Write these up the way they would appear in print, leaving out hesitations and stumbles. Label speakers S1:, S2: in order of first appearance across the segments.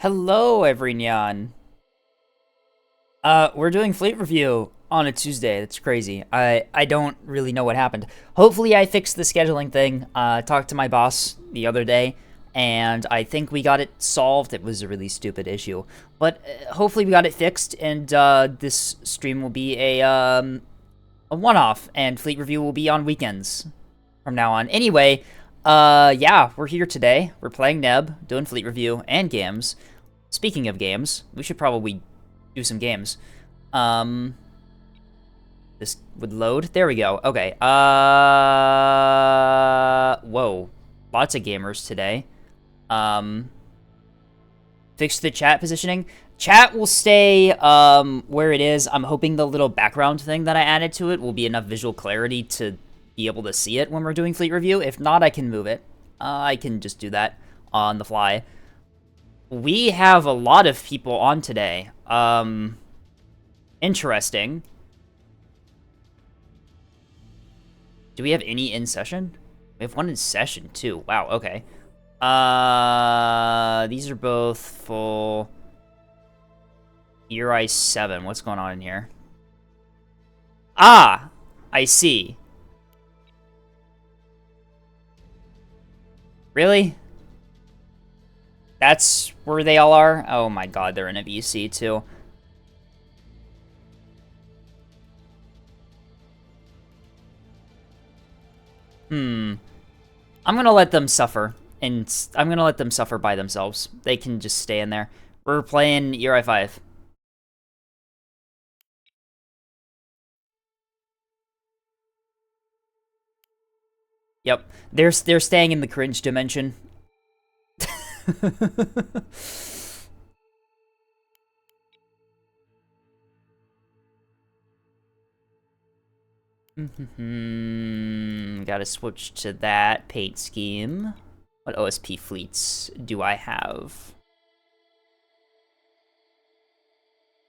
S1: Hello, everyone. We're doing Fleet Review on a Tuesday. That's crazy. I don't really know what happened. Hopefully, I fixed the scheduling thing. Talked to my boss the other day, and I think we got it solved. It was a really stupid issue, but hopefully we got it fixed, and this stream will be a one-off, and Fleet Review will be on weekends from now on. Anyway, yeah, we're here today. We're playing Neb, doing Fleet Review and games. Speaking of games, we should probably do some games. This would load. There we go. Okay. Whoa. Lots of gamers today. Fix the chat positioning. Chat will stay, where it is. I'm hoping the little background thing that I added to it will be enough visual clarity to be able to see it when we're doing Fleet Review. If not, I can move it. I can just do that on the fly. We have a lot of people on today. Interesting. Do we have any in session? We have one in session, too. Wow, okay. These are both full. Uri 7. What's going on in here? Ah! I see. Really? That's where they all are? Oh my god, they're in a VC too. I'm gonna let them suffer. And I'm gonna let them suffer by themselves. They can just stay in there. We're playing Uri 5. Yep. They're staying in the cringe dimension. Gotta switch to that paint scheme. What OSP fleets do I have?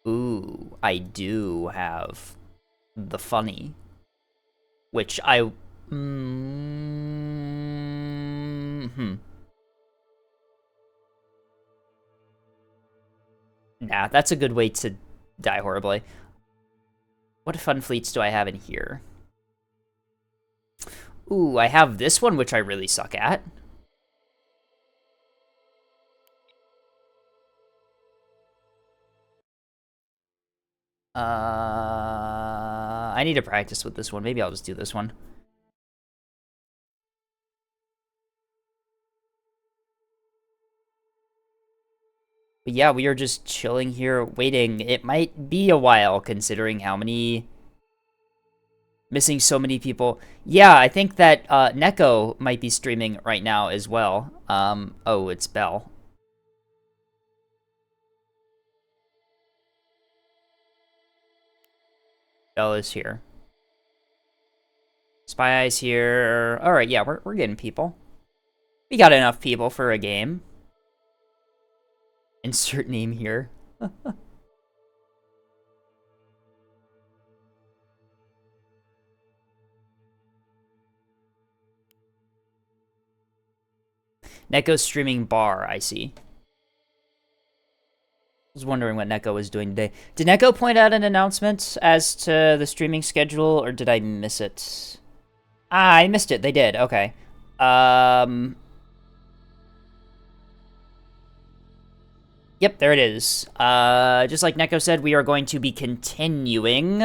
S1: Ooh, I do have the funny, which I... Nah, that's a good way to die horribly. What fun fleets do I have in here? Ooh, I have this one, which I really suck at. I need to practice with this one. Maybe I'll just do this one. But yeah, we are just chilling here, waiting. It might be a while, considering how many... Missing so many people. Yeah, I think that Neko might be streaming right now as well. Oh, it's Bell. Bell is here. Spy Eye's here. Alright, yeah, we're getting people. We got enough people for a game. Insert name here. Neko's streaming bar, I see. I was wondering what Neko was doing today. Did Neko point out an announcement as to the streaming schedule, or did I miss it? Ah, I missed it. They did. Okay. Yep, there it is. Just like Neko said, we are going to be continuing.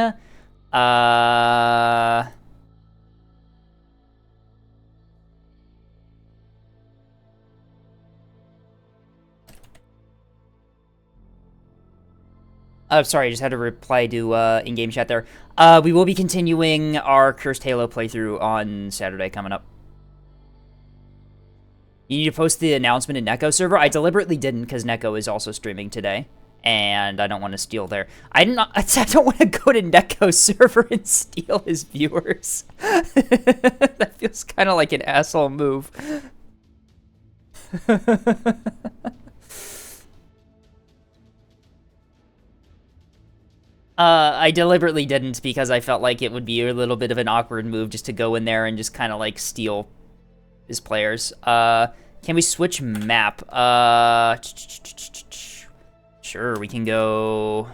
S1: Sorry, I just had to reply to in-game chat there. We will be continuing our Cursed Halo playthrough on Saturday coming up. You need to post the announcement in Neko server. I deliberately didn't because Neko is also streaming today, and I don't want to steal their... I don't want to go to Neko's server and steal his viewers. That feels kind of like an asshole move. I deliberately didn't because I felt like it would be a little bit of an awkward move just to go in there and just kind of like steal his players. Can we switch map? Sure, we can go...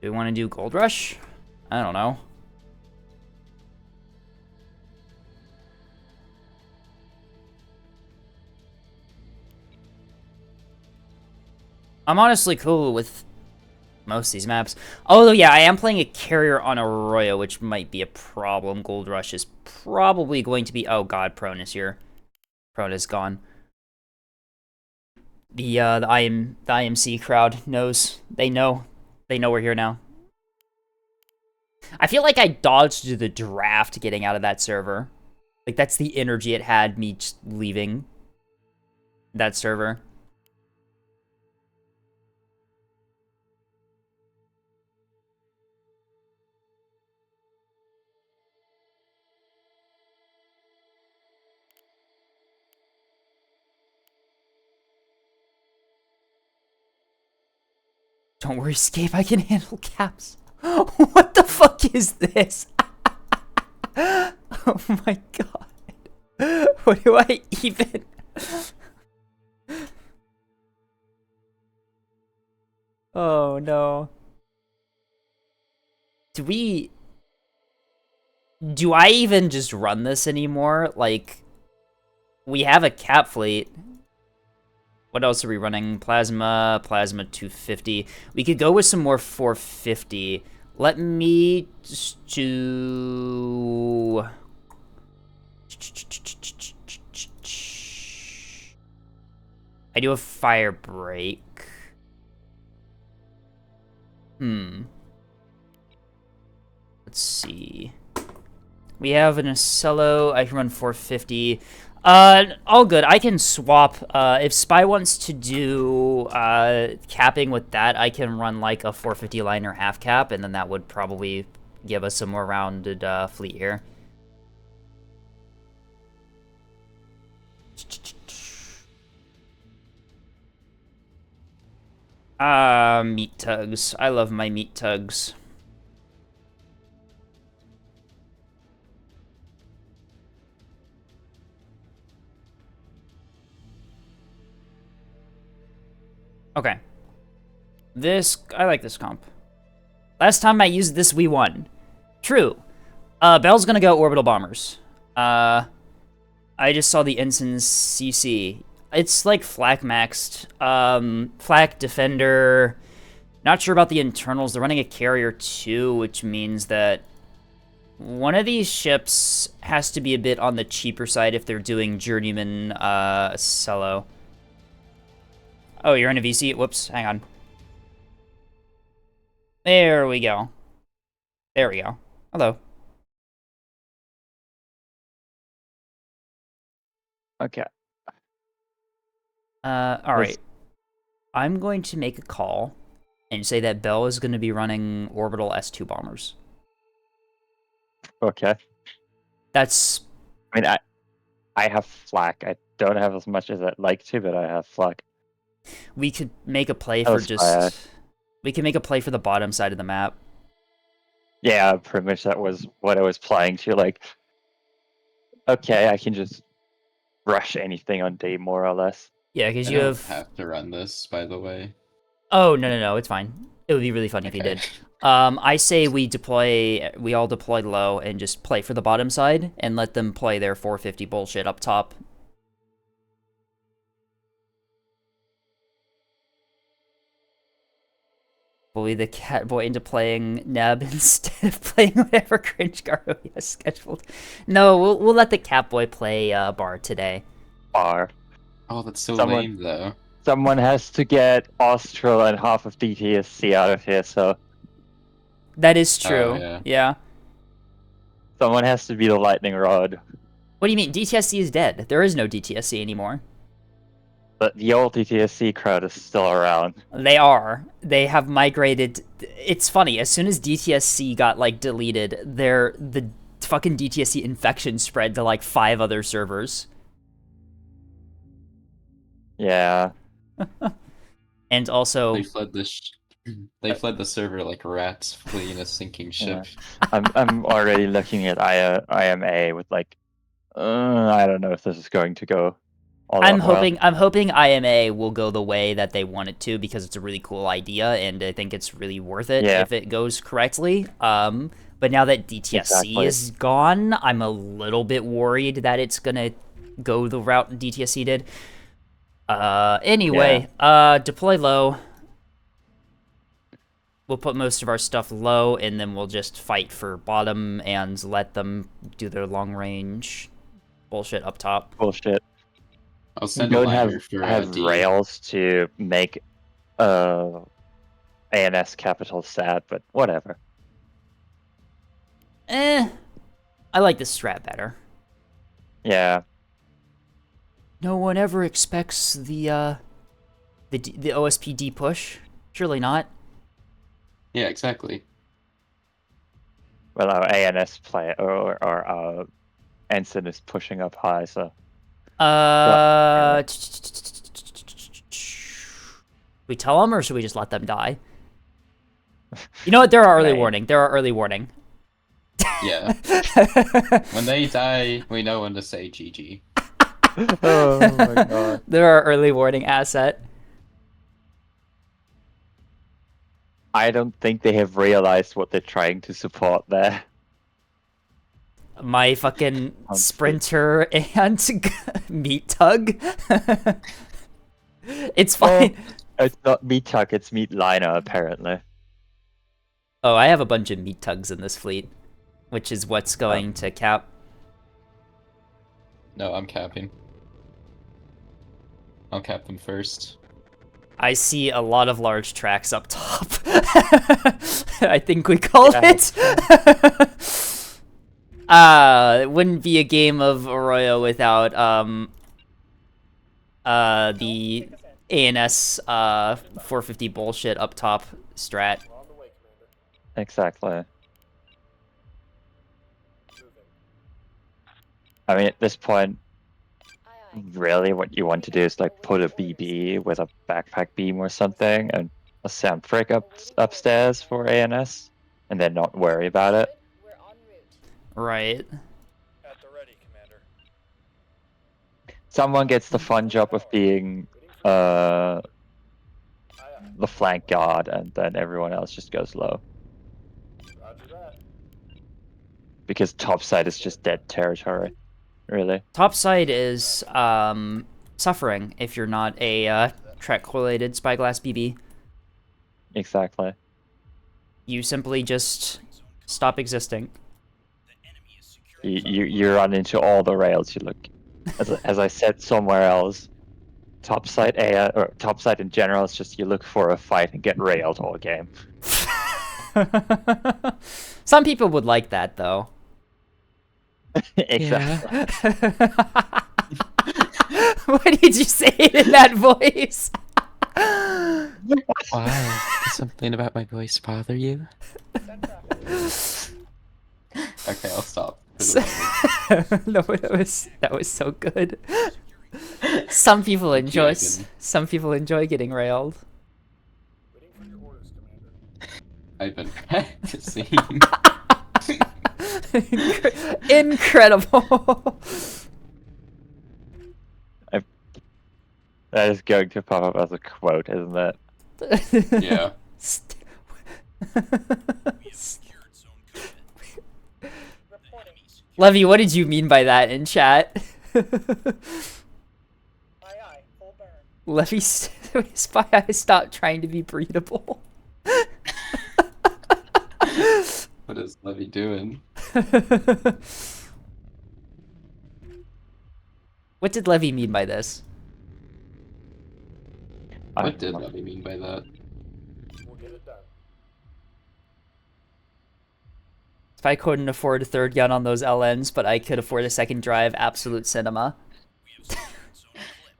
S1: Do we want to do Gold Rush? I don't know. I'm honestly cool with most of these maps. Although, yeah, I am playing a carrier on Arroyo, which might be a problem. Gold Rush is probably going to be... Oh, God, Prone is here. Prone is gone. The IMC crowd knows. They know. They know we're here now. I feel like I dodged the draft getting out of that server. Like, that's the energy it had me just leaving that server. Don't worry, Escape, I can handle caps. What the fuck is this? Oh my god. What do I even... Oh no. Do I even just run this anymore? Like, we have a cap fleet. What else are we running? Plasma 250. We could go with some more 450. Let me just do... I do a fire break. Let's see. We have an Acello. I can run 450. All good. I can swap. If Spy wants to do capping with that, I can run like a 450 liner half cap, and then that would probably give us a more rounded fleet here. Meat tugs. I love my meat tugs. Okay. I like this comp. Last time I used this, we won. True. Bell's gonna go Orbital Bombers. I just saw the Ensign's CC. It's like flak maxed. Flak Defender. Not sure about the internals. They're running a carrier too, which means that one of these ships has to be a bit on the cheaper side if they're doing Journeyman Cello. Oh, you're in a VC? Whoops, hang on. There we go. There we go. Hello.
S2: Okay.
S1: Alright. I'm going to make a call and say that Bell is going to be running Orbital S2 bombers.
S2: Okay.
S1: That's...
S2: I mean, I have flak. I don't have as much as I'd like to, but I have flak.
S1: We could make a play for just... We can make a play for the bottom side of the map.
S2: Yeah, pretty much that was what I was playing to. Like, okay, I can just rush anything on D, more or less.
S1: Yeah, because
S3: I
S1: you
S3: don't
S1: have
S3: to run this, by the way.
S1: Oh, no, it's fine. It would be really funny if you did. I say we all deploy low and just play for the bottom side and let them play their 450 bullshit up top. Bully the cat boy into playing Neb instead of playing whatever cringe Garo he has scheduled. No, we'll let the cat boy play Bar today.
S2: Bar.
S3: Oh, that's so lame, though.
S2: Someone has to get Austral and half of DTSC out of here, so...
S1: That is true, yeah.
S2: Someone has to be the lightning rod.
S1: What do you mean? DTSC is dead. There is no DTSC anymore.
S2: But the old DTSC crowd is still around.
S1: They are. They have migrated. It's funny. As soon as DTSC got, like, deleted, the fucking DTSC infection spread to, like, 5 other servers.
S2: Yeah.
S1: And also...
S3: They fled the server like rats fleeing a sinking ship.
S2: Yeah. I'm already looking at IMA with, like, I don't know if this is going to go all
S1: I'm
S2: that well.
S1: hoping IMA will go the way that they want it to because it's a really cool idea and I think it's really worth it
S2: Yeah.
S1: if it goes correctly. But now that DTSC
S2: Exactly.
S1: is gone, I'm a little bit worried that it's gonna go the route DTSC did. Anyway, deploy low. We'll put most of our stuff low and then we'll just fight for bottom and let them do their long range bullshit up top.
S2: Bullshit.
S3: I'll
S2: You
S3: send a
S2: don't
S3: liner for
S2: have
S3: D.
S2: rails to make ANS capital sad, but whatever.
S1: I like this strat better.
S2: Yeah.
S1: No one ever expects the OSPD push. Surely not.
S3: Yeah, exactly.
S2: Well, our ANS player or our ensign is pushing up high, so
S1: we tell them, or should we just let them die? You know what? There are early
S2: Right.
S1: warning. There are early warning.
S3: Yeah. When they die, we know when to say GG.
S2: oh my god.
S1: There are early warning asset.
S2: I don't think they have realized what they're trying to support there.
S1: My fucking
S2: Sounds
S1: sprinter and meat tug. It's fine.
S2: It's not meat tuck, it's meat liner apparently.
S1: Oh, I have a bunch of meat tugs in this fleet, which is what's going to cap.
S3: No, I'm capping. I'll cap them first.
S1: I see a lot of large tracks up top. I think we called
S2: Yeah.
S1: it. It wouldn't be a game of Arroyo without the ANS 450 bullshit up top strat.
S2: Exactly. I mean, at this point, really what you want to do is like put a BB with a backpack beam or something and a sound frick upstairs for ANS, and then not worry about it.
S1: Right.
S4: At the ready, Commander.
S2: Someone gets the fun job of being
S4: Aye, aye.
S2: the flank guard, and then everyone else just goes low.
S4: Roger that.
S2: Because topside is just dead territory, really.
S1: Topside is suffering if you're not a track correlated spyglass BB.
S2: Exactly.
S1: You simply just stop existing.
S2: You run into all the rails. You look, as I said somewhere else, topside or topside in general is just you look for a fight and get railed all game.
S1: Some people would like that though.
S2: Exactly.
S1: Why did you say it in that voice?
S3: Why? Does something about my voice bother you? Okay, I'll stop.
S1: No, that was so good. Some people enjoy getting railed.
S4: Waiting for your orders, Commander.
S3: I've been practicing.
S1: Incredible.
S2: That is going to pop up as a quote, isn't it?
S3: Yeah.
S1: Levy, what did you mean by that in chat?
S4: Aye, aye. Full burn.
S1: Levy, spy I stopped trying to be breedable.
S3: What is Levy doing?
S1: What did Levy mean by this?
S3: What did Levy mean by that?
S4: We'll get it done.
S1: If I couldn't afford a third gun on those LNs, but I could afford a second drive, absolute cinema.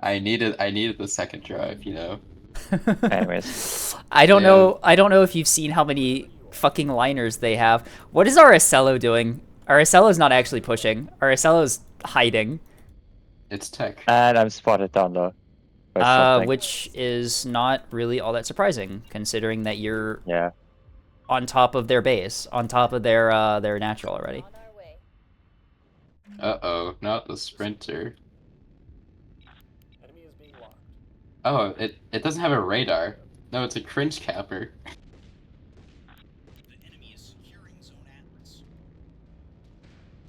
S3: I needed the second drive, you know.
S2: Anyways,
S1: I don't
S3: Yeah.
S1: know. I don't know if you've seen how many fucking liners they have. What is Aracello doing? Aracello's not actually pushing. Aracello's hiding,
S3: It's tech.
S2: and I'm spotted down low. by something.
S1: which is not really all that surprising, considering that you're
S2: Yeah.
S1: on top of their base, on top of their natural already.
S5: On our way.
S3: Uh-oh, not the sprinter.
S4: Enemy is being locked.
S3: Oh, it doesn't have a radar. No, it's a cringe capper.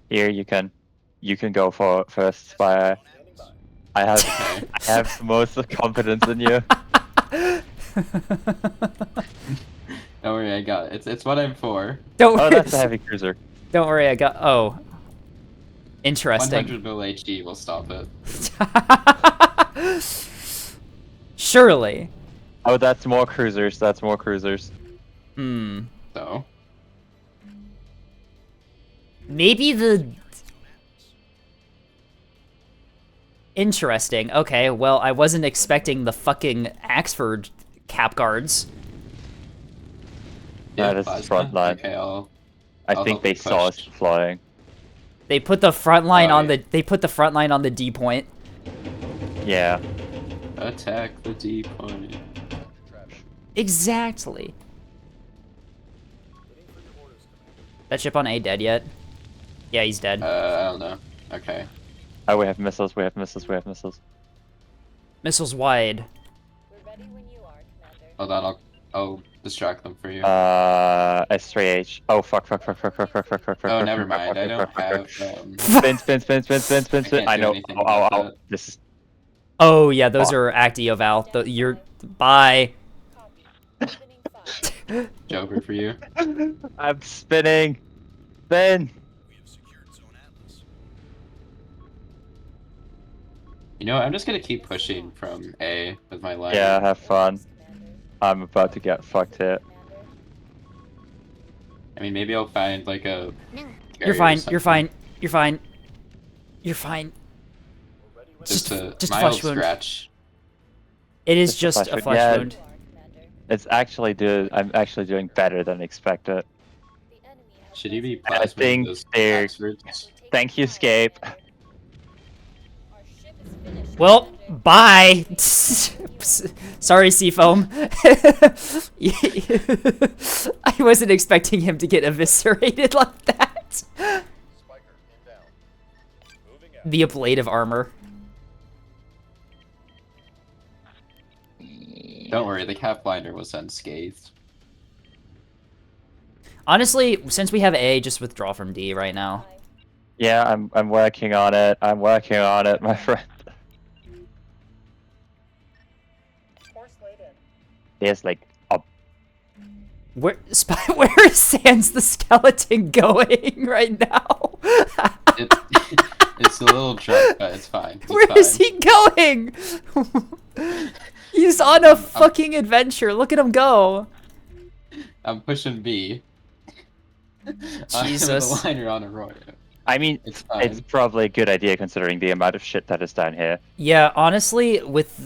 S2: Here you can go for it first, Spire.
S4: Standing by.
S3: Okay.
S2: I have the most confidence in you.
S3: Don't worry, I got it. It's what I'm for.
S1: Don't
S2: Oh,
S1: worry.
S2: that's a heavy cruiser.
S1: Don't worry, I got. Oh, interesting.
S3: 100 mil HE will stop it.
S1: Surely.
S2: Oh, that's more cruisers. That's more cruisers.
S1: Hmm.
S3: So,
S1: Maybe the. Interesting. Okay, well, I wasn't expecting the fucking Axford cap guards.
S2: That is
S3: plasma?
S2: front line.
S3: Okay, I'll
S2: I
S3: I'll
S2: think
S3: help
S2: they
S3: you
S2: saw us
S3: push.
S2: flying.
S1: They put the front line
S3: Oh,
S1: on
S3: yeah.
S1: the. They put the front line on the D point.
S2: Yeah.
S3: attack the D point.
S1: Exactly.
S4: Waiting for your orders, Commander.
S1: That ship on A dead yet? Yeah, he's dead.
S3: I don't know. Okay.
S2: Oh, we have missiles. We have missiles. We have missiles.
S1: Missiles wide.
S5: We're ready when you are, Commander.
S3: Hold on, I'll distract them for you.
S2: S3H. Oh, fuck, fuck, fuck, fuck, fuck, fuck, fuck, fuck, fuck.
S3: Oh,
S2: fuck,
S3: never
S2: fuck,
S3: mind.
S2: fuck,
S3: I
S2: fuck,
S3: don't
S2: fuck, fuck,
S3: have.
S2: Spin, spin, spin, spin, spin, spin, spin.
S3: can't
S2: I
S3: do
S2: know.
S3: anything
S2: Oh,
S3: about
S2: oh,
S3: that.
S2: this is.
S1: Oh yeah, those
S2: Fuck.
S1: are Actio Val. You're bye.
S5: Copy. Opening fire.
S3: Joker for you.
S2: I'm spinning. Spin.
S3: You know what? I'm just gonna keep pushing from A with my line.
S2: Yeah, have fun.
S5: Commander.
S2: I'm about to get fucked here.
S5: Commander.
S3: I mean, maybe I'll find like a.
S1: You're
S3: carrier or
S1: fine. You're
S3: something.
S1: fine. You're fine. You're fine.
S4: We're ready when
S3: Just
S1: Just
S3: a
S1: a
S3: mild
S1: flesh wound.
S3: scratch.
S1: It is
S2: Just a
S1: just
S2: flesh
S1: a
S2: wound.
S1: flesh
S2: Yeah.
S1: wound.
S5: You are, Commander.
S2: It's actually I'm actually doing better than expected.
S5: The enemy has
S3: Should you be
S2: I
S3: plasma
S2: think
S3: those
S2: they're-
S3: Oxfords?
S2: Thank you, Scape.
S5: Our ship is finished,
S1: Well,
S5: Commander.
S1: bye. Sorry, Seafoam. I wasn't expecting him to get eviscerated like that.
S4: Spiker inbound. Moving out.
S1: The ablative armor.
S3: Don't worry, the cap blinder was unscathed.
S1: Honestly, since we have A, just withdraw from D right now.
S2: Yeah, I'm working on it. I'm working on it, my friend.
S4: Force laid in.
S2: There's like a
S1: Where where is Sans the skeleton going right now?
S3: It, it's a little drunk, but it's fine. It's
S1: Where
S3: fine.
S1: is he going? He's on a fucking adventure. Look at him go.
S3: I'm pushing B.
S1: Jesus.
S3: I'm the liner on Arroyo.
S2: I mean,
S3: It's
S2: it's
S3: fine.
S2: probably a good idea considering the amount of shit that is down here.
S1: Yeah, honestly,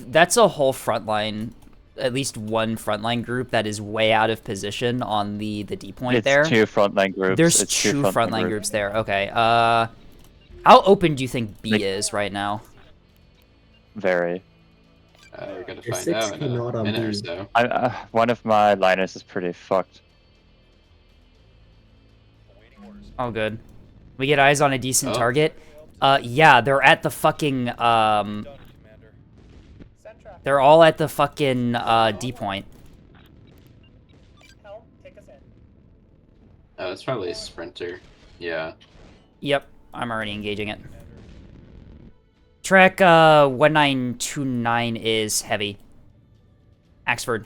S1: that's a whole frontline, at least one frontline group that is way out of position on the D point
S2: It's
S1: there.
S2: two frontline groups.
S1: There's
S2: it's
S1: two frontline
S2: groups.
S1: groups there. Okay. How open do you think B
S2: Like-
S1: is right now?
S2: Very.
S3: We're gonna
S6: Your
S3: find
S6: 6
S3: out in
S6: cannot
S3: a
S6: on
S3: minute or
S6: B.
S3: so.
S2: One of my liners is pretty fucked.
S4: Awaiting orders.
S1: Oh, good. We get eyes on a decent
S3: Oh.
S1: target. Yeah, they're at the fucking
S4: Done, Commander. Send traffic.
S1: they're all at the fucking D point.
S4: Helm, take us in.
S3: Oh, it's probably a sprinter. Yeah.
S1: Yep, I'm already engaging it. Track 1929 is heavy. Axford.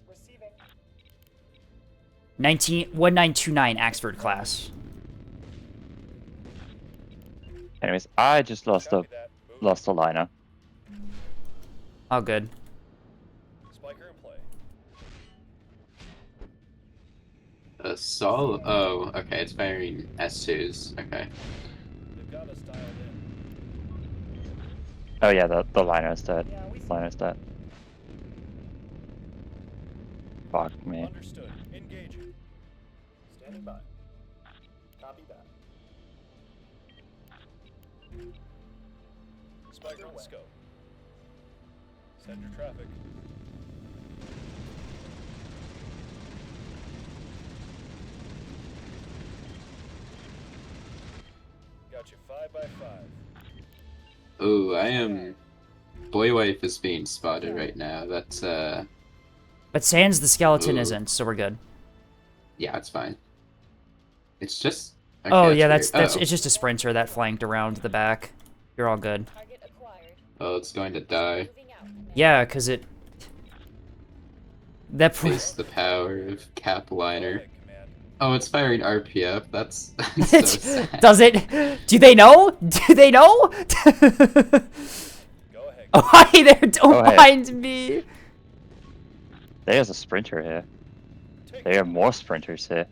S4: Receiving.
S1: 1929 Axford class.
S2: Anyways, I just lost
S4: Copy that. Move.
S2: a liner.
S1: Oh, good.
S4: Spiker in play.
S3: Sol. Oh, okay. It's firing S2s. Okay.
S4: They've got us dialed in.
S2: Oh yeah, the liner's dead.
S4: Yeah, we see.
S2: Liner's dead. Fuck me.
S4: Understood. Engaging. Standing by. Copy that. Spiker on scope. Send your traffic. Got you 5x5.
S3: Ooh, I am. Boy wife is being spotted right now. That's
S1: But Sans the skeleton
S3: Ooh.
S1: isn't, so we're good.
S3: yeah, it's fine. It's just. Okay,
S1: Oh yeah, that's
S3: weird.
S1: it's just a sprinter that flanked around the back. You're all good.
S5: Target acquired.
S3: Oh, it's going to die.
S5: Moving out, Commander.
S1: Yeah, cause it. That.
S3: Face the power of Cap
S4: Go
S3: Liner.
S4: ahead, Command.
S3: Oh, it's firing RPF. That's so sad.
S1: Does it? Do they know? Do they know?
S4: Go ahead.
S1: Oh, hi there! Don't
S2: Go ahead.
S1: mind me.
S2: There's a sprinter here. There are more sprinters here.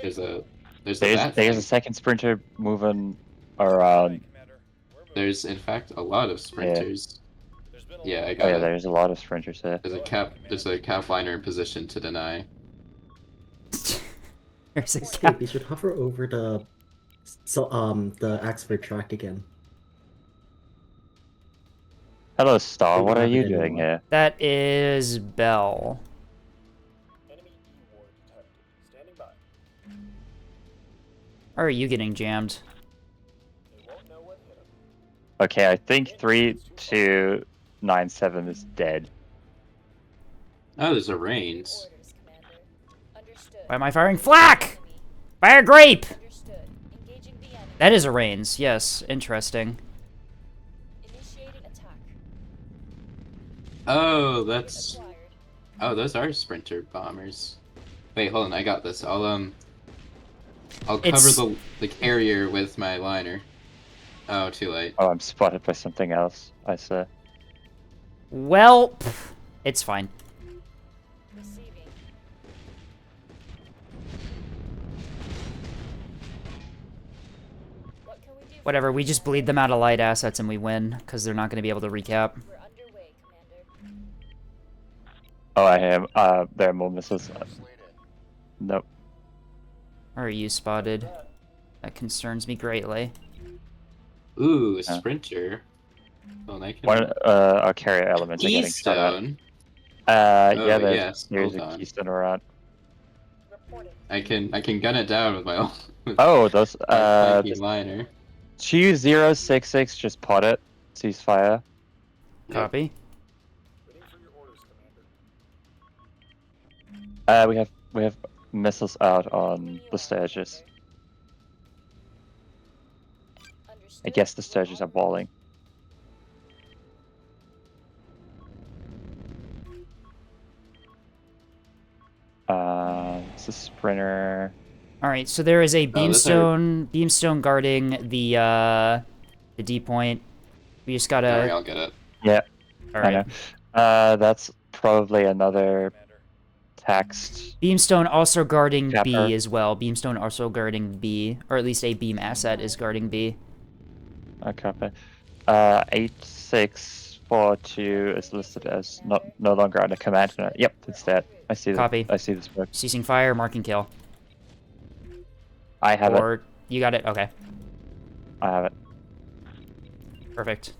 S3: There's a bat
S2: There's
S3: thing.
S2: a second sprinter moving
S4: Go
S2: around.
S4: ahead, Commander. We're moving.
S3: There's in fact a lot of sprinters.
S4: There's been a
S3: Yeah,
S4: lot
S3: I
S4: of-
S3: got
S2: Oh yeah,
S3: it.
S2: there's a lot of sprinters here.
S3: There's a Cap Liner in position to deny.
S1: There's a
S6: Escape,
S1: cat.
S6: you should hover over the Axford track again.
S2: Hello, Star.
S6: We
S2: What
S6: don't
S2: are
S6: have
S2: you
S6: it
S2: doing
S6: anymore.
S2: here?
S1: That is Bell.
S4: Enemy E-ward detected. Standing by.
S1: How are you getting jammed?
S4: They won't know what hit them.
S2: Okay, I think 3297 is dead.
S3: Oh, there's a Reigns.
S5: Orders, Commander. Understood.
S1: Why am I firing flak?
S5: Enemy.
S1: Fire grape!
S5: Understood. Engaging the enemy.
S1: That is a Reigns. Yes, interesting.
S5: Initiating attack.
S3: Oh, that's.
S5: Acquired.
S3: Oh, those are sprinter bombers. Wait, hold on. I got this. I'll cover
S1: It's-
S3: the carrier with my liner. Oh, too late.
S2: Oh, I'm spotted by something else. I see.
S1: Well, pff, it's fine.
S5: Receiving. What can we do? for
S1: Whatever,
S5: you,
S1: we just
S5: Commander?
S1: bleed them out of light assets and we win, because they're not going to be able to recap.
S5: We're underway, Commander.
S2: Oh, I am. There are more missiles. Nope.
S1: Are you spotted? That concerns me greatly.
S3: Ooh, a
S2: Yeah.
S3: sprinter. Well, I can.
S2: One, our carrier elements are getting shot at.
S3: Keystone.
S2: Yeah,
S3: Oh,
S2: there's,
S3: yes,
S2: there's
S3: hold
S2: a
S3: on.
S2: keystone around.
S5: Reporting.
S3: I can gun it down with my own. with
S2: Oh, those,
S3: my flanking liner.
S2: 2066 just pot it. Ceasefire.
S3: Yep.
S1: Copy.
S4: Waiting for your orders, Commander.
S2: We have missiles out on the stages. I
S5: Understood.
S2: guess the stages are balling. It's a sprinter.
S1: Alright, so there is a
S3: those are-
S1: beamstone guarding the D point. We just
S3: Don't worry,
S1: gotta...
S3: I'll get it.
S2: Yeah, I
S1: Alright.
S2: know. That's probably another
S4: Commander.
S2: text.
S1: Beamstone also guarding
S2: Capper.
S1: B as well. Beamstone also guarding B, or at least a beam asset is guarding B.
S2: Okay. 8642 is listed as no longer under command. Yep, it's that. I see the
S1: Copy.
S2: I see the smoke.
S1: Ceasing fire, marking kill.
S2: I have it.
S1: Or you got it? Okay,
S2: I have it.
S1: perfect.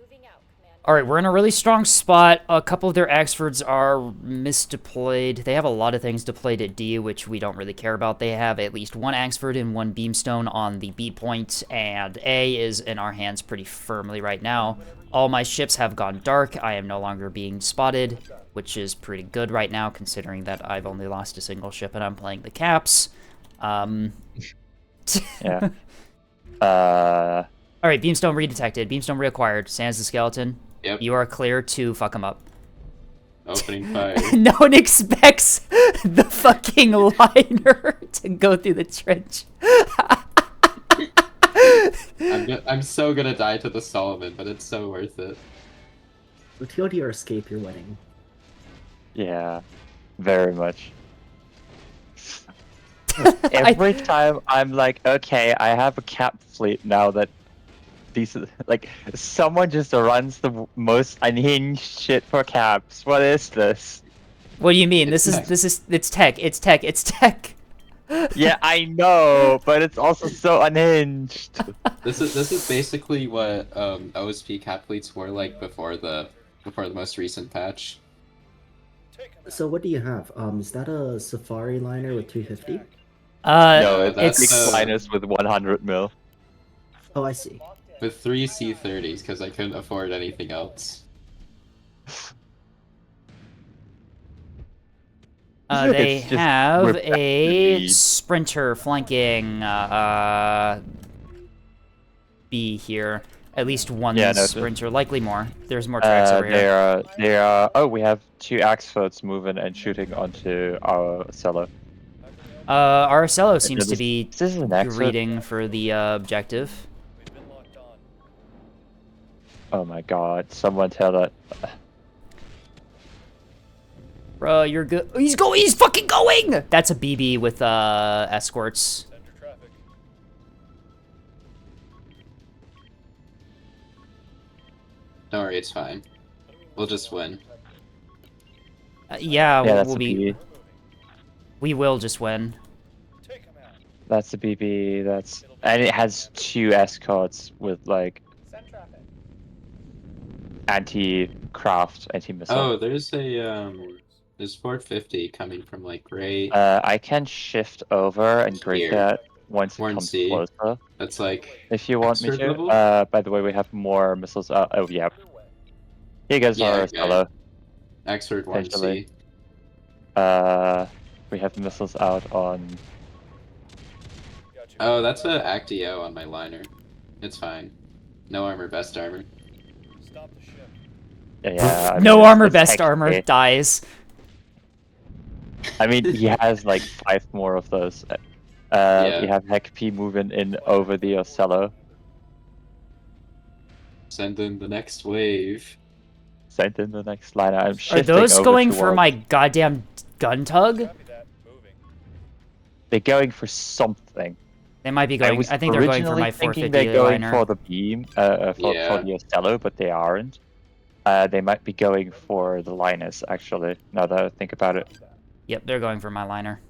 S5: Moving out, Commander.
S1: Alright, we're in a really strong spot. A couple of their Axfords are misdeployed. They have a lot of things deployed at D, which we don't really care about. They have at least one Axford and one Beamstone on the B point, and A is in our hands pretty firmly right now. All my ships have gone dark. I am no longer being spotted, which is pretty good right now, considering that I've only lost a single ship and I'm playing the Caps.
S2: Yeah.
S1: Alright, Beamstone redetected. Beamstone reacquired. Sans the skeleton.
S3: Yep.
S1: You are clear to fuck him up.
S3: Opening fire.
S1: No one expects the fucking liner to go through the trench.
S3: I'm so gonna die to the Solomon, but it's so worth it.
S6: With TOD or Escape, you're winning.
S2: Yeah. Very much. Every time I'm like, okay, I have a cap fleet now that these like someone just runs the most unhinged shit for caps. What is this?
S1: What do you mean?
S3: It's
S1: It's tech. It's tech. It's tech.
S2: Yeah, I know, but it's also so unhinged.
S3: This is basically what OSP cap fleets were like before the most recent patch.
S4: Take 'em out.
S6: So what do you have? Is that a Safari liner with 250?
S2: No,
S3: that's
S2: it's
S3: the-
S2: minus with 100 mil.
S6: Oh, I see.
S3: With 3 C-30s, because I couldn't afford anything else.
S1: They
S2: It's just-
S1: have
S2: we're back to
S1: a
S2: the-
S1: sprinter flanking B here. At least one
S2: Yeah, no,
S1: sprinter, likely more. There's more tracks over here.
S2: They are. Oh, we have 2 Axfots moving and shooting onto our cellar.
S1: Arcello seems to
S2: this-
S1: be
S2: this is an Axfot.
S1: greeting for the objective.
S4: We've been locked on.
S2: Oh my god! Someone tell that.
S1: Bro, you're good. He's going. He's fucking going. That's a BB with escorts.
S4: Center traffic.
S3: Don't worry, it's fine. We'll just win.
S1: Yeah,
S2: Yeah, that's
S1: we'll
S2: a
S1: be.
S2: BB.
S1: We will just win.
S4: Take him out.
S2: That's a BB. That's and it has 2 escorts with like
S4: Send traffic.
S2: anti-craft, anti-missile.
S3: Oh, there's there's 450 coming from like right.
S2: I can shift over and greet
S3: Here.
S2: that once it
S3: Warren
S2: comes
S3: C.
S2: closer.
S3: That's like
S2: If you want me
S3: Extra
S2: to.
S3: level?
S2: By the way, we have more missiles. Oh yeah. Here goes
S3: Yeah,
S2: our
S3: okay.
S2: cellar.
S3: Exford 1C.
S2: Potentially. We have missiles out on.
S4: Got you.
S3: Oh, that's a Actio on my liner. It's fine. No armor, best armor.
S4: Stop the ship.
S2: Yeah. I mean,
S1: No
S2: it's-
S1: armor,
S2: it's
S1: best armor
S2: technically-
S1: dies.
S2: I mean, he has like 5 more of those.
S3: Yeah.
S2: We have Heck P moving in over the Ocello.
S3: Send in the next wave.
S2: Sent in the next line. I'm
S1: Are
S2: shifting
S1: those
S2: over
S1: going for
S2: towards-
S1: my goddamn gun tug?
S4: Copy that. Moving.
S2: They're going for something.
S1: They might be
S2: I
S1: going.
S2: was
S1: I think they're going for
S2: originally
S1: my
S2: thinking
S1: 450
S2: they're going
S1: liner.
S2: for the beam, for
S3: Yeah.
S2: the Ocello, but they aren't. They might be going for the Linus, actually, now that I think about it.
S1: Yep, they're going for my liner.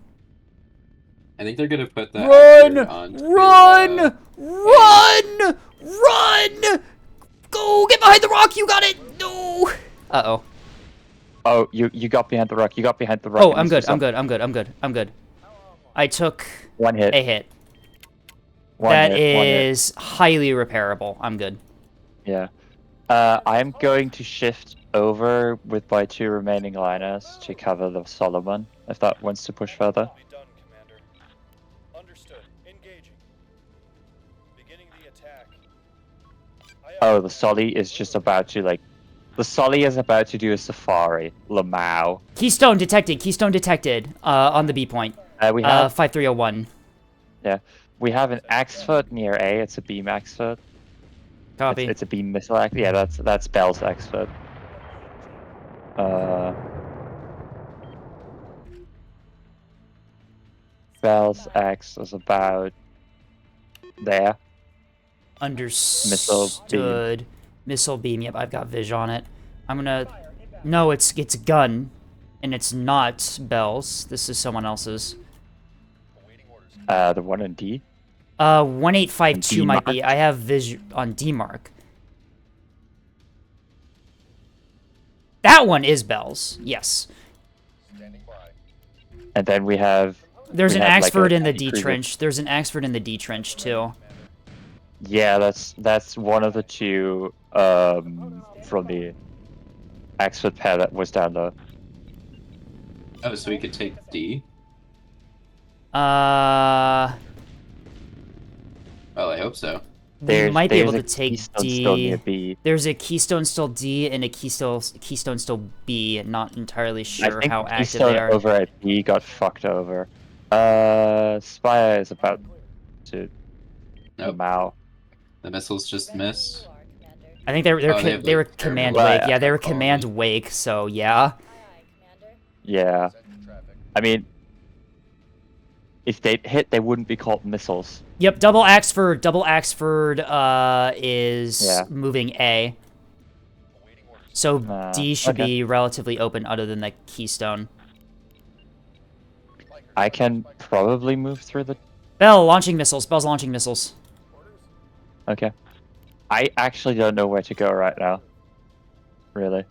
S3: I think they're gonna put that
S1: Run!
S3: Actio onto,
S1: Run! Run! Run! Go! Get behind the rock! You got it! No! Uh-oh.
S2: Oh, you got behind the rock, you got behind the rock.
S1: Oh,
S2: and
S1: I'm
S2: this
S1: good,
S2: was
S1: I'm good, I'm good, I'm good, I'm good. I took
S2: One hit.
S1: a hit.
S2: One
S1: That
S2: hit, one hit.
S1: is highly repairable. I'm good.
S2: Yeah. I'm going to shift over with my 2 remaining liners to cover the Solomon, if that wants to push further.
S4: Be done, Commander. Understood. Engaging. Beginning the attack.
S2: Oh, the Solly is just about to, like... The Solly is about to do a safari. Lamau.
S1: Keystone detected. Keystone detected. On the B point.
S2: We have
S1: 5301.
S2: we have an Axfoot near A. It's a beam Axfoot.
S1: Copy.
S2: It's a beam missile. Yeah, that's Bell's Axfoot. Bell's X is about there.
S1: Understood. Missile beam. Yep, I've got Viz on it. I'm gonna. No, it's a gun, and it's not Bell's. This is someone else's.
S4: Awaiting orders.
S2: The one in D.
S1: 1852 might be.
S2: D-Mark?
S1: I have Viz on D mark. That one is Bell's. Yes.
S4: Standing by.
S2: And then we have...
S1: There's
S2: We
S1: an
S2: have, like,
S1: Axford
S2: a
S1: in the D
S2: cruiser.
S1: trench. There's an Axford in the D trench too.
S2: Yeah, that's one of the 2 from the Axfoot pair that was down there.
S3: Oh, so we could take D?
S1: Uh,
S3: Well, I hope so.
S1: we might be able to
S2: a
S1: take
S2: Keystone still near
S1: D.
S2: B.
S1: There's a Keystone still D and a Keystone still B. Not entirely
S2: I
S1: sure
S2: think
S1: how
S2: the
S1: active
S2: Keystone
S1: they are.
S2: over at B got fucked over. Spire is about to
S3: Nope.
S2: Mao.
S3: The missiles just missed.
S5: You are, Commander.
S1: I think they
S3: Oh, they have,
S1: they were
S3: like,
S1: command
S2: terminal
S1: wake. Yeah, they were
S3: quality.
S1: command wake. So yeah.
S5: Aye, aye, Commander.
S2: Yeah,
S4: Center traffic.
S2: I mean, if they hit, they wouldn't be called missiles.
S1: Yep. Double Axford. Double Axford is
S2: Yeah.
S1: moving A.
S4: Awaiting orders.
S1: So D should
S2: okay.
S1: be relatively open, other than the Keystone.
S2: I can probably move through the.
S1: Bell launching missiles. Bell's launching missiles.
S2: Okay. I actually don't know where to go right now. Really.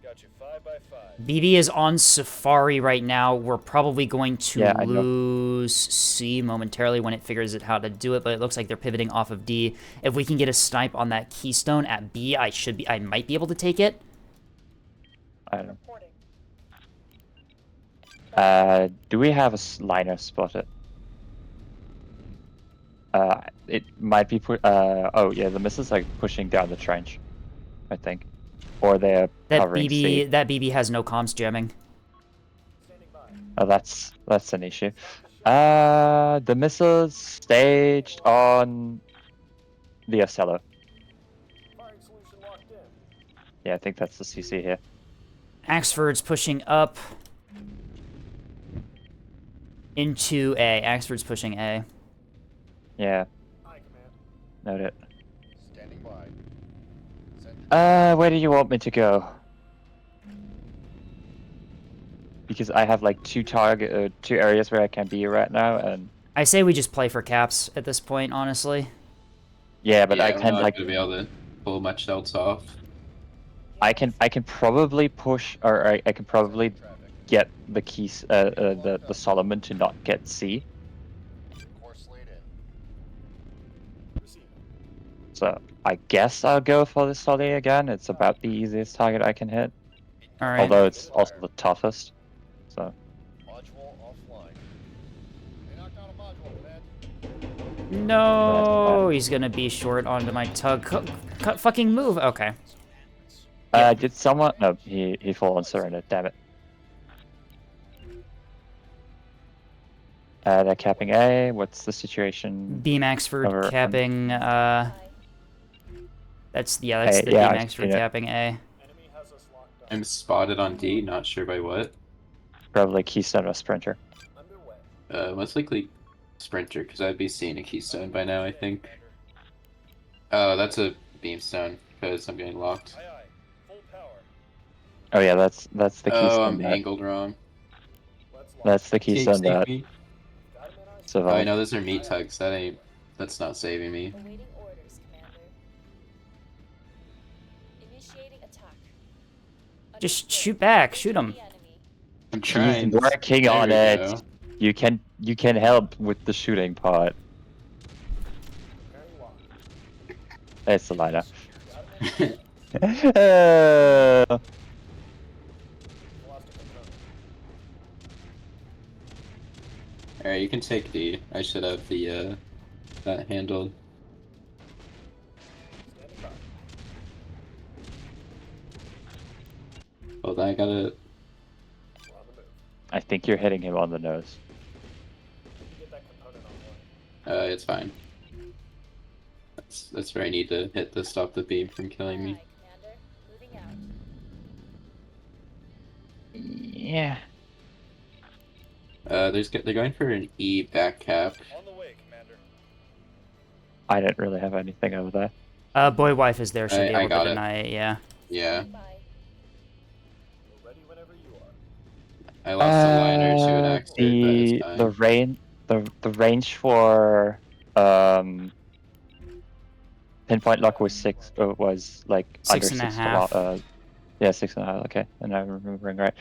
S4: Got you 5 by 5.
S1: BB is on Safari right now. We're probably going to
S2: Yeah, I know.
S1: lose C momentarily when it figures out how to do it, but it looks like they're pivoting off of D. If we can get a snipe on that Keystone at B, I might be able to take it.
S2: I don't know. Do we have a liner spotted? It might be oh yeah, the missiles are pushing down the trench, I think, or they're
S1: That
S2: covering C.
S1: BB has no comms jamming.
S2: Oh, that's an issue. The missiles staged on the Ocello. Yeah, I think that's the CC here.
S1: Axford's pushing up into A. Axford's pushing A.
S2: Yeah,
S4: Aye, command.
S2: note it.
S4: Standing by.
S2: Where do you want me to go? Because I have like two areas where I can be right now, and
S1: I say we just play for caps at this point, honestly.
S2: yeah, but
S3: yeah,
S2: I
S3: we're
S2: can
S3: not
S2: like
S3: gonna be able to pull much else off.
S2: I can probably push, or I can probably get the keys, the Solomon to not get C.
S4: Course laid in. Receive.
S2: So I guess I'll go for the Solly again. It's about the easiest target I can hit,
S1: All right.
S2: although it's also the toughest. So
S4: Module offline. They knocked down a module, command.
S1: No, he's gonna be short onto my tug. Fucking move. Okay.
S2: did someone? No, he full on surrendered. Damn it. They're capping A. What's the situation?
S1: Beam Axford
S2: Over-
S1: capping.
S5: Aye.
S1: That's the
S2: Hey,
S1: Beam
S2: yeah, I've
S1: Axford
S2: seen it.
S1: capping A.
S4: Enemy has us locked down.
S3: I'm spotted on D, not sure by what.
S2: Probably Keystone or Sprinter.
S4: Underway.
S3: Most likely Sprinter, because I'd be seeing a Keystone by now, I think. Oh, that's a Beamstone, because I'm getting locked.
S4: Aye, aye. Full power.
S2: Oh yeah, that's the
S3: Oh,
S2: Keystone.
S3: I'm angled wrong.
S4: Let's lock.
S2: That's the
S3: Can you
S2: Keystone
S3: save
S2: that
S3: me?
S4: Got him in our
S3: Oh, I
S2: survived.
S3: know those are meat tugs. That's not saving me.
S5: Awaiting orders, Commander. Initiating attack.
S1: Just
S5: Understood.
S1: shoot back. Shoot him.
S5: The enemy.
S3: I'm
S2: He's
S3: trying.
S2: working
S3: There
S2: on
S3: we
S2: it.
S3: go.
S2: You can help with the shooting part.
S4: Preparing lock.
S2: It's the liner.
S4: Got him in.
S2: Uh,
S4: Lost a component.
S3: Alright, you can take D. I should have the that handled.
S4: Standing by.
S3: Hold on, I gotta.
S4: We're on the move.
S2: I think you're hitting him on the nose.
S4: Need to get that component online.
S3: It's fine. That's where I need to hit to stop the beam from killing me.
S5: Aye, Commander. Moving out.
S2: Yeah.
S3: They're going for an E back cap.
S4: On the way, Commander.
S2: I didn't really have anything over there.
S1: Boy wife is there. Should be
S3: I
S1: able
S3: got
S1: to
S3: it.
S1: deny it. Yeah.
S3: Yeah,
S5: Standing by.
S4: We're ready whenever you are.
S3: I lost a liner to an actor, but it's fine.
S2: The range for pinpoint lock was was like
S1: Six
S2: under
S1: and a
S2: 6
S1: half.
S2: yeah, 6.5. Okay, and I'm remembering right.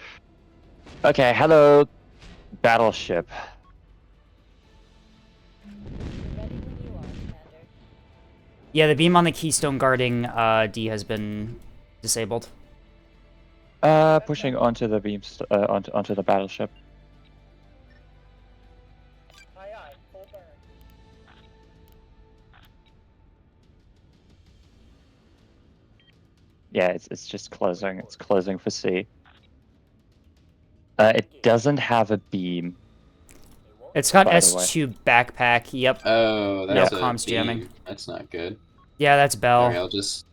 S2: Okay, hello, battleship.
S5: We're ready when you are, Commander.
S1: Yeah, the beam on the Keystone guarding D has been disabled.
S2: Pushing onto the beams, onto the battleship.
S4: Aye, aye. Full burn.
S2: Yeah, it's just closing. It's closing for C. It doesn't have a beam.
S4: They won't.
S1: It's got
S2: By the way.
S1: S2 backpack. Yep.
S3: Oh, that's
S1: No
S3: a
S1: comms
S3: beam.
S1: jamming.
S3: That's not good.
S1: Yeah, that's Bell.
S3: Alright, I'll just.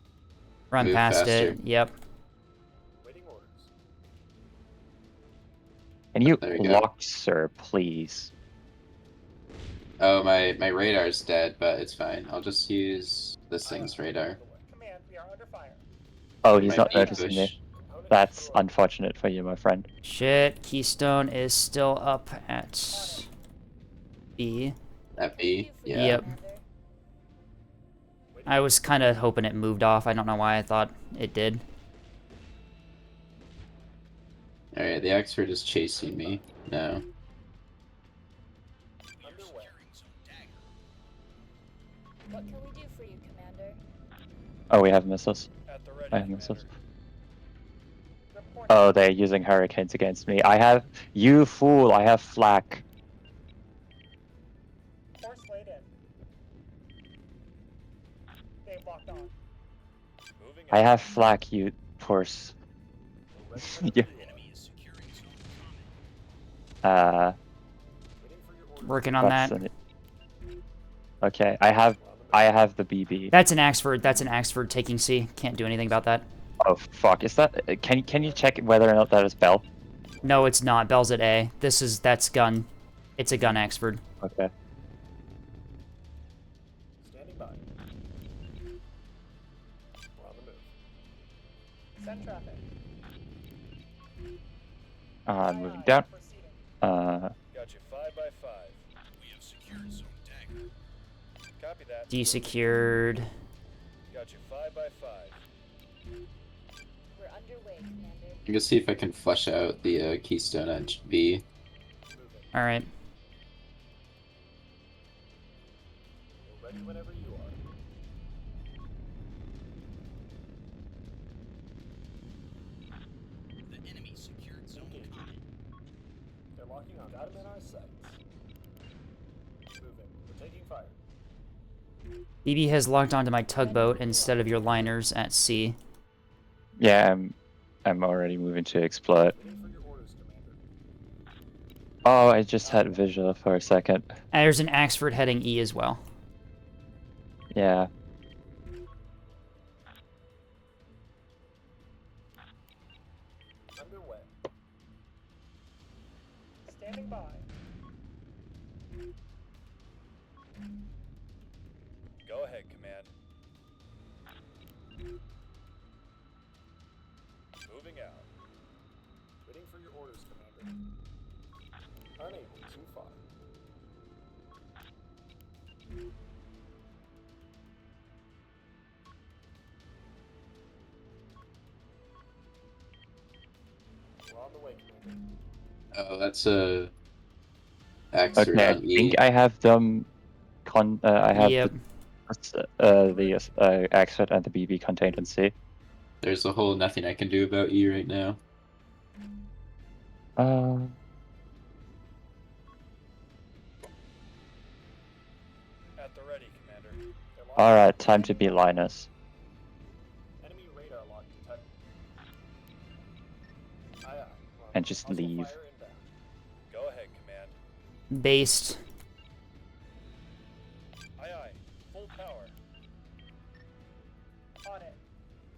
S1: Run
S3: move
S1: past it.
S3: faster.
S1: Yep.
S4: Waiting orders.
S2: Can you
S3: There we go.
S2: lock, sir, please?
S3: Oh, my radar's dead, but it's fine. I'll just use this thing's radar.
S4: Command, we are under fire.
S2: Oh, he's
S3: My
S2: not
S3: beam
S2: noticing
S3: push.
S2: me.
S4: Component
S2: That's
S4: destroyed.
S2: unfortunate for you, my friend.
S1: Shit. Keystone is still up at B.
S3: That B. Yeah.
S1: Yep.
S5: Commander.
S1: I was kind of hoping it moved off. I don't know why I thought it did.
S3: Alright, the Axford is chasing me now.
S4: Underway.
S5: What can we do for you, Commander?
S2: Oh, we have missiles.
S4: At the ready,
S2: I have
S4: Commander.
S2: missiles.
S4: Report.
S2: Oh, they're using hurricanes against me. I have... You fool, I have flak.
S4: Force laid in. They've locked on. Moving
S2: I
S4: out.
S2: have flak, you horse. Yeah.
S4: Waiting for your orders.
S1: Working on that.
S2: Okay, I have the BB.
S1: That's an Axford. That's an Axford taking C. Can't do anything about that.
S2: Oh fuck! Is that? Can you check whether or not that is Bell?
S1: No, it's not. Bell's at A. That's gun. It's a gun Axford.
S2: Okay.
S4: Standing by. We're on the move. Send traffic.
S2: Moving down.
S4: Proceeding.
S2: Uh,
S4: Got you 5 by 5. We have secured zone dagger. Copy that.
S1: Desecured.
S4: Got you 5 by 5.
S5: We're underway, Commander.
S3: I'm gonna see if I can flush out the Keystone Edge V.
S4: Moving.
S1: All right.
S4: We're ready whenever you are.
S7: The enemy secured zone common.
S4: They're locking on. Got 'em in our sights. Moving. We're taking fire.
S1: BB has locked onto my tugboat instead of your liners at C.
S2: yeah, I'm already moving to exploit.
S4: Waiting for your orders, Commander.
S2: Oh, I just had visual for a second.
S1: And there's an Axford heading E as well.
S2: Yeah.
S4: Underway. Standing by. Go ahead, Command. Moving out. Waiting for your orders, Commander. Unable to fire. We're on the way, Commander.
S3: Oh, that's a Axford
S2: Okay, I
S3: on E.
S2: think I have them. I have
S1: Yep.
S2: the Axford and the BB contained in C.
S3: There's a whole nothing I can do about E right now.
S4: At the ready, Commander. They're locked
S2: All right,
S4: on.
S2: time to be Linus.
S4: Enemy radar lock detected. Aye, aye. We're on
S2: And
S4: the
S2: just
S4: hostile
S2: leave.
S4: fire inbound. Go ahead, Command.
S1: Based.
S4: Aye, aye. Full power. On it.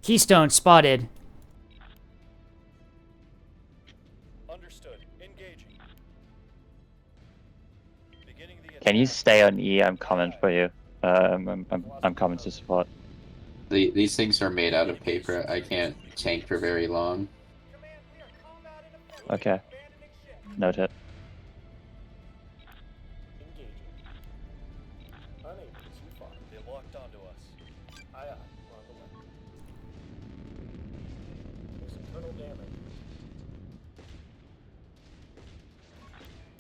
S1: Keystone spotted.
S4: Understood. Engaging. Beginning the
S2: Can you
S4: attack.
S2: stay on E? I'm coming for you. I'm coming to support.
S3: These things are made out of paper. I can't tank for very long.
S4: Command, we are combat in effect.
S2: Okay,
S4: Abandoning ship.
S2: noted.
S4: Engaging. Unable to fire. They locked onto us. Aye, aye. We're on the way. There's internal damage.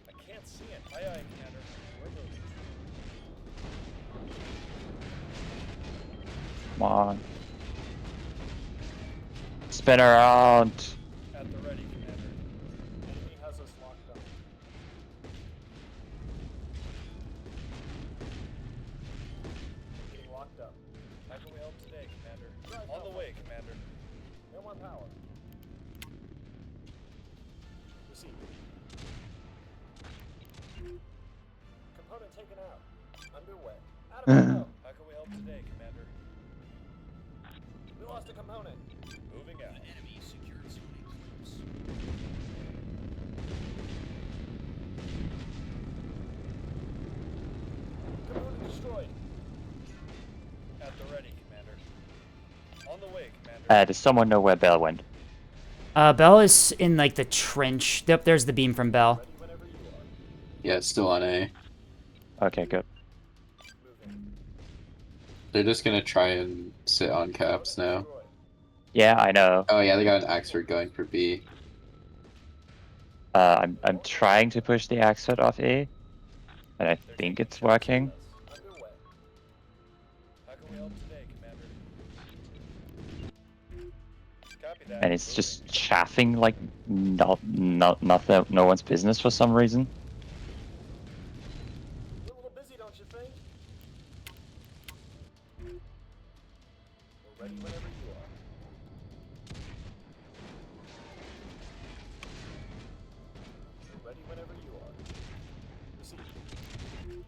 S4: I can't see it. Aye, aye, Commander. We're moving.
S2: Come on. Spin around.
S4: At the ready, Commander. Enemy has us locked on. Getting locked up. How can we help today, Commander? On the way, Commander. No more power. Receive. Component taken out. Underway. Out of window. How can we help today, Commander? We lost a component. Moving out.
S7: The enemy secured zone eclipse.
S4: Component destroyed. At the ready, Commander. On the way, Commander.
S2: Does someone know where Bell went?
S1: Bell is in like the trench. Yep, there's the beam from Bell.
S4: Ready whenever you are.
S3: Yeah, it's still on A.
S2: Okay, good.
S4: Moving.
S3: They're just gonna try and sit on caps now.
S4: Destroyed.
S2: Yeah, I know.
S3: Oh yeah, they got an Axford going for B.
S2: I'm trying to push the axe foot off E, and I
S4: They're
S2: think
S4: taking
S2: it's
S4: shots at
S2: working.
S4: us. Underway. How can we help today, Commander? Copy that.
S2: And it's
S4: Moving.
S2: just chaffing like nothing, no one's business for some reason.
S4: You're a little busy, don't you think? We're ready whenever you are. We're ready whenever you are. Proceed. Moving.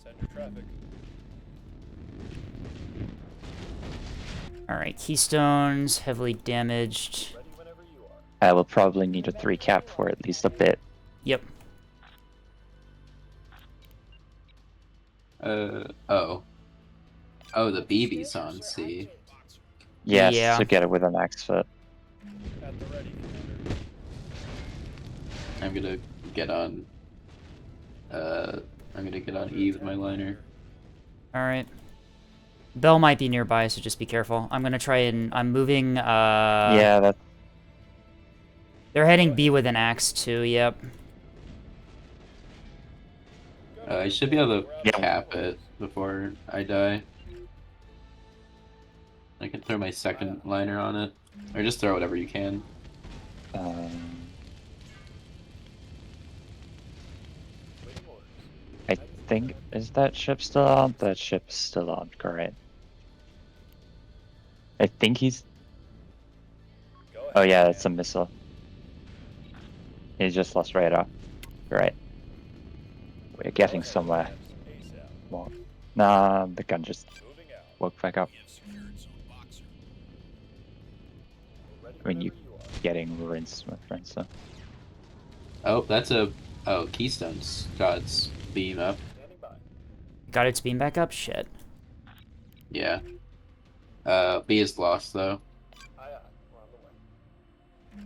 S4: Send your traffic.
S1: All right, Keystones heavily damaged.
S4: Ready whenever you are.
S2: I will probably need a 3 cap for at least a bit.
S1: Yep.
S3: Oh. Oh, the BB's on C.
S2: Yes,
S1: Yeah.
S2: together with an axe foot.
S4: At the ready, Commander.
S3: I'm gonna get on. I'm gonna get on E with my liner.
S1: All right. Bell might be nearby, so just be careful. I'm gonna try and I'm moving.
S2: Yeah, that
S1: They're heading B with an axe too. Yep.
S3: I should be able to
S2: Yeah.
S3: cap it before I die. I can throw my second liner on it, or just throw whatever you can.
S4: Waiting orders.
S2: I think, is that ship still on? That ship's still on, correct. I think he's,
S4: Go ahead.
S2: oh yeah, it's a missile. He just lost radar. Right. We're getting somewhere.
S4: ASAP.
S2: More. Nah, the gun just
S4: Moving out.
S2: woke back up.
S7: We have secured zone boxer.
S4: We're ready
S2: I mean,
S4: whenever you are.
S2: Getting rinsed, my friend, so.
S3: Oh, that's a Keystone's God's beam up.
S4: Standing by.
S1: Got its beam back up. Shit.
S3: Yeah. B is lost though.
S4: Aye, aye. We're on the way.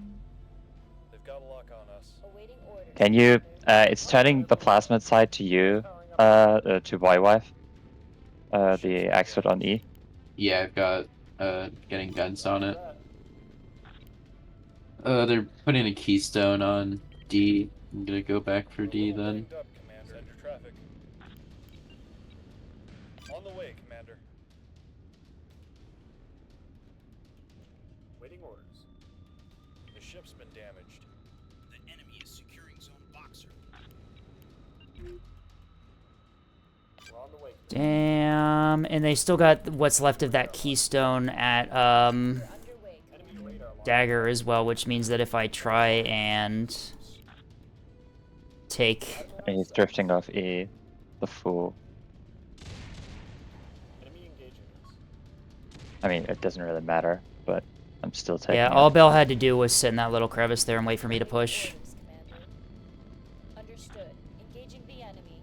S4: They've got a lock on us.
S5: Awaiting orders.
S2: Can you,
S5: Commander.
S2: it's turning the plasmid side to you, to Y-Wife. The axe foot on E.
S3: Yeah, I've got getting guns on it. They're putting a Keystone on D. I'm gonna go back for D then.
S4: Up, Commander. Send your traffic. On the way, Commander. Waiting orders. The ship's been damaged.
S7: The enemy is securing zone boxer.
S4: We're on the way.
S1: Damn. And they still got what's left of that keystone at
S5: Underway.
S4: Enemy radar line.
S1: dagger as well, which means that if I try and take
S2: And he's drifting off E. The fool.
S4: Enemy engaging us.
S2: I mean, it doesn't really matter, but I'm still taking
S1: yeah,
S2: it.
S1: all Bell had to do was sit in that little crevice there and wait for me to push.
S5: Orders, Commander. Understood. Engaging the enemy.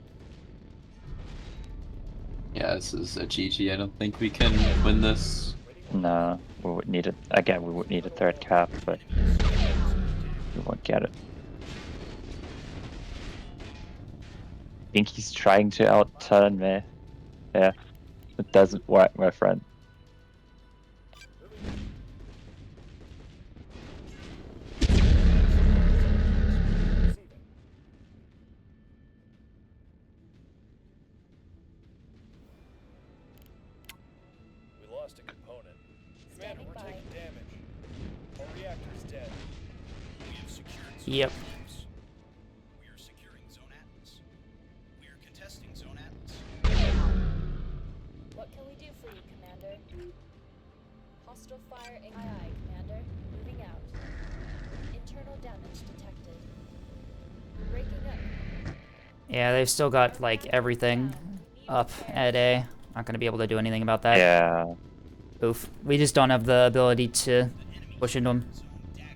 S3: Yeah, this is a GG. I don't think we can win this.
S2: No, we would need it again. We would need a 3rd cap, but we won't get it. I think he's trying to outturn me. Yeah, it doesn't work, my friend.
S4: Receiving. We lost a component. Commander,
S5: Standing
S4: we're
S5: by.
S4: taking damage. Our reactor's dead.
S7: We have secured zone
S1: Yep.
S7: Atlas. We are securing zone Atlas. We are contesting zone Atlas.
S5: What can we do for you, Commander? Hostile fire in. Aye, aye, Commander. Moving out. Internal damage detected. Breaking up.
S1: Yeah, they've still got like everything up at A. Not gonna be able to do anything about that.
S2: Yeah,
S1: Oof. We just don't have the ability to push into them.
S7: Zone dagger.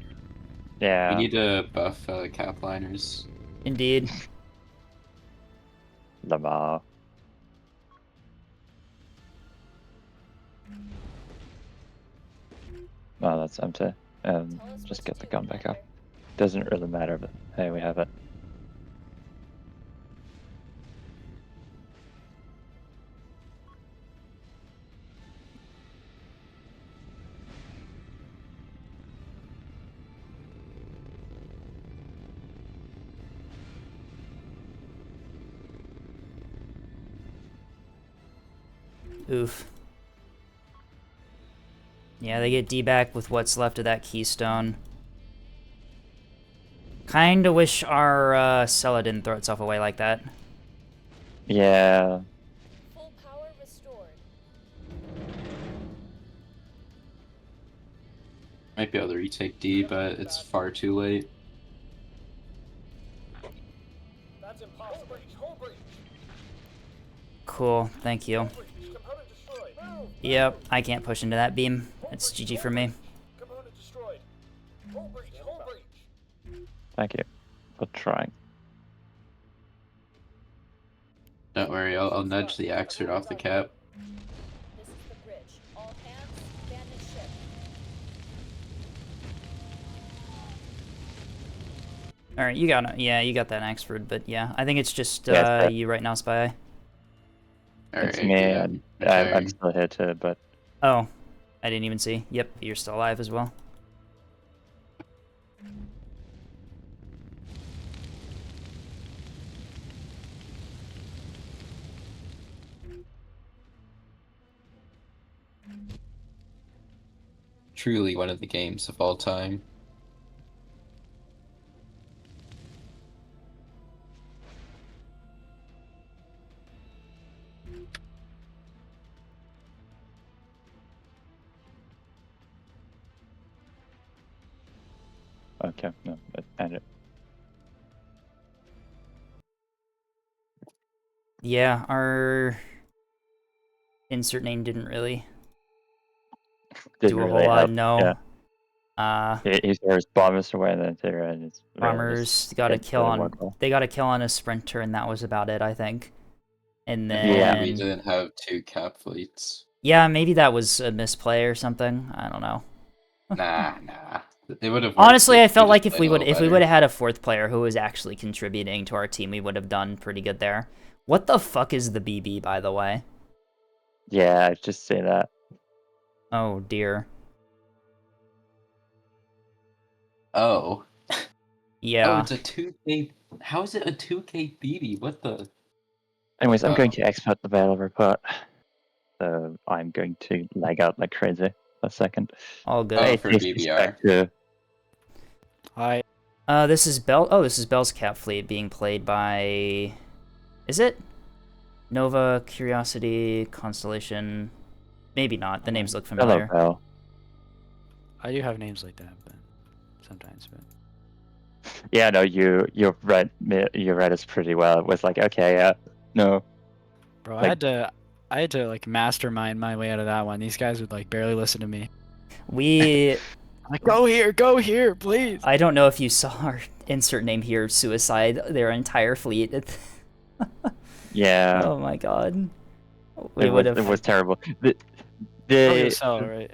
S2: yeah.
S3: We need to buff cap liners.
S1: Indeed.
S2: Lamar. Oh, that's empty.
S5: Tell us
S2: Just
S5: what
S2: get
S5: to
S2: the
S5: do,
S2: gun back up.
S5: Commander.
S2: Doesn't really matter, but hey, we have it.
S1: Oof. Yeah, they get D back with what's left of that Keystone. Kinda wish our Scylla didn't throw itself away like that.
S2: Yeah.
S5: Full power restored.
S3: Might be able to retake D, but it's far too late.
S4: That's impossible. Hull breach.
S1: Cool, thank you.
S4: Hull breach. Component destroyed. Move.
S1: Yep, I can't push into that beam. It's GG for me.
S4: Component destroyed. Hull breach. Hull breach.
S2: Thank you for trying.
S3: Don't worry, I'll nudge the Axert off the cap.
S5: This is the bridge. All hands, abandon ship.
S1: Alright, you got it. Yeah, you got that Axford, but yeah, I think it's just
S2: Yeah, it's
S1: you right now, Spy.
S3: Alright,
S2: It's me.
S3: yeah,
S2: I'm
S3: retiring.
S2: still here too, but
S1: Oh, I didn't even see. Yep, you're still alive as well.
S3: Truly one of the games of all time.
S2: okay, no, end it.
S1: Yeah, our insert name didn't really
S2: Didn't
S1: do a
S2: really
S1: whole lot.
S2: help.
S1: No.
S2: Yeah. He threw his bombers away and then there, and it's really
S1: Farmers
S2: just
S1: got a
S2: didn't
S1: kill
S2: really
S1: on.
S2: work well.
S1: They got a kill on a sprinter, and that was about it, I think. And
S3: Maybe
S1: then
S3: we didn't have 2 cap fleets.
S1: yeah, maybe that was a misplay or something. I don't know.
S3: Nah. It would have.
S1: Honestly, I felt like
S3: just
S1: if we
S3: played a
S1: would
S3: little better.
S1: have had a fourth player who was actually contributing to our team, we would have done pretty good there. What the fuck is the BB, by the way?
S2: Yeah, I just say that.
S1: Oh dear.
S3: Oh. Oh,
S1: Yeah.
S3: it's a 2K. How is it a 2K BB? What the?
S2: Anyways, I'm going
S3: Oh.
S2: to export the battle report. So I'm going to lag out like crazy for a second.
S1: All
S3: Oh,
S1: good.
S3: for
S2: Hey,
S3: BBR.
S2: back to
S8: Hi.
S1: This is Bell. Oh, this is Bell's Cap Fleet being played by. Is it? Nova, Curiosity, Constellation. Maybe not. The names look
S2: Hello,
S1: familiar.
S2: Bell.
S8: I do have names like that, but sometimes. But
S2: Yeah, no, you read us pretty well. It was like, okay, no,
S8: bro,
S2: Like-
S8: I had to like mastermind my way out of that one. These guys would like barely listen to me.
S1: We.
S8: I'm like, go here, please.
S1: I don't know if you saw our insert name here, Suicide, their entire fleet.
S2: yeah,
S1: Oh my god. We would
S2: it
S1: have.
S2: was terrible. The
S8: Probably
S2: the
S8: so, right?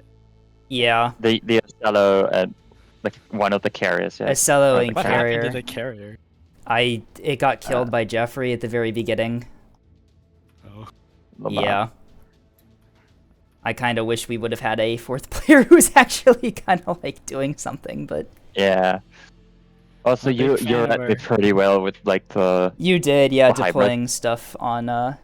S1: Yeah.
S2: the Othello and like one of the carriers. Yeah,
S1: Ocello
S2: or
S1: and
S2: the
S8: What
S2: carrier.
S8: happened
S1: Carrier.
S8: to the carrier?
S1: It got killed by Jeffrey at the very beginning.
S8: Oh,
S2: Lamar.
S1: Yeah. I kind of wish we would have had a fourth player who's actually kind of like doing something, but
S2: Yeah. Also,
S8: I'm a
S2: you
S8: big fan of
S2: read me
S8: our-
S2: pretty well with like the
S1: you did, yeah,
S2: The hybrid.
S1: deploying stuff on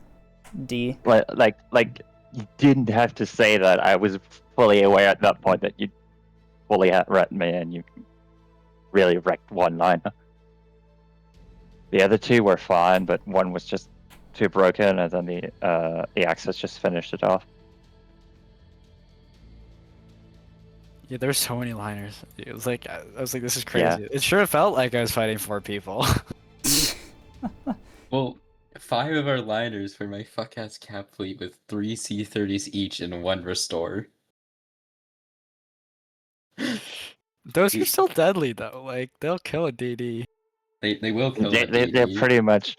S1: D.
S2: like you didn't have to say that. I was fully aware at that point that you fully had read me and you really wrecked one liner. The other two were fine, but one was just too broken, and then the Axis just finished it off.
S8: yeah. There's so many liners. It was like I was like, this is crazy.
S2: Yeah.
S8: It sure felt like I was fighting 4 people.
S3: Well, 5 of our liners for my fuck ass cap fleet with 3 C30s each and 1 restore.
S8: Those are still deadly though. Like they'll kill a DD.
S3: They will kill
S2: They're
S3: that
S2: pretty much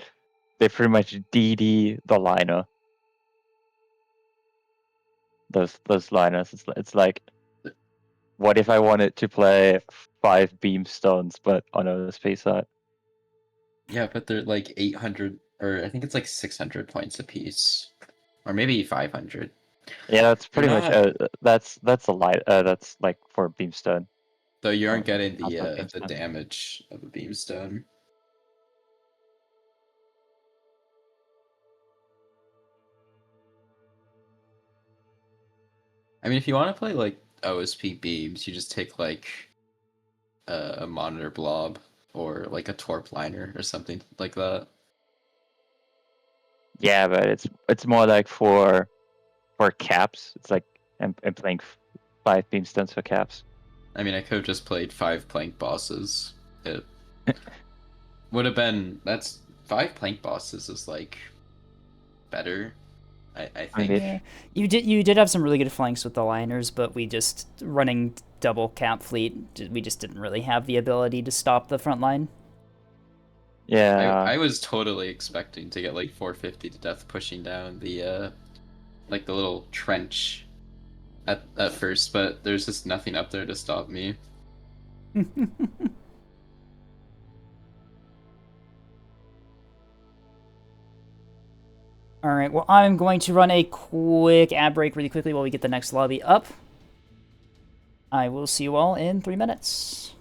S2: DD the liner. Those liners. It's like, what if I wanted to play 5 beamstones, but on OSP side?
S3: Yeah, but they're like 800, or I think it's like 600 points apiece, or maybe 500.
S2: Yeah, that's pretty
S3: You're
S2: much.
S3: not-
S2: That's a light. That's like for beamstone.
S3: Though you aren't
S2: Oh,
S3: getting
S2: not
S3: the
S2: that
S3: the
S2: beamstone.
S3: damage of a beamstone. I mean, if you want to play like OSP beams, you just take like a monitor blob or like a torp liner or something like that.
S2: Yeah, but it's more like for caps. It's like I'm playing 5 beamstones for caps.
S3: I mean, I could have just played 5 plank bosses. It would have been that's 5 plank bosses is like better. I think.
S2: mean-
S1: Yeah, you did have some really good flanks with the liners, but we just running double cap fleet. We just didn't really have the ability to stop the front line.
S2: Yeah.
S3: I was totally expecting to get like 450 to death pushing down the like the little trench at first, but there's just nothing up there to stop me.
S1: All right, well, I'm going to run a quick ad break really quickly while we get the next lobby up. I will see you all in 3 minutes.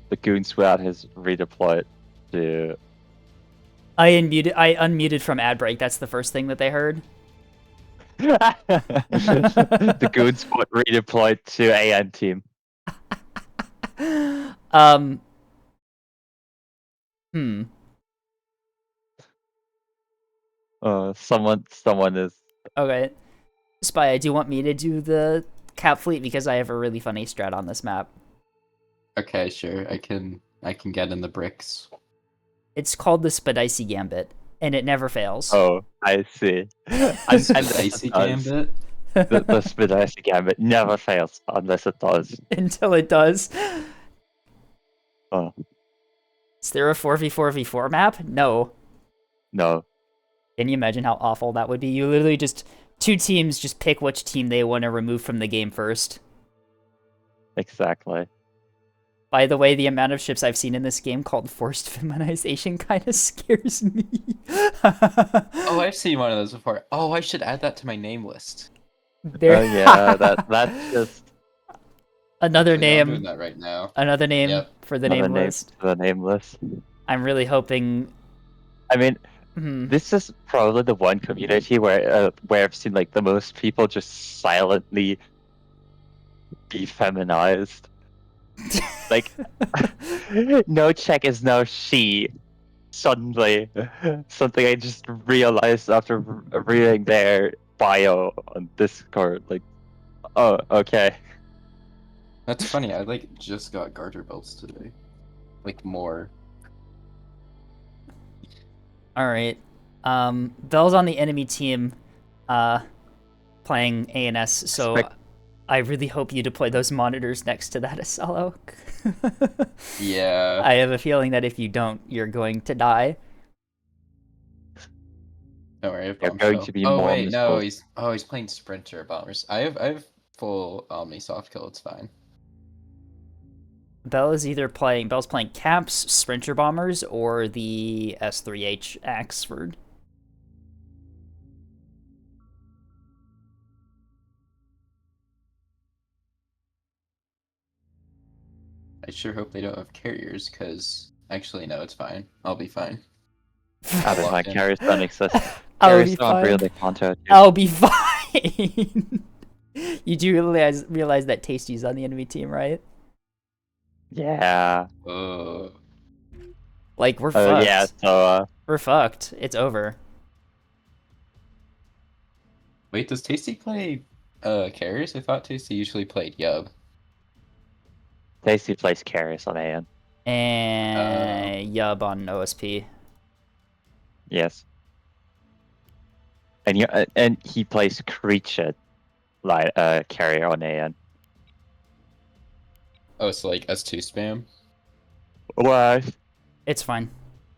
S2: The Goon Sprout has redeployed to.
S1: I unmuted from ad break. That's the first thing that they heard.
S2: The Goon Squad redeployed to AN team.
S1: Hmm.
S2: Someone is.
S1: Okay. Spy, do you want me to do the cap fleet because I have a really funny strat on this map?
S3: Okay, sure. I can get in the bricks.
S1: It's called the Spadicy Gambit. and it never fails.
S2: Oh, I see.
S3: Spicy Gambit.
S2: The Spidacy Gambit never fails unless it does.
S1: Until it does.
S2: Oh,
S1: Is there a 4v4v4 map? No.
S2: no.
S1: Can you imagine how awful that would be? You literally just, two teams just pick which team they want to remove from the game first.
S2: Exactly.
S1: By the way, the amount of ships I've seen in this game called forced feminization kind of scares me.
S3: Oh, I've seen one of those before. Oh, I should add that to my name list.
S1: There,
S2: Oh yeah, that's just
S1: another
S3: I'm doing
S1: name.
S3: that right now.
S1: Another name
S3: Yep.
S1: for the
S2: another
S1: name
S2: name
S1: list.
S2: for the name list.
S1: I'm really hoping.
S2: I mean,
S1: Hmm.
S2: this is probably the one community where I've seen like the most people just silently be feminized. Like, no check is now she. Suddenly, something I just realized after reading their bio on Discord. Like, oh, okay.
S3: That's funny. I like just got garter belts today. Like more.
S1: All right. Bell's on the enemy team, playing ANS. So
S2: Expect-
S1: I really hope you deploy those monitors next to that Asalo.
S3: Yeah.
S1: I have a feeling that if you don't, you're going to die.
S3: Don't worry. I have
S2: They're
S3: bomb
S2: going
S3: shell.
S2: to be
S3: Oh
S2: more
S3: wait, no.
S2: miserable.
S3: He's playing Sprinter bombers. I have full Omni soft kill. It's fine.
S1: Bell's playing Caps, Sprinter Bombers, or the S3H Axford.
S3: I sure hope they don't have carriers, because actually no, it's fine. I'll be fine.
S2: I'll be fine.
S3: Locked in.
S2: Carries don't exist.
S1: I'll
S2: Carries
S1: be
S2: don't
S1: fine.
S2: really counter.
S1: I'll be fine. You do realize that Tasty's on the enemy team, right?
S2: Yeah.
S1: Like, we're
S2: Oh
S1: fucked.
S2: yeah. So
S1: We're fucked. It's over.
S3: Wait, does Tasty play carriers? I thought Tasty usually played Yub.
S2: Tasty plays carries on AN.
S1: And Yub on OSP.
S2: Yes. And he plays creature, like carrier on AN.
S3: Oh, so like S2 spam?
S2: What?
S1: It's fine.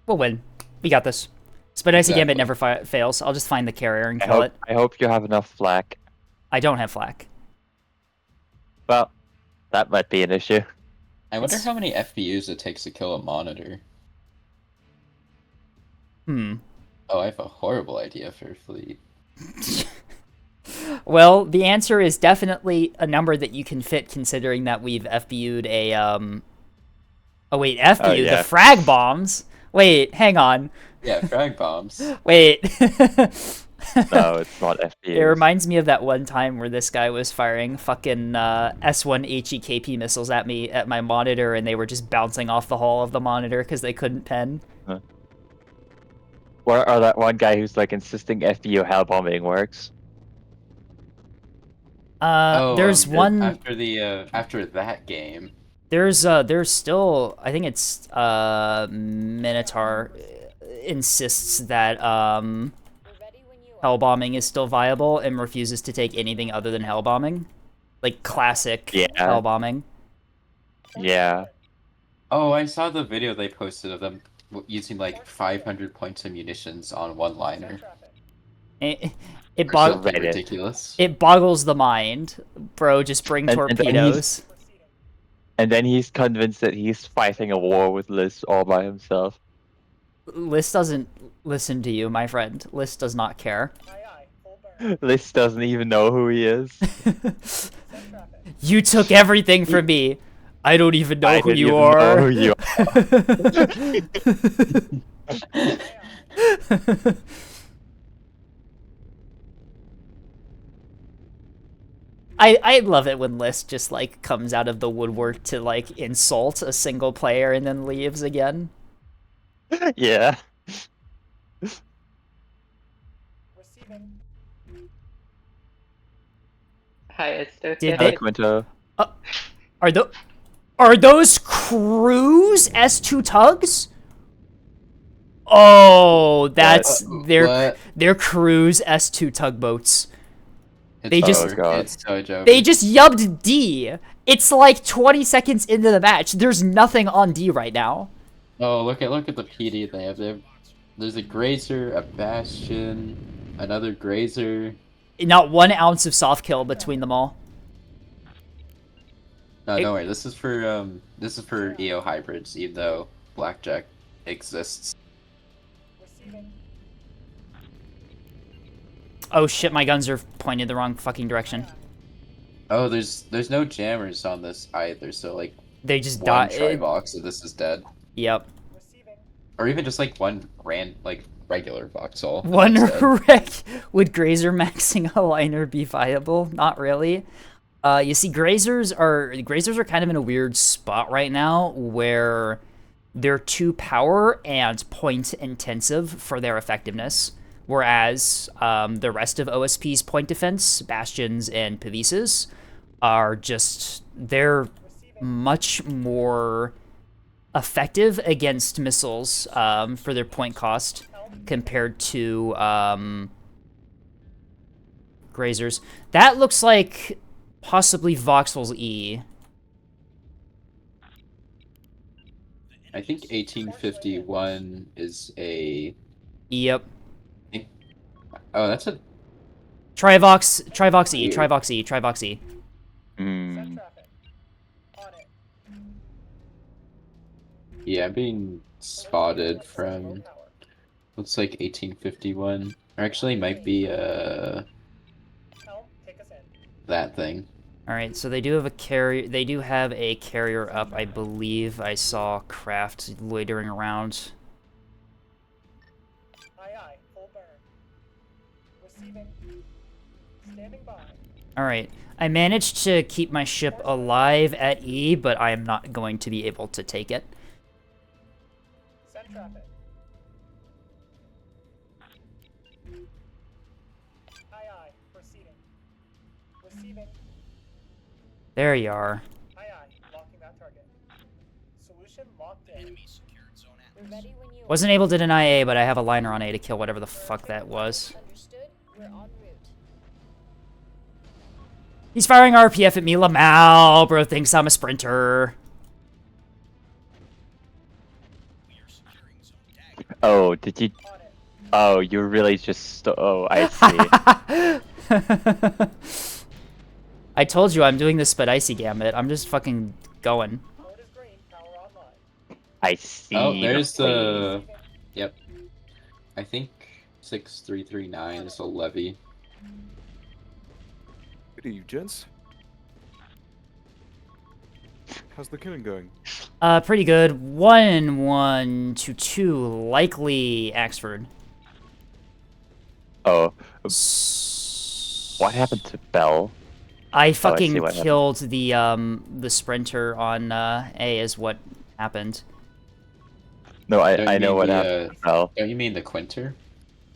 S1: We'll win. We got this. Spidacy Gambit
S3: Exactly.
S1: never fails. I'll just find the carrier and kill it.
S2: I hope you have enough flak.
S1: I don't have flak.
S2: Well, that might be an issue.
S3: I wonder how many FPUs it takes to kill a monitor. Oh, I have a horrible idea for a fleet.
S1: Well, the answer is definitely a number that you can fit, considering that we've FBU'd a, Oh, wait, FBU,
S2: Oh, yeah.
S1: the frag bombs? Wait, hang on.
S3: Yeah, frag bombs.
S1: Wait.
S2: No, it's not FPS.
S1: It reminds me of that one time where this guy was firing fucking S1 HEKP missiles at me at my monitor, and they were just bouncing off the hull of the monitor because they couldn't pen.
S2: Or that one guy who's like insisting FBU hell bombing works.
S1: There's one.
S3: After that game.
S1: There's still, I think it's Minotaur insists that
S5: We're ready when you are.
S1: hell bombing is still viable and refuses to take anything other than hell bombing, like classic
S2: Yeah.
S1: hell bombing.
S2: Yeah.
S3: Oh, I saw the video they posted of them using like 500 points of munitions on one liner.
S1: It
S3: Or
S1: bog-
S3: something
S2: Reddit.
S3: ridiculous.
S1: it boggles the mind, bro. Just bring
S2: And then
S1: torpedoes.
S2: And then he's convinced that he's fighting a war with Liz all by himself.
S1: List doesn't listen to you, my friend. List does not care.
S4: Aye, aye. Full burn.
S2: Liz doesn't even know who he is.
S4: Set traffic.
S1: You took everything from me. I don't even know
S2: I
S1: who
S2: didn't
S1: you
S2: even
S1: are.
S2: know who you
S1: I love it when List just like comes out of the woodwork to like insult a single player and then leaves again.
S2: Yeah.
S4: Receiving.
S9: Hi, it's
S1: Did
S9: Dokia.
S1: they-
S2: Quinto.
S1: Are those Cruise S2 tugs? Oh, that's
S3: What?
S1: their cruise S2 tugboats.
S3: It's
S1: They just-
S3: over.
S2: Oh, God.
S3: It's so joking.
S1: They just yubbed D. It's like 20 seconds into the match. There's nothing on D right now.
S3: Oh, look at the PD they have. There's a Grazer, a Bastion, another Grazer.
S1: Not 1 ounce of soft kill between them all.
S3: No, don't worry. This is for EO hybrids, even though Blackjack exists.
S4: Receiving.
S1: Oh shit, my guns are pointed the wrong fucking direction.
S3: Oh, there's no jammers on this either, so like
S1: They just
S3: one
S1: die.
S3: Trivox, so this is dead.
S1: Yep.
S4: Receiving.
S3: Or even just like one regular Voxel.
S1: One
S3: instead.
S1: wreck. Would Grazer maxing a liner be viable? Not really. You see, Grazers are kind of in a weird spot right now where they're too power and point intensive for their effectiveness, whereas the rest of OSP's point defense, Bastions and Pavises, are just they're much more effective against missiles for their point cost compared to Grazers. That looks like possibly Voxel's E.
S3: I think 1851 is a.
S1: Yep.
S3: Oh, that's a.
S1: Trivox E,
S3: Weird.
S1: Trivox E, Trivox E.
S2: Hmm.
S4: Traffic. On it.
S3: Yeah, I'm being spotted from. Looks like 1851. Or actually, might be
S4: Helm, take us in.
S3: that thing.
S1: All right, so they do have a carrier. They do have a carrier up. I believe I saw Kraft loitering around.
S4: Aye, full burn. Receiving. Standing by.
S1: All right, I managed to keep my ship alive at E, but I am not going to be able to take it.
S4: Send traffic. Aye, proceeding. Receiving.
S1: There you are.
S4: Aye, locking that target. Solution locked in.
S7: Enemies secured Zone
S5: We're
S7: Atlas.
S5: ready when you are.
S1: Wasn't able to deny A, but I have a liner on A to kill whatever the fuck that was.
S5: Understood. We're en route.
S1: He's firing RPF at me. Lamau, bro, thinks I'm a sprinter.
S7: We are securing Zone Dagger.
S2: Oh, did you?
S4: On it.
S2: Oh, you really just. Oh, I see.
S1: I told you I'm doing the Spadicy Gambit. I'm just fucking going.
S4: Mode is green. Power online.
S2: I see.
S3: Oh, there's the.
S4: Receiving.
S3: Yep. I think 6339 is a levy.
S9: Good eve, gents. How's the killing going?
S1: Pretty good. 1-1 to 2, likely Axford.
S2: Oh, what happened to Bell?
S1: I
S2: see
S1: fucking
S2: what happened.
S1: killed the sprinter on A is what happened.
S2: No,
S3: Don't
S2: I
S3: you
S2: know
S3: mean
S2: what
S3: the,
S2: happened to Bell.
S3: Don't you mean the Quinter?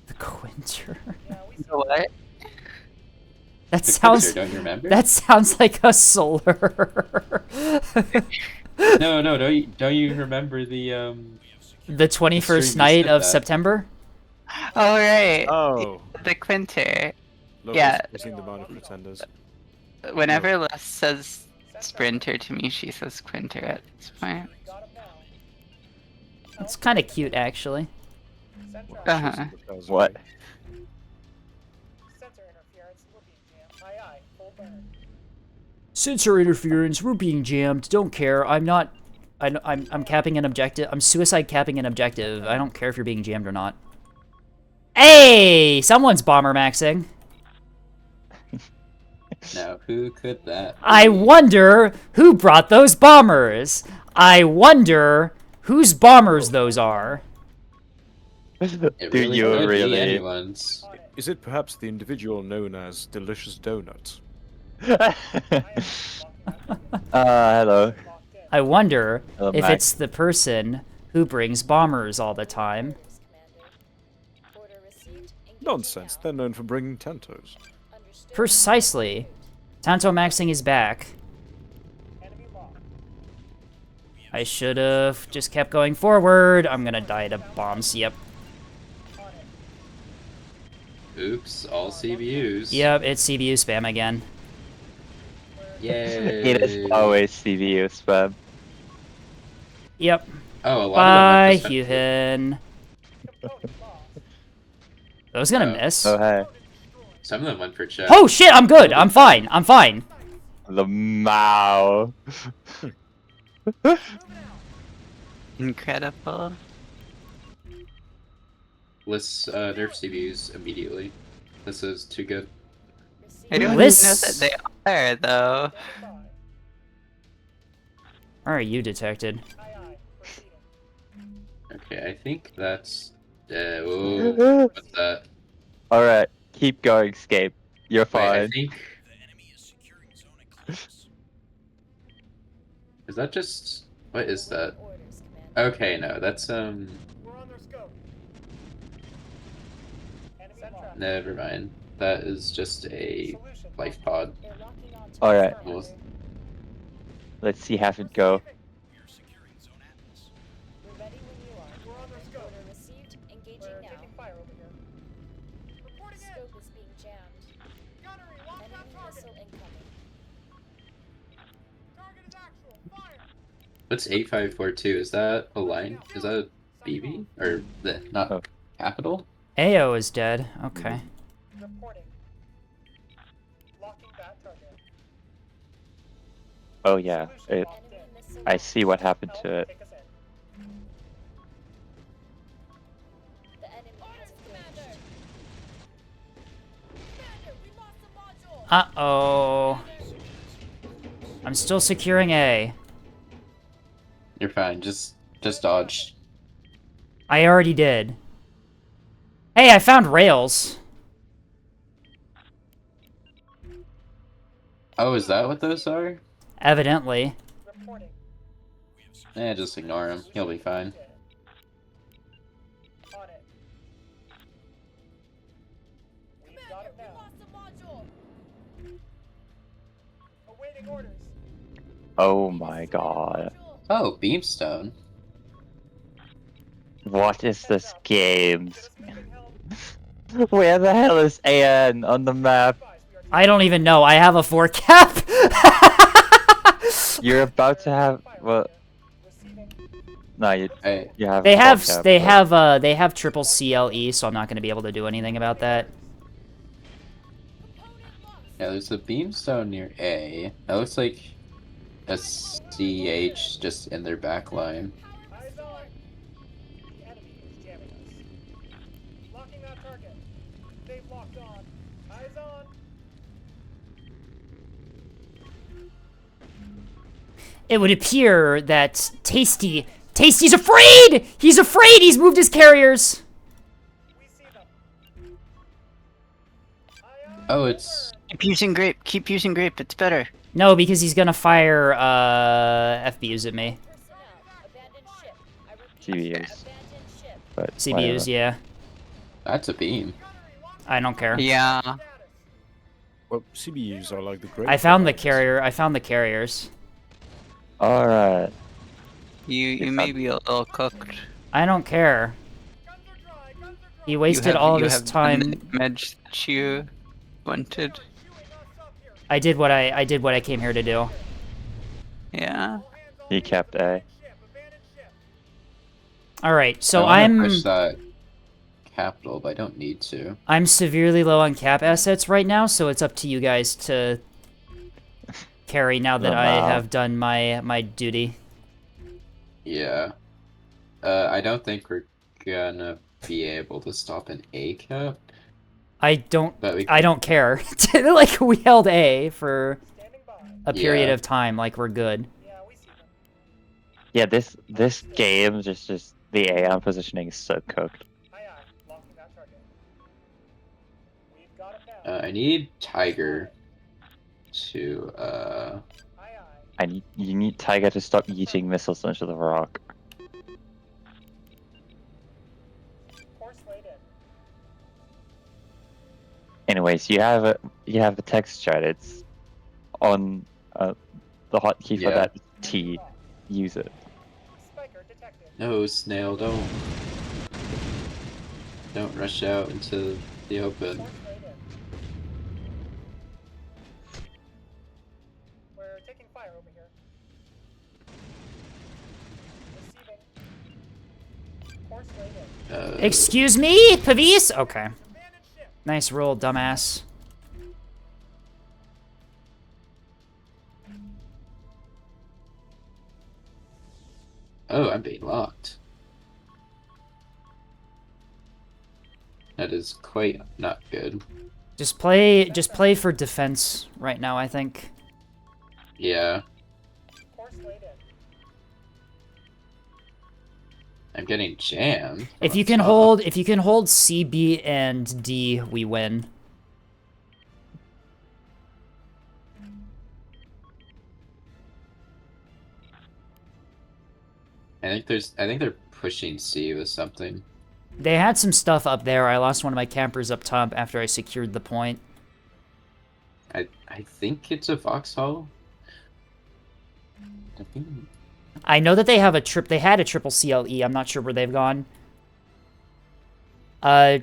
S1: The Quinter.
S4: Yeah, we see.
S10: What?
S1: That
S3: The
S1: sounds
S3: Quinter, don't you remember?
S1: that sounds like a solar.
S3: No, don't you remember the
S1: The 21st
S3: Stream
S1: night
S3: said
S1: of
S3: that.
S1: September?
S10: Oh, right.
S9: Oh,
S10: The Quinter.
S9: look,
S10: Yeah.
S9: listening to Mind of Pretenders.
S10: Whenever Les says Sprinter to me, she says Quinter at this point.
S4: Got him now.
S1: It's kind of cute, actually.
S4: Send traffic.
S10: Uh-huh.
S2: What?
S4: Sensor interference. We're being jammed. Aye, full burn.
S1: Sensor interference. We're being jammed. Don't care. I'm not. I'm capping an objective. I'm suicide capping an objective. I don't care if you're being jammed or not. Hey, someone's bomber maxing.
S3: Now who could that?
S1: I
S3: be?
S1: wonder who brought those bombers. I wonder whose bombers those are.
S3: It
S2: Do
S3: really
S2: you
S3: could be
S2: really?
S3: anyone's.
S4: On it.
S9: Is it perhaps the individual known as Delicious Donut?
S4: Aye, locking that target.
S2: Hello.
S4: Locked in.
S1: I wonder
S2: Hello,
S1: if
S2: Max.
S1: it's the person who brings bombers all the time.
S5: Orders, Commander. Order received. Engaging
S9: Nonsense,
S5: now.
S9: they're known for bringing Tentos.
S5: Understood.
S1: Precisely. Tanto maxing is back.
S4: Enemy locked.
S1: I should have just kept going forward. I'm gonna die to bombs. Yep.
S3: Oops, all CBUs.
S1: Yep, it's CBU spam again.
S3: Yay.
S2: It is always CVU spam.
S1: Yep.
S3: Oh, a lot
S1: Bye,
S3: of them.
S1: Hyuhin. I was gonna miss.
S2: Oh hey.
S3: Some of them went for check.
S1: Oh shit, I'm good. I'm fine. I'm fine.
S2: The Mao.
S10: Incredible.
S3: Let's nerf CBUs immediately. This is too good.
S10: I don't even know
S1: Lists.
S10: that they are, though.
S1: Where are you detected?
S3: Okay, I think that's. Whoa, what's that?
S2: Alright, keep going, Scape. You're
S3: Wait, I
S2: fine.
S3: think.
S7: The enemy is securing zone at close.
S3: Is that just. What is that?
S5: Orders, Commander.
S3: Okay, no, that's
S4: We're on their scope. Enemy locked.
S3: Never mind. That is just a life pod.
S5: They're locking on to
S2: Alright.
S5: the perimeter.
S2: Let's see half it go.
S7: We are securing zone Atlas.
S5: We're ready when you are.
S4: We're on their scope.
S5: Order received. Engaging
S4: We're
S5: now.
S4: taking fire over here. Reporting in.
S5: Scope is being jammed.
S4: Gunnery, lock that
S5: Enemy
S4: target.
S5: missile incoming.
S4: Target is actual. Fire.
S3: What's 8542? Is that a line? Is that a BB? Or not
S2: Oh.
S3: capital?
S1: AO is dead. Okay.
S4: Reporting. Locking that target.
S2: Oh yeah,
S4: Solution
S2: it,
S4: locked in.
S5: Enemy missile.
S2: I see what happened
S4: Help,
S2: to it.
S4: take us in.
S5: The enemy has Commander. Commander, we lost a module.
S1: Uh-oh. I'm still securing A.
S3: You're fine. Just dodge.
S1: I already did. Hey, I found rails.
S3: Oh, is that what those are?
S1: Evidently.
S4: Reporting.
S3: Just ignore him. He'll be fine.
S4: On it. We've got it now. Awaiting orders.
S2: Oh my god.
S3: Oh, Beamstone.
S2: What is this game?
S4: Get us moving, help.
S2: Where the hell is AN on the map?
S4: Advise, we are
S1: I don't even know. I have a 4 cap.
S2: You're about to have, well,
S4: receiving.
S2: no, you
S3: Hey,
S2: have.
S1: They have
S2: full cap,
S1: they
S2: but-
S1: have they have triple CLE, so I'm not going to be able to do anything about that.
S3: yeah, there's a Beamstone near A. That looks like a CH just in their back line.
S4: Eyes on. The enemy is jamming us. Locking that target. They've locked on. Eyes on.
S1: It would appear that Tasty's afraid. He's afraid. He's moved his carriers.
S4: We see them. Aye, aye.
S3: Oh, it's.
S10: Keep using grape. Keep using grape. It's better.
S1: No, because he's gonna fire FBUs at me.
S5: Personnel. Abandoned ship. I repeat.
S2: CBUs,
S5: Abandoned ship.
S2: but
S1: CBUs,
S2: whatever.
S1: yeah.
S3: That's a beam.
S1: I don't care.
S10: Yeah.
S4: Status.
S9: Well, CBUs are like the great.
S1: I found the
S9: providers.
S1: carrier. I found the carriers.
S2: Alright.
S10: You may be a little cooked.
S1: I don't care.
S4: Guns are dry. Guns are dry.
S1: He wasted all of
S10: you
S1: his
S10: have done the
S1: time.
S10: damage that you wanted.
S4: Chewing us up here.
S1: I did what I came here to do.
S10: Yeah.
S4: Hands on
S2: He
S4: the
S2: kept A.
S4: abandoned ship. Abandoned ship.
S1: All right, so
S3: I wanna
S1: I'm
S3: push that capital, but I don't need to.
S1: I'm severely low on cap assets right now, so it's up to you guys to carry now that I
S2: Wow.
S1: have done my duty.
S3: Yeah. I don't think we're gonna be able to stop an A cap,
S1: I don't
S3: but we.
S1: I don't care. Like we held A for
S4: Standing by.
S1: a period
S3: Yeah.
S1: of time, like we're good.
S4: Yeah, we see them.
S2: Yeah, this game just the AM positioning is so cooked.
S4: Aye, aye. Locking that target. We've got it now.
S3: I need Tiger to.
S4: Aye, aye.
S2: You need Tiger to stop yeeting missiles into the rock.
S4: Course laid in.
S2: Anyways, you have a text chat. It's on the hotkey for
S3: Yeah.
S2: that T. Use it.
S3: No, snail, don't rush out into the open.
S4: Force right in. We're taking fire over here. Receiving. Course right in.
S1: Excuse me, Pavis? Okay.
S4: Abandoned ship.
S1: Nice roll, dumbass.
S3: Oh, I'm being locked. That is quite not good.
S1: Just play for defense right now, I think.
S3: Yeah,
S4: Course right in.
S3: I'm getting jammed.
S1: If
S3: on
S1: you can
S3: top.
S1: hold C, B, and D, we win.
S3: I think they're pushing C with something.
S1: They had some stuff up there. I lost one of my campers up top after I secured the point.
S3: I think it's a Foxhole. I think.
S1: I know that they have they had a triple CLE. I'm not sure where they've gone. Do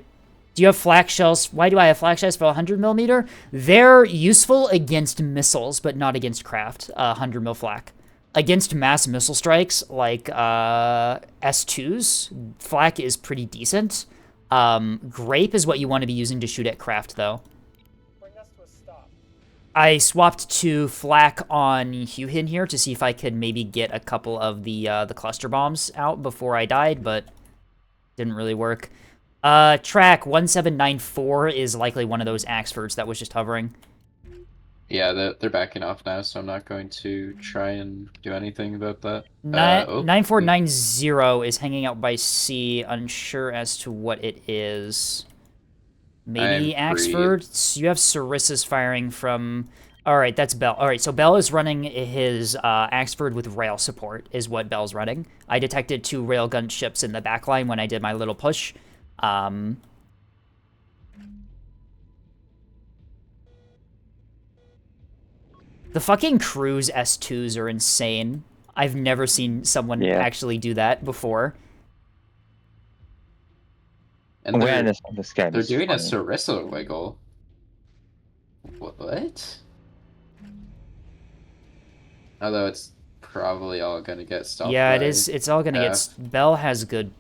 S1: you have flak shells? Why do I have flak shells for 100mm? They're useful against missiles, but not against craft. 100mm flak. Against mass missile strikes, like S2s, flak is pretty decent. Grape is what you want to be using to shoot at craft, though.
S4: Bring us to a stop.
S1: I swapped to flak on Huhin here to see if I could maybe get a couple of the cluster bombs out before I died, but didn't really work. Track 1794 is likely one of those Axfords that was just hovering.
S3: Yeah, they're backing off now, so I'm not going to try and do anything about that.
S1: 9490 is hanging out by C, unsure as to what it is. Maybe
S3: I'm free.
S1: Axford? So you have Sarissa's firing from... Alright, that's Bell. Alright, so Bell is running his Axford with rail support, is what Bell's running. I detected 2 railgun ships in the backline when I did my little push. The fucking Cruise S2s are insane. I've never seen someone actually do that before.
S3: And
S2: Awareness on this game.
S3: They're
S2: is
S3: doing a
S2: funny.
S3: Sarissa wiggle. What? Although it's probably all gonna get stopped.
S1: Yeah, it
S3: by
S1: is. It's all gonna
S3: F.
S1: get... Bell has good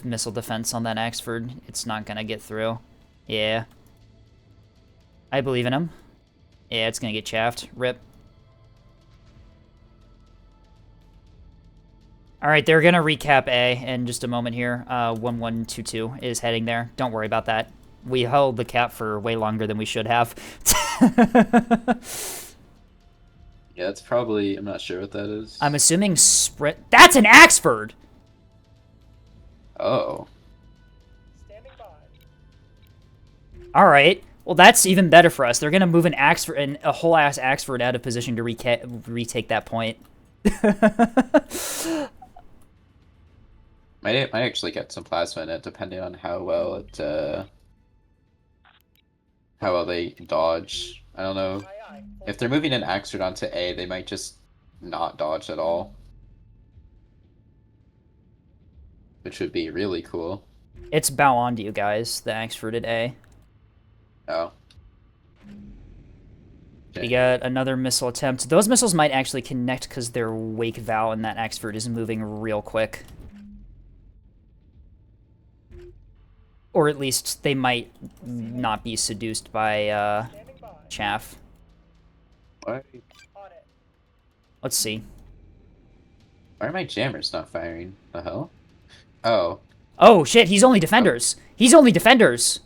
S1: missile defense on that Axford. It's not gonna get through. Yeah. I believe in him. Yeah, it's gonna get chaffed. Rip. Alright, they're gonna recap A in just a moment here. 1122 is heading there. Don't worry about that. We held the cap for way longer than we should have.
S3: Yeah, that's probably... I'm not sure what that is.
S1: I'm assuming sprint... That's an Axford!
S3: Oh.
S4: Standing by.
S1: Alright. Well, that's even better for us. They're gonna move an Axford and a whole ass Axford out of position to retake that point.
S3: Might actually get some plasma in it, depending on how well it, how well they dodge. I don't know.
S4: Aye, aye.
S3: If they're moving an Axford onto A, they might just not dodge at all. Which would be really cool.
S1: It's bow on to you guys, the Axford at A.
S3: Oh.
S1: We got another missile attempt. Those missiles might actually connect because they're Wake Val and that Axford is moving real quick. Or at least they might not be seduced by
S4: Standing by.
S1: chaff.
S3: Why
S4: On it.
S1: Let's see.
S3: are my jammers not firing? The hell? Oh.
S1: Oh shit, he's only defenders. He's only defenders.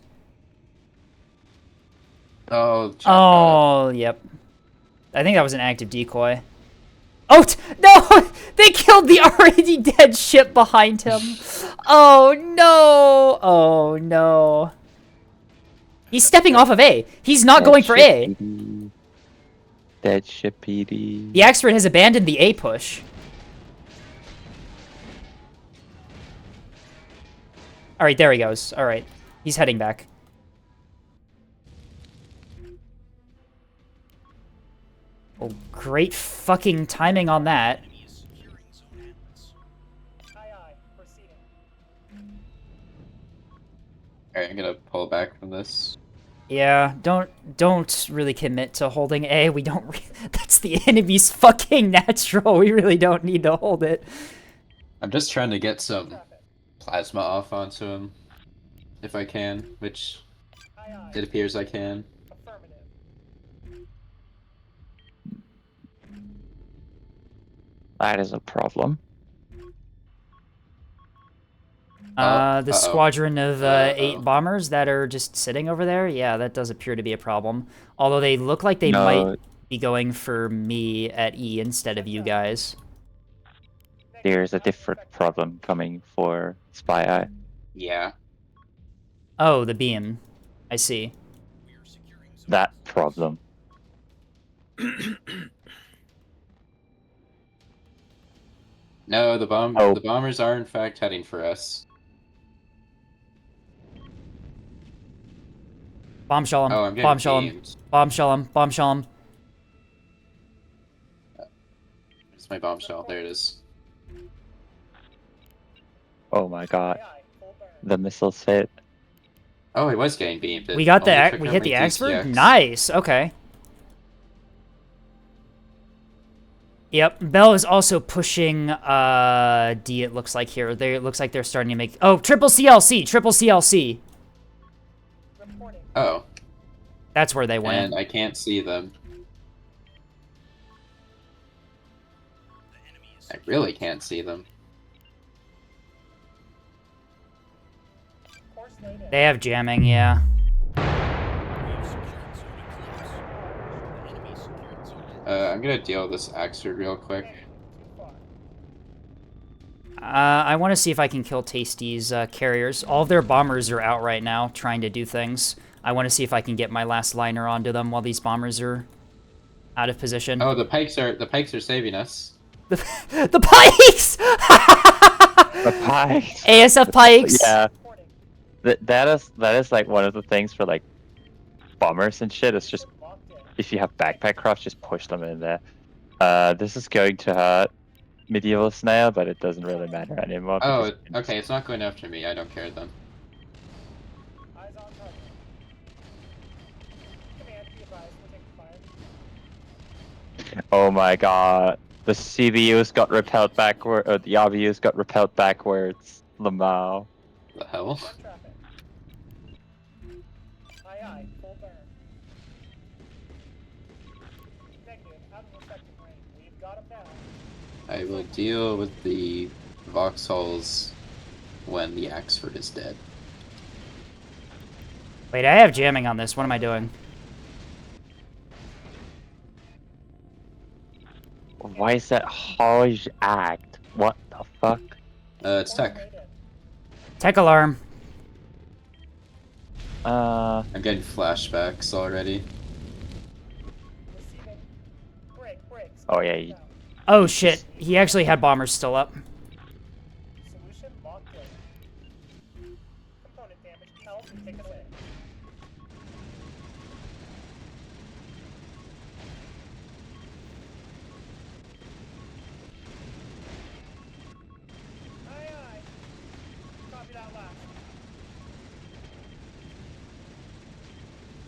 S3: Oh. Jack got
S1: Oh, yep. I think that was an active decoy. Oh, no! They killed the already dead ship behind him. Oh, no. Oh, no. He's stepping off of A. He's not going for A.
S2: Dead ship PD.
S1: The Axford has abandoned the A push. Alright, there he goes. Alright. He's heading back. Oh, great fucking timing on that.
S7: Enemy is securing Zone Atlas.
S4: Aye, aye.
S3: Alright, I'm gonna pull back from this.
S1: Yeah, don't really commit to holding A. We don't. That's the enemy's fucking natural. We really don't need to hold it.
S3: I'm just trying to get some plasma off onto him, if I can, which it appears I can.
S2: That is a problem.
S1: The
S3: uh-oh.
S1: squadron of 8
S3: Uh-oh.
S1: bombers that are just sitting over there. Yeah, that does appear to be a problem. Although they look like they
S2: No.
S1: might be going for me at E instead of you guys.
S2: There's a different problem coming for Spy Eye.
S3: Yeah.
S1: Oh, the beam. I see.
S2: That problem.
S3: No, the
S2: Oh.
S3: the bombers are in fact heading for us.
S1: Bombshell him.
S3: Oh, I'm getting
S1: Bombshell him.
S3: beamed.
S1: Bombshell him. Bombshell him.
S3: It's my bombshell. There it is.
S2: Oh my god. The missiles hit.
S3: Oh, it was getting beamed. It
S1: We got the
S3: only took
S1: we
S3: out
S1: hit
S3: my
S1: the Axford.
S3: DCX.
S1: Nice. Okay. Yep. Bell is also pushing D. It looks like here. It looks like they're starting to make. Oh, triple CLC. Triple CLC.
S3: Oh,
S1: That's where they went.
S3: and I can't see them. I really can't see them.
S1: They have jamming. Yeah.
S3: I'm gonna deal with this Axford real quick.
S1: I want to see if I can kill Tasty's carriers. All of their bombers are out right now, trying to do things. I want to see if I can get my last liner onto them while these bombers are out of position.
S3: Oh, the pikes are saving us.
S1: The pikes!
S2: The pikes.
S1: ASF pikes.
S2: Yeah. That is like one of the things for like bombers and shit. It's just if you have backpack crafts, just push them in there. This is going to hurt medieval snail, but it doesn't really matter anymore.
S3: Oh,
S2: because-
S3: okay, it's not going after me. I don't care then.
S2: Oh my god. The CBUs got repelled backward, or the RBUs got repelled backwards. Lamau.
S3: The hell? I will deal with the Vauxhalls when the Axford is dead.
S1: Wait, I have jamming on this. What am I doing?
S2: Why is that Hodge act? What the fuck?
S3: It's tech.
S1: Tech alarm.
S3: I'm getting flashbacks already.
S2: Oh yeah,
S1: Oh shit, he actually had bombers still up.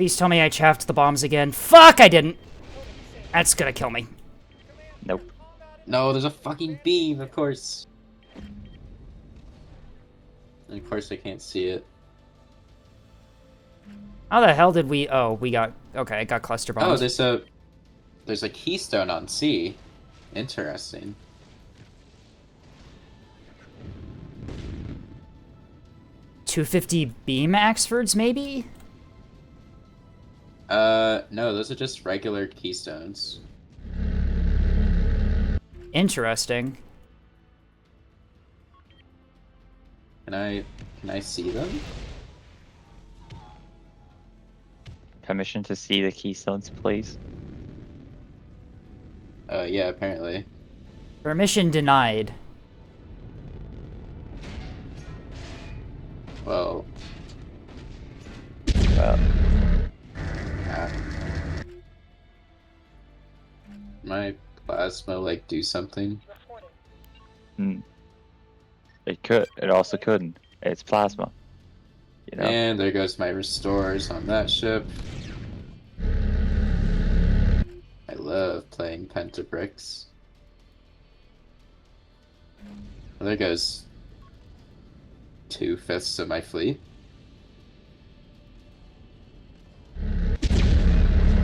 S1: Please tell me I chaffed the bombs again. Fuck, I didn't. That's gonna kill me.
S2: nope.
S3: No, there's a fucking beam, of course. And of course I can't see it.
S1: How the hell did we... Oh, we got... Okay, I got cluster bombs.
S3: Oh, there's a keystone on C. Interesting.
S1: .250 beam Axfords, maybe?
S3: No, those are just regular keystones.
S1: Interesting.
S3: Can I see them?
S2: Permission to see the keystones, please.
S3: Yeah, apparently.
S1: Permission denied.
S3: Well,
S2: Well,
S3: my plasma, like, do something?
S2: it could. It also couldn't. It's plasma. You know?
S3: And there goes my restores on that ship. I love playing Pentabricks. Well, there goes 2/5 of my fleet.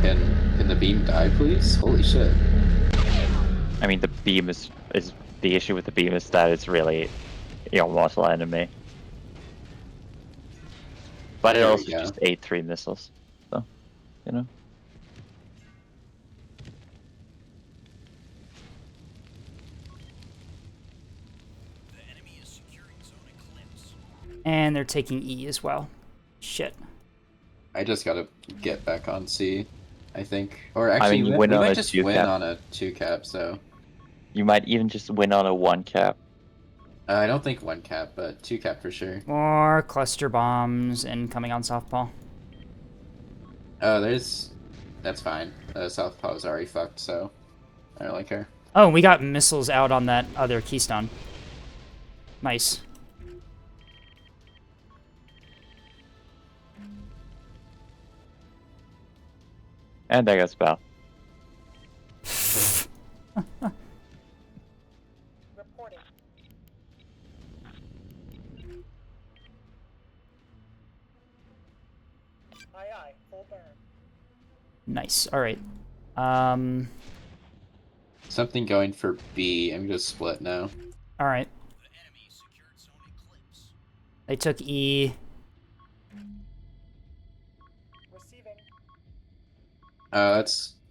S3: Can the beam die, please? Holy shit.
S2: I mean, the beam is the issue with the beam is that it's really, mortal enemy. But it
S3: There we
S2: also
S3: go.
S2: just ate 3 missiles, so, you know.
S7: The enemy is securing Zone Eclipse.
S1: And they're taking E as well. Shit.
S3: I just gotta get back on C, I think. Or actually,
S2: mean, you
S3: we
S2: win on
S3: might
S2: a
S3: just
S2: 2
S3: win
S2: cap.
S3: on a 2 cap, so.
S2: You might even just win on a 1 cap.
S3: I don't think 1 cap, but 2 cap for sure.
S1: More cluster bombs incoming on softball.
S3: Oh, that's fine. Southpaw is already fucked, so I don't really care.
S1: Oh, we got missiles out on that other keystone. Nice.
S2: And there goes Bell.
S4: Reporting. Aye, aye. Full burn.
S1: Nice. All right.
S3: Something going for B. I'm gonna split now.
S1: All right.
S7: The enemy secured Zone Eclipse.
S1: They took E.
S4: Receiving.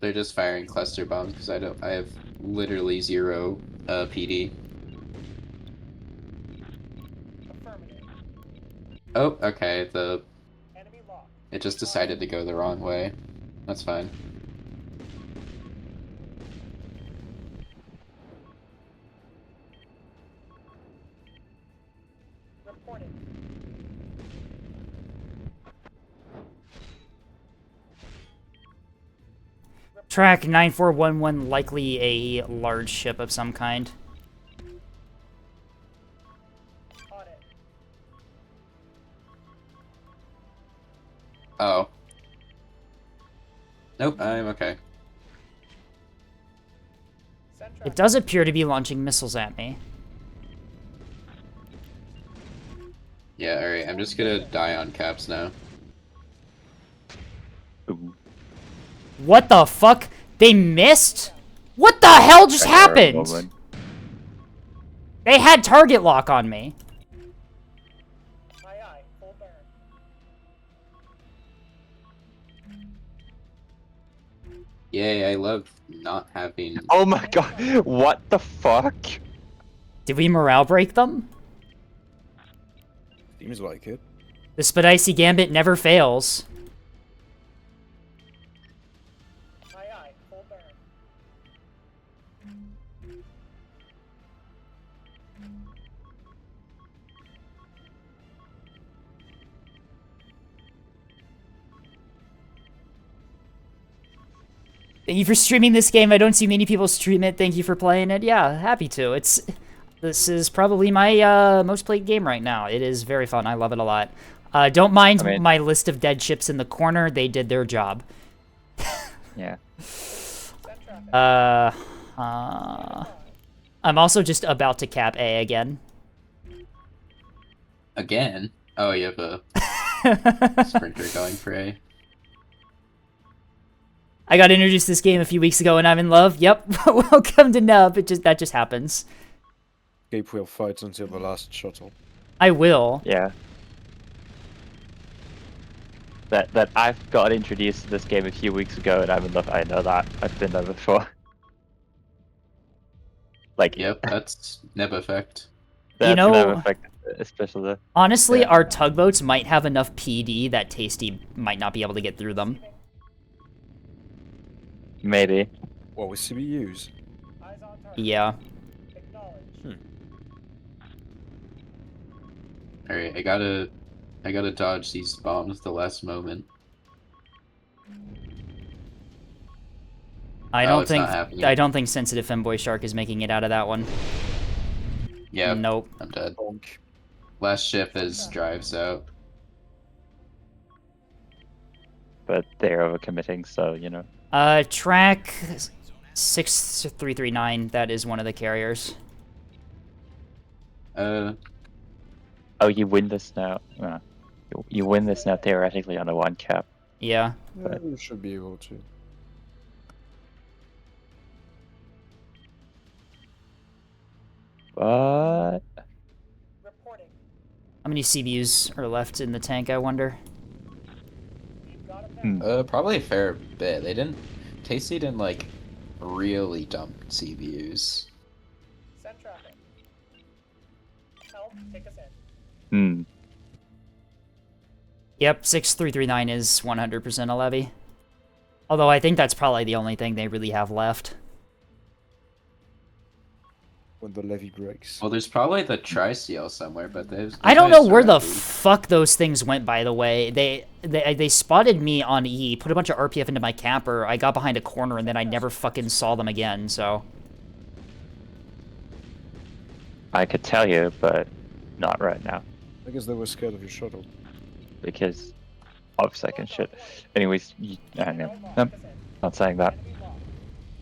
S3: They're just firing cluster bombs because I have literally 0 PD.
S4: Affirmative.
S3: Oh, okay.
S4: Enemy locked.
S3: It just decided to go the wrong way. That's fine.
S4: Reporting.
S1: Track 9411, likely a large ship of some kind.
S4: On it.
S3: Oh. Nope, I'm okay.
S4: Send
S1: It
S4: traffic.
S1: does appear to be launching missiles at me.
S3: Yeah, alright. I'm just gonna die on caps now.
S2: Ooh.
S1: What the fuck? They missed? What the hell just
S2: Right there,
S1: happened?
S2: moment.
S1: They had target lock on me.
S4: Aye, aye. Full burn.
S3: Yay, I love not having...
S2: Oh my god, what the fuck?
S1: Did we morale break them?
S9: Seems like it.
S1: The Spadicy Gambit never fails.
S4: Aye, aye. Full burn.
S1: Thank you for streaming this game. I don't see many people stream it. Thank you for playing it. Yeah, happy to. This is probably my most played game right now. It is very fun. I love it a lot. Don't mind my list of dead ships in the corner. They did their job.
S2: Yeah.
S4: Send traffic.
S1: I'm also just about to cap A again.
S3: Again? Oh, you have a sprinter going for A.
S1: I got introduced to this game a few weeks ago and I'm in love. Yep. Welcome to Nub. That just happens.
S9: Gape will fight until the last shuttle.
S1: I will.
S2: Yeah. That I've got introduced to this game a few weeks ago and I'm in love. I know that. I've been there before. Like,
S3: Yep, that's Neb effect.
S2: that's
S1: You know-
S2: never affected, especially the...
S1: Honestly,
S3: Yeah.
S1: our tugboats might have enough PD that Tasty might not be able to get through them.
S2: Maybe.
S9: What with CBUs?
S4: Eyes on target.
S1: Yeah.
S4: Acknowledge.
S3: Alright, I gotta dodge these bombs at the last moment.
S1: I
S3: Oh,
S1: don't
S3: it's
S1: think
S3: not happening.
S1: I don't think Sensitive Femboy Shark is making it out of that one.
S3: Yeah,
S1: Nope.
S3: I'm dead.
S9: Bonk.
S3: Last ship is drives out.
S2: but they're overcommitting, so you know.
S1: Track 6339. That is one of the carriers.
S2: Oh, you win this now. You win this now theoretically on a 1 cap.
S1: Yeah.
S9: Yeah, you should be able to.
S2: But
S4: Reporting.
S1: How many CBUs are left in the tank, I wonder?
S4: We've got a pass.
S3: Probably a fair bit. They didn't. Tasty didn't like really dump CVUs.
S4: Send traffic. Help, take us in.
S1: Yep, 6339 is 100% a levy. Although I think that's probably the only thing they really have left.
S9: When the levy breaks.
S3: Well, there's probably the Tri-CL somewhere, but there's.
S1: I don't know where the fuck those things went, by the way. They spotted me on E, put a bunch of RPF into my camper, I got behind a corner, and then I never fucking saw them again, so...
S2: I could tell you, but not right now.
S9: I guess they were scared of your shuttle.
S2: Because of second shit. Anyways, I don't know. Nope, not saying that.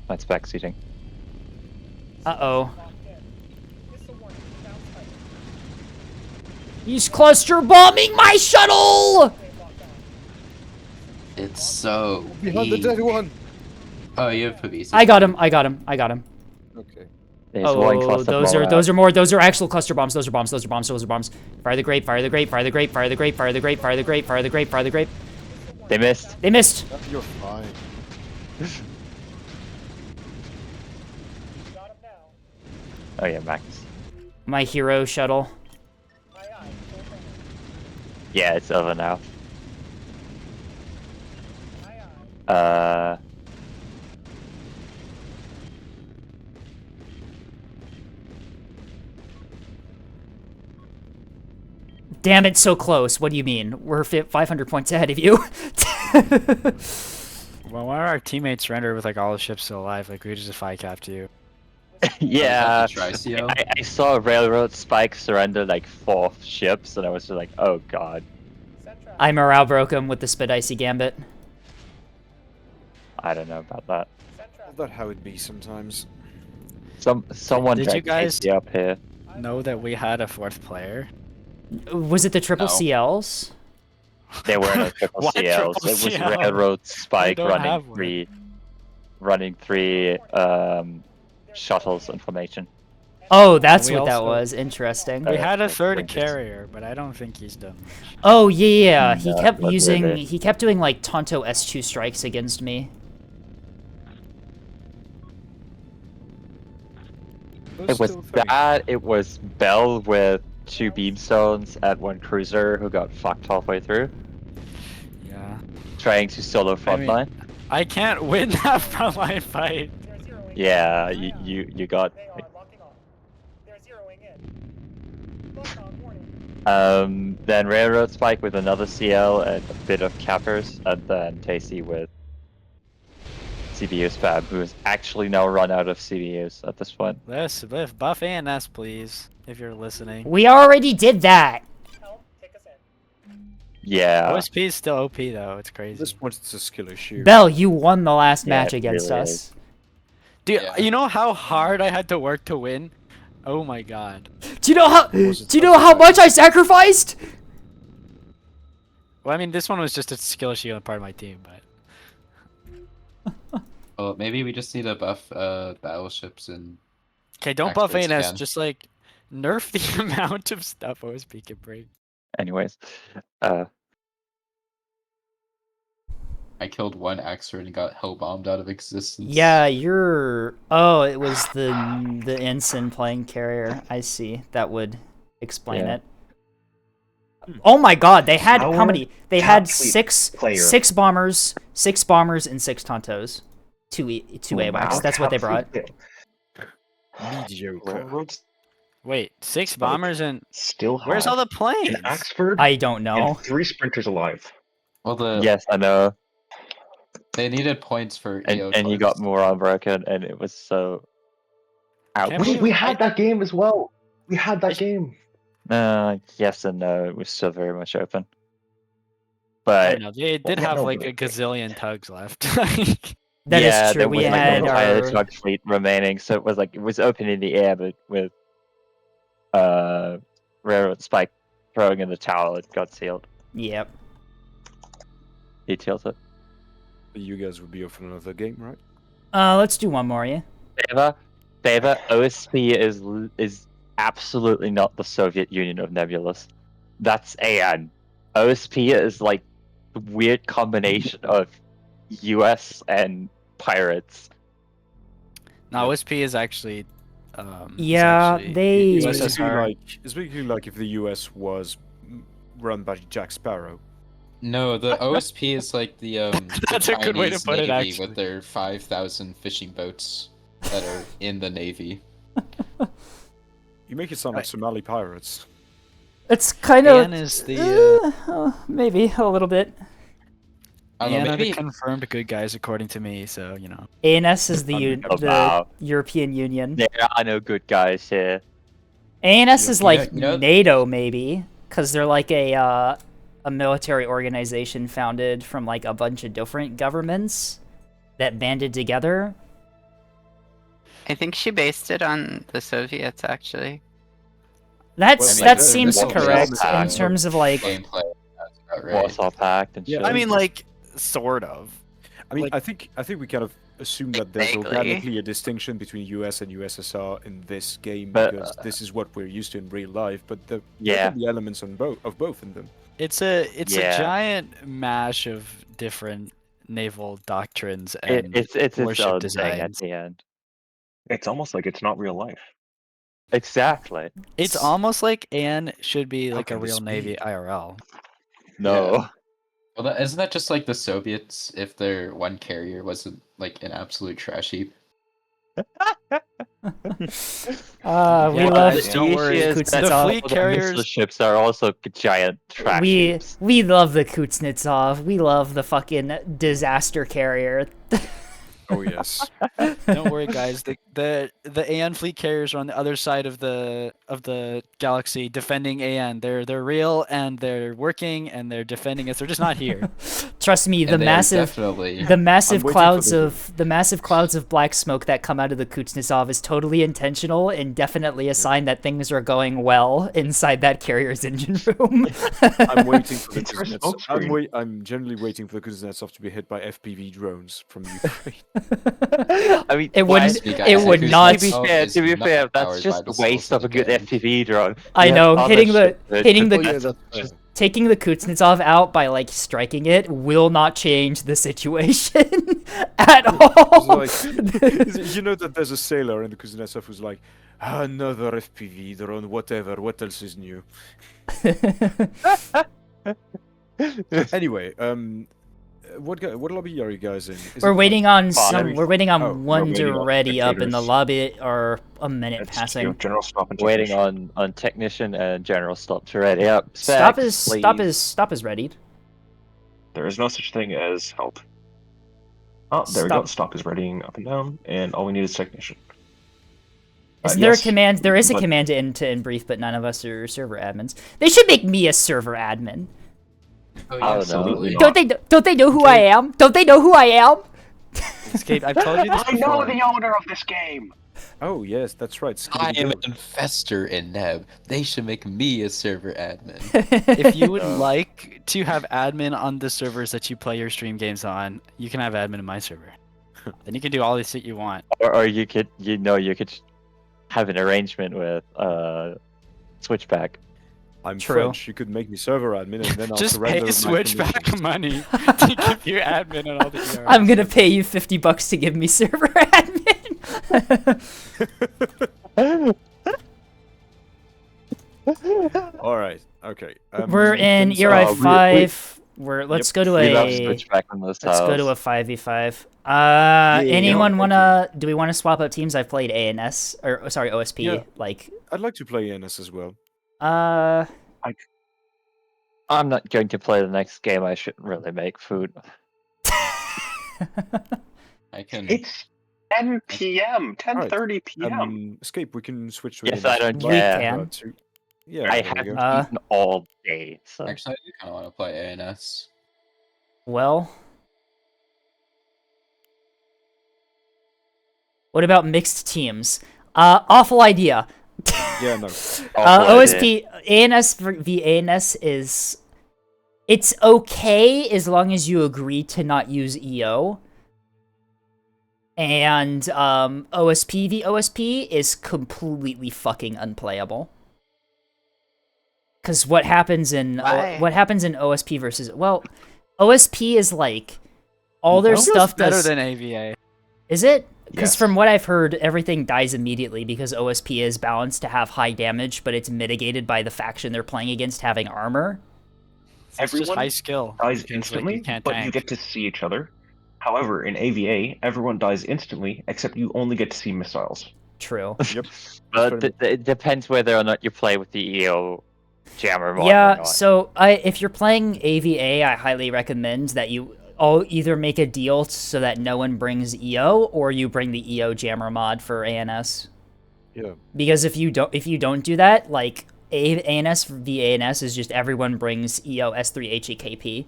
S2: That's backseating.
S1: Uh-oh. He's cluster bombing my shuttle!
S3: It's so.
S9: Behind the dead one!
S3: Oh, you have Pavisi.
S1: I got him.
S9: Okay.
S2: There's one
S1: Oh,
S2: cluster
S1: those are actual cluster bombs. Those are bombs. Fire the grape. Fire the grape.
S2: They missed.
S1: They missed.
S9: You're fine.
S2: Oh yeah, Max.
S1: My hero shuttle.
S2: Yeah, it's over now.
S1: Damn it, so close. What do you mean? We're 500 points ahead of you.
S8: Well, one of our teammates surrendered with like all the ships still alive. Like we just 5-capped you.
S2: Yeah,
S3: Tri-CL?
S2: I saw Railroad Spike surrender like 4 ships, and I was just like, oh god.
S1: I morale broke him with the Spidicy Gambit.
S2: I don't know about that.
S9: Is that how it be sometimes?
S2: Someone
S8: Did you
S2: dragged
S8: guys
S2: Casey up here.
S8: know that we had a 4th player?
S1: Was it the triple
S3: No.
S1: CLs?
S2: There were no triple
S8: What
S2: CLs.
S8: triple
S2: It was
S8: CL?
S2: Railroad Spike
S8: don't
S2: running
S8: have one.
S2: three shuttles in formation.
S1: Oh, that's
S8: We
S1: what that
S8: also-
S1: was. Interesting.
S8: We had a
S2: like
S8: 3rd
S2: wingers.
S8: carrier, but I don't think he's done much.
S1: Oh yeah, he
S2: No,
S1: kept
S2: not
S1: using.
S2: really.
S1: He kept doing like Tonto S2 strikes against me.
S2: It was that. It was Bell with 2 beamstones and 1 cruiser who got fucked halfway through,
S8: Yeah.
S2: trying to solo
S8: I mean-
S2: frontline.
S8: I can't win that frontline fight.
S2: Yeah, you got.
S4: They are locking on. They're zeroing in. Lock on warning.
S2: Then Railroad Spike with another CL and a bit of cappers, and then Tasty with CBU spam, who is actually now run out of CBUs at this point.
S8: Let's lift buff ANS, please, if you're listening.
S1: We already did that.
S4: Help, take us in.
S2: Yeah.
S8: OSP is still OP though. It's
S9: At
S8: crazy.
S9: this point, it's a skill issue.
S1: Bell, you won the last
S2: Yeah,
S1: match
S2: it
S1: against
S2: really
S1: us.
S2: is.
S8: Dude,
S3: Yeah.
S8: you know how hard I had to work to win? Oh my god.
S1: Do you know how?
S9: Was it
S1: Do you know how much I sacrificed?
S8: Well, I mean, this one was just a skill issue on part of my team, but
S3: Well, maybe we just need to buff battleships and.
S8: okay, don't buff
S3: Experts
S8: ANS.
S3: can.
S8: Just like nerf the amount of stuff OSP can bring.
S2: Anyways,
S3: I killed 1 Axer and got hell bombed out of existence.
S1: Yeah, you're. Oh, it was the ensign playing carrier. I see. That would explain
S2: Yeah.
S1: it. Oh my God! They had how
S11: Our
S1: many? They had
S11: top fleet
S1: six
S11: player.
S1: six bombers, and 6 Tontos. 2 AWACS. That's what they brought.
S9: Mediocre.
S8: Wait, 6 bombers and
S11: Still high.
S8: where's all the planes?
S11: An Axford
S1: I don't know.
S11: and 3 sprinters alive.
S3: Well,
S2: yes, I know.
S3: they needed points for
S2: And you got more unbroken, and it was so. Ouch.
S8: Can't believe
S11: We had that game as well. We had that game.
S2: Yes and no. It was still very much open. But
S8: know, they did have like a gazillion tugs left.
S1: That is
S2: yeah,
S1: true.
S2: there
S1: We
S2: was like
S1: had
S2: an entire
S1: our
S2: tug fleet remaining, so it was open in the air, but with Railroad Spike throwing in the towel, it got sealed.
S1: yep.
S2: Details it.
S9: You guys would be off for another game, right?
S1: Let's do one more, yeah.
S2: Favor, OSP is absolutely not the Soviet Union of Nebulas. That's AN. OSP is like the weird combination of US and pirates.
S8: Now OSP is actually.
S1: Yeah, they-
S9: It's
S8: USSR.
S9: basically like if the US was run by Jack Sparrow.
S3: No, the OSP is like the
S8: That's
S3: the
S8: a good way to
S3: Chinese
S8: put it,
S3: Navy
S8: actually.
S3: with their 5,000 fishing boats that are in the Navy.
S9: You make it sound like Somali pirates.
S1: It's kind of
S8: AN is the.
S1: maybe a little bit.
S3: I don't
S8: AN
S3: know,
S8: are the
S3: maybe
S8: confirmed good guys according to me, so you know.
S1: ANS is the
S2: Oh, wow.
S1: European Union.
S2: There are no good guys here.
S1: ANS is like
S3: you know-
S1: NATO maybe, because they're like a military organization founded from like a bunch of different governments that banded together.
S10: I think she based it on the Soviets, actually.
S1: That's
S3: I mean,
S1: that
S3: they're
S1: seems
S3: still
S1: correct
S3: based
S1: in
S3: on
S1: terms of like
S3: gameplay. That's about right.
S2: Warsaw Pact and
S9: Yeah,
S2: shit.
S8: I mean, like, sort of.
S9: I mean,
S8: Like-
S9: I think we kind of assume that there's
S10: Vaguely.
S9: organically a distinction between US and USSR in this game
S2: But,
S9: because this is what we're used to in real life. But there
S2: Yeah.
S9: can be elements on both in them.
S8: It's a
S2: Yeah.
S8: giant mash of different naval doctrines
S2: It,
S8: and
S2: it's its
S8: warship
S2: own thing at
S8: designs.
S2: the end.
S11: It's almost like it's not real life.
S2: Exactly.
S8: It's almost like AN should be
S9: How
S8: like a
S9: can this
S8: real Navy
S9: be?
S8: IRL.
S2: No.
S3: Well, isn't that just like the Soviets if their one carrier wasn't like an absolute trash heap?
S1: we
S8: Yeah,
S1: love
S8: guys, don't worry.
S2: The
S1: Kuznetsov.
S8: fleet carriers-
S2: ships are also giant trash heaps.
S1: We love the Kuznetsov. We love the fucking disaster carrier.
S9: Oh yes.
S8: Don't worry, guys. The AN fleet carriers are on the other side of the galaxy defending AN. They're real and they're working and they're defending us. They're just not here.
S1: Trust me, the
S3: And they're
S1: massive
S3: definitely
S1: the massive
S9: waiting for
S1: clouds
S9: the-
S1: of black smoke that come out of the Kuznetsov is totally intentional and definitely a sign that things are going well inside that carrier's engine room.
S9: I'm waiting for the
S11: It's her
S9: Kuznetsov.
S11: smokescreen.
S9: I'm generally waiting for the Kuznetsov to be hit by FPV drones from Ukraine.
S2: I mean,
S1: It
S2: why-
S1: wouldn't.
S3: guys,
S1: It would
S3: Kuznetsov
S1: not.
S2: To be fair,
S3: is
S2: to be
S3: not
S2: fair,
S3: powered
S2: that's
S3: by
S2: just
S3: the
S2: a waste
S3: souls
S2: of a
S3: of
S2: good
S3: the game.
S2: FPV drone.
S1: I
S2: You have
S1: know
S2: other
S1: hitting the
S2: shit that-
S1: hitting the
S9: Oh, yeah, that's
S2: just-
S1: taking the Kuznetsov out by like striking it will not change the situation at all.
S9: It's you know that there's a sailor in the Kuznetsov who's like, another FPV drone, whatever. What else is new? Anyway, what lobby are you guys in? Is
S1: We're
S9: it
S1: waiting on
S2: Bottom.
S1: some. We're waiting on
S9: Oh,
S1: one
S11: waiting on
S1: ready up in the
S11: spectators.
S1: lobby or a minute
S11: It's
S1: passing.
S11: General Stop and
S2: Waiting
S11: Technician.
S2: on technician and general stop to ready up.
S1: Stop
S2: Specs,
S1: is ready.
S11: There is no such thing as help. Oh, there we go.
S1: Stop.
S11: Stop is readying up and down, and all we need is Technician.
S1: Isn't there a
S11: yes,
S1: command? There is a
S11: but-
S1: command to in brief, but none of us are server admins. They should make me a server admin.
S3: Oh,
S2: yeah.
S11: Absolutely not.
S1: Don't they know who I am? Don't they know who I am?
S8: Escape. I've told you this
S11: I know
S8: before.
S11: the owner of this game.
S9: Oh yes, that's right.
S3: I am
S9: Skibidi
S3: an investor in Neb. They should make me a server admin.
S8: If you would like to have admin on the servers that you play your stream games on, you can have admin in my server. Then you can do all the shit you want.
S2: or you could have an arrangement with Switchback.
S9: I'm
S1: True.
S9: French. You could make me server admin, and then I'll
S8: Just
S9: surrender
S8: pay
S9: my
S8: Switchback
S9: permissions.
S8: money to give you admin on all the ERs.
S1: I'm gonna pay you $50 to give me server admin.
S9: All right. Okay.
S1: We're in
S9: things
S1: ERI
S9: are-
S1: 5. Let's go to
S2: We love
S1: a
S2: Switchback on this
S1: let's
S2: house.
S1: go to a 5v5. Anyone
S9: thank
S1: wanna? Do we want to swap up teams? I've played ANS or sorry OSP.
S9: Yeah.
S1: Like
S9: I'd like to play ENS as well.
S2: I'm not going to play the next game. I shouldn't really make food.
S3: I can.
S11: It's 10 p.m. 10:30 p.m.
S9: Escape. We can switch to
S2: Yes,
S9: ENS.
S2: I don't
S1: We
S2: care.
S1: can.
S9: Yeah.
S2: I
S9: there we
S2: haven't
S9: go.
S2: eaten all day. So.
S3: Actually, I do kind of want to play ANS.
S1: Well, what about mixed teams? Awful idea.
S9: Yeah, no.
S1: OSP ANS v ANS is it's okay as long as you agree to not use EO. And OSP v OSP is completely fucking unplayable. Cuz what happens in OSP versus OSP is like all their stuff
S8: better
S1: does
S8: than AVA.
S1: Is it? Because
S11: Yes.
S1: from what I've heard, everything dies immediately because OSP is balanced to have high damage, but it's mitigated by the faction they're playing against having armor.
S8: It's just
S11: Everyone
S8: high skill.
S11: dies
S8: because, like,
S11: instantly,
S8: you can't
S11: but you
S8: tank.
S11: get to see each other. However, in AVA, everyone dies instantly, except you only get to see missiles.
S1: True.
S9: Yep.
S2: But it depends whether or not you play with the EO jammer mod or
S1: Yeah,
S2: not.
S1: so if you're playing AVA, I highly recommend that you all either make a deal so that no one brings EO, or you bring the EO jammer mod for ANS.
S9: Yeah.
S1: Because if you don't do that, like ANS v ANS is just everyone brings EO S3 HEKP.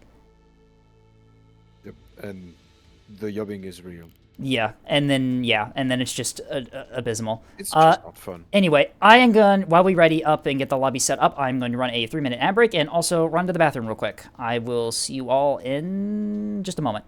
S9: Yep. And the yobbing is real.
S1: Yeah, and then it's just abysmal.
S9: It's just not fun.
S1: Anyway, I am going, while we ready up and get the lobby set up, I'm going to run a 3-minute ad break and also run to the bathroom real quick. I will see you all in just a moment.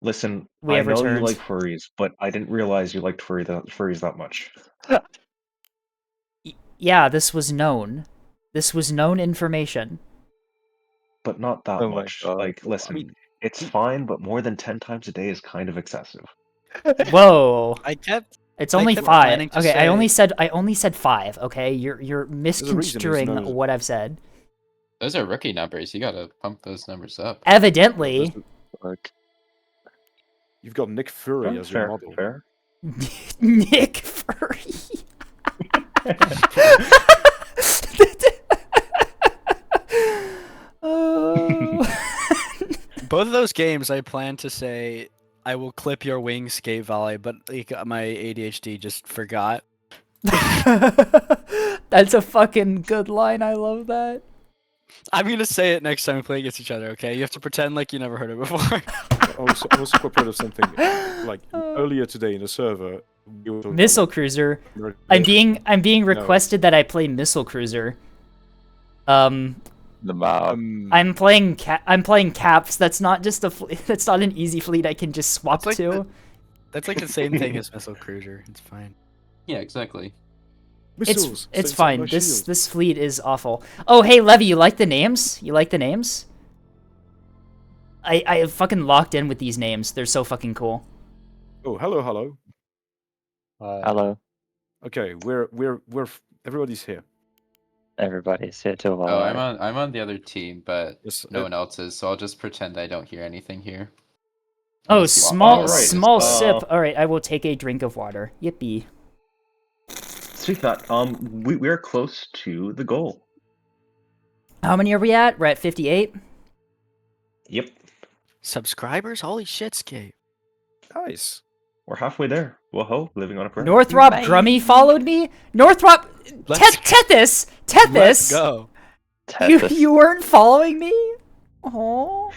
S11: Listen,
S1: We
S11: I
S1: have
S11: know you
S1: returned.
S11: like furries, but I didn't realize you liked furries that much.
S1: Yeah, this was known. This was known information.
S11: But not that
S2: Oh my
S11: much.
S2: God.
S11: Like, listen, it's fine, but more than 10 times a day is kind of excessive.
S1: Whoa. It's
S8: I
S1: only
S8: kept
S1: 5.
S8: planning to
S1: Okay, I
S8: say-
S1: only said 5. Okay, you're
S9: reason he's
S1: misconstruing
S9: known as-
S1: what I've said.
S3: Those are rookie numbers. You gotta pump those numbers up.
S1: Evidently,
S2: Like,
S9: You've got Nick Fury as your model.
S11: Fair.
S1: Nick Fury.
S8: Both of those games, I plan to say, I will clip your wings, skate volley, but like, my ADHD just forgot.
S1: That's a fucking good line. I love that.
S8: I'm gonna say it next time we play against each other, okay? You have to pretend like you never heard it before.
S9: I'm also quite proud of something. Like earlier today in the server, we were talking
S1: Missile
S9: about,
S1: Cruiser.
S9: like,
S1: I'm being
S9: No.
S1: requested that I play Missile Cruiser.
S2: the mob.
S1: I'm playing Caps. That's not just that's not an easy fleet I can just swap
S8: It's like
S1: to.
S8: That's like the same thing as Missile Cruiser. It's fine.
S3: Yeah, exactly.
S9: missiles,
S1: It's
S9: so
S1: fine.
S9: no
S1: This
S9: shield.
S1: this fleet is awful. Oh, hey Levy, you like the names? You like the names? I have fucking locked in with these names. They're so fucking cool.
S9: Oh, hello.
S2: Hello.
S9: Okay, everybody's here.
S2: Everybody's here to
S3: Oh, I'm on the other team, but
S9: Yes,
S3: no one else is, so I'll just pretend I don't hear anything here.
S1: Oh,
S3: Unless you want-
S1: small
S11: Alright,
S1: small
S11: uh,
S1: sip. All right, I will take a drink of water. Yippee.
S11: Speak that, we're close to the goal.
S1: How many are we at? We're at 58.
S11: Yep,
S8: Subscribers? Holy shit, Skate.
S9: Nice.
S11: we're halfway there. Whoa, living on a prayer.
S1: Northrop Grummy followed me. Northrop
S8: Let's
S1: Tethys.
S8: Let's go.
S1: You weren't following me? Oh.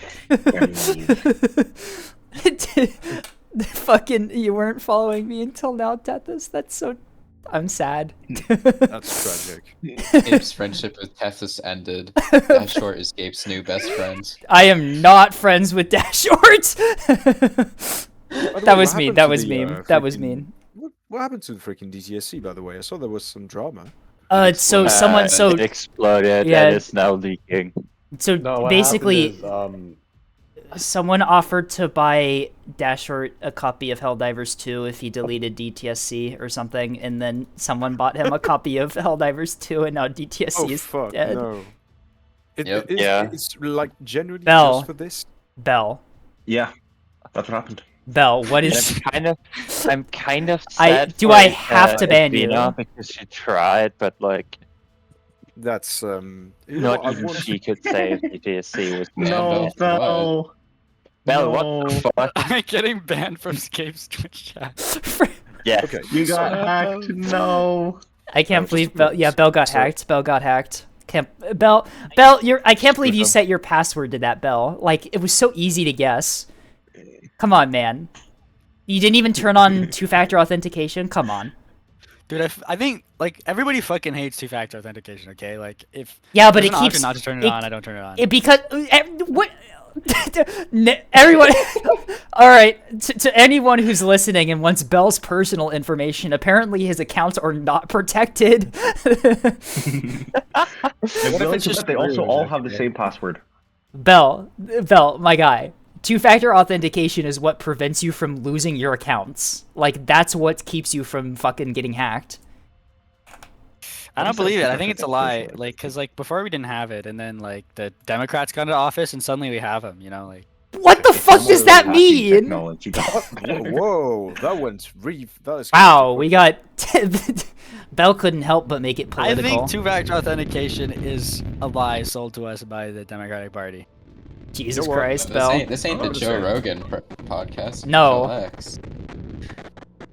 S1: Fucking you weren't following me until now, Tethys. That's so I'm sad.
S9: That's tragic.
S3: Gabe's friendship with Tethys ended. That short is Gabe's new best friend.
S1: I am not friends with Dash Short. That was mean. That was mean. That was mean.
S9: What happened to the freaking DTSC, by the way? I saw there was some drama.
S1: So someone
S2: it exploded
S1: yeah.
S2: and it's now leaking.
S1: So basically, someone offered to buy Dashort a copy of Helldivers 2 if he deleted DTSC or something, and then someone bought him a copy of Helldivers 2, and now DTSC is
S9: fuck,
S1: dead.
S9: no.
S3: Yep.
S9: It's like genuinely
S1: Bell.
S9: just for this.
S1: Bell.
S11: Yeah, that's what happened.
S1: Bell, what
S2: And
S1: is...
S2: I'm kind of
S1: I-
S2: sad.
S1: do
S2: for
S1: I have to ban you?
S2: Edwina because she tried, but like
S9: That's you know
S2: not
S9: what, I
S2: even
S9: want-
S2: she could say if DTSC was
S11: No,
S2: banned.
S11: Bell.
S2: Bell, what the fuck?
S8: I'm getting banned from Scape's Twitch chat.
S2: Yeah.
S9: Okay.
S11: You got hacked. No.
S1: I can't
S9: just
S1: believe
S9: a
S1: Bell...
S9: minute.
S1: Yeah, Bell got
S9: So-
S1: hacked. Bell got hacked. Bell, I can't believe you set your password to that, Bell. Like, it was so easy to guess. Come on, man. You didn't even turn on two-factor authentication? Come on.
S8: Dude, I think, like, everybody fucking hates two-factor authentication, okay? Like, if
S1: Yeah, but
S8: there's
S1: it
S8: an option
S1: keeps...
S8: not to turn it
S1: it-
S8: on, I don't turn it on.
S1: because... what... Everyone... Alright, to anyone who's listening and wants Bell's personal information, apparently his accounts are not protected.
S11: And
S8: if
S11: really
S8: it's
S11: too
S8: just
S11: bad, they also
S9: rude,
S11: all have the
S9: actually.
S11: same password.
S1: Bell, my guy. Two-factor authentication is what prevents you from losing your accounts. Like, that's what keeps you from fucking getting hacked.
S8: I don't
S11: guess that's
S8: believe it. I
S11: the
S8: think it's a
S11: perfect
S8: lie.
S11: solution.
S8: Like, cause like before we didn't have it, and then like the Democrats got into office, and suddenly we have them. You know, like.
S1: What the fuck does that
S11: Hacking
S1: mean?
S11: Technology.
S9: Whoa, that went that is
S1: Wow, we got... Bell couldn't help but make it
S8: I
S1: political.
S8: think two-factor authentication is a lie sold to us by the Democratic Party.
S1: Jesus
S9: You know what?
S1: Christ,
S3: This
S1: Bell.
S3: ain't the
S9: I'm
S3: Joe
S9: saying.
S3: Rogan podcast.
S1: No.
S3: Relax.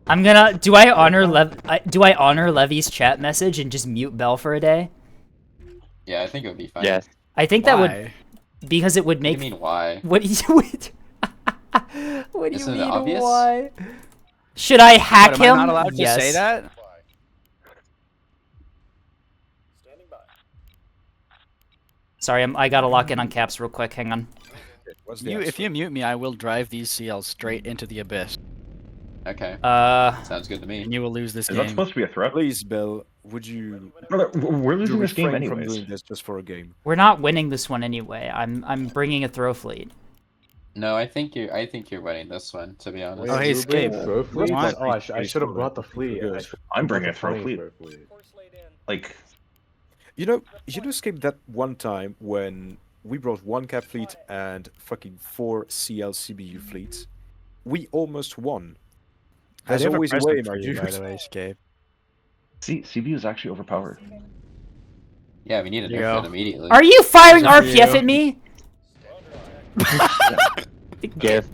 S1: I'm gonna... Do I honor Levy's chat message and just mute Bell for a day?
S3: Yeah, I think it would be fine.
S2: Yes.
S1: I think that would...
S8: Why?
S1: Because it would
S3: What do you
S1: make...
S3: mean why?
S1: What do you... What do you
S3: Isn't it
S1: mean,
S3: obvious?
S1: why? Should I hack
S8: What,
S1: him?
S8: am I not allowed to
S1: Yes.
S8: say that?
S4: Standing by.
S1: Sorry, I gotta lock in on caps real quick. Hang on.
S9: What's the
S8: If
S9: answer?
S8: you mute me, I will drive these CLs straight into the abyss.
S3: Okay. Sounds good to me.
S8: And you will lose this
S11: Is that
S8: game.
S11: supposed to be a threat?
S9: Please, Bell, would you
S11: Brother, we're losing this game
S9: refrain from
S11: anyways.
S9: doing this just for a game?
S1: We're not winning this one anyway. I'm bringing a throw fleet.
S3: No, I think you're winning this one. To be honest.
S8: Oh, hey, Escape.
S9: Where's my
S12: Oh, I
S9: fleet?
S12: should have brought the fleet. I should-
S11: I'm bringing a
S12: brought the
S11: throw
S12: plane
S11: fleet.
S12: for a fleet.
S11: Like,
S9: You know, Escape, that one time when we brought one cap fleet and fucking 4 CL CBU fleets, we almost won. There's
S8: I have
S9: always a
S8: present
S9: way,
S8: for
S9: my
S8: you, by
S9: dude.
S8: the way, Escape.
S11: see, CBU is actually overpowered.
S3: Yeah, we need to
S8: There you
S3: nerf
S8: go.
S3: it immediately.
S1: Are you firing
S8: Those are
S1: RPF
S8: you.
S1: at me?
S2: Give.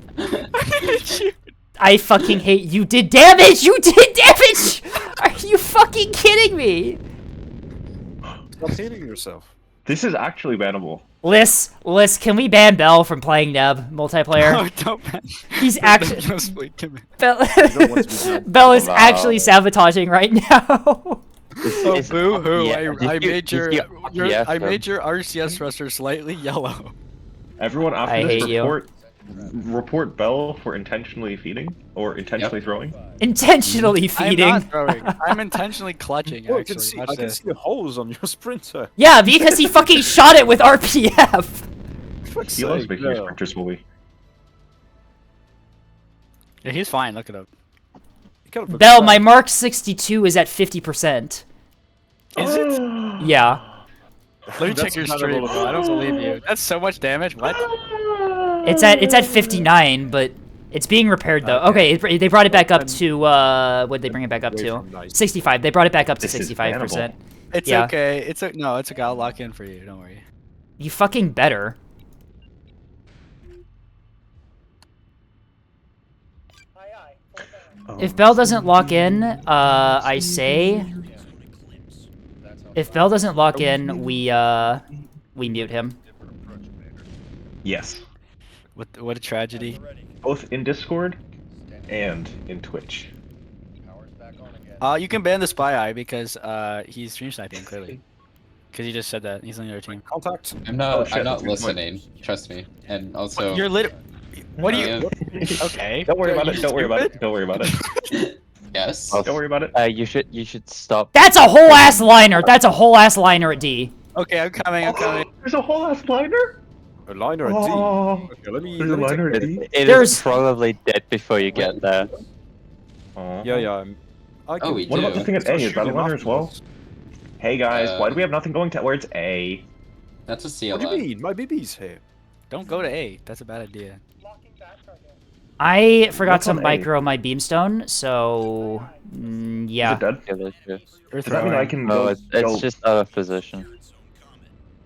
S1: I fucking hate you. Did damage. You did damage. Are you fucking kidding me?
S9: Stop hating yourself.
S11: This is actually bannable.
S1: Liz, can we ban Bell from playing Neb multiplayer?
S8: Oh, don't ban.
S1: He's actually
S8: Just wait, come here.
S1: Bell,
S9: don't want to be banned.
S1: Bell is
S2: Wow.
S1: actually sabotaging right now.
S8: Oh,
S2: It's-
S8: boo hoo!
S2: yeah,
S8: I
S2: did you-
S8: made
S2: did
S8: your,
S2: you- yeah,
S8: I
S2: so-
S8: made your RCS thruster slightly yellow.
S11: Everyone after
S1: I
S11: this
S1: hate you.
S11: report Bell for intentionally feeding or intentionally throwing.
S1: Intentionally
S8: I'm
S1: feeding.
S8: not throwing. I'm intentionally clutching.
S9: Oh, I
S8: Actually,
S9: can see,
S8: Watch
S9: I can
S8: this.
S9: see the holes on your sprinter.
S1: Yeah, because he fucking shot it with RPF.
S9: Fuck's
S11: He loves
S9: sake,
S11: making
S9: no.
S11: his sprinters movie.
S8: Yeah, he's fine. Look at him.
S9: He kind of looks
S1: Bell,
S9: sad.
S1: my Mark 62 is at 50%.
S8: Is it?
S1: Yeah.
S8: Let me check your stream. Bro. I don't believe you. That's so much damage. What?
S1: It's at 59, but it's being repaired though. Okay, they brought it back up to what'd they bring it back up
S9: Way
S1: to?
S9: from nice.
S1: 65. They brought it back up to
S11: This is
S1: 65%.
S8: It's
S1: Yeah.
S8: okay. It's a no. It's okay. I'll lock in for you. Don't worry.
S1: You fucking better. If Bell doesn't lock in, I say. If Bell doesn't lock in, we mute him.
S11: Yes,
S8: What a tragedy.
S11: both in Discord and in Twitch.
S8: You can ban the spy eye because he's stream sniping clearly. Because he just said that he's on the other team.
S9: Contact.
S3: I'm not.
S11: Oh, shit,
S3: I'm not
S11: that's a good point.
S3: listening. Trust me. And also.
S8: You're lit. What do you?
S3: Yeah.
S8: Okay.
S11: Don't worry
S8: Are
S11: about
S8: you
S11: it. Don't worry about
S8: stupid?
S11: it. Don't worry about it.
S3: Yes.
S11: Don't worry about it.
S2: You should stop.
S1: That's a whole ass liner. That's a whole ass liner at D.
S8: Okay, I'm coming. I'm coming.
S11: There's a whole ass liner.
S9: A liner at D.
S11: Oh,
S9: Okay, let me.
S11: there's a
S9: let me
S11: liner
S9: take-
S11: at D.
S2: It
S1: There's-
S2: is probably dead before you get there.
S11: Aw.
S9: Yeah. I can,
S3: we
S11: What about
S3: do.
S11: the thing at A? Is that a liner as well? Hey guys, why do
S3: Uh,
S11: we have nothing going towards A?
S3: That's a CLF.
S9: What do you mean? My BB's here.
S8: Don't go to A. That's a bad idea.
S1: I forgot
S11: What's
S1: to
S11: on A?
S1: micro my beamstone, so
S11: Is
S1: yeah.
S11: it dead?
S2: Yeah, that's true.
S8: You're
S11: Does that mean I
S8: throwing.
S11: can
S2: No,
S11: go?
S2: it's
S11: go-
S2: just out of position.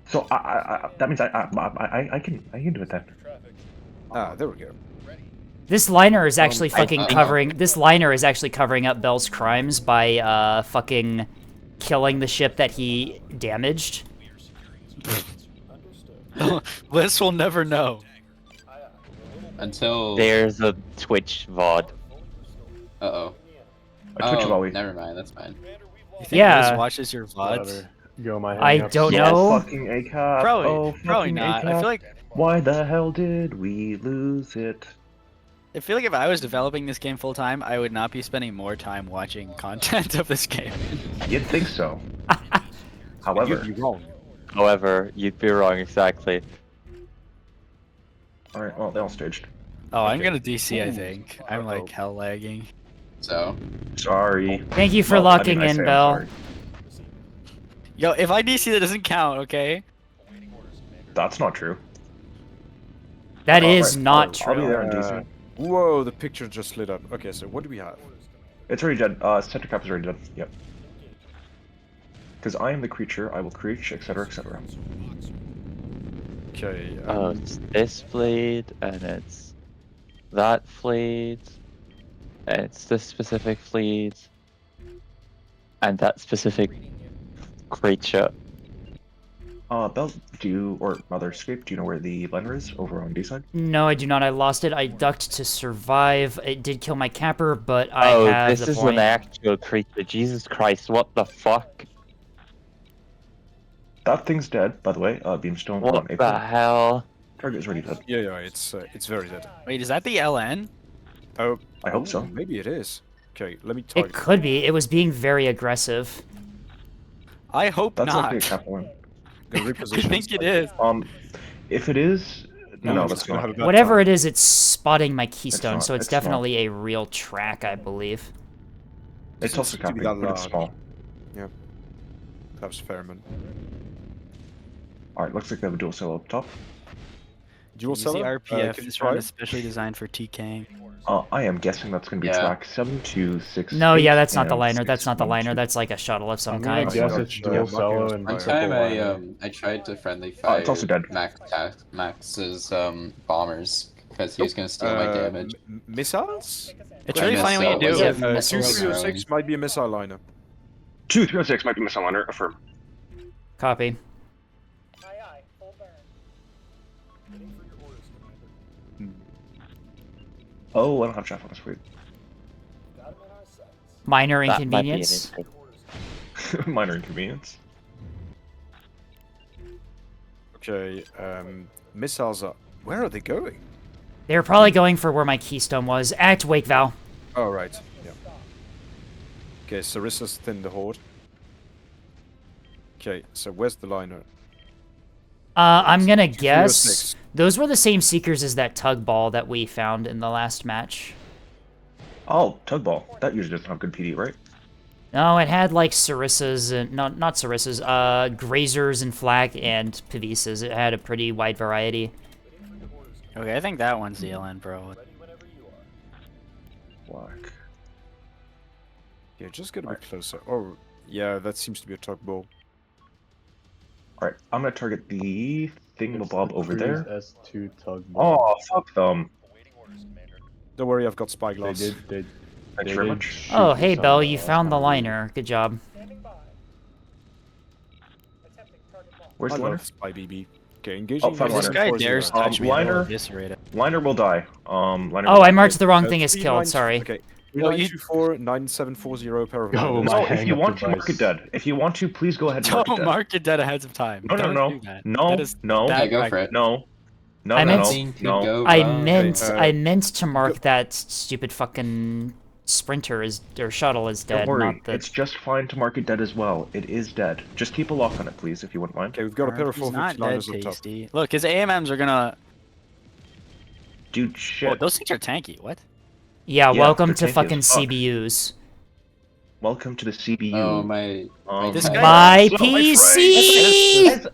S11: So that means I can do it then.
S9: Ah, there we go.
S1: This liner is actually fucking
S3: I know.
S1: covering. This liner is actually covering up Bell's crimes by fucking killing the ship that he damaged.
S8: Liz will never know.
S3: Until.
S2: There's a Twitch VOD.
S3: Uh oh.
S11: A Twitch volley.
S3: Never mind. That's fine.
S8: You think
S1: Yeah.
S8: Liz watches your VODs?
S12: Whatever. Yo, my
S1: I
S12: hang-ups.
S1: don't
S11: Yeah,
S1: know.
S11: fucking A cap.
S8: Probably.
S11: Oh,
S8: Probably
S11: fucking
S8: not. I
S11: A-cap.
S8: feel like.
S11: Why the hell did we lose it?
S8: I feel like if I was developing this game full time, I would not be spending more time watching content of this game.
S11: You'd think so. However,
S9: You'd be wrong.
S2: However, you'd be wrong exactly.
S11: all right. Well, they all staged.
S8: Oh, I'm gonna DC. I think I'm like hell lagging.
S3: So.
S11: Sorry.
S1: Thank you for
S11: Well, I
S1: locking
S11: mean, I
S1: in,
S11: say I'm
S1: Bell.
S11: sorry.
S8: Yo, if I DC, that doesn't count. Okay.
S11: That's not true.
S1: That
S11: All
S1: is
S11: right,
S1: not
S11: I'll be
S1: true.
S11: there in DC.
S9: Whoa, the picture just lit up. Okay, so what do we have?
S11: It's already dead. Center cap is already dead. Yep. Because I am the creature, I will create, etc., etc.
S9: Okay.
S2: Oh, it's this blade, and it's that fleet, and it's this specific fleet, and that specific creature.
S11: Bell, or Mother Escape, do you know where the liner is? Over on D side?
S1: No, I do not. I lost it. I ducked to survive. It did kill my capper, but I
S2: Oh,
S1: have
S2: this
S1: the
S2: is
S1: point.
S2: an actual creature. Jesus Christ, what the fuck?
S11: That thing's dead, by the way. Beamstone
S2: What
S11: on
S2: the
S11: April.
S2: hell?
S11: Target is already dead.
S9: Yeah, it's very dead.
S8: Wait, is that the LN?
S9: Oh,
S11: I hope so.
S9: Maybe it is. Okay, let me
S1: It
S9: target.
S1: could be. It was being very aggressive.
S8: I hope
S11: That's
S8: not.
S11: likely a cap one.
S9: The
S8: I
S9: reposition
S8: think it is.
S11: If it is, no,
S9: it's
S11: that's
S9: gonna
S11: not.
S9: have a bad
S1: Whatever
S9: time.
S1: it is, it's spotting my keystone,
S11: not,
S1: so it's
S11: it's not.
S1: definitely a real track, I believe.
S11: It's
S9: Doesn't
S11: also
S9: seem to be
S11: capping,
S9: that
S11: but it's
S9: loud.
S11: small.
S9: Perhaps Fairman.
S11: Alright, looks like they have a dual solo up top.
S9: Dual
S8: Use the
S9: seller?
S8: RPF.
S9: Can you
S8: This
S9: try
S8: round
S9: it?
S8: is specially designed for TKing.
S11: I am guessing that's going to be
S3: Yeah.
S11: track 726.
S1: No, yeah, that's not the liner. That's not the liner. That's like a shuttle of some
S12: I'm gonna
S1: kind.
S12: guess
S11: Yeah,
S12: it's
S11: yeah,
S12: dual solo and
S3: One
S12: triple
S3: time
S12: liner.
S3: I tried to friendly
S11: Oh,
S3: fire
S11: it's also dead.
S3: Max's bombers because he was gonna steal my damage.
S9: Missiles?
S8: It's really funny when you do
S1: Yeah,
S8: it with
S1: missiles.
S9: 2306 might be a missile liner.
S11: 2306 might be missile liner. Affirm.
S1: Copy.
S4: Aye, aye. Full burn. Waiting for your orders, Commander.
S11: Oh, I don't have chaff on this for you.
S4: Got him in our sights.
S1: Minor
S2: That might be an
S1: inconvenience.
S2: issue.
S11: Minor inconvenience.
S9: Okay, missiles are... Where are they going?
S1: They were probably going for where my keystone was. At Wake Val.
S9: Oh, right. Yeah. Okay, Sarissa's thin the horde. Okay, so where's the liner?
S1: I'm gonna guess
S9: 206.
S1: those were the same seekers as that tug ball that we found in the last match.
S11: Oh, tug ball. That usually doesn't have good PD, right?
S1: No, it had like Sarissas and not Sarissas, Grazers and Flak and Pavisas. It had a pretty wide variety.
S8: Okay, I think that one's the LN, bro.
S4: Ready whenever you are.
S11: Black.
S9: Yeah, just get a bit closer. Oh, yeah, that seems to be a tug ball.
S11: Alright, I'm going to target the thingamabob over there.
S12: S2 tugboat.
S11: Oh, fuck them.
S4: Awaiting orders, Commander.
S9: Don't worry, I've got
S12: They
S9: spyglass.
S12: did.
S11: Thanks
S12: They
S11: very
S12: did
S11: much.
S12: shoot
S1: Oh, hey
S12: some,
S1: Bell, you found the
S12: time.
S1: liner. Good job.
S4: Standing by. Attempting target launch.
S11: Where's
S9: I
S11: the
S9: love
S11: liner?
S9: Spy BB. Okay, engaging.
S11: Oh, found
S8: This
S11: liner.
S8: guy
S9: 4-0.
S8: dares touch me,
S11: liner.
S8: I'll eviscerate it.
S11: Liner will die. Liner
S1: Oh,
S11: will
S1: I
S11: die.
S1: marked the wrong thing as
S9: 3-9
S1: killed. Sorry.
S9: Okay.
S8: No, you-
S9: 924-9740 pair of
S12: Oh,
S9: liners.
S12: my
S11: No, if you
S12: hang-up
S11: want to mark it
S12: device.
S11: dead. If you want to, please go ahead and mark it
S8: Don't
S11: dead.
S8: mark it dead ahead of time.
S11: No, no,
S8: Don't
S11: no.
S8: do that.
S11: No,
S8: That is
S11: no.
S8: bad
S3: Yeah, go for
S8: practice.
S3: it.
S11: No. No,
S1: I
S11: no,
S1: meant-
S11: no.
S3: Nothing could
S11: No.
S3: go
S1: I
S3: wrong.
S1: meant
S9: Okay,
S1: I meant to mark that stupid fucking sprinter is or shuttle is dead,
S11: Don't worry,
S1: not the.
S11: it's just fine to mark it dead as well. It is dead. Just keep a lock on it, please, if you wouldn't mind.
S9: Okay, we've got a pair of
S8: He's not
S9: 450
S8: dead,
S9: liners up top.
S8: Tasty. Look, his AMMs are gonna...
S11: Dude, shit.
S8: Oh, those things are tanky. What?
S1: Yeah,
S11: Yeah,
S1: welcome
S11: they're
S1: to
S11: tanky as
S1: fucking
S11: fuck.
S1: CBUs.
S11: Welcome to the CBU.
S3: Oh my!
S8: This
S3: my
S8: guy-
S1: My
S11: So my
S1: PC.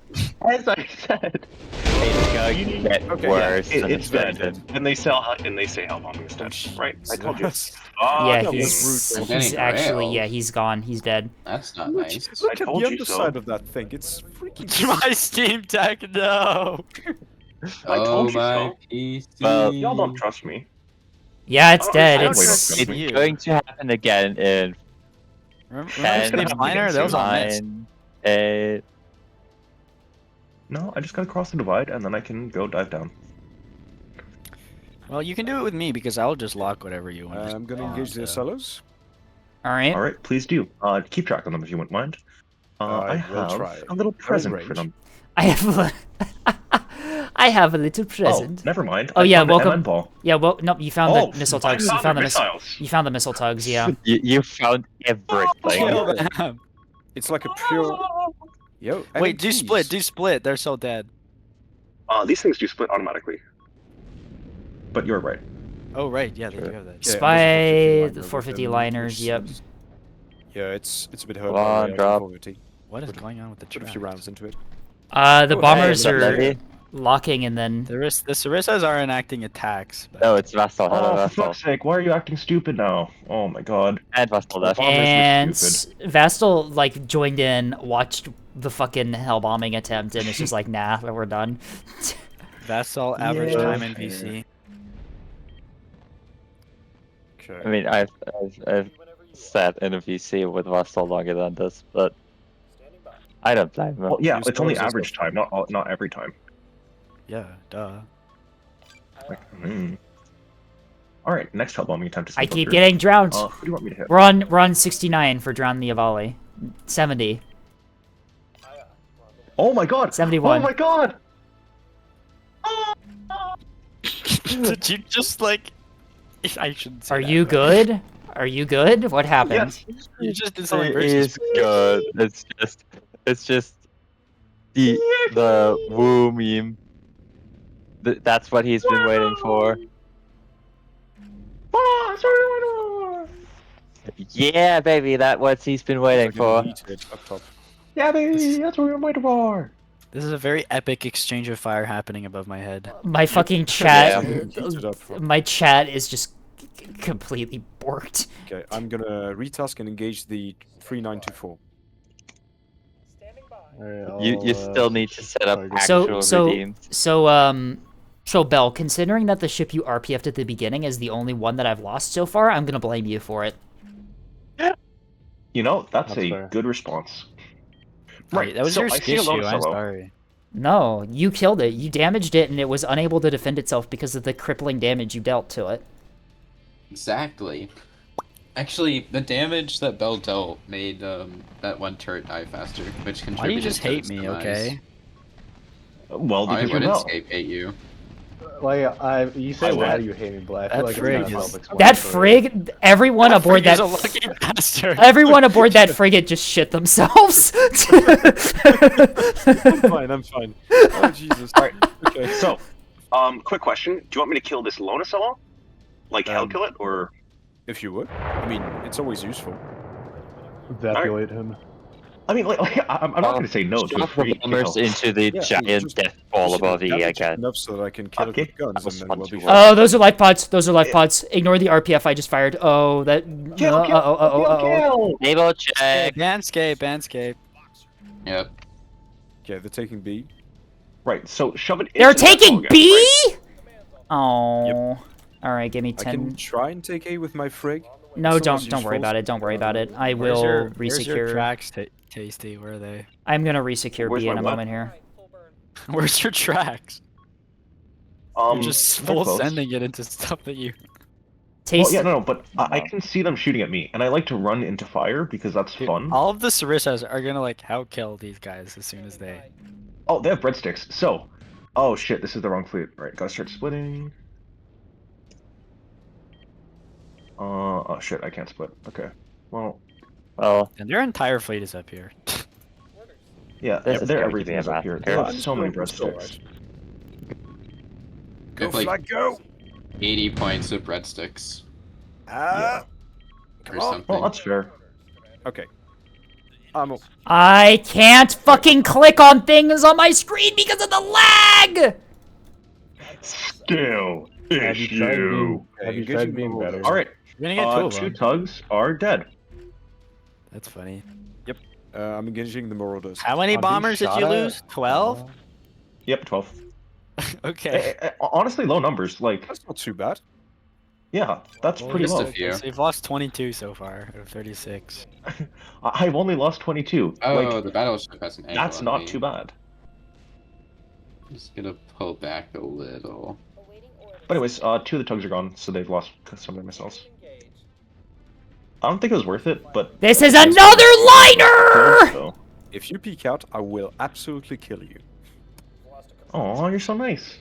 S2: As I said, it's going to get
S9: Okay,
S2: worse. than
S11: it's dead.
S2: expected.
S11: And they say Hellbomb is dead, right? I told you.
S9: Yes.
S1: Yeah,
S11: no,
S1: he's
S3: brutal.
S1: he's
S3: Getting
S1: actually
S3: railed.
S1: yeah, he's gone. He's dead.
S3: That's not
S9: Look,
S3: nice.
S9: look at
S11: told
S9: the
S11: you so.
S9: underside of that thing. It's freaking...
S8: My Steam Deck, no!
S11: I told
S3: Oh
S11: you
S3: my
S11: so.
S3: PC.
S2: Well,
S11: Y'all don't trust me.
S1: Yeah, it's
S11: Oh,
S1: dead.
S11: I don't
S1: It's
S11: trust
S2: It's
S8: you.
S2: going to happen again in
S8: Remember
S2: 10,
S8: Steve's Miner? That was all missed.
S2: 9, 8.
S11: No, I just gotta cross the divide and then I can go dive down.
S8: Well, you can do it with me because I'll just lock whatever you want.
S9: I'm gonna engage the Ocellos.
S1: all right.
S11: Alright, please do. Keep track of them if you wouldn't mind.
S9: I will
S11: have
S9: try.
S11: a little
S9: They're in
S11: present for
S9: range.
S11: them.
S1: I have I have a little present.
S11: Oh, never mind.
S1: Oh,
S11: I
S1: yeah,
S11: found the
S1: welcome-
S11: MN ball.
S1: Yeah, well, no, you found
S11: Oh,
S1: the missile
S11: I
S1: tugs. You
S11: found
S1: found
S11: the
S1: the
S11: missiles.
S1: You found the missile tugs. Yeah.
S2: You found everything.
S8: Kill them.
S9: It's like a pure... Yo,
S8: Wait, do
S9: LMGs.
S8: split, do split. They're so dead.
S11: These things do split automatically. But you're right.
S8: Oh, right, yeah, they do
S2: Sure.
S8: have that.
S9: Yeah,
S1: Spy
S9: there's a
S1: the
S9: 450
S1: 450
S9: liner with
S1: liners.
S9: them,
S1: Yep.
S9: which Yeah, it's a bit hurt.
S2: Come
S9: by the
S2: on,
S9: way,
S2: drop.
S9: 450.
S8: What is going on with the
S9: Put a few
S8: track?
S9: rounds into it.
S1: The
S9: Oh,
S1: bombers
S2: hey,
S1: are
S2: Levy.
S1: locking and then.
S8: The Sarissas are enacting attacks. But...
S2: No, it's Vassal. Hello,
S11: Oh, for
S2: Vassal.
S11: fuck's sake, why are you acting stupid now? Oh my god.
S2: And Vassal left.
S11: Bombers were
S1: And
S11: stupid.
S1: Vastal like joined in, watched the fucking hell bombing attempt, and it's just like, nah, we're done.
S8: Vassal average
S11: Yeah.
S8: time in VC.
S9: Okay.
S2: I mean, I've sat in a VC with Vassal longer than this, but
S4: Standing by.
S2: I don't blame him.
S11: Well, yeah,
S9: Use
S11: it's only
S9: those as
S11: average time, not every time.
S8: Yeah, duh.
S11: Like, Alright, next Hellbombing attempt is
S1: I keep getting drowned.
S11: who do you want me to hit?
S1: We're on 69 for drown the Avali. 70.
S11: Oh my god!
S1: 71.
S11: Oh my god!
S8: Did you just like I shouldn't say
S1: Are
S8: that,
S1: you
S8: but-
S1: good? Are you good? What happened?
S8: You just did something
S2: It
S8: very
S2: is good. It's just the woo meme. That's what he's been waiting for. Yeah, baby, that's what he's been waiting for.
S9: Up top.
S11: Yeah, baby, that's what we're waiting for.
S8: This is a very epic exchange of fire happening above my head.
S1: My fucking chat.
S9: Heated up front.
S1: My chat is just completely borked.
S9: Okay, I'm gonna retask and engage the 3924.
S2: You still need to set up
S1: So
S2: actual redeems.
S1: so Bell, considering that the ship you RPF'd at the beginning is the only one that I've lost so far, I'm gonna blame you for it.
S11: You know, that's a
S12: fair.
S11: good response.
S8: Right, that was
S11: so
S8: your
S11: I see a
S8: issue.
S11: Lotus
S8: I'm
S11: Solo.
S8: sorry.
S1: No, you killed it. You damaged it, and it was unable to defend itself because of the crippling damage you dealt to it.
S3: Exactly. Actually, the damage that Bell dealt made that one turret die faster, which contributed
S8: Why do you just
S3: to
S8: hate
S3: its
S8: me,
S3: demise.
S8: okay?
S11: Well,
S3: I
S11: because you're
S3: wouldn't
S11: Bell.
S3: escape hate you.
S12: Like, you say
S11: I
S12: why
S11: would.
S12: do you hate me, but I
S8: That
S12: feel like it's
S8: frig
S12: kind of
S8: is-
S12: self-explanatory.
S1: That frig, everyone aboard
S8: Frig is
S1: that.
S8: a lucky bastard.
S1: Everyone aboard that frigate just shit themselves.
S9: I'm fine. Oh, Jesus.
S11: Alright,
S9: Okay.
S11: so, quick question. Do you want me to kill this Lona Solo? Like, hell kill it, or...?
S9: If you would. I mean, it's always useful.
S12: Depulate him.
S11: I mean, like I'm not going to say no to a
S2: Shove
S11: free
S2: the bombers
S11: kill.
S2: into the
S9: Yeah,
S2: giant
S9: just-
S2: death ball above E
S9: Damage
S2: again.
S9: enough so that I can kill
S11: Okay,
S9: it with guns,
S2: that was
S9: and then
S2: fun
S9: we'll be
S2: to
S9: fine.
S1: Oh, those are life pods. Those are life pods. Ignore the RPF I just fired. Oh, that.
S11: Kill, kill,
S1: oh.
S2: Naval check.
S8: Manscape.
S3: Yep.
S9: Okay, they're taking B.
S11: Right, so shove it into
S1: They're
S11: that
S1: taking
S11: ball, guys,
S1: B.
S11: right?
S1: Oh. All right, give me
S9: I can
S1: 10.
S9: try and take A with my frig.
S1: No,
S9: It's always
S1: don't worry
S9: useful.
S1: about it. Don't worry about it. I
S8: Where's
S1: will
S8: your, where's your
S1: resecure.
S8: tracks, Tasty? Where are they?
S1: I'm gonna resecure
S11: Where's
S1: B in
S11: my
S1: a
S11: what?
S1: moment here.
S8: Where's your tracks? You're just
S11: they're
S8: full
S11: close.
S8: sending it into stuff that you.
S1: Taste.
S11: Well, yeah, no, but I can see them shooting at me, and I like to run into fire because that's fun.
S8: All of the Sarissas are gonna like how kill these guys as soon as they.
S11: Oh, they have breadsticks. So, oh shit, this is the wrong fleet. Right, gotta start splitting. Oh shit, I can't split. Okay, well,
S8: And their entire fleet is up here.
S11: yeah,
S2: This is
S11: they're
S2: going to
S11: everything
S2: be a
S11: is up here. They
S2: massacre.
S11: have so many
S9: It's all
S11: breadsticks.
S3: They have, like,
S9: Flag, go!
S3: 80 points of breadsticks
S9: Ah!
S3: or something.
S11: Well, that's fair.
S9: Okay.
S1: I can't fucking click on things on my screen because of the lag.
S11: Still
S12: Have you tried being, have you tried being better?
S11: All right,
S8: You're gonna get two of
S11: two
S8: them.
S11: tugs are dead.
S8: That's funny.
S9: I'm engaging the Marauders.
S8: How many
S12: On being
S8: bombers did
S12: shot
S8: you
S12: at?
S8: lose? 12?
S11: Yep, 12.
S8: Okay.
S11: Honestly, low numbers. Like,
S9: That's not too bad.
S11: yeah, that's pretty
S3: just
S11: low.
S3: a few.
S8: So you've lost 22 so far out of 36.
S11: I've only lost 22.
S3: Oh,
S11: like,
S3: the battleship has an angle
S11: that's
S3: on
S11: not
S3: me.
S11: too bad.
S3: I'm just gonna pull back a little.
S11: But anyways, two of the tugs are gone, so they've lost some of their missiles. I don't think it was worth it, but
S1: This is another liner.
S11: so.
S9: If you peek out, I will absolutely kill you.
S11: Oh, you're so nice.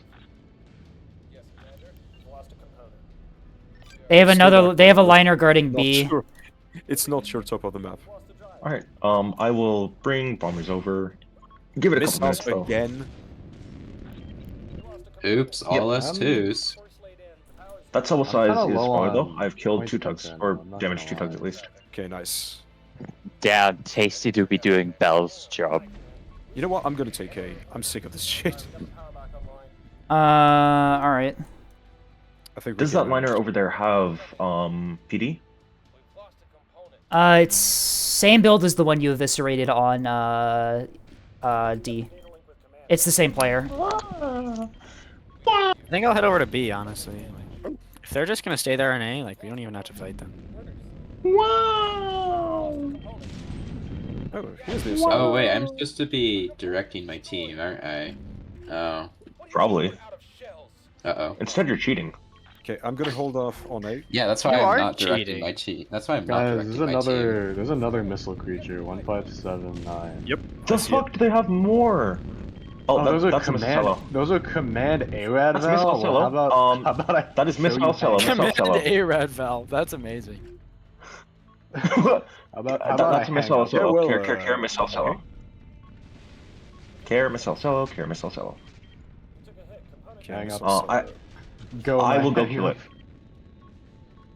S1: They have another. They have a liner guarding
S9: Not
S1: B.
S9: sure. It's not your top of the map.
S11: All right. I will bring bombers over. Give it a couple minutes
S9: Missiles
S11: though.
S9: again.
S3: Oops, all S2s.
S11: That cell size
S12: kinda
S11: is
S12: low
S11: fine though.
S12: on
S11: I've killed
S12: points
S11: two
S12: per
S11: tugs,
S12: turn,
S11: or
S12: I'm not
S11: damaged two
S12: gonna
S11: tugs at
S12: lie.
S11: least.
S9: Okay, nice.
S2: Damn, Tasty to be doing Bell's job.
S9: You know what? I'm gonna take A. I'm sick of this shit.
S1: All right.
S9: I think.
S11: Does that liner over there have PD?
S1: It's same build as the one you eviscerated on D. It's the same player.
S8: I think I'll head over to B, honestly. Like, if they're just gonna stay there in A, like, we don't even have to fight them.
S11: Wow!
S9: Oh, here's this.
S3: Oh wait, I'm supposed to be directing my team, aren't I? Oh.
S11: Probably.
S3: Uh-oh.
S11: Instead, you're cheating.
S9: Okay, I'm gonna hold off on A.
S3: Yeah, that's why
S8: You
S3: I'm
S8: are
S3: not directing
S8: cheating.
S3: my team. That's why I'm not
S12: Guys,
S3: directing my team.
S12: there's another missile creature, 1579.
S9: Yep.
S11: The
S9: I see
S11: fuck do they have more? Oh,
S12: those are
S11: that's a
S12: command.
S11: Missile.
S12: Those are command ARAD
S11: That's
S12: Val.
S11: Missile.
S12: Well, how about I
S11: that is
S12: show you
S11: Missile.
S12: Hangops?
S8: Command
S11: Missile.
S8: ARAD Val. That's amazing.
S12: How about
S11: That's
S12: I
S11: a Missile.
S12: hang up?
S9: Yeah, well,
S11: Care Missile.
S12: okay.
S11: Care Missile. Care Missile.
S4: Took a hit. Component
S12: Hang up.
S11: I will go
S12: hang
S11: kill
S12: up.
S11: it.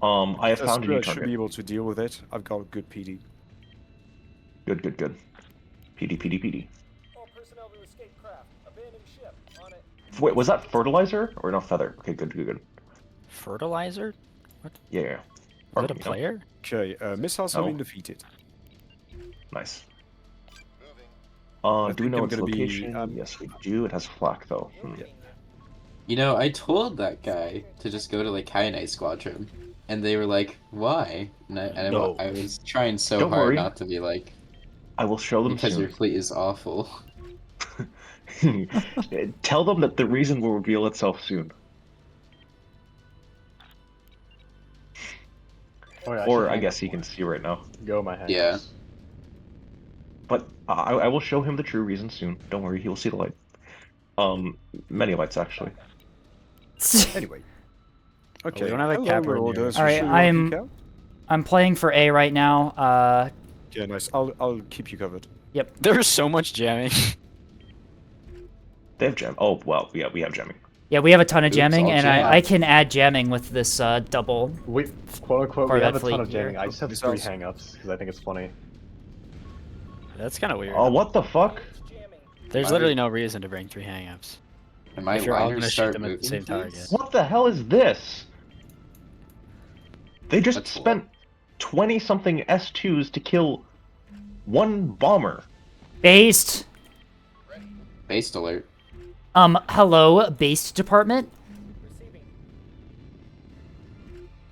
S11: I have found a new
S9: I should be
S11: target.
S9: able to deal with it. I've got good PD.
S11: Good. PD.
S4: all personnel to escape craft. Abandoned ship. On it.
S11: Wait, was that fertilizer or no feather? Okay, good.
S8: Fertilizer?
S11: Yeah.
S8: Is that a player?
S9: Okay, missiles have
S11: No.
S9: been defeated.
S11: Nice.
S9: I
S11: Do we
S9: think
S11: know
S9: I'm
S11: its
S9: gonna be,
S11: location? Yes, we do. It has flak though.
S3: You know, I told that guy to just go to like Kyanite Squadron, and they were like, "Why?" And
S11: No.
S3: I was trying so
S11: Don't
S3: hard
S11: worry.
S3: not to be like,
S11: I will show them
S3: because
S11: soon.
S3: your fleet is awful.
S11: Tell them that the reason will reveal itself soon.
S12: Oh, yeah,
S11: Or
S12: should
S11: I
S12: hang
S11: guess
S12: up
S11: he can
S12: more.
S11: see right now.
S12: Go my hands.
S3: Yeah.
S11: But I will show him the true reason soon. Don't worry, he will see the light. Many lights actually.
S9: Anyway.
S8: we
S9: Okay.
S8: don't have a
S9: hello,
S8: capper in
S9: Marauders.
S8: here.
S1: All
S9: You
S1: right,
S9: sure you wanna peek out?
S1: I'm playing for A right now.
S9: Yeah, nice. I'll keep you covered.
S1: Yep.
S8: There's so much jamming.
S11: They have jam. Oh well, yeah, we have jamming.
S1: Yeah, we have a ton of
S11: Oops,
S1: jamming,
S11: I'll
S1: and
S11: jam.
S1: I can add jamming with this double.
S12: We quote unquote we
S1: Corvette
S12: have a ton
S1: fleet
S12: of jamming.
S1: here.
S12: I just have 3 hangups because I think it's funny.
S8: That's kind of weird.
S11: Oh, what the fuck?
S8: There's literally no reason to bring 3 hang-ups.
S3: And my
S8: If you're all
S3: liners
S8: gonna shoot
S3: start
S8: them at the
S3: moving,
S8: same target.
S3: please?
S11: What the hell is this? They just
S3: That's cool.
S11: spent 20-something S2s to kill one bomber.
S1: Based.
S3: Based alert.
S1: Hello, based department.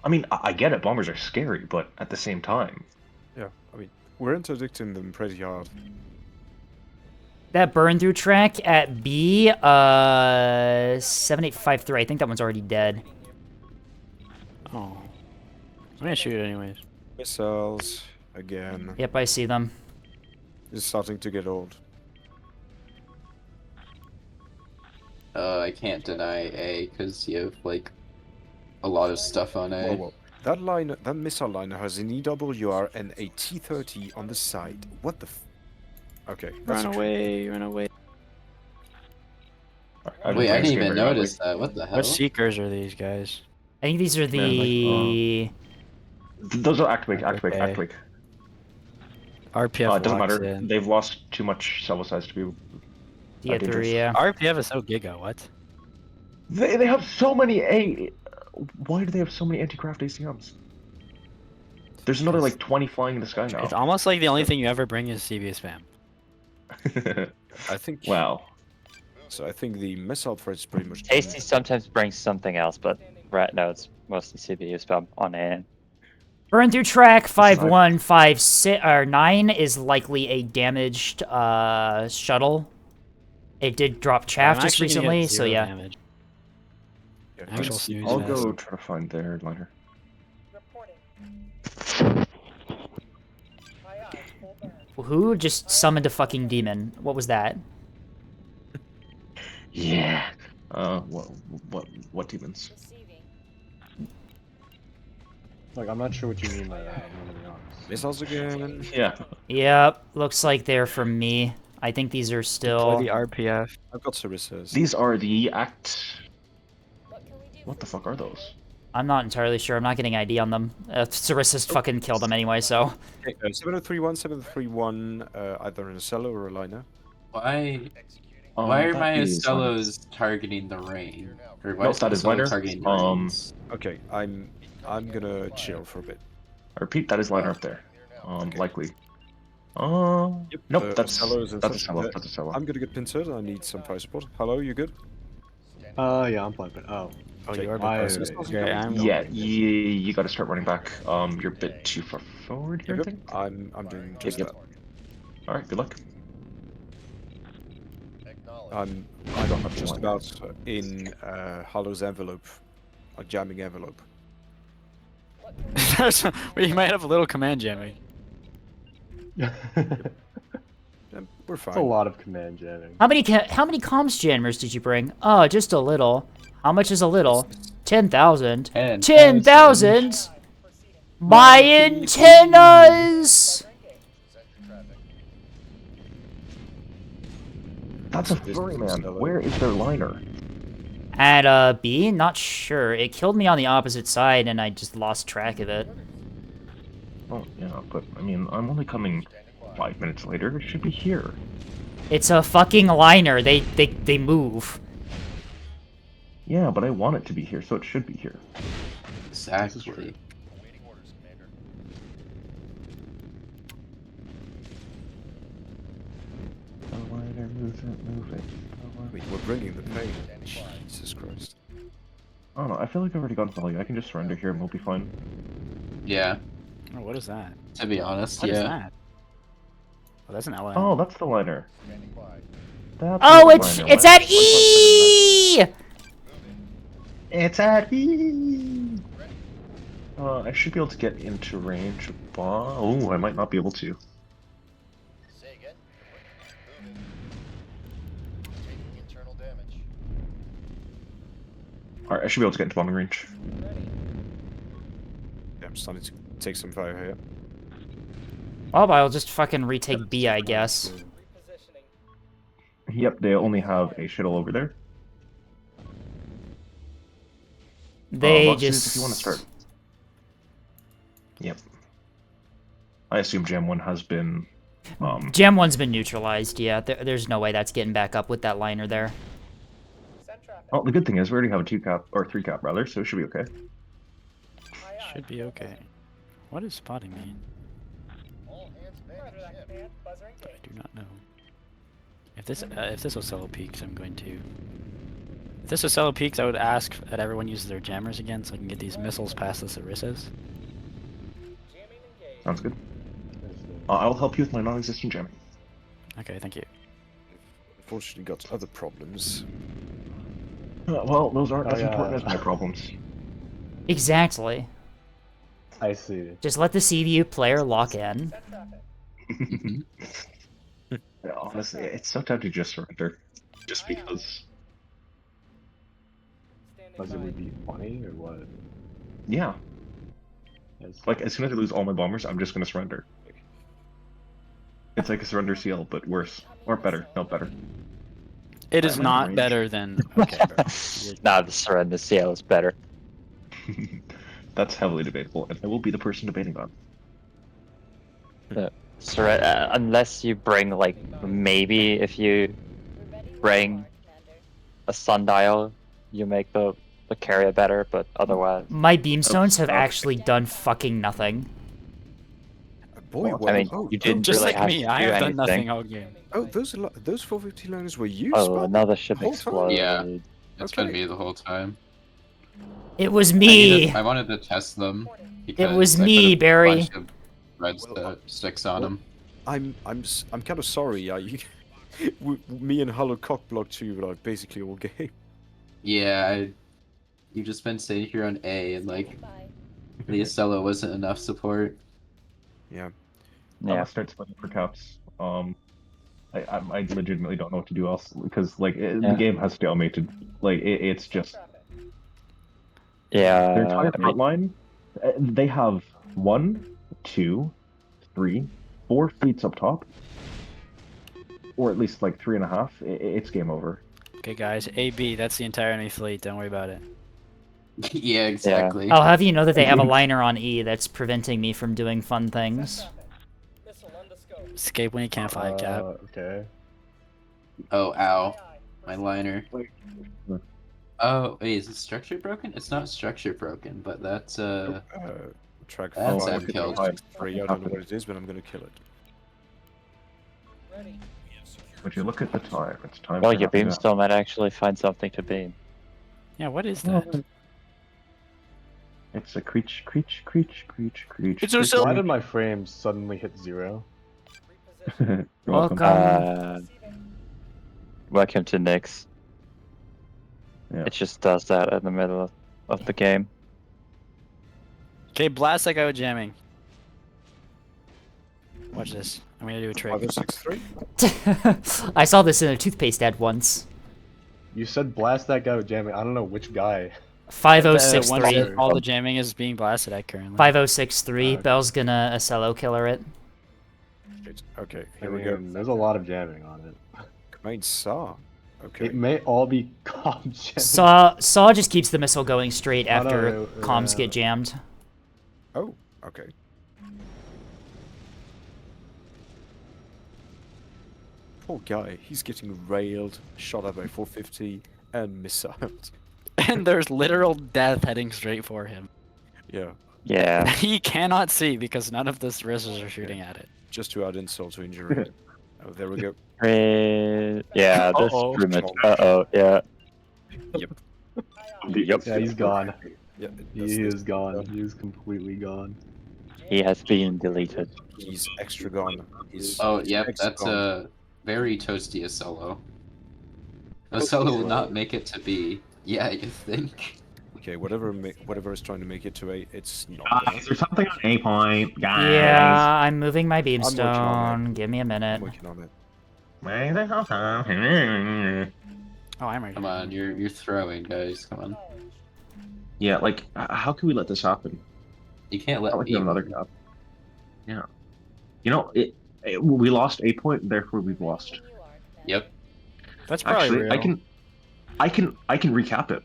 S11: I mean, I get it, bombers are scary, but at the same time...
S9: Yeah, I mean, we're interdicting them pretty hard.
S1: That burn through track at B, 7853. I think that one's already dead.
S8: Oh. I'm gonna shoot it anyways.
S9: Missiles, again.
S1: Yep, I see them.
S9: It's starting to get old.
S3: I can't deny A because you have like a lot of stuff on A.
S9: Whoa. That missile liner has an EWR and a T-30 on the side. What the Okay. that's
S8: Run
S9: true.
S8: away, run away.
S3: Wait, I didn't even notice that. What the hell?
S8: What seekers are these guys?
S1: I think these are the.
S11: Those are activate.
S8: RPF
S11: It doesn't
S8: walks
S11: matter.
S8: in.
S11: They've lost too much cell size to be
S1: Yeah,
S11: dangerous.
S1: yeah.
S8: RPF is so giga, what?
S11: They have so many Why do they have so many anti-craft ACMs? There's another like 20 flying in the sky now.
S8: It's almost like the only thing you ever bring is CB spam.
S9: I think.
S11: Wow.
S9: So I think the missile threat is pretty much.
S2: Tasty sometimes brings something else, but right now it's mostly CPU spam on AN.
S1: Burn through track 5156 or 9 is likely a damaged shuttle. It did drop chaff
S8: I'm
S1: just
S8: actually gonna
S1: recently,
S8: get
S1: so
S8: 0
S1: yeah.
S8: damage.
S9: Yeah,
S8: Actual
S9: just-
S8: snooze
S11: I'll
S8: fest.
S11: go try to find their liner.
S1: Who just summoned a fucking demon? What was that?
S11: Yeah. What demons?
S12: Like, I'm not sure what you mean by that. I'm gonna be honest.
S9: Missiles again.
S11: Yeah.
S1: Yep, looks like they're from me. I think these are still.
S8: Deploy the RPF.
S9: I've got services.
S11: These are the act. What the fuck are those?
S1: I'm not entirely sure. I'm not getting ID on them. Sarissa's fucking killed them anyway, so.
S9: Okay, 7031, either in a cello or a liner.
S3: Why are
S11: that
S3: my
S11: is
S3: Estellos targeting the rain? Or why
S11: No,
S3: is
S11: that is
S3: Estello
S11: liner.
S3: targeting the rains?
S9: Okay, I'm gonna chill for a bit.
S11: I repeat, that is liner up there. Likely. Nope, that's
S9: cellos and
S11: that's a
S9: such.
S11: cello. That's a cello.
S9: I'm gonna get pincered. I need some fire support. Hello, you good?
S12: Yeah, I'm playing. Oh.
S8: Oh,
S9: Okay,
S8: you are
S12: I-
S8: because
S9: yeah,
S11: Yeah, you got to start running back. You're a bit too far forward here. I
S9: Yep,
S11: think.
S9: I'm doing just
S11: Yep.
S9: that.
S11: All right, good luck.
S9: I'm just about in Hollow's envelope, a jamming envelope.
S8: We might have a little command jamming.
S9: We're We're
S12: It's a
S9: fine.
S12: lot of command jamming.
S1: How many comms jammers did you bring? Oh, just a little. How much is a little? 10,000. 10,000. My antennas.
S11: That's a ferryman. Where is their liner?
S1: At B, not sure. It killed me on the opposite side, and I just lost track of it.
S11: Oh yeah, but I mean, I'm only coming 5 minutes later. It should be here.
S1: It's a fucking liner. They move.
S11: Yeah, but I want it to be here, so it should be here.
S3: Exactly.
S11: The liner movement, move it.
S9: Wait, we're bringing the pain. Jesus Christ.
S11: I don't know. I feel like I've already gotten value. I can just surrender here and we'll be fine.
S3: Yeah.
S8: Oh, what is that?
S3: To be honest,
S8: What is
S3: yeah.
S8: that? Oh, that's an LM.
S11: Oh, that's the liner. That's
S1: Oh,
S11: where the liner
S1: it's
S11: went.
S1: at E.
S11: It's at E. I should be able to get into range. Oh, I might not be able to.
S7: Say again. Moving. Taking internal damage.
S11: Alright, I should be able to get into bombing range.
S9: Yeah, I'm starting to take some fire here.
S1: Well, I'll just fucking retake B, I guess.
S11: Yep, they only have a shuttle over there.
S1: They
S11: Boxes,
S1: just.
S11: if you want to start. Yep. I assume Jam 1 has been.
S1: Gem 1's been neutralized, yeah. There's no way that's getting back up with that liner there.
S11: Well, the good thing is we already have a 2-cap, or 3-cap rather, so it should be okay.
S8: Should be okay. What does spotting mean? I do not know. If this Ocello peaks, I'm going to. If this Ocello peaks, I would ask that everyone uses their jammers again, so I can get these missiles past the Sarissas.
S11: Sounds good. I will help you with my non-existent jamming.
S8: Okay, thank you.
S9: Unfortunately, got other problems.
S11: Well, those aren't
S12: Oh,
S11: as
S12: yeah.
S11: important as my problems.
S1: Exactly.
S12: I see.
S1: Just let the CVU player lock in.
S11: Yeah, honestly, it's so tempting to just surrender. Just because.
S12: Does it would be funny or what?
S11: Yeah.
S12: Yes.
S11: Like, as soon as I lose all my bombers, I'm just gonna surrender. It's like a surrender seal, but worse. Or better. No, better.
S8: It is
S11: I'm in
S8: not
S11: range.
S8: better than. Okay, bro.
S2: Nah, the surrender seal is better.
S11: That's heavily debatable, and I will be the person debating that.
S2: Unless you bring, like, maybe if you bring a sundial, you make the carrier better, but otherwise.
S1: My beamstones have actually done fucking nothing.
S9: Boy,
S2: I mean,
S9: oh,
S2: you didn't
S8: Just
S2: really
S8: like
S2: have
S8: me,
S2: to
S8: I
S2: do
S8: have done
S2: anything.
S8: nothing all game.
S9: oh, those 450 liners were used.
S2: Oh,
S9: Spot?
S2: another ship
S9: whole time?
S2: exploded.
S3: Yeah. It's been
S9: Okay.
S3: me the whole time.
S1: It was
S3: I
S1: me.
S3: wanted to test them.
S1: was
S3: because I
S1: me,
S3: put a
S1: Barry.
S3: bunch of red sticks on them.
S9: I'm kind of sorry. Me and Hollow cock blocked you like basically all game.
S3: Yeah, you've just been sitting here on A, and like the Ocello wasn't enough support.
S9: Yeah.
S11: I'm gonna start splitting for caps. I legitimately don't know what to do else because like the game has stalemated. Like it's just
S2: Yeah.
S11: their entire
S2: I mean,
S11: front line. They have 1, 2, 3, 4 fleets up top, or at least like 3.5. It's game over.
S8: Okay, guys, AB, that's the entire enemy fleet. Don't worry about it.
S3: Yeah, exactly.
S1: I'll have you know that they have a liner on E that's preventing me from doing fun things.
S8: Escape when you can't fly, Cap.
S12: Okay.
S3: Oh, ow. My liner. Oh, wait, is the structure broken? It's not structure broken, but that's,
S9: Track
S3: That's
S9: 5
S3: killed.
S9: 3. I don't know what it is, but I'm gonna kill it.
S11: But you look at the time. It's time.
S2: well,
S11: for
S2: your
S11: nothing else.
S2: beamstone might actually find something to beam.
S8: Yeah, what is that?
S11: It's a creech.
S8: It's Ocello.
S12: Why did my frames suddenly hit 0?
S11: You're welcome.
S2: Welcome to Nyx.
S11: Yeah.
S2: It just does that in the middle of the game.
S8: Okay, blast that guy with jamming. Watch this. I'm gonna do a trick.
S9: 5063.
S1: I saw this in a toothpaste ad once.
S12: You said blast that guy with jamming. I don't know which guy.
S8: One
S1: 5063.
S8: that all the jamming is being blasted at currently.
S1: 5063. Bell's gonna Acello killer it.
S9: Okay,
S12: I
S9: here we go.
S12: mean, there's a lot of jamming on it.
S9: Command Saw. Okay.
S12: It may all be calm jamming.
S1: Saw just keeps the missile going straight
S12: Oh, no,
S1: after comms
S12: yeah.
S1: get jammed.
S9: Oh, okay. Poor guy, he's getting railed, shot at by 450, and missiled.
S8: And there's literal death heading straight for him.
S9: Yeah,
S2: Yeah.
S8: He cannot see because none of the Rizzles are shooting at it.
S9: just to add insult to injury. Oh, there we go.
S2: Yeah, this
S8: Uh-oh.
S2: pretty much. Uh-oh, yeah.
S9: Yep.
S2: Yep.
S12: Yeah, he's gone.
S9: Yeah,
S12: He is gone. He is completely gone.
S2: He has been deleted.
S9: He's extra gone. He's
S3: Oh, yep,
S9: extra
S3: that's
S9: gone.
S3: a very toasty Acello. Acello will not make it to B. Yeah, you think?
S9: Okay, whatever is trying to make it to A, it's not.
S11: Guys, there's something on A point. Guys.
S1: Yeah, I'm moving my
S9: working on
S1: beamstone. Give me a minute.
S9: I'm working on it.
S8: Oh, I'm ready.
S3: Come on, you're throwing, guys. Come on.
S11: Yeah, like, how can we let this happen?
S3: You can't let
S11: Not like
S3: me.
S11: another cap. Yeah. You know, we lost A point, therefore we've lost.
S3: Yep.
S8: That's probably
S11: Actually,
S8: real.
S11: I can recap it.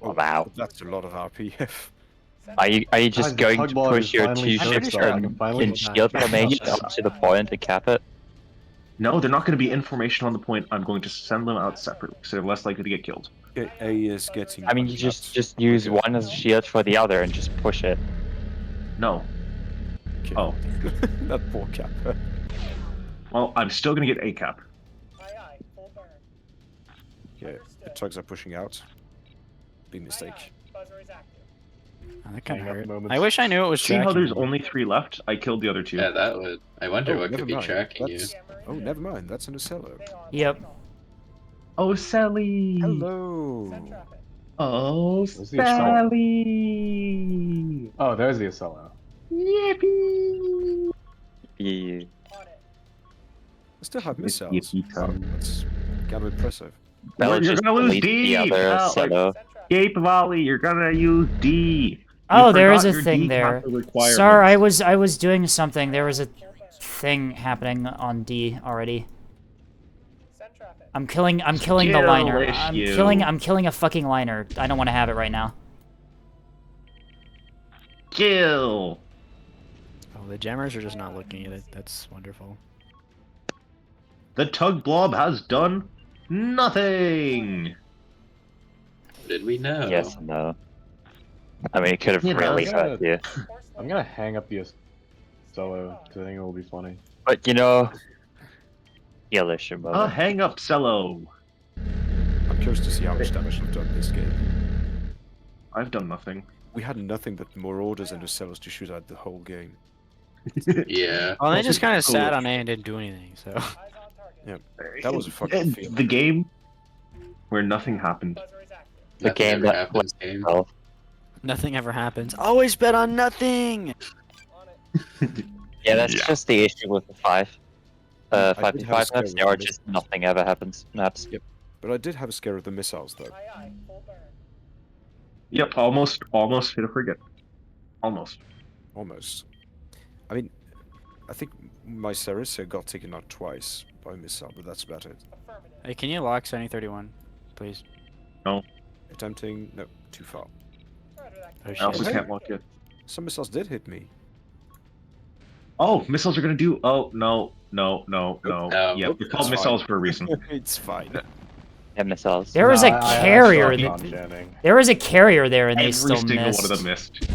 S9: Oh,
S2: Wow.
S9: but that's a lot of RPF.
S2: Are you just
S12: Guys, the
S2: going
S12: tug
S2: to
S12: ball
S2: push
S12: is
S2: your
S12: finally
S2: two
S12: shut
S2: ships
S12: down. I can
S2: in
S12: finally
S2: shield
S12: back.
S2: formation up to the point and cap it?
S11: No, they're not going to be information on the point. I'm going to send them out separately, so they're less likely to get killed.
S9: Okay, A is getting.
S2: I mean, you
S9: uncapped.
S2: just use
S9: Okay.
S2: one as a shield for the other and just push it.
S11: No.
S9: Okay.
S11: Oh.
S9: That poor cap.
S11: Well, I'm still going to get A cap.
S9: Okay, the tugs are pushing out. Big mistake.
S8: Oh, that kind of
S12: Hang up
S8: hurt.
S12: moments.
S8: I wish I knew it was
S11: See how
S8: tracking
S11: there's
S8: me.
S11: only 3 left? I killed the other 2.
S3: Yeah, that would. I wonder
S9: Oh,
S3: what
S9: never
S3: could be
S9: mind.
S3: tracking you.
S9: That's... Oh, never mind. That's an Acello.
S1: Yep.
S11: Oh, Sally!
S9: Hello.
S11: Oh,
S12: Where's the Acello?
S11: Sally!
S12: Oh, there's the Acello.
S11: Yippee!
S2: Yeah.
S9: I still have missiles.
S11: Yippee, come.
S9: That's kind of impressive.
S2: Bella
S11: You're
S2: just
S11: gonna lose
S2: delete
S11: D!
S2: the other
S11: Oh, like-
S2: Acello.
S11: Escape volley, you're gonna use D!
S1: Oh,
S11: You
S1: there is
S11: forgot
S1: a
S11: your
S1: thing
S11: D
S1: there.
S11: capital requirements.
S1: Sorry, I was doing something. There was a thing happening on D already. I'm killing the
S11: Skill
S1: liner.
S11: issue.
S1: I'm killing a fucking liner. I don't want to have it right now.
S11: Kill!
S8: Oh, the jammers are just not looking at it. That's wonderful.
S11: The tug blob has done nothing!
S3: Did we know?
S2: Yes and no. I mean, it could have
S11: You know,
S2: really
S12: yeah.
S2: hurt you.
S12: I'm gonna hang up the Acello because I think it will be funny.
S2: But you know, skill issue
S11: A
S2: moment.
S11: hang up cello.
S9: I'm curious to see how much damage I've done this game.
S11: I've done nothing.
S9: We had nothing but Marauders and Acellos to shoot at the whole game.
S3: Yeah.
S8: Well, they just kind of
S11: Cool.
S8: sat on A and didn't do anything, so.
S9: Yeah, that was a fucking fail.
S11: The game where nothing happened.
S2: The
S3: Nothing
S2: game
S3: ever
S2: that
S3: happens, game.
S2: well,
S8: Nothing ever happens. Always bet on nothing!
S2: yeah, that's
S11: Yeah.
S2: just the issue with the 5.
S9: I
S2: 5
S9: did
S2: to
S9: have a
S2: 5
S9: scare
S2: maps.
S9: with
S2: There are
S9: this.
S2: just nothing ever happens maps.
S9: But I did have a scare of the missiles, though.
S11: Yep, almost hit a frigate. Almost.
S9: Almost. I mean, I think my Sarissa got taken out twice by missile, but that's about it.
S8: Hey, can you lock 7031, please?
S9: Attempting... No, too far.
S8: Oh,
S11: I also
S8: shit.
S11: can't lock it.
S9: Some missiles did hit me.
S11: Oh, missiles are gonna do. Oh, no.
S3: No.
S11: Yep, they're called
S9: It's
S11: missiles
S9: fine.
S11: for a reason.
S9: It's fine.
S2: Yeah, missiles.
S1: There was
S12: No,
S1: a
S12: I
S1: carrier.
S12: saw
S1: that-
S12: John jamming.
S1: There was a carrier there, and they
S11: Every
S1: still
S11: single
S1: missed.
S11: one of them missed.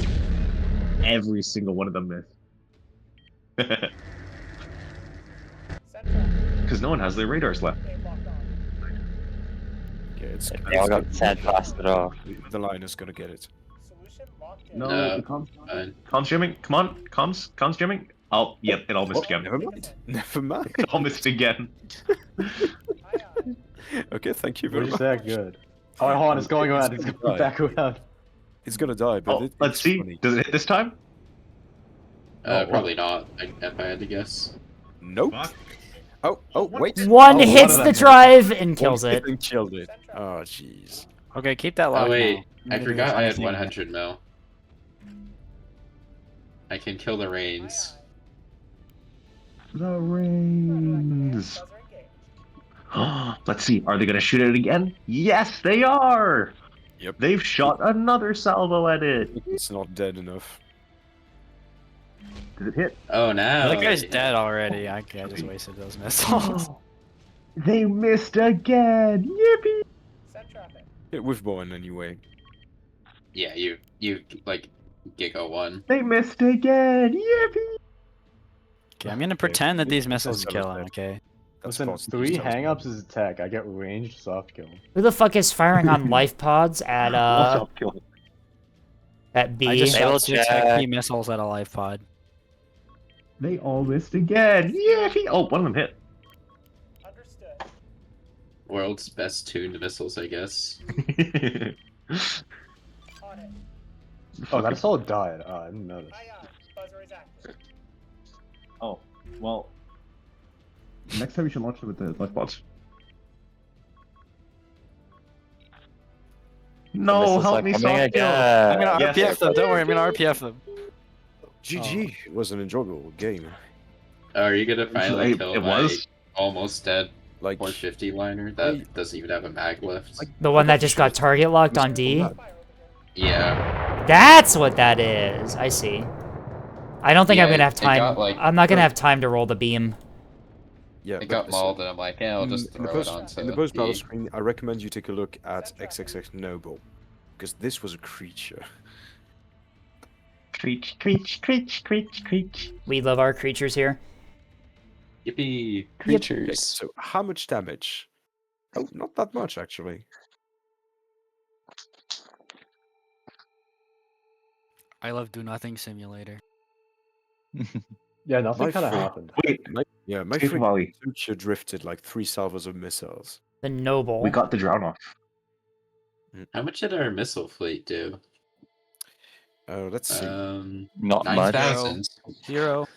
S11: Every single one of them missed. Because no one has their radars left.
S9: Yeah, it's...
S2: They all got sand blasted off.
S9: The line is gonna get it.
S11: No,
S3: No.
S11: the comms,
S3: Fine.
S11: comms jamming. Come on, comms jamming. Oh, yep, it all missed again.
S9: Never mind. Never mind.
S11: It all missed again.
S9: Okay, thank you
S12: What
S9: very
S12: did you
S9: much.
S12: say? Good. Oh, hold on, it's going around. It's going back around.
S9: It's gonna die, but
S11: Oh, let's
S9: it's
S11: see.
S9: funny.
S11: Does it hit this time?
S3: Probably not, if I had to guess.
S9: Nope. Oh, wait.
S1: One
S11: Oh,
S1: hits
S11: one of
S1: the
S11: them.
S1: drive and kills
S9: One
S1: it.
S9: hit and killed it. Oh, jeez.
S8: Okay, keep that locked
S3: Oh wait,
S8: now.
S3: I
S8: Maybe
S3: forgot
S8: there's
S3: I had
S8: anything-
S3: 100 mil. I can kill the rains.
S11: The rings. Let's see. Are they gonna shoot it again? Yes, they are.
S9: Yep.
S11: They've shot another salvo at it.
S9: It's not dead enough.
S11: Did it hit?
S3: Oh, now.
S8: That guy's
S3: yeah.
S8: dead already. I just wasted those missiles.
S11: They missed again. Yippee!
S4: Send traffic.
S9: Yeah, with Bowen anyway.
S3: Yeah, you like Giga 1.
S11: They missed again. Yippee!
S8: Okay, I'm gonna pretend that these missiles
S9: That's
S8: kill him.
S9: dead.
S8: Okay.
S9: That's
S12: Listen,
S9: positive.
S12: 3
S9: Just tell us
S12: hang-ups is attack. I get ranged soft kill.
S1: Who the fuck is firing on life pods at B?
S8: I just
S2: Double
S8: shot 2
S2: check.
S8: key missiles at a life pod.
S11: They all missed again. Yippee! Oh, one of them hit.
S4: Understood.
S3: World's best tuned missiles, I guess.
S4: On it.
S12: Oh, that assault died. Oh, I didn't notice.
S4: Aye aye. Buzzer is active.
S11: Oh, well. Next time we should launch it with the life bots. No,
S2: Missiles
S11: help
S2: are
S11: me,
S2: coming
S11: soft kill.
S8: I'm
S2: again.
S8: gonna
S11: Yes.
S8: RPF them. Don't worry, I'm gonna RPF them.
S9: GG. It was an enjoyable game.
S3: Oh, are you gonna finally
S11: It-
S3: kill
S11: it
S3: my
S11: was?
S3: almost dead
S9: Like,
S3: 450 liner that doesn't even have a mag left?
S1: The one that just got target locked on D?
S3: Yeah.
S1: That's what that is. I see. I don't think I'm
S3: Yeah,
S1: gonna have
S3: it
S1: time.
S3: got, like,
S1: I'm not gonna have time to roll the beam.
S9: yeah,
S3: It got mauled, and I'm like, yeah, I'll just
S9: in the
S3: throw it
S9: post,
S3: onto
S9: in the post battle
S3: the-
S9: screen, I recommend you take a look at XXX Noble, because this was a creature.
S11: Creech, creech, creech, creech, creech.
S1: We love our creatures here.
S3: Yippee!
S9: Okay,
S3: Creatures.
S9: so how much damage? Oh, not that much actually.
S8: I love Do Nothing Simulator.
S12: Yeah, nothing
S9: My
S12: kind of
S9: friend-
S12: happened.
S11: Wait,
S9: My
S11: Take
S9: friend
S11: volley.
S9: Sucha drifted like 3 salvos of missiles.
S1: The noble.
S11: We got the drown off.
S3: How much did our missile fleet do?
S9: Let's see.
S2: Not much.
S3: 9,000.
S8: 0.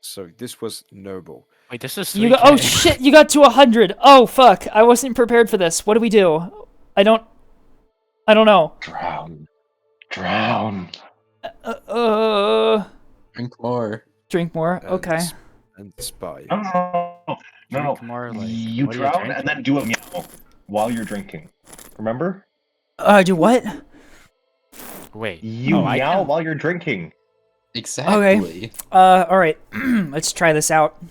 S9: So this was Noble.
S8: Wait, this is
S1: You
S8: 3K.
S1: got, oh shit! You got to 100. Oh fuck! I wasn't prepared for this. What do we do? I don't know.
S11: Drown. Drown.
S3: Drink more.
S1: Drink more.
S9: And
S1: Okay.
S9: And spy.
S11: No.
S8: Drink more, like,
S11: You
S8: what are you
S11: drown
S8: drinking?
S11: and then do a meow while you're drinking. Remember?
S1: Do what?
S8: Wait.
S11: You
S8: I
S11: meow
S8: can-
S11: while you're drinking.
S3: Exactly.
S1: All right. Let's try this out.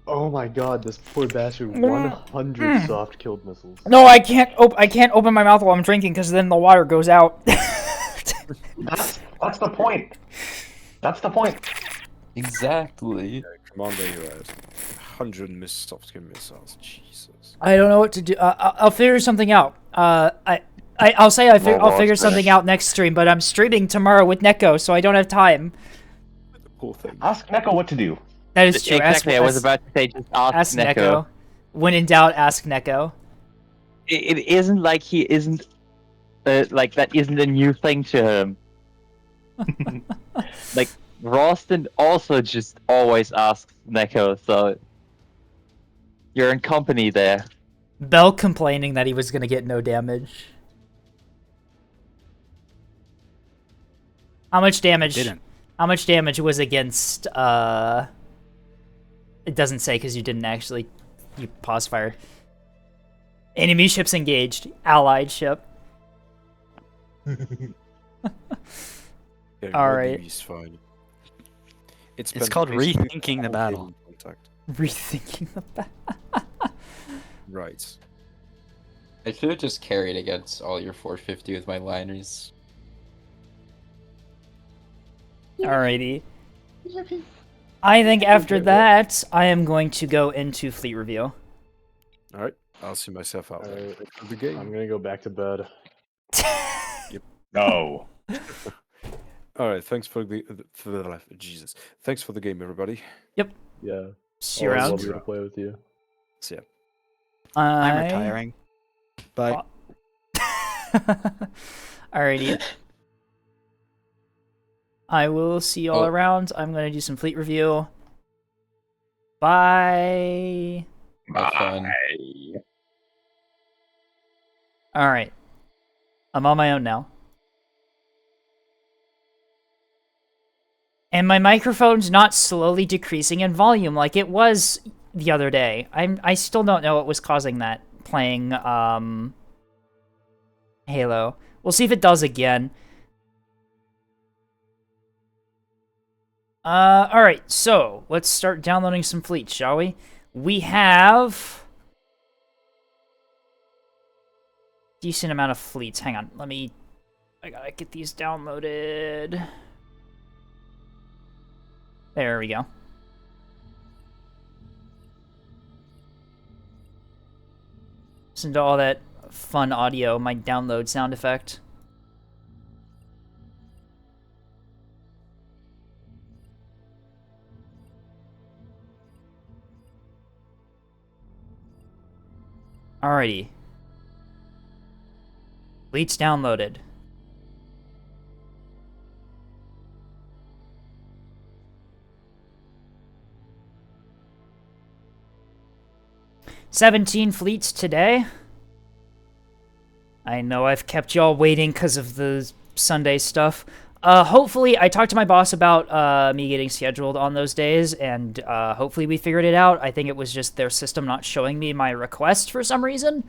S12: Oh my god, this poor bastard. 100 soft killed missiles.
S1: No, I can't. I can't open my mouth while I'm drinking because then the water goes out.
S11: That's the point. That's the point.
S3: Exactly.
S9: Commander, you're at 100 soft skin missiles. Jesus.
S1: I don't know what to do. I'll figure something out. I'll say I'll figure something out next stream, but I'm streaming tomorrow with Neko, so I don't have time.
S9: The poor thing.
S11: Ask Neko what to do.
S1: That is true.
S2: Exactly. I was about to say just ask
S1: Neko.
S2: Neko.
S1: When in doubt, ask Neko.
S2: It isn't like he isn't. Like that isn't a new thing to him. Like Ralston also just always asks Neko, so you're in company there.
S1: Bell complaining that he was gonna get no damage. How much damage?
S8: Didn't.
S1: How much damage was against? It doesn't say because you didn't actually. You pause fire. Enemy ships engaged. Allied ship.
S9: Yeah,
S1: All
S9: no
S1: right.
S9: DB is fine.
S8: It's
S9: been
S8: called
S9: basically
S8: rethinking the
S9: all
S8: battle.
S9: game contact.
S1: Rethinking the battle.
S9: Right.
S3: I should have just carried against all your 450 with my liners.
S1: Alrighty. I think after that, I am going to go into fleet review.
S9: Alright. I'll see myself out there.
S12: Alright,
S9: The game.
S12: I'm gonna go back to bed.
S11: No.
S9: Alright, thanks for the Jesus. Thanks for the game, everybody.
S12: Yeah.
S1: See you
S12: Always
S1: around.
S12: lovely to play with you.
S9: See ya.
S8: I'm retiring. Bye.
S1: Alrighty. I will see you all
S3: Well-
S1: around. I'm going to do some fleet review. Bye.
S3: Have fun.
S1: All right. I'm on my own now. And my microphone's not slowly decreasing in volume like it was the other day. I still don't know what was causing that playing Halo. We'll see if it does again. All right, so let's start downloading some fleets, shall we? We have decent amount of fleets. Hang on, I gotta get these downloaded. There we go. Listen to all that fun audio, my download sound effect. Alrighty. Fleets downloaded. "17 fleets today." I know I've kept y'all waiting because of the Sunday stuff. Hopefully, I talked to my boss about me getting scheduled on those days, and hopefully we figured it out. I think it was just their system not showing me my request for some reason,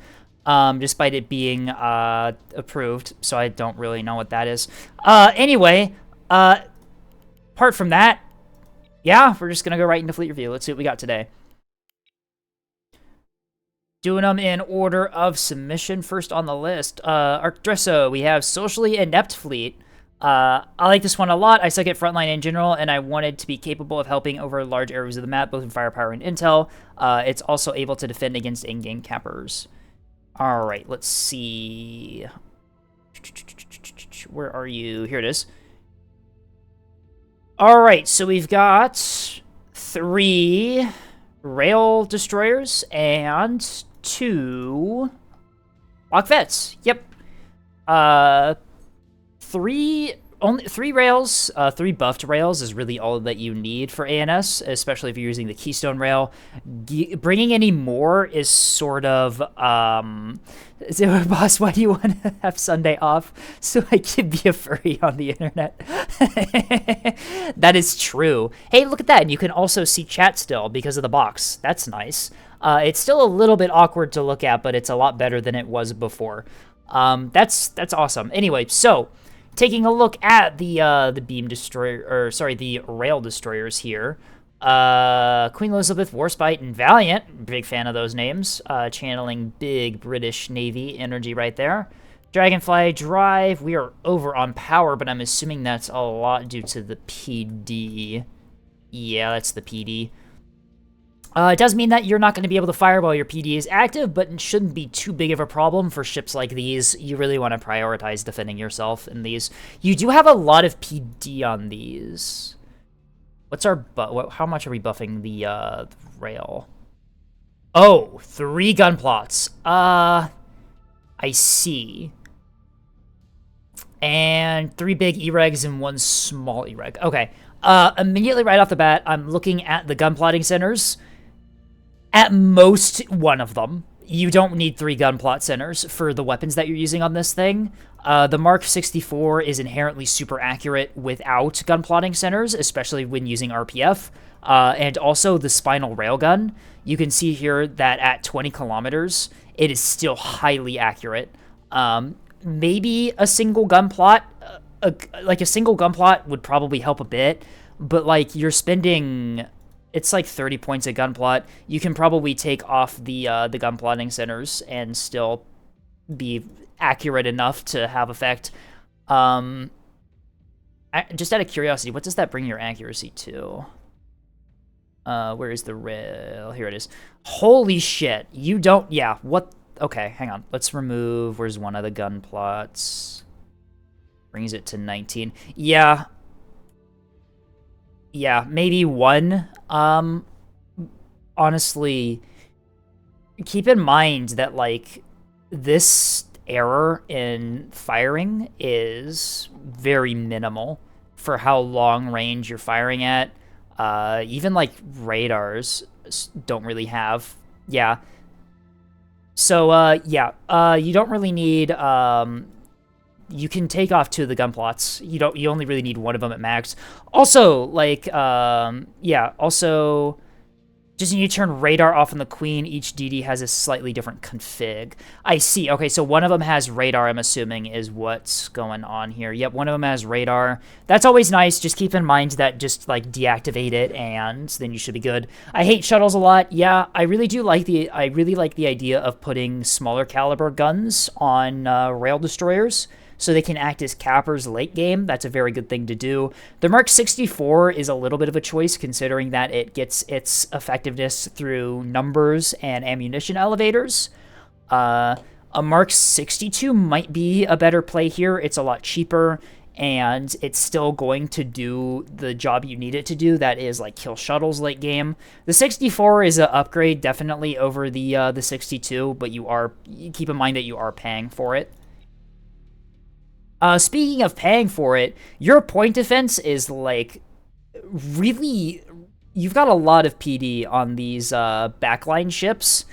S1: despite it being approved, so I don't really know what that is. Anyway, apart from that, yeah, we're just going to go right into fleet review. Let's see what we got today. Doing them in order of submission. First on the list, Arcdresso, we have Socially Inept Fleet. I like this one a lot. I suck at frontline in general, and I wanted to be capable of helping over large areas of the map, both in firepower and intel. It's also able to defend against in-game cappers. Alright, let's see. Where are you? Here it is. Alright, so we've got 3 rail destroyers and 2 block vets. Yep. 3 rails, 3 buffed rails is really all that you need for ANS, especially if you're using the Keystone rail. Bringing any more is sort of, boss, why do you want to have Sunday off? So I can be a furry on the internet. That is true. Hey, look at that. And you can also see chat still because of the box. That's nice. It's still a little bit awkward to look at, but it's a lot better than it was before. That's awesome. Anyway, so taking a look at the beam destroyer, or sorry, the rail destroyers here. Queen Elizabeth, Warspite, and Valiant. Big fan of those names. Channeling big British Navy energy right there. Dragonfly Drive. We are over on power, but I'm assuming that's a lot due to the PD. Yeah, that's the PD. It does mean that you're not going to be able to fire while your PD is active, but it shouldn't be too big of a problem for ships like these. You really want to prioritize defending yourself in these. You do have a lot of PD on these. What's our how much are we buffing the rail? Oh, 3 gun plots. I see. And 3 big E-regs and 1 small E-reg. Okay. Immediately right off the bat, I'm looking at the gun plotting centers. At most, 1 of them. You don't need 3 gun plot centers for the weapons that you're using on this thing. The Mark 64 is inherently super accurate without gun plotting centers, especially when using RPF. And also the Spinal Railgun. You can see here that at 20 kilometers, it is still highly accurate. Maybe a single gun plot, like a single gun plot would probably help a bit, but like you're spending, it's like 30 points a gun plot. You can probably take off the gun plotting centers and still be accurate enough to have effect. Just out of curiosity, what does that bring your accuracy to? Where is the rail? Here it is. Holy shit. You don't, yeah, what? Okay, hang on. Let's remove, where's one of the gun plots? Brings it to 19. Yeah. Yeah, maybe 1. Honestly, keep in mind that, like, this error in firing is very minimal. for how long range you're firing at. Even like radars don't really have. Yeah. So yeah, you don't really need. You can take off 2 of the gun plots. You only really need 1 of them at max. Also, like, yeah, also, just need to turn radar off on the Queen. Each DD has a slightly different config. I see. Okay, so 1 of them has radar, I'm assuming, is what's going on here. Yep, 1 of them has radar. That's always nice. Just keep in mind that just, like, deactivate it, and then you should be good. I hate shuttles a lot. Yeah, I really like the idea of putting smaller caliber guns on rail destroyers, so they can act as cappers late game. That's a very good thing to do. The Merc 64 is a little bit of a choice, considering that it gets its effectiveness through numbers and ammunition elevators. A Mark 62 might be a better play here. It's a lot cheaper, and it's still going to do the job you need it to do. That is, like, kill shuttles late game. The 64 is an upgrade, definitely, over the 62, but you keep in mind that you are paying for it. Speaking of paying for it, your point defense is, like, really... You've got a lot of PD on these backline ships.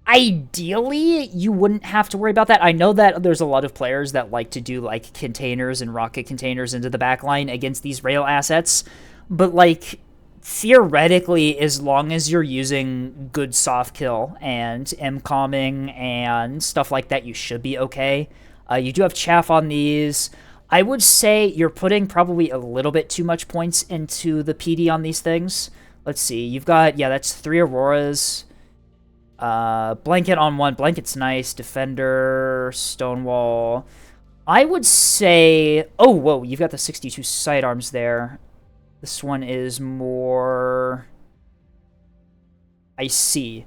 S1: Ideally, you wouldn't have to worry about that. I know that there's a lot of players that like to do, like, containers and rocket containers into the backline against these rail assets, but, like, theoretically, as long as you're using good soft kill and MCOMing and stuff like that, you should be okay. You do have chaff on these. I would say you're putting probably a little bit too much points into the PD on these things. Let's see. You've got, yeah, that's 3 Auroras. Blanket on 1. Blanket's nice. Defender, Stonewall. I would say... Oh, whoa, you've got the 62 sidearms there. This one is more... I see.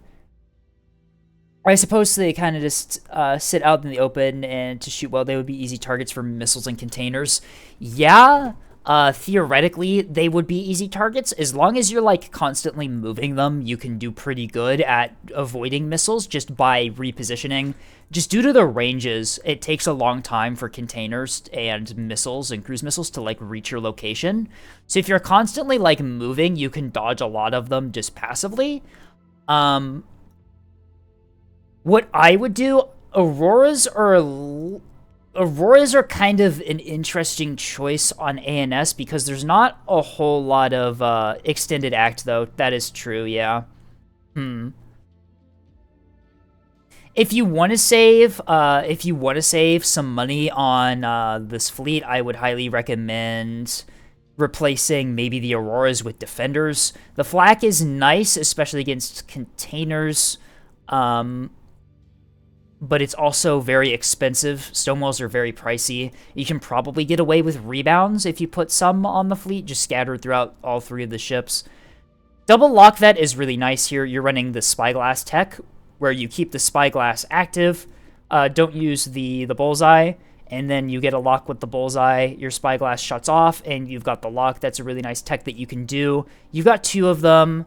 S1: I suppose they kind of just sit out in the open and to shoot well, they would be easy targets for missiles and containers. Yeah, theoretically, they would be easy targets. As long as you're, like, constantly moving them, you can do pretty good at avoiding missiles just by repositioning. Just due to the ranges, it takes a long time for containers and missiles and cruise missiles to, like, reach your location. So if you're constantly, like, moving, you can dodge a lot of them just passively. What I would do, Auroras are kind of an interesting choice on ANS because there's not a whole lot of extended act, though. That is true, yeah. If you want to save some money on this fleet, I would highly recommend replacing maybe the Auroras with Defenders. The flak is nice, especially against containers. But it's also very expensive. Stonewalls are very pricey. You can probably get away with rebounds if you put some on the fleet, just scattered throughout all 3 of the ships. Double lock vet is really nice here. You're running the Spyglass tech, where you keep the Spyglass active, don't use the bullseye, and then you get a lock with the bullseye, your Spyglass shuts off, and you've got the lock. That's a really nice tech that you can do. You've got 2 of them.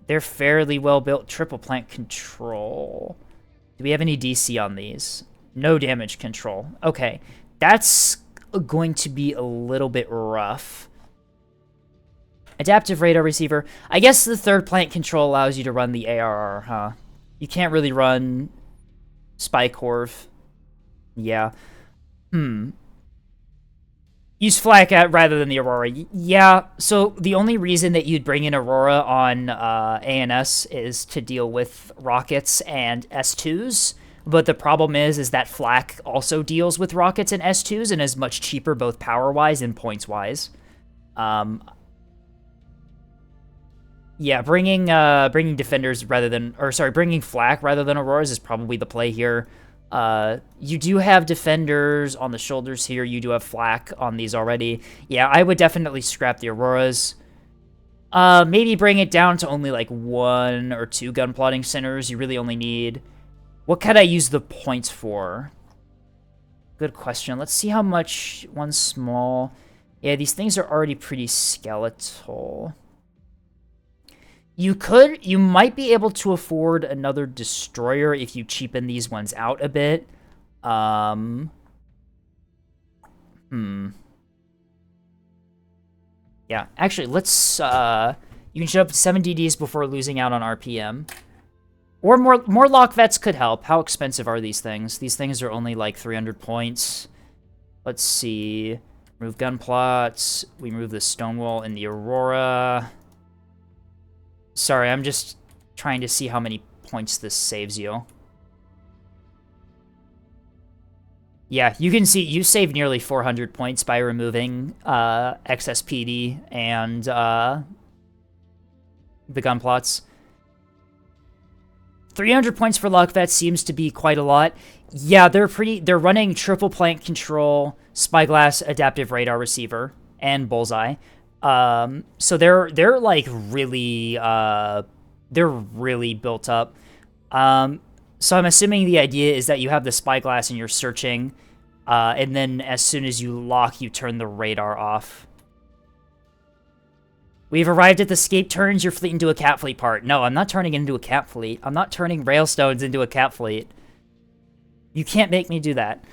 S1: They're fairly well built. Triple plant control. Do we have any DC on these? No damage control. Okay, that's going to be a little bit rough. Adaptive radar receiver. I guess the 3rd plant control allows you to run the ARR, huh? You can't really run Spy Corv. Yeah. Use flak rather than the Aurora. Yeah, so the only reason that you'd bring in Aurora on ANS is to deal with rockets and S2s, but the problem is that flak also deals with rockets and S2s and is much cheaper both power-wise and points-wise. Yeah, bringing defenders rather than, or sorry, bringing flak rather than Auroras is probably the play here. You do have defenders on the shoulders here. You do have flak on these already. Yeah, I would definitely scrap the Auroras. Maybe bring it down to only like 1 or 2 gun plotting centers. You really only need... What could I use the points for? Good question. Let's see how much one small... Yeah, these things are already pretty skeletal. You might be able to afford another destroyer if you cheapen these ones out a bit. Yeah, actually, let's, you can show up 7 DDs before losing out on RPM. Or more lock vets could help. How expensive are these things? These things are only like 300 points. Let's see. Remove gun plots. We remove the Stonewall and the Aurora. Sorry, I'm just trying to see how many points this saves you. Yeah, you can see you save nearly 400 points by removing XSPD and the gun plots. 300 points for lock vets seems to be quite a lot. Yeah, they're running triple plank control, spyglass, adaptive radar receiver, and bullseye. So they're like really they're really built up. So I'm assuming the idea is that you have the spyglass and you're searching, and then as soon as you lock, you turn the radar off. We've arrived at the escape turns your fleet into a cat fleet part. No, I'm not turning it into a cat fleet. I'm not turning Railstones into a cat fleet. You can't make me do that.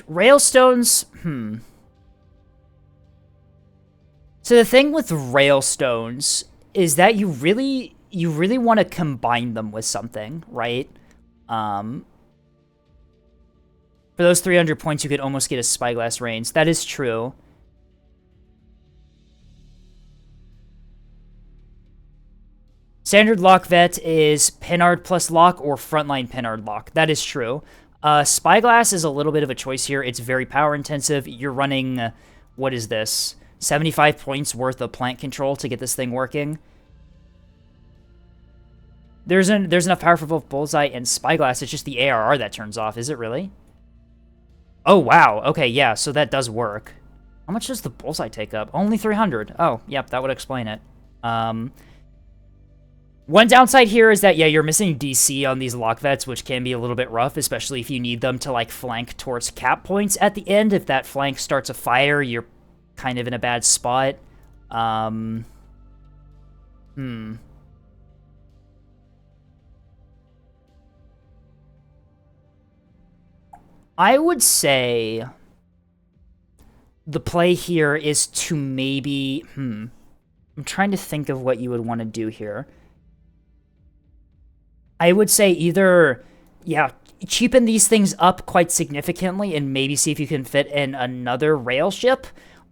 S1: Railstones, So the thing with Railstones is that you really want to combine them with something, right? For those 300 points, you could almost get a Spyglass Reigns. That is true. Standard lock vet is Pinard plus lock or frontline Pinard lock. That is true. Spyglass is a little bit of a choice here. It's very power intensive. You're running, what is this? 75 points worth of plant control to get this thing working. There's enough power for both Bullseye and Spyglass. It's just the ARR that turns off. Is it really? Oh, wow. Okay, yeah, so that does work. How much does the Bullseye take up? Only 300. Oh, yep, that would explain it. One downside here is that, yeah, you're missing DC on these lock vets, which can be a little bit rough, especially if you need them to, like, flank towards cap points at the end. If that flank starts a fire, you're kind of in a bad spot. I would say the play here is to maybe... I'm trying to think of what you would want to do here. I would say either, yeah, cheapen these things up quite significantly and maybe see if you can fit in another rail ship,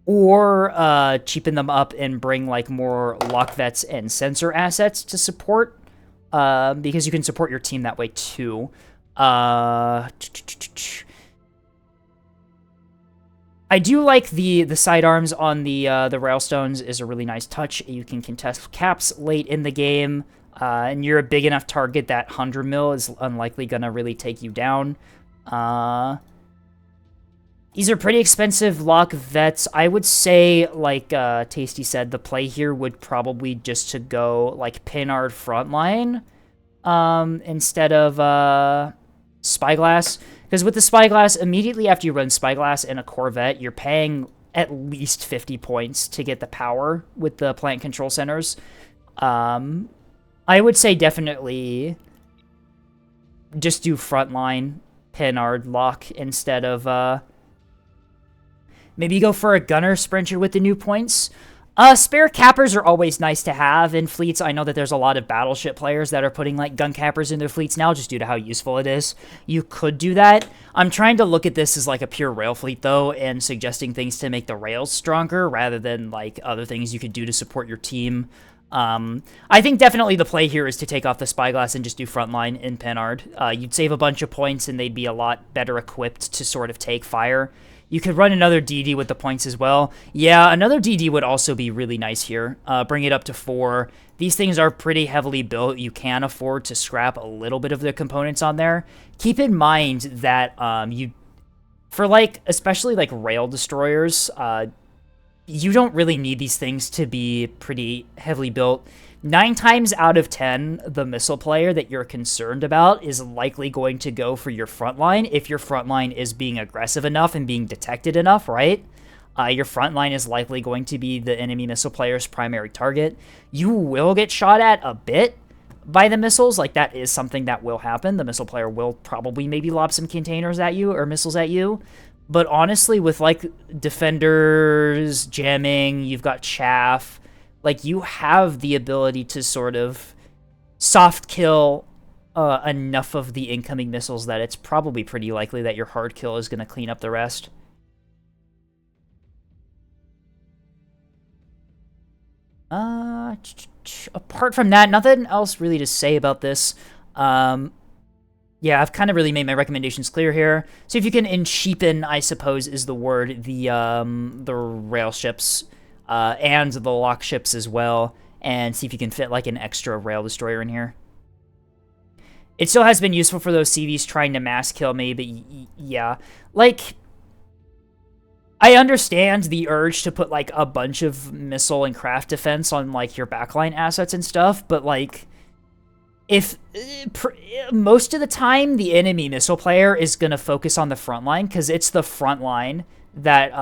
S1: or cheapen them up and bring like more lock vets and sensor assets to support, because you can support your team that way too. I do like the sidearms on the Railstones is a really nice touch. You can contest caps late in the game. And you're a big enough target that 100 mil is unlikely gonna really take you down. These are pretty expensive lock vets. I would say, like Tasty said, the play here would probably just to go like Pinard frontline instead of Spyglass. Because with the Spyglass, immediately after you run Spyglass and a Corvette, you're paying at least 50 points to get the power with the plant control centers. I would say definitely just do frontline Pinard lock instead of, maybe go for a gunner sprinter with the new points. Spare cappers are always nice to have in fleets. I know that there's a lot of battleship players that are putting like gun cappers in their fleets now just due to how useful it is. You could do that. I'm trying to look at this as like a pure rail fleet though, and suggesting things to make the rails stronger rather than like other things you could do to support your team. I think definitely the play here is to take off the Spyglass and just do frontline in Pinard. You'd save a bunch of points and they'd be a lot better equipped to sort of take fire. You could run another DD with the points as well. Yeah, another DD would also be really nice here. Bring it up to 4. These things are pretty heavily built. You can afford to scrap a little bit of the components on there. Keep in mind that for like, especially like rail destroyers, you don't really need these things to be pretty heavily built. 9 times out of 10, the missile player that you're concerned about is likely going to go for your front line if your front line is being aggressive enough and being detected enough, right? Your front line is likely going to be the enemy missile player's primary target. You will get shot at a bit by the missiles. Like, that is something that will happen. The missile player will probably maybe lob some containers at you or missiles at you. But honestly, with like defenders jamming, you've got chaff, like you have the ability to sort of soft kill enough of the incoming missiles that it's probably pretty likely that your hard kill is going to clean up the rest. Apart from that, nothing else really to say about this. Yeah, I've kind of really made my recommendations clear here. So if you can cheapen, I suppose is the word, the rail ships and the lock ships as well, and see if you can fit like an extra rail destroyer in here. It still has been useful for those CVs trying to mass kill me, but yeah, like I understand the urge to put like a bunch of missile and craft defense on like your backline assets and stuff, but like if most of the time the enemy missile player is going to focus on the front line because it's the front line that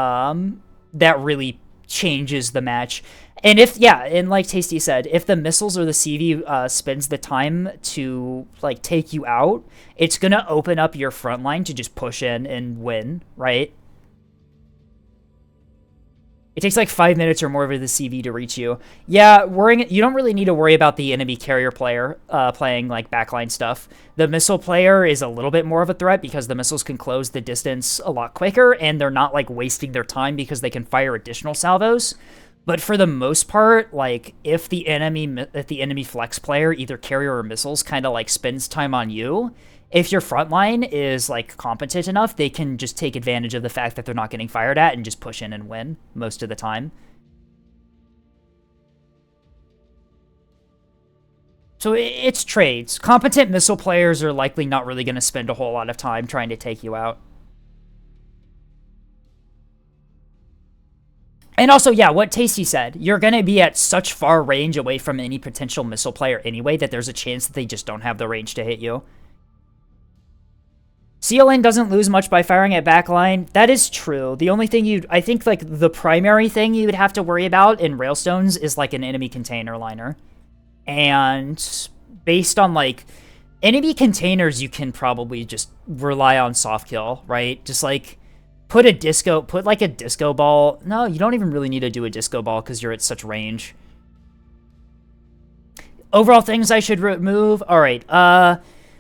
S1: that really changes the match. And if, yeah, and like Tasty said, if the missiles or the CV spends the time to like take you out, it's going to open up your front line to just push in and win, right? It takes like 5 minutes or more for the CV to reach you. Yeah, you don't really need to worry about the enemy carrier player playing like backline stuff. The missile player is a little bit more of a threat because the missiles can close the distance a lot quicker and they're not like wasting their time because they can fire additional salvos. But for the most part, like if the enemy flex player, either carrier or missiles, kind of like spends time on you, if your front line is like competent enough, they can just take advantage of the fact that they're not getting fired at and just push in and win most of the time. So it's trades. Competent missile players are likely not really going to spend a whole lot of time trying to take you out. And also, yeah, what Tasty said, you're going to be at such far range away from any potential missile player anyway that there's a chance that they just don't have the range to hit you. CLN doesn't lose much by firing at backline. That is true. The only thing I think like the primary thing you would have to worry about in Railstones is like an enemy container liner. And based on like enemy containers, you can probably just rely on soft kill, right? Just like put like a disco ball. No, you don't even really need to do a disco ball because you're at such range. Overall things I should remove. All right.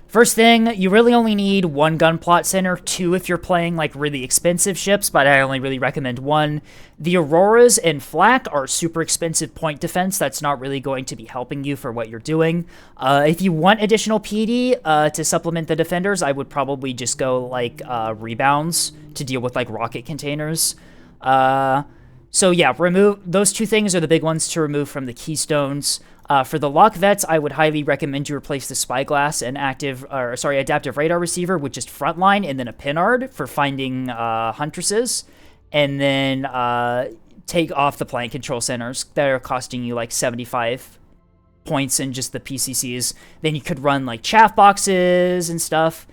S1: First thing, you really only need 1 gun plot center, 2 if you're playing like really expensive ships, but I only really recommend 1. The Auroras and Flak are super expensive point defense. That's not really going to be helping you for what you're doing. If you want additional PD to supplement the defenders, I would probably just go like rebounds to deal with like rocket containers. So yeah, remove those 2 things are the big ones to remove from the keystones. For the lock vets, I would highly recommend you replace the spyglass and adaptive radar receiver with just frontline and then a pinard for finding huntresses, and then take off the plant control centers that are costing you like 75 points in just the PCCs. Then you could run like chaff boxes and stuff.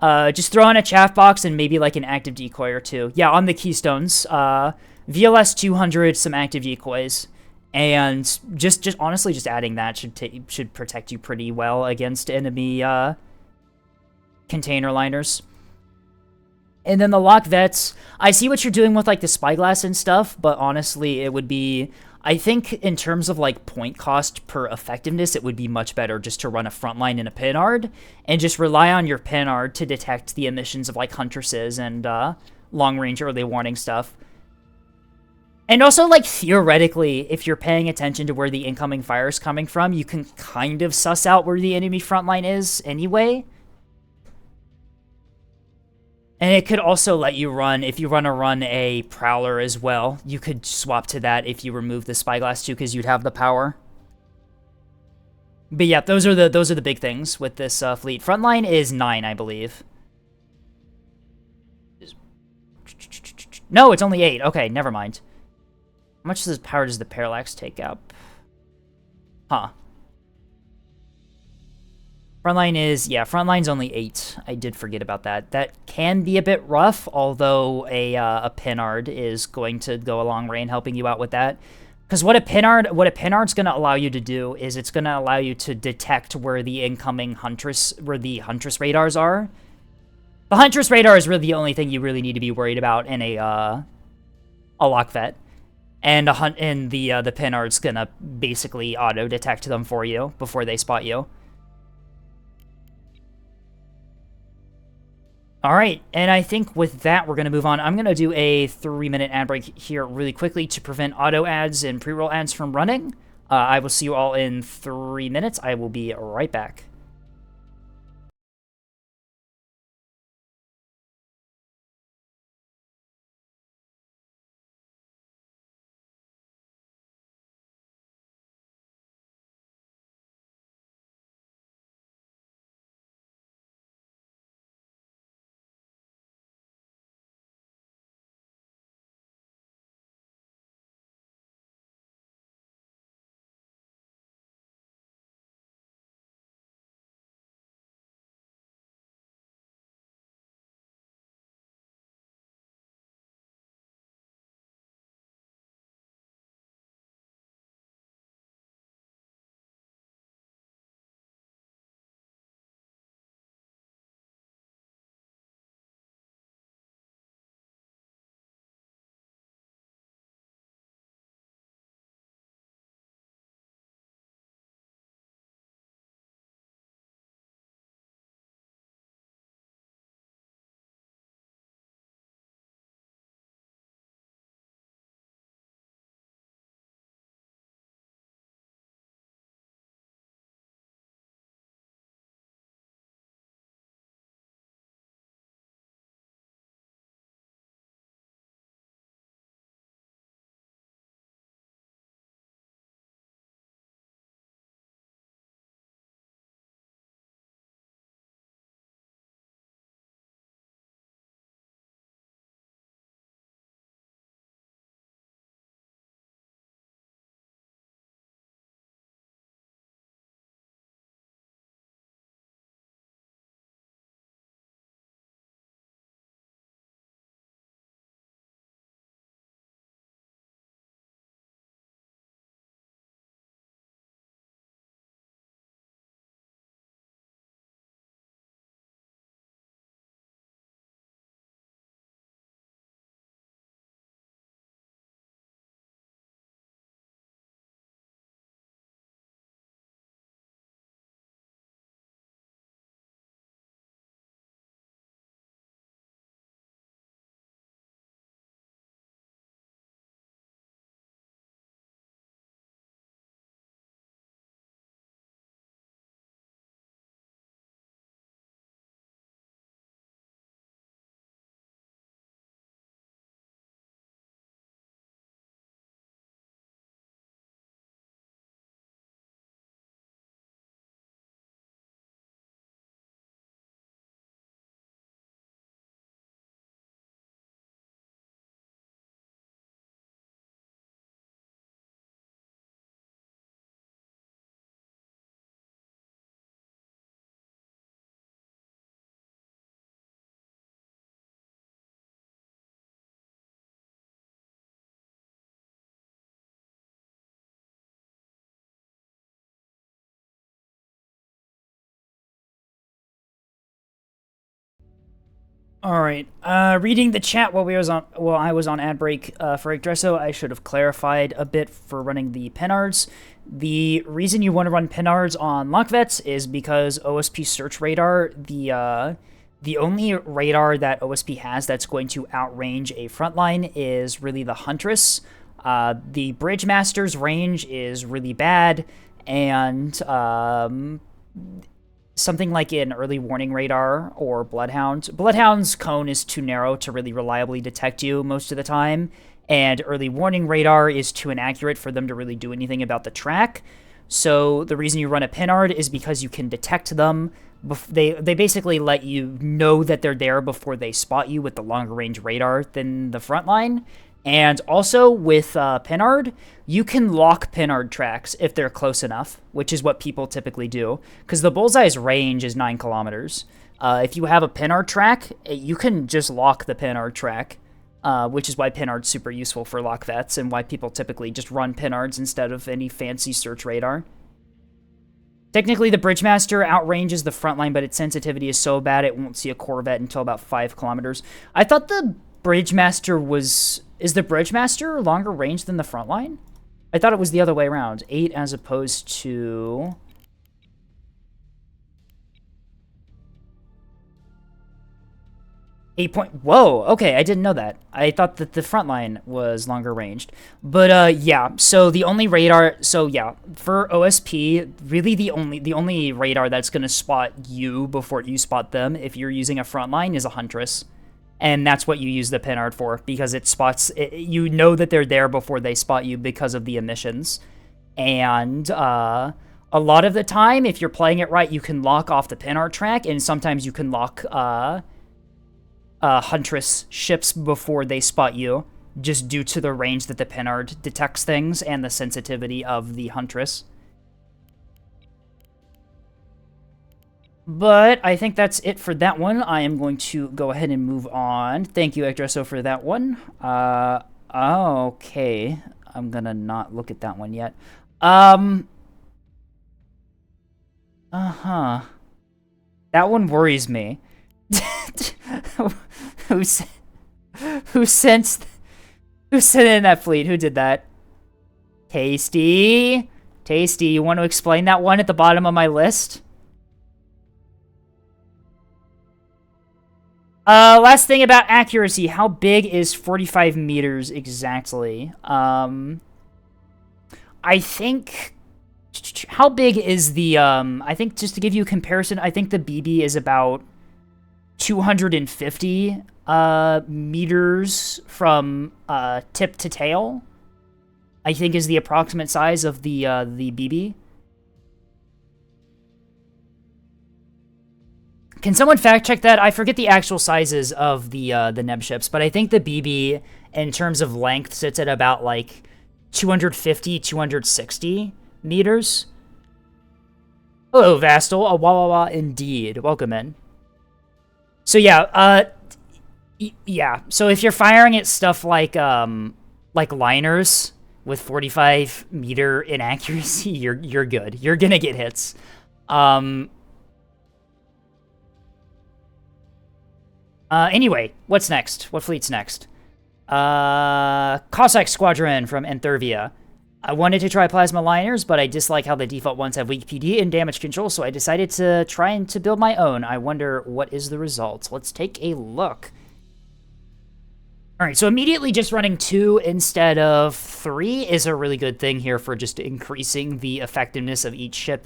S1: Just throw in a chaff box and maybe like an active decoy or 2. Yeah, on the keystones, VLS 200, some active decoys. And just honestly, just adding that should protect you pretty well against enemy container liners. And then the lock vets, I see what you're doing with like the spyglass and stuff, but honestly, it would be, I think in terms of like point cost per effectiveness, it would be much better just to run a frontline and a pinard, and just rely on your pinard to detect the emissions of like huntresses and long range early warning stuff. And also, like, theoretically, if you're paying attention to where the incoming fire is coming from, you can kind of suss out where the enemy front line is anyway. And it could also let you run, if you run a Prowler as well, you could swap to that if you remove the Spyglass too, because you'd have the power. But yeah, those are the big things with this fleet. Frontline is 9, I believe. No, it's only 8. Okay, never mind. How much power does the Parallax take up? Huh. Frontline is, yeah, frontline's only 8. I did forget about that. That can be a bit rough, although a Pinard is going to go a long way in helping you out with that. Because what a Pinard's going to allow you to do is it's going to allow you to detect where the incoming Huntress radars are. The Huntress radar is really the only thing you really need to be worried about in a lock vet. And the Pinard's gonna basically auto detect them for you before they spot you. All right, and I think with that we're gonna move on. I'm gonna do a 3-minute ad break here really quickly to prevent auto ads and pre-roll ads from running. I will see you all in 3 minutes. I will be right back. All right. Reading the chat while I was on ad break for Yggdrasil, I should have clarified a bit for running the Pinards. The reason you want to run Pinards on Lockvets is because OSP Search Radar, the only radar that OSP has that's going to outrange a frontline is really the Huntress. The Bridgemaster's range is really bad, and something like an early warning radar or Bloodhound. Bloodhound's cone is too narrow to really reliably detect you most of the time, and early warning radar is too inaccurate for them to really do anything about the track. So the reason you run a Pinard is because you can detect them. They basically let you know that they're there before they spot you with the longer range radar than the front line. And also with Pinard, you can lock Pinard tracks if they're close enough, which is what people typically do, because the Bullseye's range is 9 kilometers. If you have a Pinard track, you can just lock the Pinard track, which is why Pinard's super useful for lock vets and why people typically just run Pinards instead of any fancy search radar. Technically, the Bridgemaster outranges the front line, but its sensitivity is so bad it won't see a Corvette until about 5 kilometers. I thought the Bridgemaster was... Is the Bridgemaster longer range than the front line? I thought it was the other way around. 8 as opposed to... 8 point... Whoa, okay, I didn't know that. I thought that the front line was longer ranged. But, yeah, so the only radar... So, yeah, for OSP, really the only radar that's going to spot you before you spot them if you're using a front line is a Huntress. And that's what you use the Pinard for, because it spots... you know that they're there before they spot you because of the emissions. And, a lot of the time, if you're playing it right, you can lock off the Pinard track, and sometimes you can lock, Huntress ships before they spot you, just due to the range that the Pinard detects things and the sensitivity of the Huntress. But I think that's it for that one. I am going to go ahead and move on. Thank you, Yggdrasil, for that one. Okay. I'm gonna not look at that one yet. That one worries me. Who sent in that fleet? Who did that? Tasty, you want to explain that one at the bottom of my list? Last thing about accuracy. How big is 45 meters exactly? I think... How big is the, I think, just to give you a comparison, I think the BB is about 250 meters from tip to tail, I think is the approximate size of the BB. Can someone fact check that? I forget the actual sizes of the Neb ships, but I think the BB, in terms of length, sits at about like 250, 260 meters. Hello, Vastal. Wah, indeed. Welcome in. So yeah, yeah. So if you're firing at stuff like liners with 45 meter inaccuracy, you're good. You're gonna get hits. Anyway, what's next? What fleet's next? Cossack Squadron from Enthervia. I wanted to try plasma liners, but I dislike how the default ones have weak PD and damage control, so I decided to try and to build my own. I wonder what is the result. Let's take a look. Alright, so immediately just running 2 instead of 3 is a really good thing here for just increasing the effectiveness of each ship.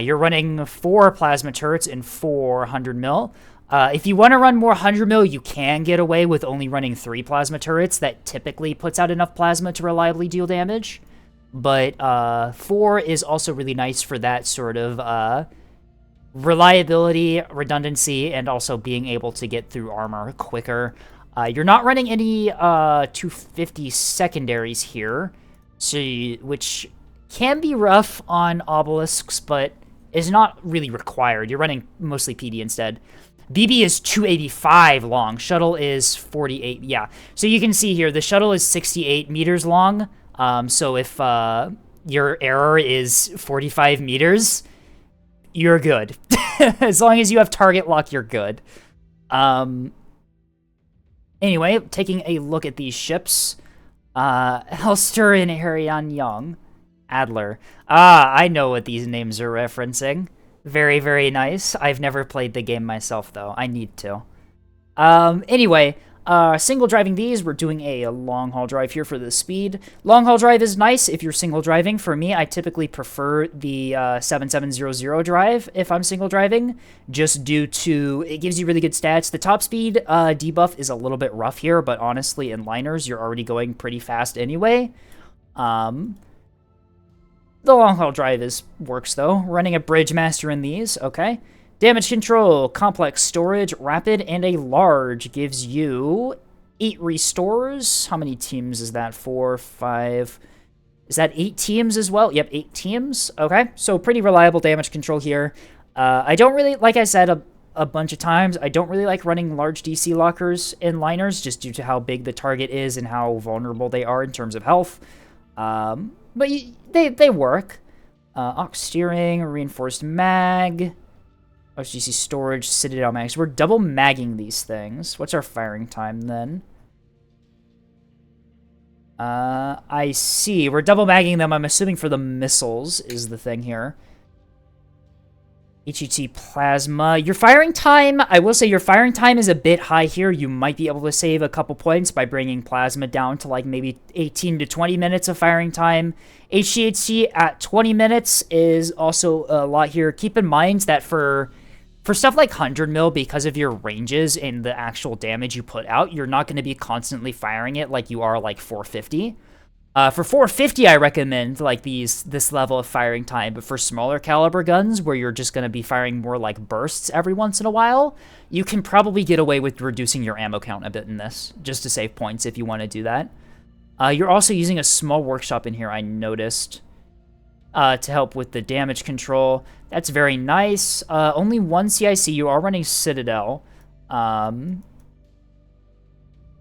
S1: You're running 4 plasma turrets and 400 mil. If you want to run more 100 mil, you can get away with only running 3 plasma turrets. That typically puts out enough plasma to reliably deal damage. But 4 is also really nice for that sort of reliability, redundancy, and also being able to get through armor quicker. You're not running any 250 secondaries here, which can be rough on obelisks, but is not really required. You're running mostly PD instead. BB is 285 long. Shuttle is 48. Yeah. So you can see here, the shuttle is 68 meters long. So if your error is 45 meters, you're good. As long as you have target lock, you're good. Anyway, taking a look at these ships. Elster and Harian Young. Adler. I know what these names are referencing. Very, very nice. I've never played the game myself, though. I need to. Anyway, single driving these, we're doing a long haul drive here for the speed. Long haul drive is nice if you're single driving. For me, I typically prefer the 7700 drive if I'm single driving, just due to it gives you really good stats. The top speed debuff is a little bit rough here, but honestly, in liners, you're already going pretty fast anyway. The long haul drive works though. Running a Bridgemaster in these, okay. Damage control, complex storage, rapid, and a large gives you 8 restores. How many teams is that? 4, 5. Is that 8 teams as well? Yep, 8 teams. Okay, so pretty reliable damage control here. I don't really, like I said a bunch of times, I don't really like running large DC lockers in liners just due to how big the target is and how vulnerable they are in terms of health. But they work. Ox steering, reinforced mag, OCC storage, Citadel mags. We're double magging these things. What's our firing time then? I see. We're double magging them. I'm assuming for the missiles is the thing here. HET plasma. Your firing time, I will say your firing time is a bit high here. You might be able to save a couple points by bringing plasma down to like maybe 18 to 20 minutes of firing time. HCHC at 20 minutes is also a lot here. Keep in mind that for stuff like 100 mil, because of your ranges and the actual damage you put out, you're not going to be constantly firing it like you are like 450. For 450, I recommend like this level of firing time, but for smaller caliber guns where you're just going to be firing more like bursts every once in a while, you can probably get away with reducing your ammo count a bit in this, just to save points if you want to do that. You're also using a small workshop in here, I noticed, to help with the damage control. That's very nice. Only one CIC. You are running Citadel.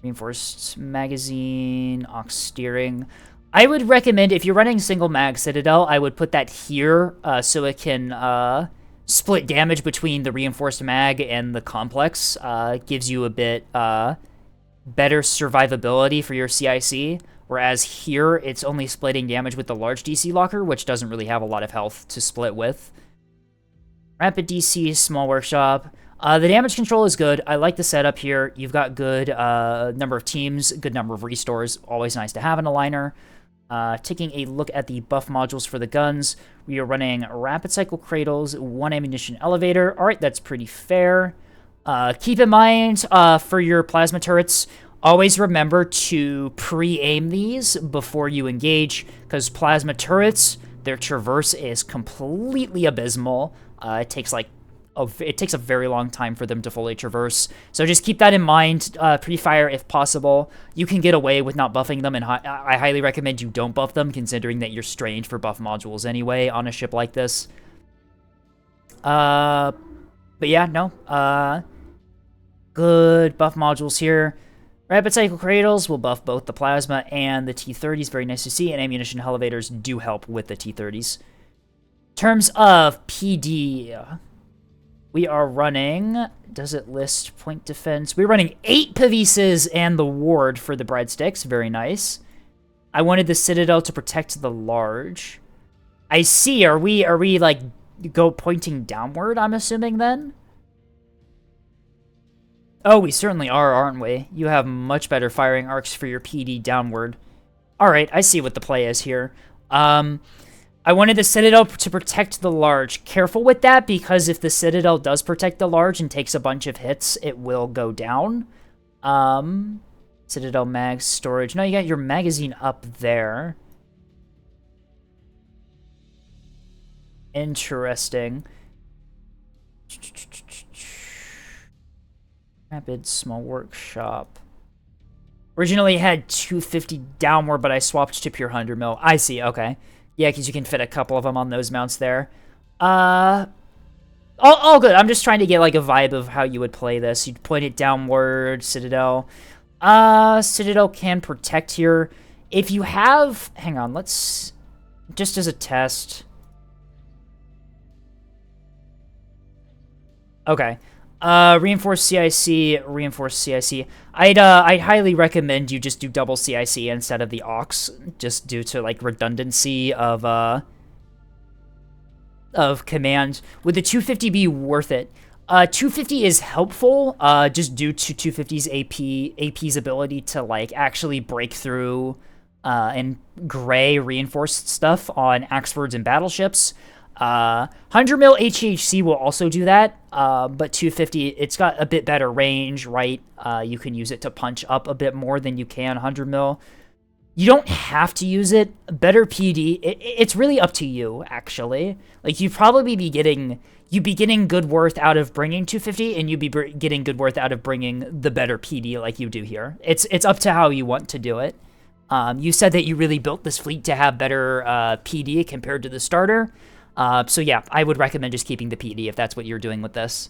S1: Reinforced magazine, Ox steering. I would recommend, if you're running single mag Citadel, I would put that here so it can split damage between the reinforced mag and the complex. Gives you a bit better survivability for your CIC, whereas here it's only splitting damage with the large DC locker, which doesn't really have a lot of health to split with. Rapid DC, small workshop. The damage control is good. I like the setup here. You've got good number of teams, good number of restores. Always nice to have in a liner. Taking a look at the buff modules for the guns. We are running rapid cycle cradles, 1 ammunition elevator. All right, that's pretty fair. Keep in mind, for your plasma turrets, always remember to pre-aim these before you engage, because plasma turrets, their traverse is completely abysmal. It takes a very long time for them to fully traverse. So just keep that in mind. Pre-fire if possible. You can get away with not buffing them, and I highly recommend you don't buff them, considering that you're strained for buff modules anyway on a ship like this. But yeah, no. Good buff modules here. Rapid cycle cradles will buff both the plasma and the T-30s. Very nice to see. And ammunition elevators do help with the T-30s. In terms of PD, we are running, does it list point defense? We're running 8 Pavises and the ward for the breadsticks. Very nice. I wanted the Citadel to protect the large. I see. Are we like pointing downward, I'm assuming then? Oh, we certainly are, aren't we? You have much better firing arcs for your PD downward. All right, I see what the play is here. I wanted the Citadel to protect the large. Careful with that, because if the Citadel does protect the large and takes a bunch of hits, it will go down. Citadel mag storage. No, you got your magazine up there. Interesting. Rapid small workshop. Originally had 250 downward, but I swapped to pure 100 mil. I see, okay. Yeah, because you can fit a couple of them on those mounts there. All good. I'm just trying to get like a vibe of how you would play this. You'd point it downward, Citadel. Citadel can protect here. If you have... Hang on, let's... Just as a test. Okay. Reinforced CIC, reinforced CIC. I'd highly recommend you just do double CIC instead of the Ox, just due to like redundancy of command. Would the 250 be worth it? 250 is helpful, just due to 250's AP's ability to like actually break through and gray reinforced stuff on Axfords and battleships. 100 mil HEHC will also do that, but 250, it's got a bit better range, right? You can use it to punch up a bit more than you can 100 mil. You don't have to use it. Better PD, it's really up to you, actually. Like, you'd probably be getting good worth out of bringing 250, and you'd be getting good worth out of bringing the better PD like you do here. It's up to how you want to do it. You said that you really built this fleet to have better PD compared to the starter. So yeah, I would recommend just keeping the PD if that's what you're doing with this.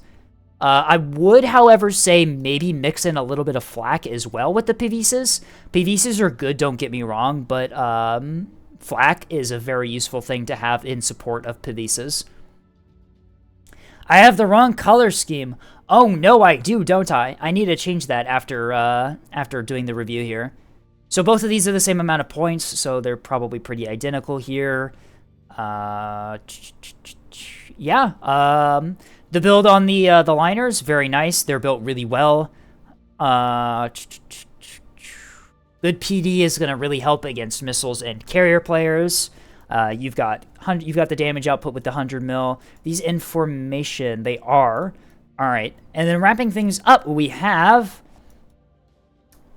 S1: I would, however, say maybe mix in a little bit of flak as well with the Pavises. Pavises are good, don't get me wrong, but flak is a very useful thing to have in support of Pavisas. I have the wrong color scheme. Oh no, I do, don't I? I need to change that after doing the review here. So both of these are the same amount of points, so they're probably pretty identical here. Yeah. The build on the liners, very nice. They're built really well. Good PD is going to really help against missiles and carrier players. You've got the damage output with the 100 mil. These in formation, they are. All right. And then wrapping things up, we have...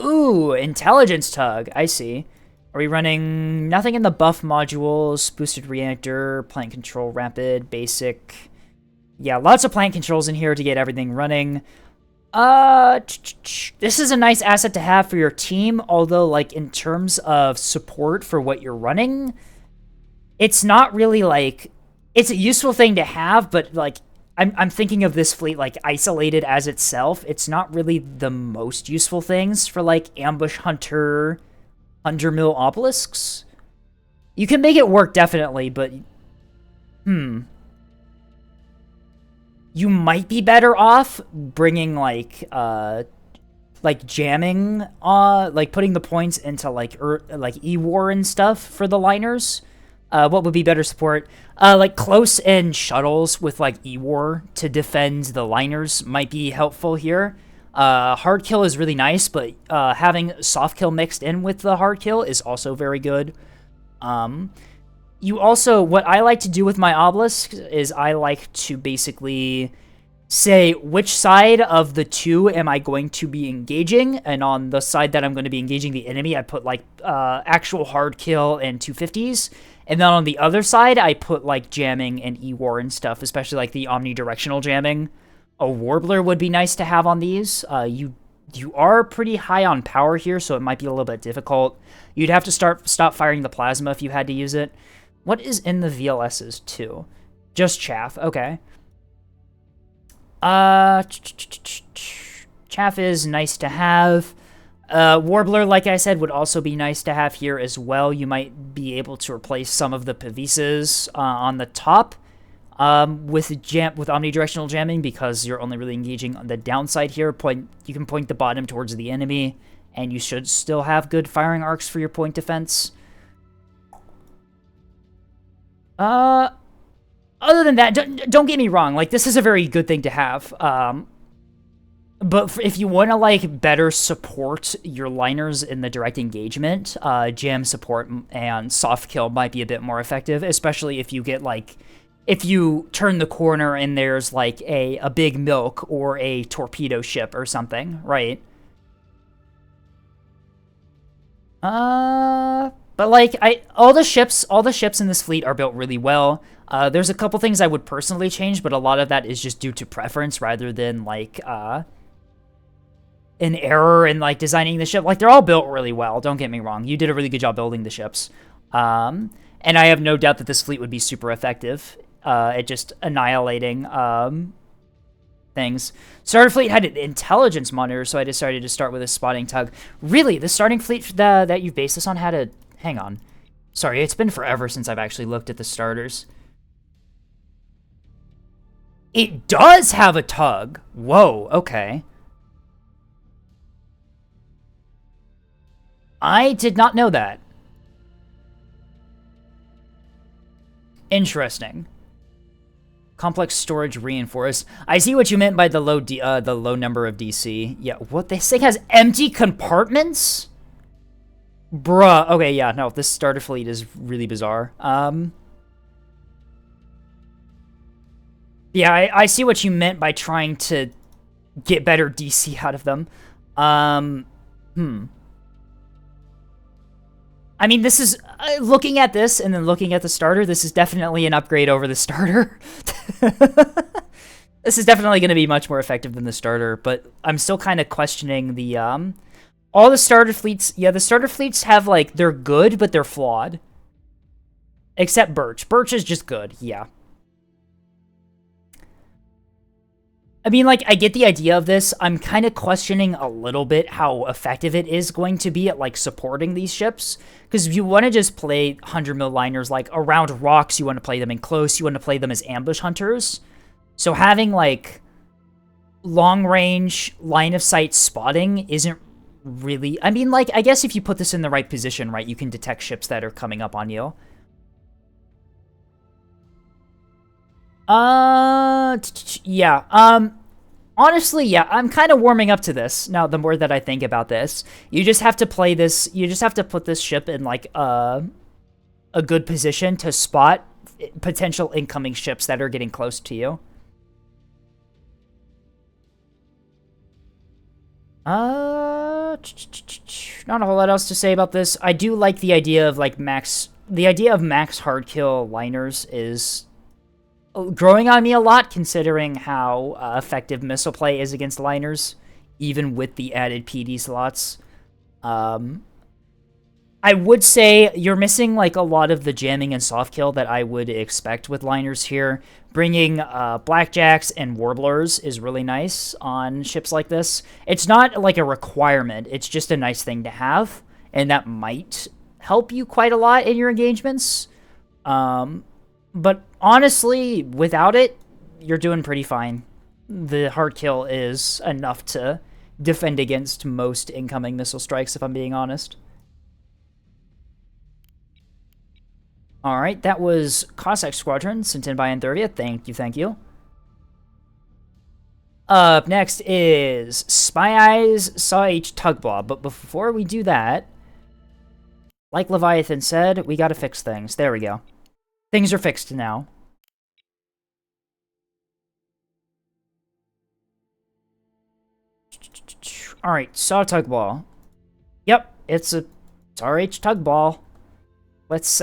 S1: Ooh, intelligence tug. I see. Are we running nothing in the buff modules? Boosted reactor, plant control, rapid, basic. Yeah, lots of plant controls in here to get everything running. This is a nice asset to have for your team, although, like, in terms of support for what you're running, it's not really, like... It's a useful thing to have, but, like, I'm thinking of this fleet, like, isolated as itself. It's not really the most useful things for, like, ambush hunter, 100 mil obelisks. You can make it work, definitely, but... You might be better off bringing, like jamming, like, putting the points into, like, E-War and stuff for the liners. What would be better support? Like, close and shuttles with, like, E-War to defend the liners might be helpful here. Hard kill is really nice, but having soft kill mixed in with the hard kill is also very good. You also, what I like to do with my obelisks is I like to basically say which side of the two am I going to be engaging, and on the side that I'm going to be engaging the enemy, I put, like, actual hard kill and 250s, and then on the other side, I put, like, jamming and E-War and stuff, especially, like, the omnidirectional jamming. A Warbler would be nice to have on these. You are pretty high on power here, so it might be a little bit difficult. You'd have to stop firing the plasma if you had to use it. What is in the VLSs, too? Just chaff. Okay. Chaff is nice to have. Warbler, like I said, would also be nice to have here as well. You might be able to replace some of the Pavisas on the top with omnidirectional jamming, because you're only really engaging on the downside here. You can point the bottom towards the enemy, and you should still have good firing arcs for your point defense. Other than that, don't get me wrong, like, this is a very good thing to have, but if you want to, like, better support your liners in the direct engagement, jam support and soft kill might be a bit more effective, especially if you get, like, if you turn the corner and there's, like, a big milk or a torpedo ship or something, right? But, like, all the ships in this fleet are built really well. There's a couple things I would personally change, but a lot of that is just due to preference rather than, like, an error in, like, designing the ship. Like, they're all built really well, don't get me wrong. You did a really good job building the ships. And I have no doubt that this fleet would be super effective at just annihilating things. Starterfleet had an intelligence monitor, so I decided to start with a spotting tug. Really? The starting fleet that you've based this on had a... Hang on. Sorry, it's been forever since I've actually looked at the starters. It does have a tug. Whoa, okay. I did not know that. Interesting. Complex storage reinforced. I see what you meant by the low number of DC. Yeah, what? This thing has empty compartments? Bruh. Okay, yeah, no, this starter fleet is really bizarre. Yeah, I see what you meant by trying to get better DC out of them. I mean, this is... looking at this and then looking at the starter, this is definitely an upgrade over the starter. This is definitely going to be much more effective than the starter, but I'm still kind of questioning the... all the starter fleets... Yeah, the starter fleets have, like... They're good, but they're flawed. Except Birch. Birch is just good, yeah. I mean, like, I get the idea of this. I'm kind of questioning a little bit how effective it is going to be at, like, supporting these ships. Because if you want to just play 100 mil liners, like, around rocks, you want to play them in close, you want to play them as ambush hunters. So having, like, long-range, line-of-sight spotting isn't really... I mean, like, I guess if you put this in the right position, right, you can detect ships that are coming up on you. Yeah, honestly, yeah, I'm kind of warming up to this now the more that I think about this. You just have to play this, you just have to put this ship in, like, a good position to spot potential incoming ships that are getting close to you. Not a whole lot else to say about this. I do like the idea of, like, max hard kill liners is growing on me a lot, considering how effective missile play is against liners, even with the added PD slots. I would say you're missing, like, a lot of the jamming and soft kill that I would expect with liners here. Bringing blackjacks and warblers is really nice on ships like this. It's not, like, a requirement. It's just a nice thing to have, and that might help you quite a lot in your engagements. But honestly, without it, you're doing pretty fine. The hard kill is enough to defend against most incoming missile strikes, if I'm being honest. Alright, that was Cossack Squadron, sent in by N30. Thank you, thank you. Up next is Spy Eyes Saw H Tugball. But before we do that, like Leviathan said, we gotta fix things. There we go. Things are fixed now. Alright, Saw Tugball. Yep, it's RH Tugball. Let's,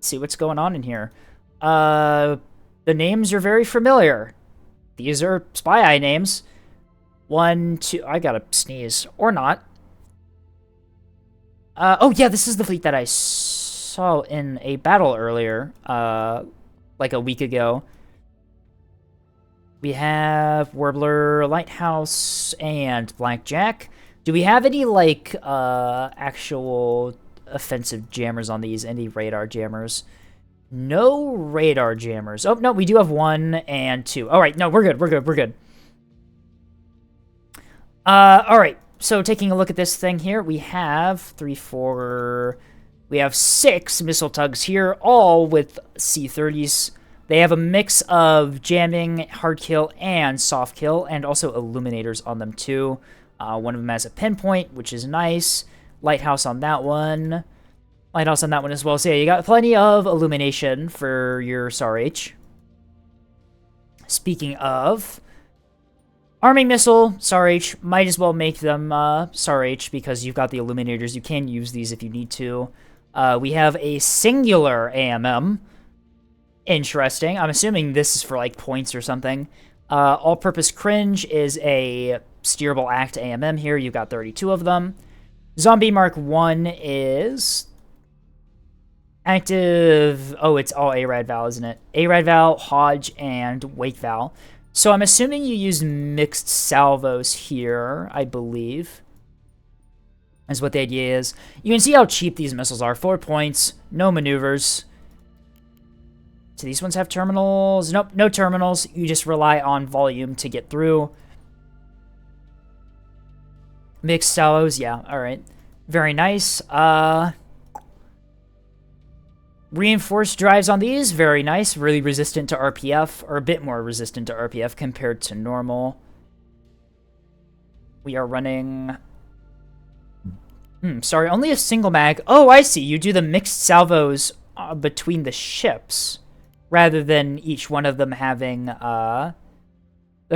S1: see what's going on in here. The names are very familiar. These are Spy Eye names. 1, 2... I gotta sneeze. Or not. Oh, yeah, this is the fleet that I saw in a battle earlier, like a week ago. We have Warbler, Lighthouse, and Blackjack. Do we have any, like, actual offensive jammers on these? Any radar jammers? No radar jammers. Oh, no, we do have 1 and 2. All right, no, we're good, we're good, we're good. All right. So taking a look at this thing here, we have 3, 4... We have 6 missile tugs here, all with C-30s. They have a mix of jamming, hard kill, and soft kill, and also illuminators on them too. One of them has a pinpoint, which is nice. Lighthouse on that one. Lighthouse on that one as well. So yeah, you got plenty of illumination for your SAR-H. Speaking of... Arming missile, SAR-H, might as well make them SAR-H because you've got the illuminators. You can use these if you need to. We have a singular AMM. Interesting. I'm assuming this is for, like, points or something. All-purpose cringe is a steerable act AMM here. You've got 32 of them. Zombie Mark 1 is active... Oh, it's all ARAD Val, isn't it? ARAD Val, Hodge, and Wake Val. So I'm assuming you use mixed salvos here, I believe. Is what the idea is. You can see how cheap these missiles are. 4 points, no maneuvers. Do these ones have terminals? Nope, no terminals. You just rely on volume to get through. Mixed salvos, yeah, alright. Very nice. Reinforced drives on these, very nice. Really resistant to RPF, or a bit more resistant to RPF compared to normal. We are running... sorry, only a single mag. Oh, I see. You do the mixed salvos between the ships, rather than each one of them having... The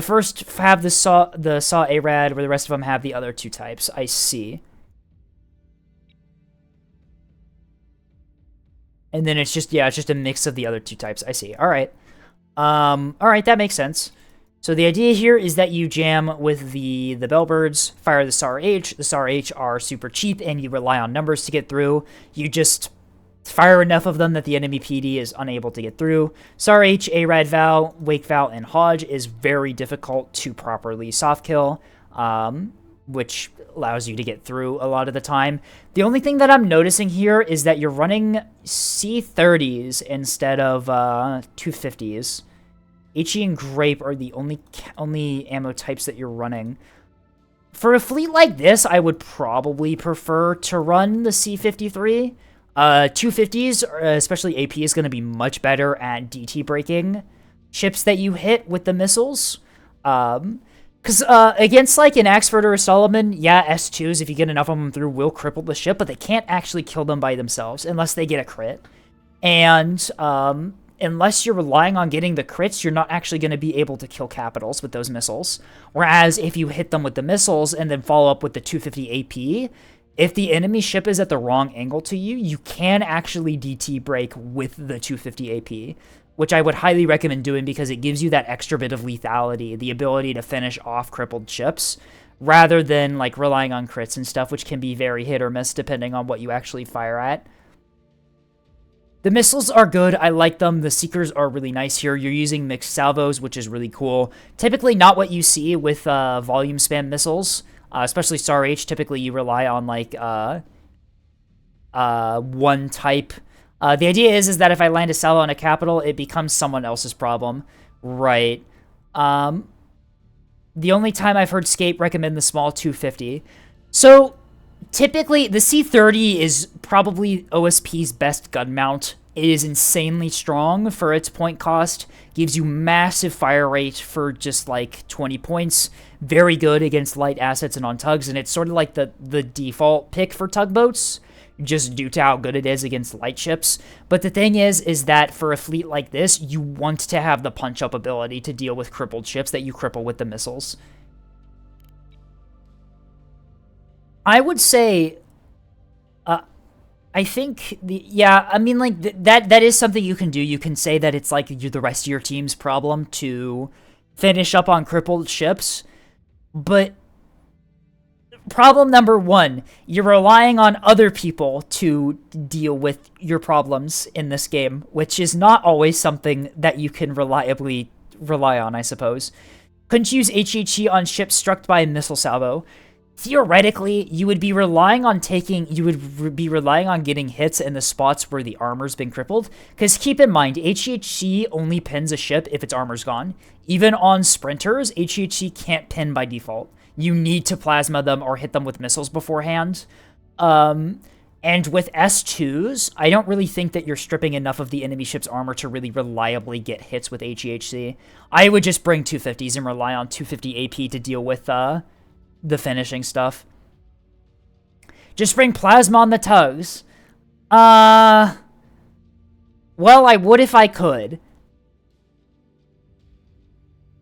S1: first have the saw ARAD, where the rest of them have the other 2 types. I see. And then it's just, yeah, it's just a mix of the other 2 types. I see. All right. All right, that makes sense. So the idea here is that you jam with the Bellbirds, fire the SAR-H. The SAR-H are super cheap, and you rely on numbers to get through. You just Fire enough of them that the enemy PD is unable to get through. SAR H, ARAD Val, Wake Val, and Hodge is very difficult to properly soft kill, which allows you to get through a lot of the time. The only thing that I'm noticing here is that you're running C30s instead of 250s. HE and Grape are the only ammo types that you're running. For a fleet like this, I would probably prefer to run the C53. 250s, especially AP, is going to be much better at DT breaking ships that you hit with the missiles. Because against like an Axford or a Solomon, yeah, S2s, if you get enough of them through, will cripple the ship, but they can't actually kill them by themselves unless they get a crit. And unless you're relying on getting the crits, you're not actually going to be able to kill capitals with those missiles. Whereas if you hit them with the missiles and then follow up with the 250 AP, if the enemy ship is at the wrong angle to you, you can actually DT break with the 250 AP, which I would highly recommend doing because it gives you that extra bit of lethality, the ability to finish off crippled ships, rather than like relying on crits and stuff, which can be very hit or miss depending on what you actually fire at. The missiles are good. I like them. The Seekers are really nice here. You're using mixed salvos, which is really cool. Typically not what you see with volume spam missiles. Especially SAR H, typically you rely on like one type. The idea is that if I land a salvo on a capital, it becomes someone else's problem, right? The only time I've heard Scape recommend the small 250. So typically the C30 is probably OSP's best gun mount. It is insanely strong for its point cost, gives you massive fire rate for just like 20 points, very good against light assets and on tugs, and it's sort of like the default pick for tugboats, just due to how good it is against light ships. But the thing is that for a fleet like this, you want to have the punch-up ability to deal with crippled ships that you cripple with the missiles. I would say... I think that is something you can do. You can say that it's like the rest of your team's problem to finish up on crippled ships. But problem number one, you're relying on other people to deal with your problems in this game, which is not always something that you can reliably rely on, I suppose. Couldn't use HHE on ships struck by a missile salvo. Theoretically, you would be relying on getting hits in the spots where the armor's been crippled. Because keep in mind, HHC only pins a ship if its armor's gone. Even on sprinters, HHC can't pin by default. You need to plasma them or hit them with missiles beforehand. And with S2s, I don't really think that you're stripping enough of the enemy ship's armor to really reliably get hits with HEHC. I would just bring 250s and rely on 250 AP to deal with the finishing stuff. Just bring plasma on the tugs. Well, I would if I could.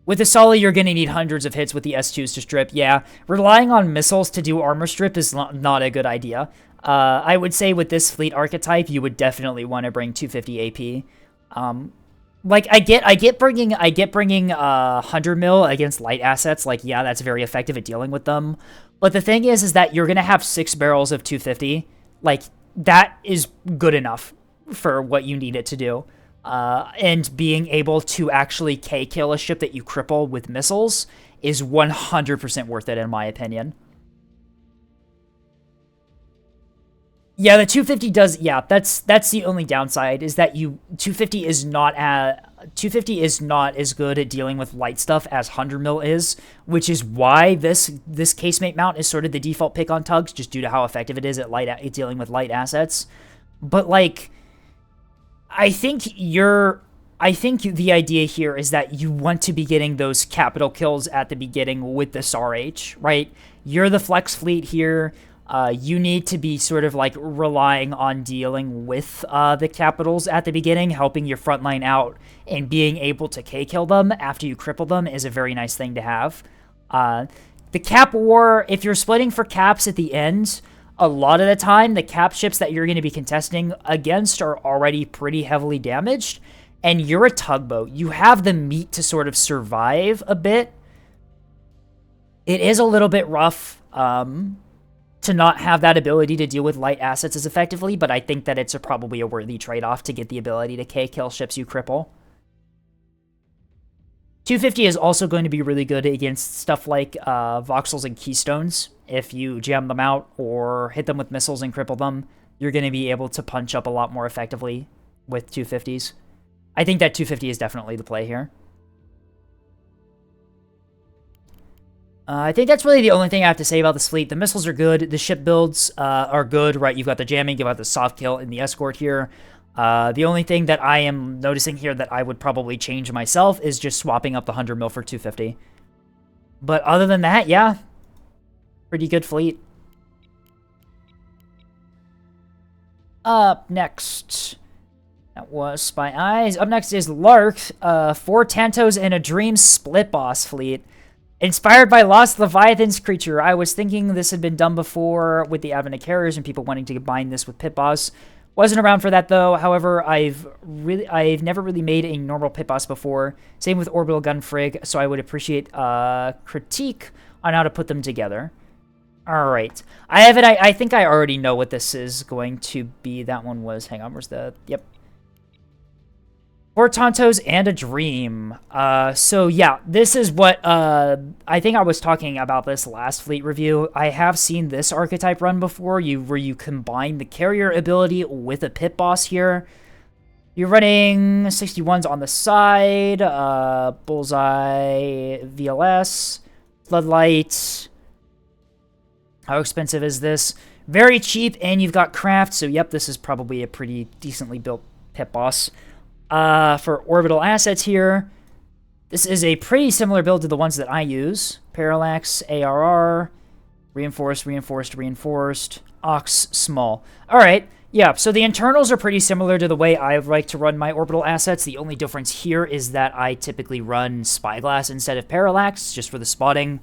S1: With the Sully, you're going to need hundreds of hits with the S2s to strip. Yeah, relying on missiles to do armor strip is not a good idea. I would say with this fleet archetype, you would definitely want to bring 250 AP. Like, I get bringing 100 mil against light assets. Like, yeah, that's very effective at dealing with them. But the thing is that you're going to have 6 barrels of 250. Like, that is good enough for what you need it to do. And being able to actually K-kill a ship that you cripple with missiles is 100% worth it, in my opinion. Yeah, the 250 does. Yeah, that's the only downside, is that 250 is not as good at dealing with light stuff as 100 mil is, which is why this casemate mount is sort of the default pick on tugs, just due to how effective it is at dealing with light assets. But like, I think the idea here is that you want to be getting those capital kills at the beginning with the SAR H, right? You're the flex fleet here. You need to be sort of like relying on dealing with the capitals at the beginning, helping your front line out, and being able to K-kill them after you cripple them is a very nice thing to have. The cap war, if you're splitting for caps at the end, a lot of the time, the cap ships that you're going to be contesting against are already pretty heavily damaged, and you're a tugboat. You have the meat to sort of survive a bit. It is a little bit rough, to not have that ability to deal with light assets as effectively, but I think that it's probably a worthy trade-off to get the ability to K-kill ships you cripple. 250 is also going to be really good against stuff like voxels and keystones. If you jam them out or hit them with missiles and cripple them, you're going to be able to punch up a lot more effectively with 250s. I think that 250 is definitely the play here. I think that's really the only thing I have to say about this fleet. The missiles are good. The ship builds are good, right? You've got the jamming, you've got the soft kill and the escort here. The only thing that I am noticing here that I would probably change myself is just swapping up the 100 mil for 250. But other than that, yeah, pretty good fleet. Up next, that was Spy Eyes. Up next is Lark, 4 Tantos and a Dream split boss fleet. Inspired by Lost Leviathan's creature, I was thinking this had been done before with the advent of carriers and people wanting to combine this with Pit Boss. Wasn't around for that though. However, I've never really made a normal Pit Boss before. Same with Orbital Gun Frig, so I would appreciate critique on how to put them together. All right, I have it. I think I already know what this is going to be. That one was. Hang on, where's the? Yep. 4 Tontos and a Dream. So yeah, this is what, I think I was talking about this last fleet review. I have seen this archetype run before, where you combine the carrier ability with a pit boss here. You're running 61s on the side, Bullseye, VLS, Floodlight. How expensive is this? Very cheap, and you've got craft, so yep, this is probably a pretty decently built pit boss. For orbital assets here, this is a pretty similar build to the ones that I use. Parallax, ARR, reinforced, reinforced, reinforced, Ox, small. Alright, yeah, so the internals are pretty similar to the way I like to run my orbital assets. The only difference here is that I typically run Spyglass instead of Parallax, just for the spotting.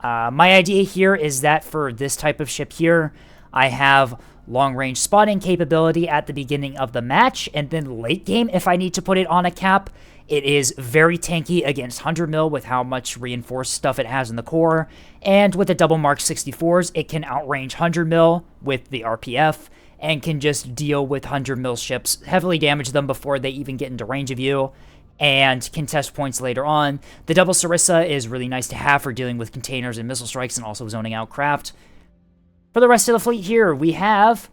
S1: My idea here is that for this type of ship here, I have long-range spotting capability at the beginning of the match, and then late game, if I need to put it on a cap, it is very tanky against 100 mil with how much reinforced stuff it has in the core, and with the double Mark 64s, it can outrange 100 mil with the RPF, and can just deal with 100 mil ships, heavily damage them before they even get into range of you, and contest points later on. The double Sarissa is really nice to have for dealing with containers and missile strikes, and also zoning out craft. For the rest of the fleet here, we have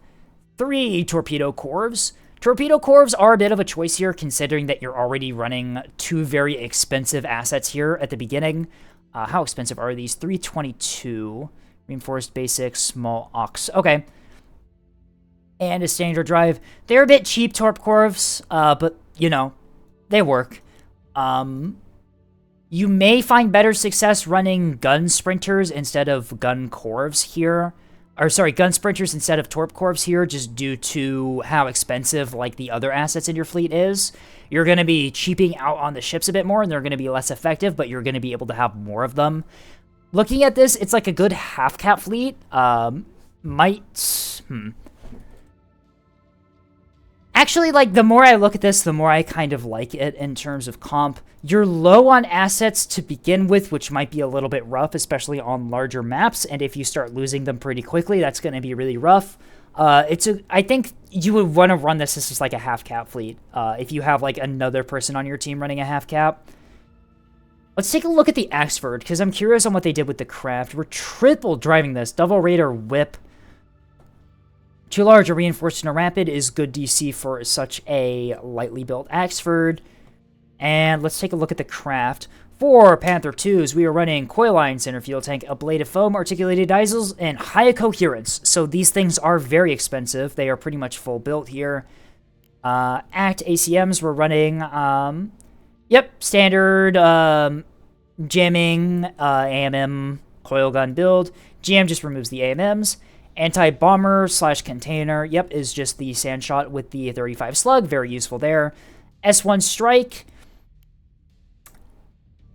S1: 3 Torpedo Corvs. Torpedo Corvs are a bit of a choice here, considering that you're already running 2 very expensive assets here at the beginning. How expensive are these? 322. Reinforced basic, small Ox. Okay. And a standard drive. They're a bit cheap, Torp Corvs, but, you know, they work. You may find better success running Gun Sprinters instead of Gun Corvs here. Or sorry, Gun Sprinters instead of Torp Corvs here, just due to how expensive, like, the other assets in your fleet is. You're going to be cheaping out on the ships a bit more, and they're going to be less effective, but you're going to be able to have more of them. Looking at this, it's like a good half-cap fleet. Actually, like, the more I look at this, the more I kind of like it in terms of comp. You're low on assets to begin with, which might be a little bit rough, especially on larger maps, and if you start losing them pretty quickly, that's going to be really rough. I think you would want to run this as just like a half-cap fleet, if you have, like, another person on your team running a half-cap. Let's take a look at the Axford, because I'm curious on what they did with the craft. We're triple driving this. Double Raider Whip. Too large, a reinforced and a rapid is good DC for such a lightly built Axford. And let's take a look at the craft. For Panther 2s, we are running Coil Line Center Fuel Tank, Ablative Foam, Articulated Diesels, and High Coherence. So these things are very expensive. They are pretty much full built here. Act ACMs, we're running, standard jamming, AMM, coil gun build. GM just removes the AMMs. Anti-bomber / container, is just the Sandshot with the 35 slug, very useful there. S1 strike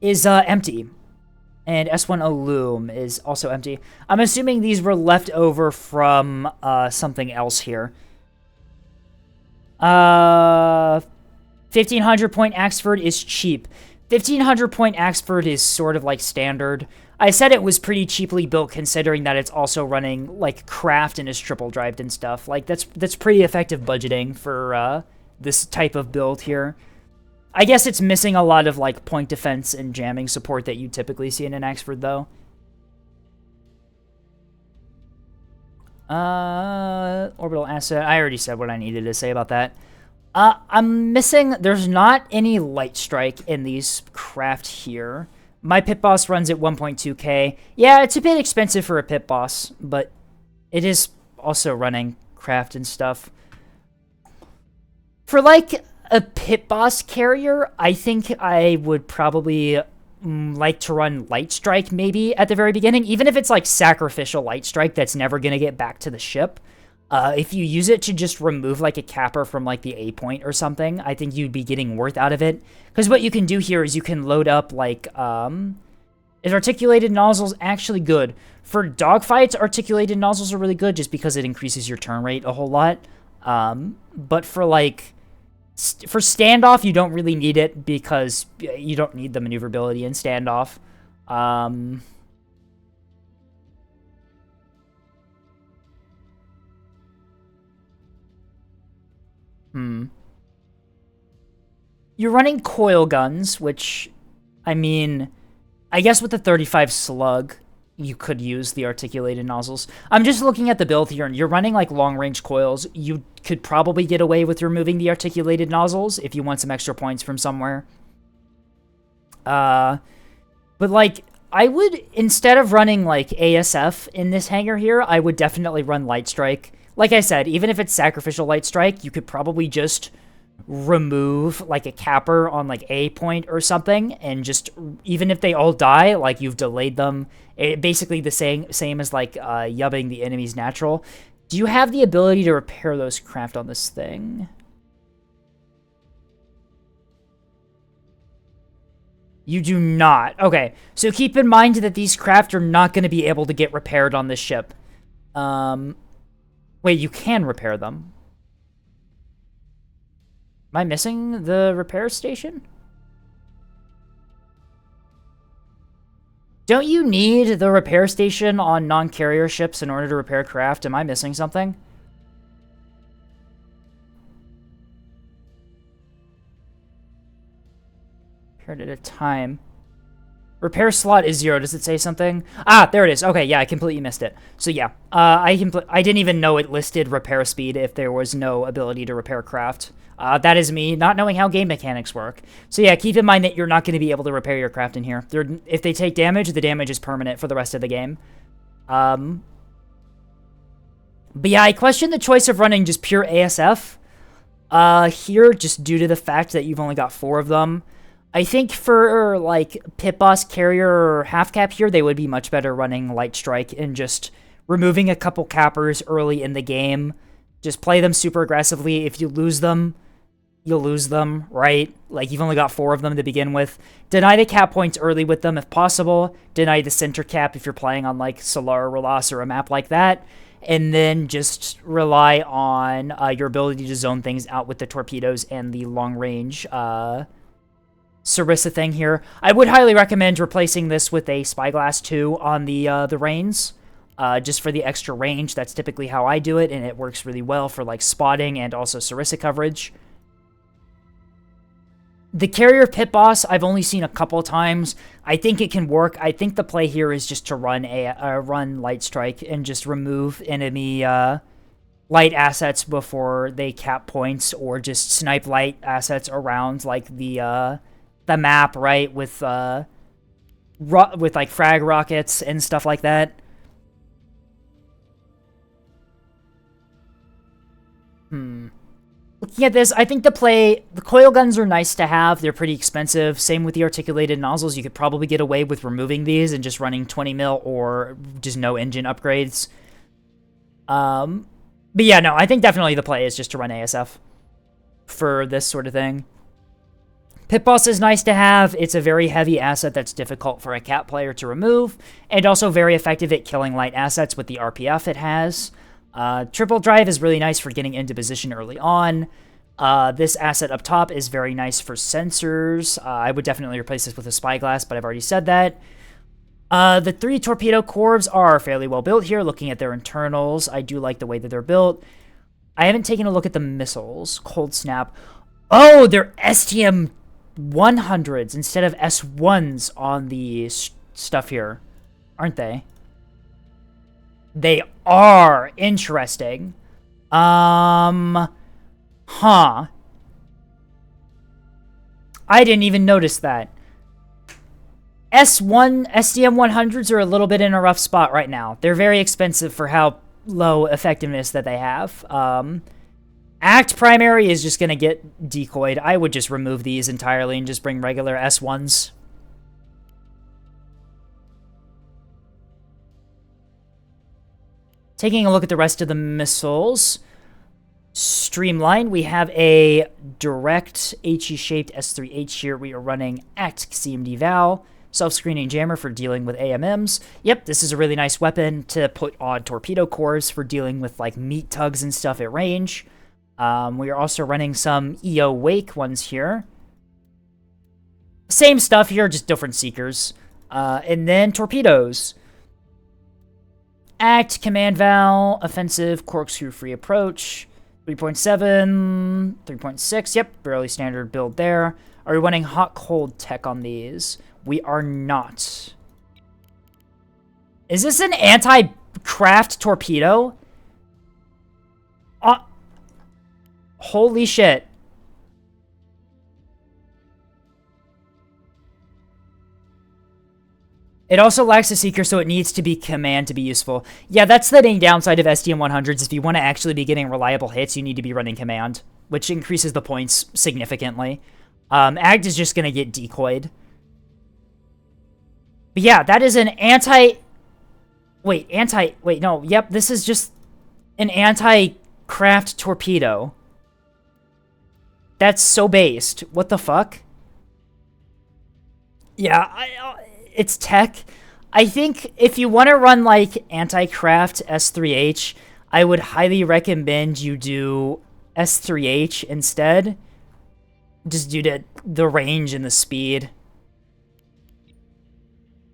S1: is empty, and S1 Illume is also empty. I'm assuming these were left over from something else here. 1500 point Axford is cheap. 1500 point Axford is sort of like standard. I said it was pretty cheaply built considering that it's also running like craft and is triple drived and stuff. Like that's pretty effective budgeting for this type of build here. I guess it's missing a lot of like point defense and jamming support that you typically see in an Axford though. Orbital asset. I already said what I needed to say about that. I'm missing, there's not any light strike in these craft here. My pit boss runs at 1.2k. Yeah, it's a bit expensive for a pit boss, but it is also running craft and stuff. For like a pit boss carrier, I think I would probably like to run light strike maybe at the very beginning, even if it's like sacrificial light strike that's never going to get back to the ship. If you use it to just remove like a capper from like the A point or something, I think you'd be getting worth out of it. Because what you can do here is you can load up like, is articulated nozzles actually good? For dogfights, articulated nozzles are really good just because it increases your turn rate a whole lot. But for like, for standoff, you don't really need it because you don't need the maneuverability in standoff. You're running coil guns, which, I mean, I guess with the 35 slug, you could use the articulated nozzles. I'm just looking at the build here, and you're running like long-range coils. You could probably get away with removing the articulated nozzles if you want some extra points from somewhere. But like, I would, instead of running like ASF in this hangar here, I would definitely run Light Strike. Like I said, even if it's sacrificial Light Strike, you could probably just remove like a capper on like A point or something, and just, even if they all die, like you've delayed them. Basically the same as like yubbing the enemy's natural. Do you have the ability to repair those craft on this thing? You do not. Okay, so keep in mind that these craft are not going to be able to get repaired on this ship. Wait, you can repair them. Am I missing the repair station? Don't you need the repair station on non-carrier ships in order to repair craft? Am I missing something? Repaired at a time. Repair slot is 0. Does it say something? Ah, there it is. Okay, yeah, I completely missed it. So yeah, I didn't even know it listed repair speed if there was no ability to repair craft. That is me not knowing how game mechanics work. So yeah, keep in mind that you're not going to be able to repair your craft in here. If they take damage, the damage is permanent for the rest of the game. But yeah, I question the choice of running just pure ASF here, just due to the fact that you've only got 4 of them. I think for, like, Pit Boss, Carrier, or Half Cap here, they would be much better running Light Strike and just removing a couple cappers early in the game. Just play them super aggressively. If you lose them, you'll lose them, right? Like, you've only got 4 of them to begin with. Deny the cap points early with them if possible. Deny the center cap if you're playing on, like, Solar Rolas or a map like that. And then just rely on your ability to zone things out with the torpedoes and the long-range, Sarissa thing here. I would highly recommend replacing this with a Spyglass 2 on the Reigns, just for the extra range. That's typically how I do it, and it works really well for like spotting and also Sarissa coverage. The Carrier Pit Boss, I've only seen a couple times. I think it can work. I think the play here is just to run run Light Strike and just remove enemy light assets before they cap points, or just snipe light assets around like the map, right, with like frag rockets and stuff like that. Looking at this, I think the coil guns are nice to have. They're pretty expensive. Same with the articulated nozzles. You could probably get away with removing these and just running 20 mil or just no engine upgrades. But yeah, no, I think definitely the play is just to run ASF for this sort of thing. Pit Boss is nice to have. It's a very heavy asset that's difficult for a Cap player to remove, and also very effective at killing light assets with the RPF it has. Triple Drive is really nice for getting into position early on. This asset up top is very nice for sensors. I would definitely replace this with a Spyglass, but I've already said that. The 3 torpedo corps are fairly well built here. Looking at their internals, I do like the way that they're built. I haven't taken a look at the missiles. Cold Snap. Oh, they're STM 100s instead of S1s on the stuff here, aren't they? They are. Interesting. Huh. I didn't even notice that. STM 100s are a little bit in a rough spot right now. They're very expensive for how low effectiveness that they have. Act primary is just going to get decoyed. I would just remove these entirely and just bring regular S1s. Taking a look at the rest of the missiles. Streamline, we have a direct HE-shaped S3H here. We are running ACT CMD Val. Self-screening jammer for dealing with AMMs. Yep, this is a really nice weapon to put on torpedo cores for dealing with like meat tugs and stuff at range. We are also running some EO Wake ones here. Same stuff here, just different seekers. And then torpedoes. ACT, Command Val, Offensive, Corkscrew Free Approach. 3.7, 3.6, yep, fairly standard build there. Are we running hot-cold tech on these? We are not. Is this an anti-craft torpedo? Holy shit. It also lacks a seeker, so it needs to be command to be useful. Yeah, that's the main downside of STM 100s. If you want to actually be getting reliable hits, you need to be running command, which increases the points significantly. ACT is just going to get decoyed. But yeah, that is an yep, this is just an anti-craft torpedo. That's so based. What the fuck? Yeah, it's tech. I think if you want to run like anti-craft S3H, I would highly recommend you do S3H instead. Just due to the range and the speed.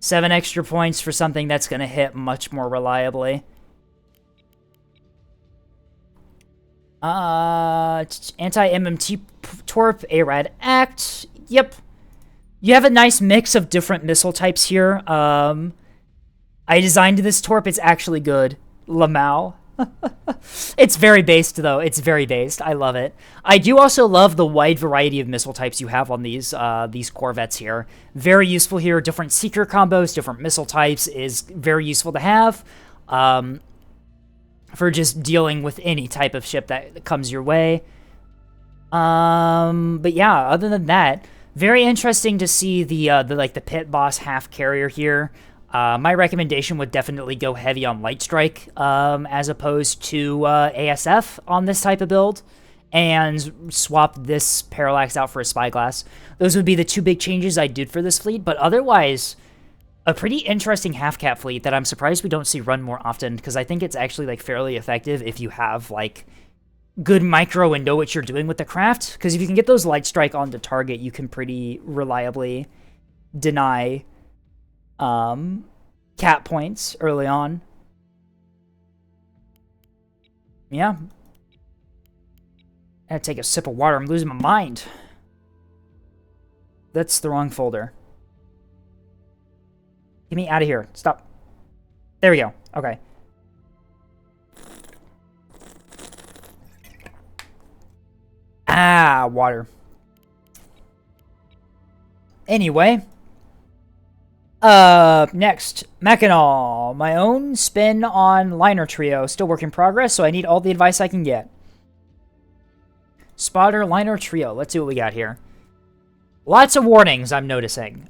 S1: 7 extra points for something that's going to hit much more reliably. Anti-MMT Torp, ARAD ACT. Yep. You have a nice mix of different missile types here. I designed this Torp. It's actually good. Lamau. It's very based, though. It's very based. I love it. I do also love the wide variety of missile types you have on these Corvettes here. Very useful here. Different seeker combos, different missile types is very useful to have for just dealing with any type of ship that comes your way. But yeah, other than that, very interesting to see the pit boss half carrier here. My recommendation would definitely go heavy on Light Strike as opposed to ASF on this type of build, and swap this Parallax out for a Spyglass. Those would be the 2 big changes I did for this fleet, but otherwise, a pretty interesting half-cap fleet that I'm surprised we don't see run more often, because I think it's actually like fairly effective if you have like good micro and know what you're doing with the craft, because if you can get those Light Strike onto target, you can pretty reliably deny cap points early on. Yeah. I gotta take a sip of water. I'm losing my mind. That's the wrong folder. Get me out of here. Stop. There we go. Okay. Ah, water. Anyway. Next, Mackinaw. My own spin on Liner Trio. Still work in progress, so I need all the advice I can get. Spotter Liner Trio. Let's see what we got here. Lots of warnings, I'm noticing.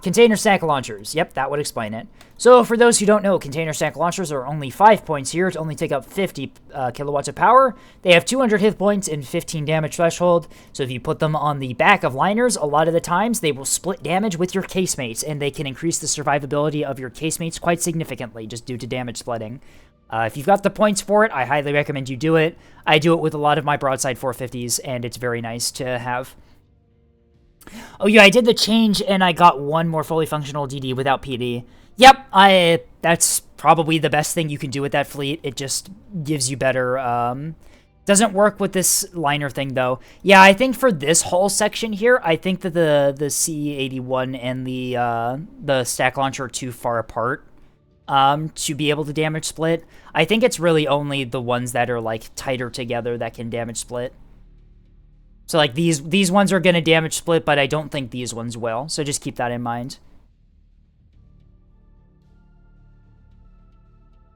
S1: Container stack launchers. Yep, that would explain it. So, for those who don't know, container stack launchers are only 5 points here to only take up 50 kilowatts of power. They have 200 hit points and 15 damage threshold. So, if you put them on the back of liners, a lot of the times they will split damage with your casemates, and they can increase the survivability of your casemates quite significantly just due to damage splitting. If you've got the points for it, I highly recommend you do it. I do it with a lot of my broadside 450s, and it's very nice to have. Oh yeah, I did the change and I got one more fully functional DD without PD. Yep, that's probably the best thing you can do with that fleet. It just gives you better, doesn't work with this liner thing though. Yeah, I think for this whole section here, I think that the C81 and the stack launcher are too far apart to be able to damage split. I think it's really only the ones that are like tighter together that can damage split. So like these ones are going to damage split, but I don't think these ones will. So just keep that in mind.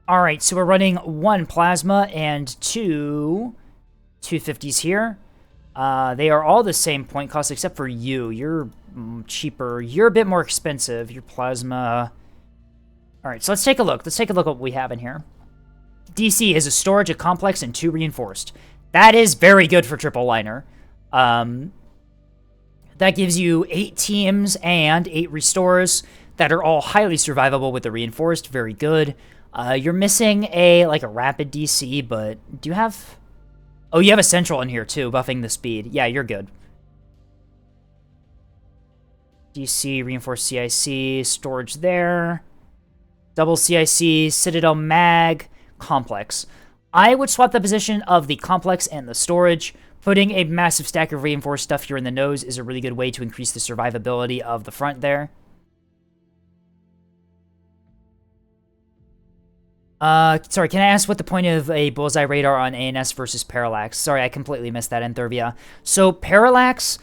S1: All right, so we're running 1 plasma and 2 250s here. They are all the same point cost except for you. You're cheaper. You're a bit more expensive. Your plasma. All right, so let's take a look. Let's take a look at what we have in here. DC is a storage, a complex, and 2 reinforced. That is very good for triple liner. That gives you 8 teams and 8 restores that are all highly survivable with the reinforced. Very good. You're missing a rapid DC, but do you have... Oh, you have a central in here too, buffing the speed. Yeah, you're good. DC, reinforced CIC, storage there. Double CIC, Citadel Mag, complex. I would swap the position of the complex and the storage. Putting a massive stack of reinforced stuff here in the nose is a really good way to increase the survivability of the front there. Sorry, can I ask what the point of a bullseye radar on ANS versus Parallax? Sorry, I completely missed that, Enthervia. So Parallax's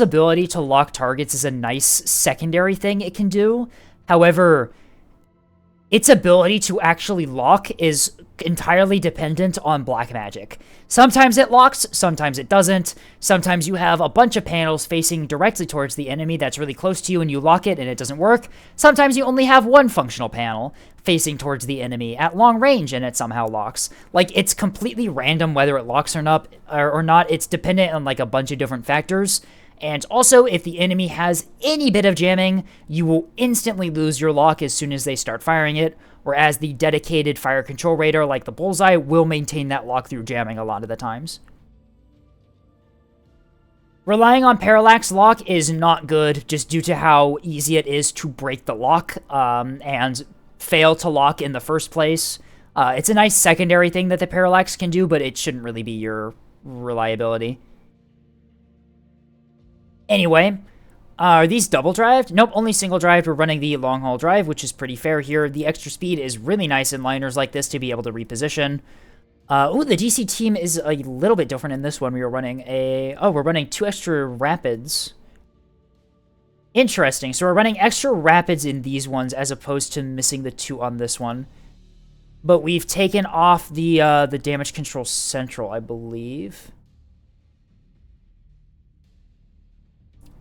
S1: ability to lock targets is a nice secondary thing it can do. However, its ability to actually lock is entirely dependent on black magic. Sometimes it locks, sometimes it doesn't. Sometimes you have a bunch of panels facing directly towards the enemy that's really close to you and you lock it and it doesn't work. Sometimes you only have one functional panel facing towards the enemy at long range and it somehow locks. Like, it's completely random whether it locks or not. It's dependent on like a bunch of different factors. And also, if the enemy has any bit of jamming, you will instantly lose your lock as soon as they start firing it, whereas the dedicated fire control radar like the bullseye will maintain that lock through jamming a lot of the times. Relying on parallax lock is not good, just due to how easy it is to break the lock and fail to lock in the first place. It's a nice secondary thing that the parallax can do, but it shouldn't really be your reliability. Anyway, are these double drived? Nope, only single drived. We're running the long haul drive, which is pretty fair here. The extra speed is really nice in liners like this to be able to reposition. Oh, the DC team is a little bit different in this one. We're running 2 extra rapids. Interesting. So we're running extra rapids in these ones as opposed to missing the 2 on this one. But we've taken off the damage control central, I believe.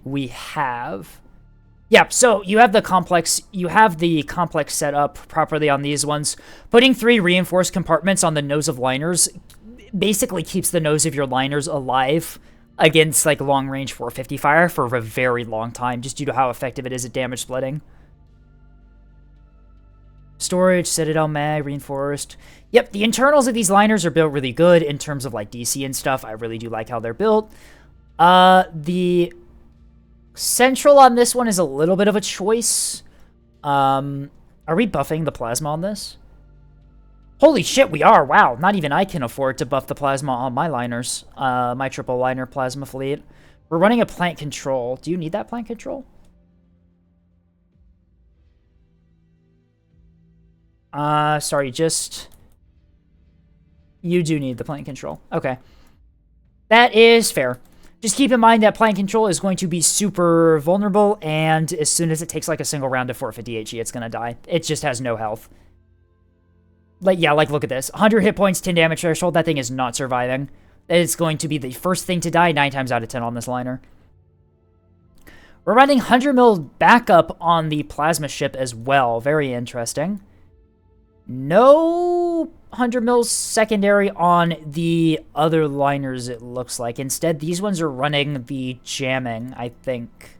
S1: We have... Yep, so you have the complex set up properly on these ones. Putting 3 reinforced compartments on the nose of liners basically keeps the nose of your liners alive against like long-range 450 fire for a very long time, just due to how effective it is at damage splitting. Storage, Citadel Mag, reinforced. Yep, the internals of these liners are built really good in terms of like DC and stuff. I really do like how they're built. The central on this one is a little bit of a choice. Are we buffing the plasma on this? Holy shit, we are. Wow, not even I can afford to buff the plasma on my liners. My triple liner plasma fleet. We're running a plant control. Do you need that plant control? Sorry, just... You do need the plant control. Okay. That is fair. Just keep in mind that plant control is going to be super vulnerable, and as soon as it takes like a single round of 450 HE, it's going to die. It just has no health. Like, yeah, like, look at this. 100 hit points, 10 damage threshold. That thing is not surviving. It's going to be the first thing to die 9 times out of 10 on this liner. We're running 100 mil backup on the plasma ship as well. Very interesting. No 100 mils secondary on the other liners, it looks like. Instead, these ones are running the jamming, I think.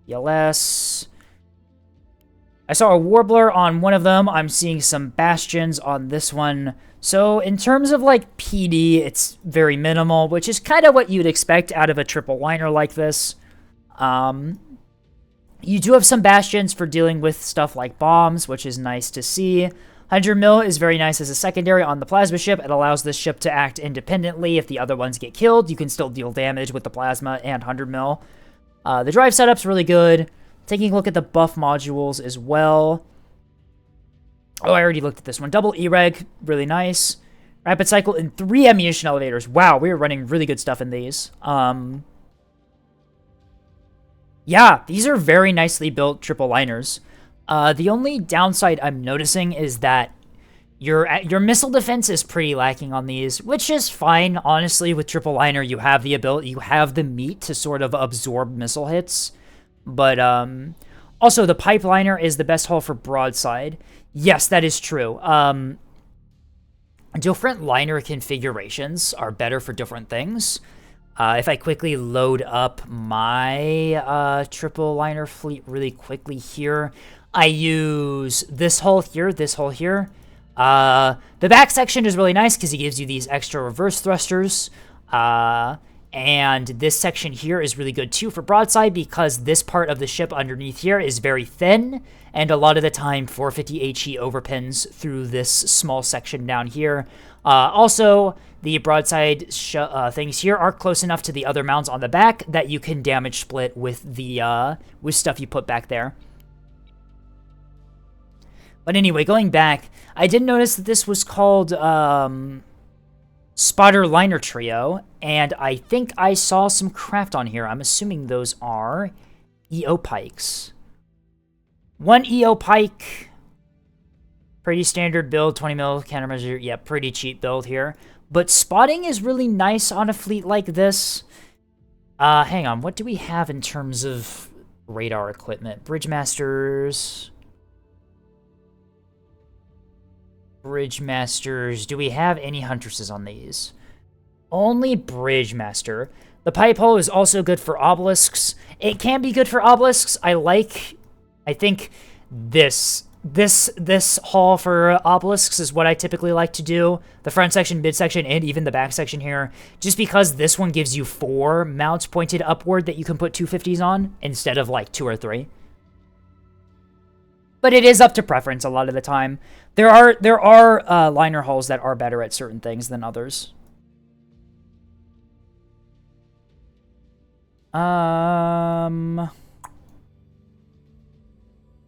S1: ELS. I saw a Warbler on one of them. I'm seeing some Bastions on this one. So in terms of like PD, it's very minimal, which is kind of what you'd expect out of a triple liner like this. You do have some Bastions for dealing with stuff like bombs, which is nice to see. 100 mil is very nice as a secondary on the plasma ship. It allows this ship to act independently. If the other ones get killed, you can still deal damage with the plasma and 100 mil. The drive setup's really good. Taking a look at the buff modules as well. Oh, I already looked at this one. Double E-Reg, really nice. Rapid cycle and 3 ammunition elevators. Wow, we are running really good stuff in these. Yeah, these are very nicely built triple liners. The only downside I'm noticing is that your missile defense is pretty lacking on these, which is fine. Honestly, with triple liner, you have the ability, you have the meat to sort of absorb missile hits. But also, the pipeliner is the best hull for broadside. Yes, that is true. Different liner configurations are better for different things. If I quickly load up my triple liner fleet really quickly here, I use this hull here, this hull here. The back section is really nice because it gives you these extra reverse thrusters. And this section here is really good too for broadside because this part of the ship underneath here is very thin, and a lot of the time 450 HE overpins through this small section down here. Also, the broadside things here are close enough to the other mounts on the back that you can damage split with the with stuff you put back there. But anyway, going back, I did notice that this was called Spotter Liner Trio, and I think I saw some craft on here. I'm assuming those are EO pikes. One EO pike, pretty standard build, 20 mil countermeasure. Yeah, pretty cheap build here. But spotting is really nice on a fleet like this. Hang on, what do we have in terms of radar equipment? Bridgemasters. Bridgemasters. Do we have any Huntresses on these? Only Bridgemaster. The pipe hull is also good for obelisks. It can be good for obelisks. I think this hull for obelisks is what I typically like to do. The front section, mid section, and even the back section here. Just because this one gives you 4 mounts pointed upward that you can put 250s on instead of like 2 or 3. But it is up to preference a lot of the time. There are liner hulls that are better at certain things than others.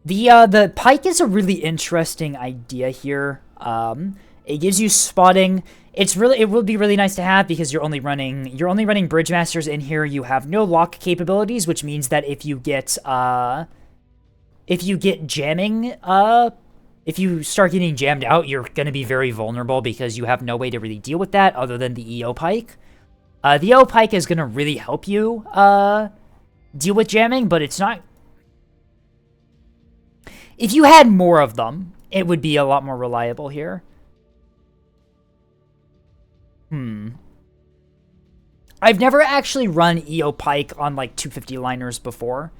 S1: The pike is a really interesting idea here. It gives you spotting. It will be really nice to have because you're only running Bridgemasters in here. You have no lock capabilities, which means that if you get jamming, if you start getting jammed out, you're going to be very vulnerable because you have no way to really deal with that other than the EO pike. The EO pike is going to really help you deal with jamming, but it's not... If you had more of them, it would be a lot more reliable here. I've never actually run EO pike on like 250 liners before.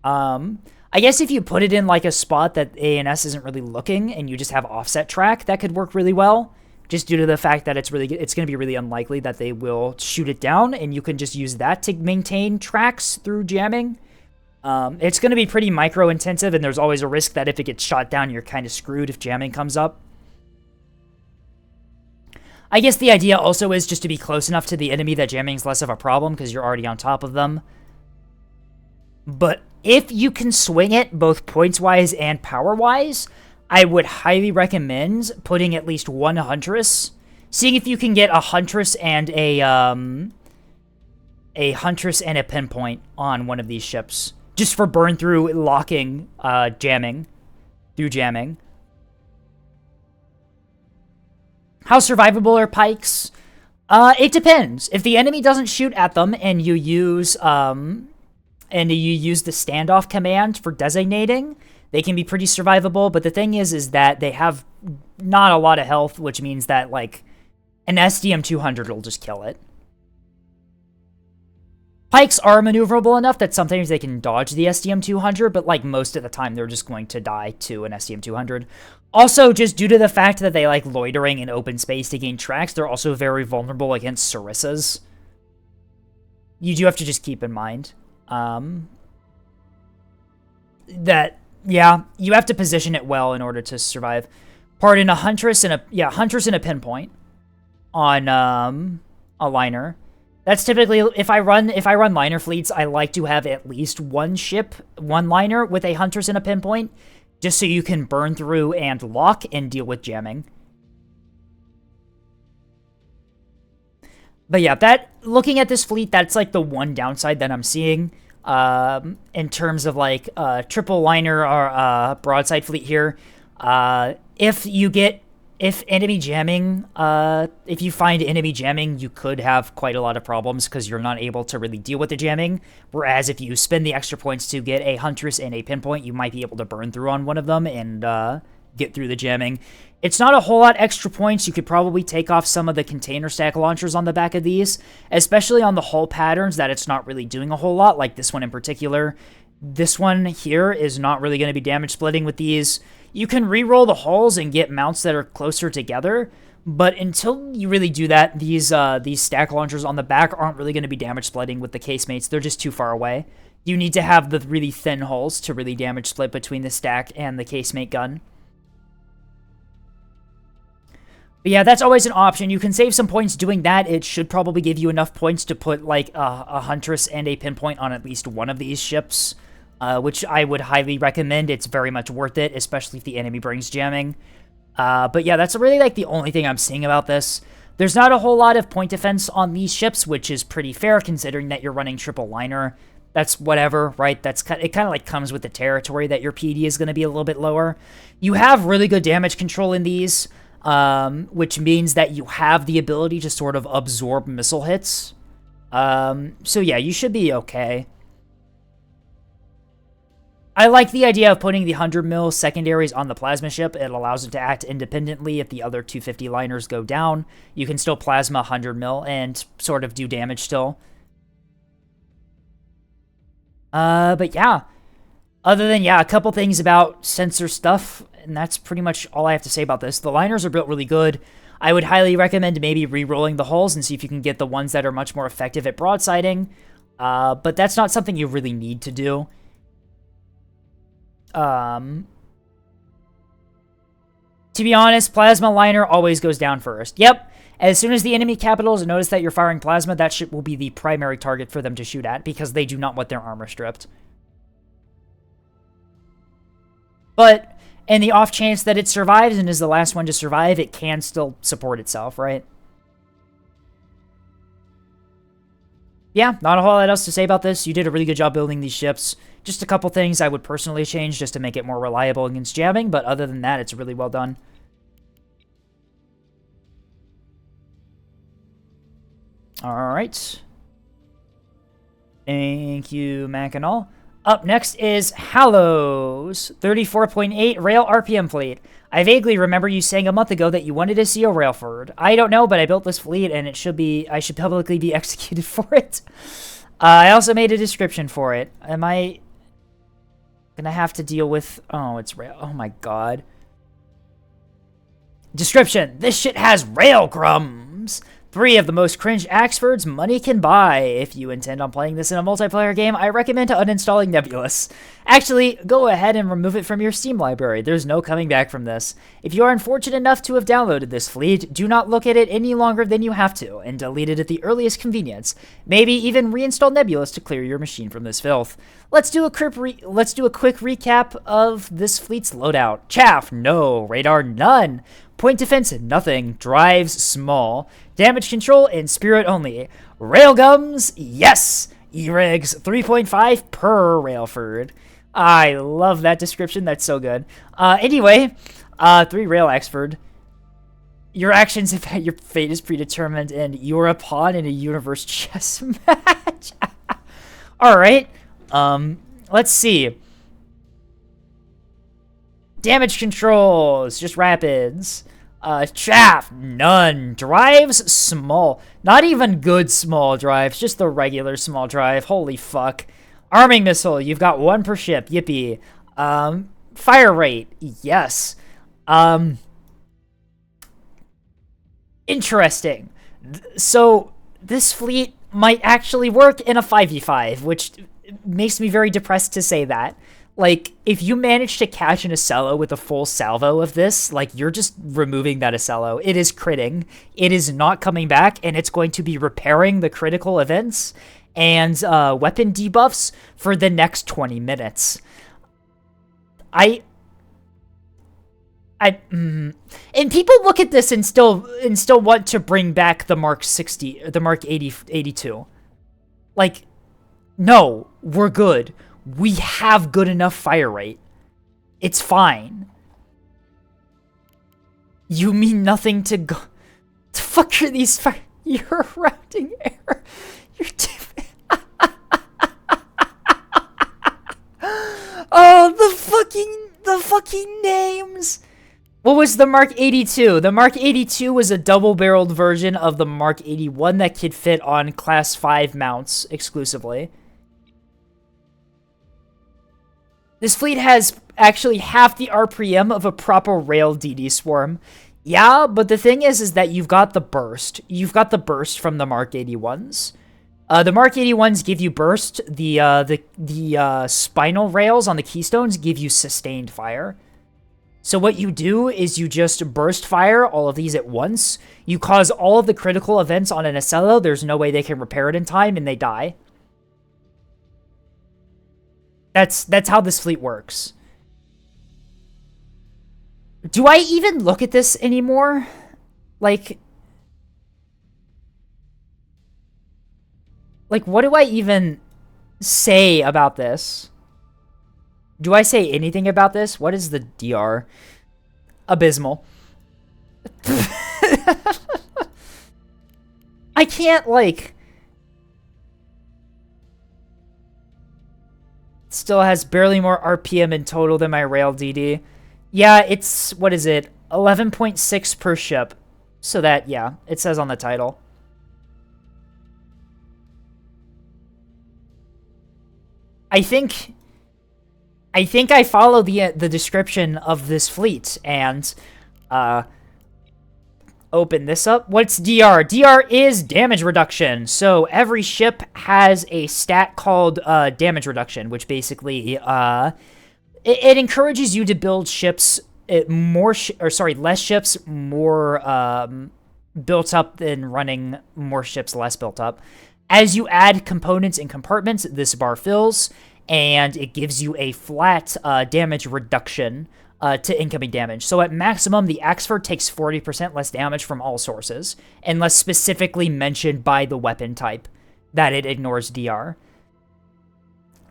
S1: I guess if you put it in like a spot that ANS isn't really looking and you just have offset track, that could work really well. Just due to the fact that it's going to be really unlikely that they will shoot it down, and you can just use that to maintain tracks through jamming. It's going to be pretty micro intensive, and there's always a risk that if it gets shot down, you're kind of screwed if jamming comes up. I guess the idea also is just to be close enough to the enemy that jamming's less of a problem because you're already on top of them. But if you can swing it both points-wise and power-wise, I would highly recommend putting at least one Huntress. Seeing if you can get a Huntress and a pinpoint on one of these ships. Just for burn-through locking, jamming. Through jamming. How survivable are pikes? It depends. If the enemy doesn't shoot at them and you use the standoff command for designating, they can be pretty survivable, but the thing is that they have not a lot of health, which means that, like, an SDM 200 will just kill it. Pikes are maneuverable enough that sometimes they can dodge the SDM-200, but like most of the time they're just going to die to an SDM-200. Also, just due to the fact that they like loitering in open space to gain tracks, they're also very vulnerable against Sarissas. You do have to just keep in mind that, yeah, you have to position it well in order to survive. Pardon, a Huntress and a pinpoint on a liner. That's typically, if I run liner fleets, I like to have at least one ship, one liner with a Huntress and a pinpoint, just so you can burn through and lock and deal with jamming. But yeah, looking at this fleet, that's like the one downside that I'm seeing in terms of like triple liner or broadside fleet here. If enemy jamming, if you find enemy jamming, you could have quite a lot of problems because you're not able to really deal with the jamming. Whereas if you spend the extra points to get a Huntress and a pinpoint, you might be able to burn through on one of them and get through the jamming. It's not a whole lot extra points. You could probably take off some of the container stack launchers on the back of these, especially on the hull patterns that it's not really doing a whole lot, like this one in particular. This one here is not really going to be damage splitting with these. You can re-roll the hulls and get mounts that are closer together, but until you really do that, these stack launchers on the back aren't really going to be damage splitting with the casemates. They're just too far away. You need to have the really thin hulls to really damage split between the stack and the casemate gun. But yeah, that's always an option. You can save some points doing that. It should probably give you enough points to put like a Huntress and a pinpoint on at least one of these ships, which I would highly recommend. It's very much worth it, especially if the enemy brings jamming. But yeah, that's really like the only thing I'm seeing about this. There's not a whole lot of point defense on these ships, which is pretty fair considering that you're running triple liner. That's it kind of like comes with the territory that your PD is going to be a little bit lower. You have really good damage control in these, which means that you have the ability to sort of absorb missile hits. So yeah, you should be okay. I like the idea of putting the 100 mil secondaries on the plasma ship. It allows it to act independently. If the other 250 liners go down, you can still plasma 100 mil and sort of do damage still. But yeah, other than, a couple things about sensor stuff, and that's pretty much all I have to say about this. The liners are built really good. I would highly recommend maybe re-rolling the hulls and see if you can get the ones that are much more effective at broadsiding. But that's not something you really need to do. To be honest, plasma liner always goes down first. Yep. As soon as the enemy capitals notice that you're firing plasma, that ship will be the primary target for them to shoot at because they do not want their armor stripped. But in the off chance that it survives and is the last one to survive, it can still support itself, right? Yeah, not a whole lot else to say about this. You did a really good job building these ships. Just a couple things I would personally change just to make it more reliable against jamming, but other than that, it's really well done. Alright. Thank you, Mac and all. Up next is Hallows, 34.8 rail RPM fleet. I vaguely remember you saying a month ago that you wanted to see a Railford. I don't know, but I built this fleet and I should publicly be executed for it. I also made a description for it. Am I gonna have to deal with... Oh, it's rail. Oh my god. Description. This shit has rail crumbs. 3 of the most cringe Axfords money can buy. If you intend on playing this in a multiplayer game, I recommend uninstalling Nebulous. Actually, go ahead and remove it from your Steam library. There's no coming back from this. If you are unfortunate enough to have downloaded this fleet, do not look at it any longer than you have to, and delete it at the earliest convenience. Maybe even reinstall Nebulous to clear your machine from this filth. Let's do a quick recap of this fleet's loadout. Chaff, no. Radar, none. Point defense, nothing. Drives, small. Damage control and spirit only. Railguns, yes. E-regs, 3.5 per Railford. I love that description. That's so good. Anyway, 3 Rail Axford. Your actions if your fate is predetermined and you're a pawn in a universe chess match. Alright. Let's see. Damage controls, just rapids. Chaff, none. Drives, small. Not even good small drives, just the regular small drive. Holy fuck. Arming missile, you've got 1 per ship. Yippee. Fire rate, yes. Interesting. So, this fleet might actually work in a 5v5, which makes me very depressed to say that. Like, if you manage to catch an Acello with a full salvo of this, like, you're just removing that Acello. It is critting. It is not coming back, and it's going to be repairing the critical events and weapon debuffs for the next 20 minutes. And people look at this and still want to bring back the Mark 60, the Mark 82. Like, no, we're good. We have good enough fire rate. It's fine. You mean nothing to go. The fuck are these fire? You're routing error. You're oh, the fucking names. What was the Mark 82? The Mark 82 was a double-barreled version of the Mark 81 that could fit on Class 5 mounts exclusively. This fleet has actually half the RPM of a proper rail DD swarm. Yeah, but the thing is that you've got the burst. You've got the burst from the Mark 81s. The Mark 81s give you burst. The spinal rails on the keystones give you sustained fire. So what you do is you just burst fire all of these at once. You cause all of the critical events on an Acello. There's no way they can repair it in time, and they die. That's how this fleet works. Do I even look at this anymore? Like, what do I even say about this? Do I say anything about this? What is the DR? Abysmal. I can't, like... Still has barely more RPM in total than my rail DD. Yeah, it's... What is it? 11.6 per ship. So that, yeah, it says on the title. I think I follow the description of this fleet and open this up. What's DR? DR is damage reduction. So every ship has a stat called damage reduction, which basically it encourages you to build ships less ships more built up than running more ships less built up. As you add components and compartments, this bar fills, and it gives you a flat damage reduction to incoming damage. So at maximum, the Axford takes 40% less damage from all sources, unless specifically mentioned by the weapon type that it ignores DR.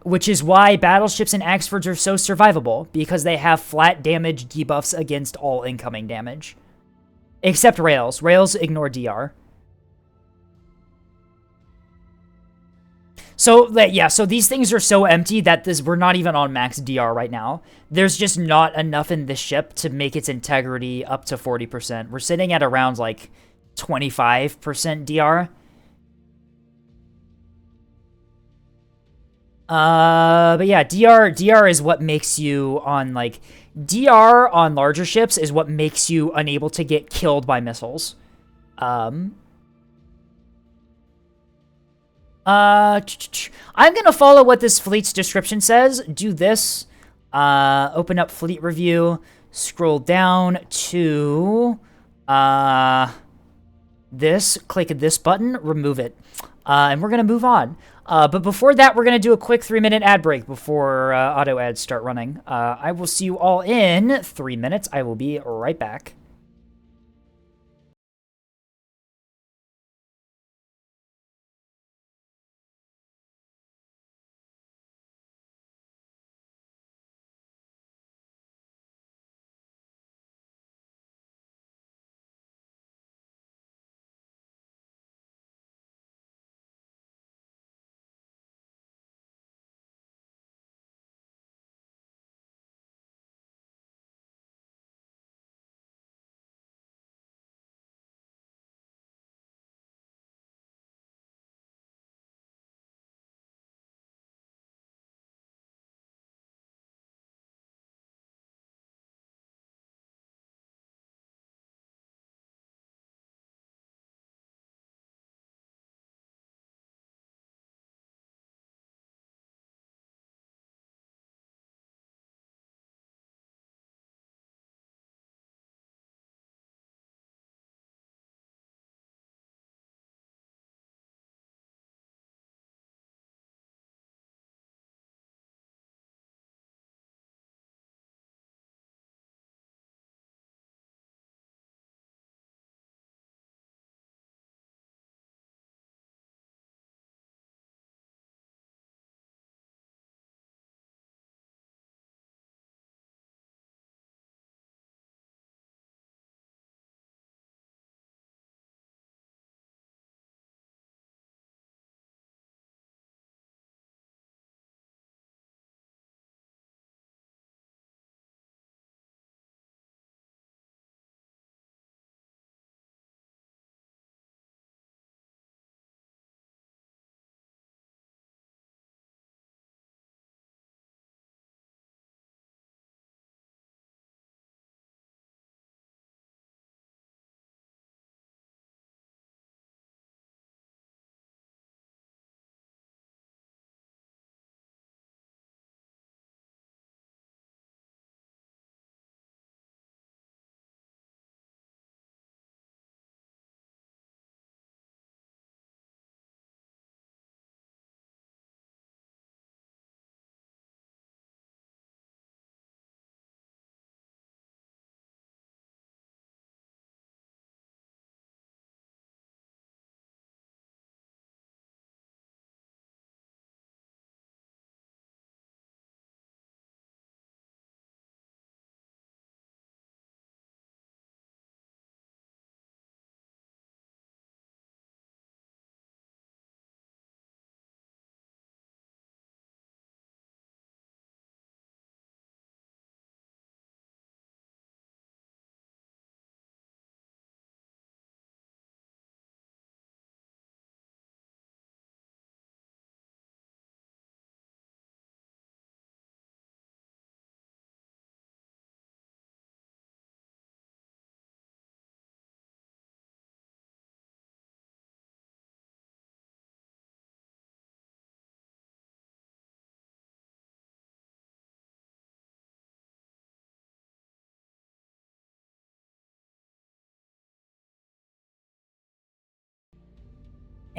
S1: Which is why battleships and Axfords are so survivable, because they have flat damage debuffs against all incoming damage. Except rails. Rails ignore DR. So, yeah, so these things are so empty that we're not even on max DR right now. There's just not enough in this ship to make its integrity up to 40%. We're sitting at around, like, 25% DR. But yeah, DR is what makes you on, like... DR on larger ships is what makes you unable to get killed by missiles. I'm gonna follow what this fleet's description says. Do this. Open up fleet review. Scroll down to this. Click this button. Remove it. And we're gonna move on. But before that, we're gonna do a quick 3-minute ad break before auto ads start running. I will see you all in 3 minutes. I will be right back.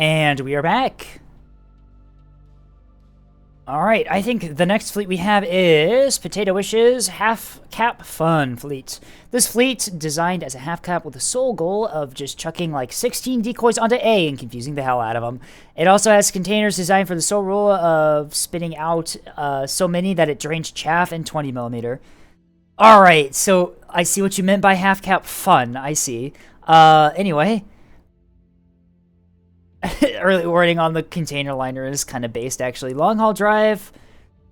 S1: And we are back. Alright, I think the next fleet we have is Potato Wish's Half Cap Fun fleet. This fleet, designed as a half cap with the sole goal of just chucking like 16 decoys onto A and confusing the hell out of them. It also has containers designed for the sole role of spitting out so many that it drains chaff in 20mm. Alright, so I see what you meant by half cap fun, I see. Anyway. Early warning on the container liner is kind of based, actually. Long haul drive,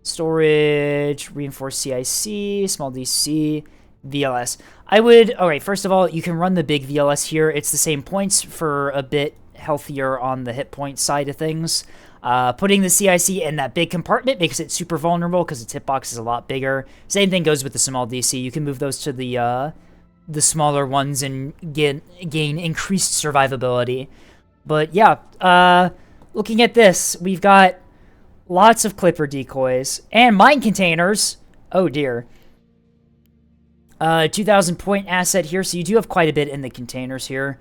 S1: storage, reinforced CIC, small DC, VLS. Alright, first of all, you can run the big VLS here. It's the same points for a bit healthier on the hit point side of things. Putting the CIC in that big compartment makes it super vulnerable because its hitbox is a lot bigger. Same thing goes with the small DC. You can move those to the smaller ones and gain increased survivability. But yeah, looking at this, we've got lots of Clipper decoys and mine containers. Oh dear. 2,000 point asset here, so you do have quite a bit in the containers here.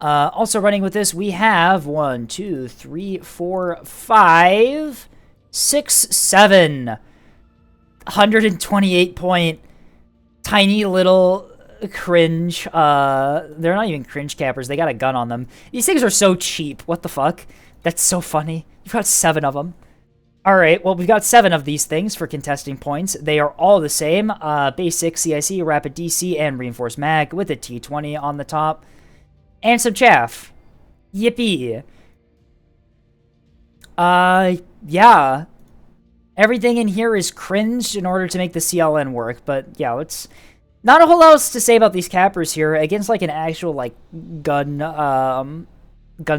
S1: Also running with this, we have 1, 2, 3, 4, 5, 6, 7. 128 point tiny little cringe. They're not even cringe cappers. They got a gun on them. These things are so cheap. What the fuck? That's so funny. You've got 7 of them. Alright, well, we've got 7 of these things for contesting points. They are all the same. Basic CIC, Rapid DC, and Reinforced Mag with a T20 on the top. And some chaff. Yippee. Yeah. Everything in here is cringed in order to make the CLN work, but yeah, let's... Not a whole lot else to say about these cappers here. Against, like, an actual, like, gun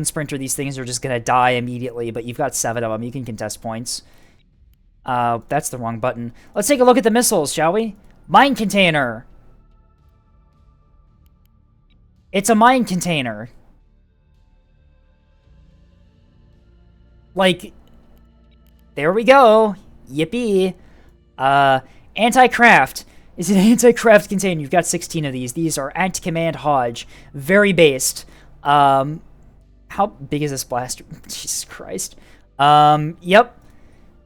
S1: sprinter, these things are just gonna die immediately, but you've got 7 of them. You can contest points. That's the wrong button. Let's take a look at the missiles, shall we? Mine container. It's a mine container. Like, there we go. Yippee. Anti-craft. Is an anti-craft container. You've got 16 of these. These are Anti-Command Hodge. Very based. How big is this blaster? Jesus Christ. Yep.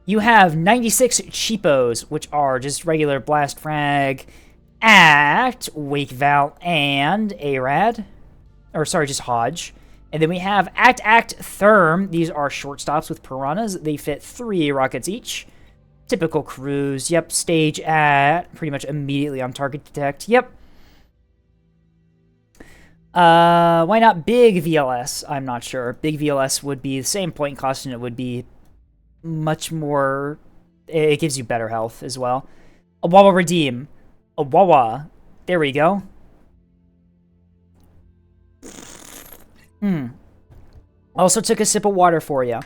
S1: You have 96 cheapos, which are just regular blast frag, Act, Wake Val, and ARAD. Or sorry, just Hodge. And then we have Act, Therm. These are shortstops with piranhas. They fit 3 rockets each. Typical cruise. Yep. Stage at pretty much immediately on target detect. Yep. Why not big VLS? I'm not sure. Big VLS would be the same point cost, and it would be much more... It gives you better health as well. A Wawa Redeem. A Wawa. There we go. Also took a sip of water for you.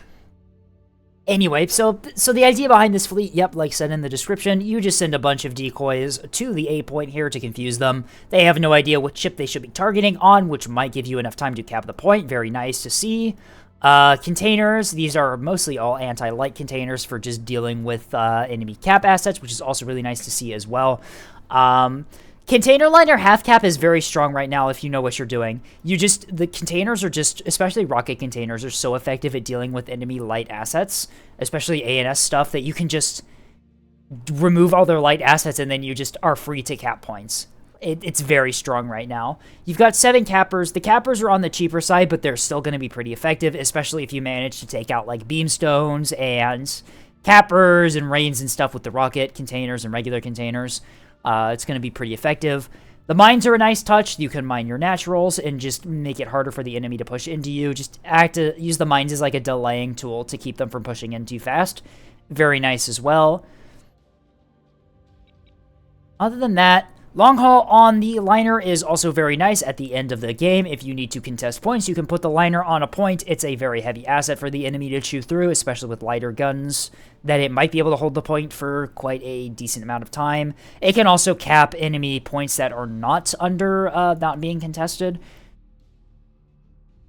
S1: Anyway, so the idea behind this fleet, yep, like said in the description, you just send a bunch of decoys to the A point here to confuse them. They have no idea what ship they should be targeting on, which might give you enough time to cap the point. Very nice to see. Containers, these are mostly all anti-light containers for just dealing with enemy cap assets, which is also really nice to see as well. Container liner half cap is very strong right now if you know what you're doing. The containers are just, especially rocket containers, are so effective at dealing with enemy light assets, especially ANS stuff, that you can just remove all their light assets and then you just are free to cap points. It's very strong right now. You've got 7 cappers. The cappers are on the cheaper side, but they're still going to be pretty effective, especially if you manage to take out like beamstones and cappers and rains and stuff with the rocket containers and regular containers. It's going to be pretty effective. The mines are a nice touch. You can mine your naturals and just make it harder for the enemy to push into you. Just use the mines as like a delaying tool to keep them from pushing in too fast. Very nice as well. Other than that, long haul on the liner is also very nice at the end of the game. If you need to contest points, you can put the liner on a point. It's a very heavy asset for the enemy to chew through, especially with lighter guns, that it might be able to hold the point for quite a decent amount of time. It can also cap enemy points that are not under not being contested.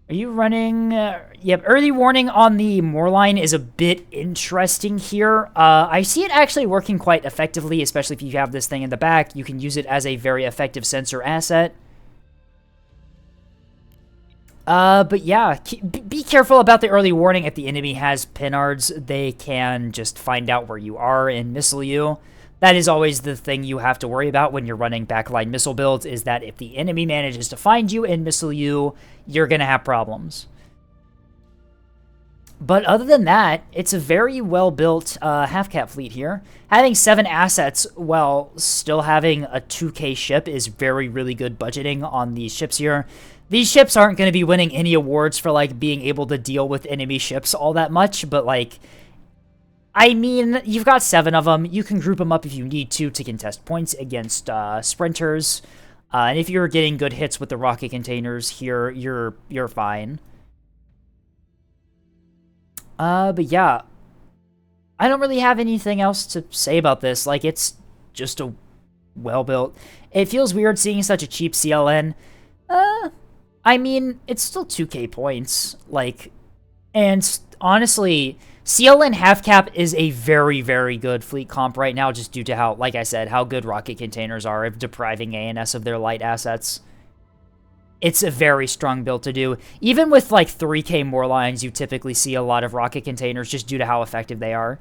S1: Are you running... yep, early warning on the Moorline is a bit interesting here. I see it actually working quite effectively, especially if you have this thing in the back. You can use it as a very effective sensor asset. But yeah, be careful about the early warning. If the enemy has pinards, they can just find out where you are and missile you. That is always the thing you have to worry about when you're running backline missile builds, is that if the enemy manages to find you and missile you, you're going to have problems. But other than that, it's a very well-built half-cap fleet here. Having 7 assets while still having a 2K ship is really good budgeting on these ships here. These ships aren't going to be winning any awards for, like, being able to deal with enemy ships all that much, but, like, I mean, you've got 7 of them. You can group them up if you need to contest points against sprinters. And if you're getting good hits with the rocket containers here, you're fine. But yeah, I don't really have anything else to say about this. Like, it's just a well-built. It feels weird seeing such a cheap CLN. I mean, it's still 2K points. Like, and honestly, CLN half cap is a very good fleet comp right now, just due to how, like I said, how good rocket containers are of depriving ANS of their light assets. It's a very strong build to do. Even with, like, 3K more lines, you typically see a lot of rocket containers just due to how effective they are.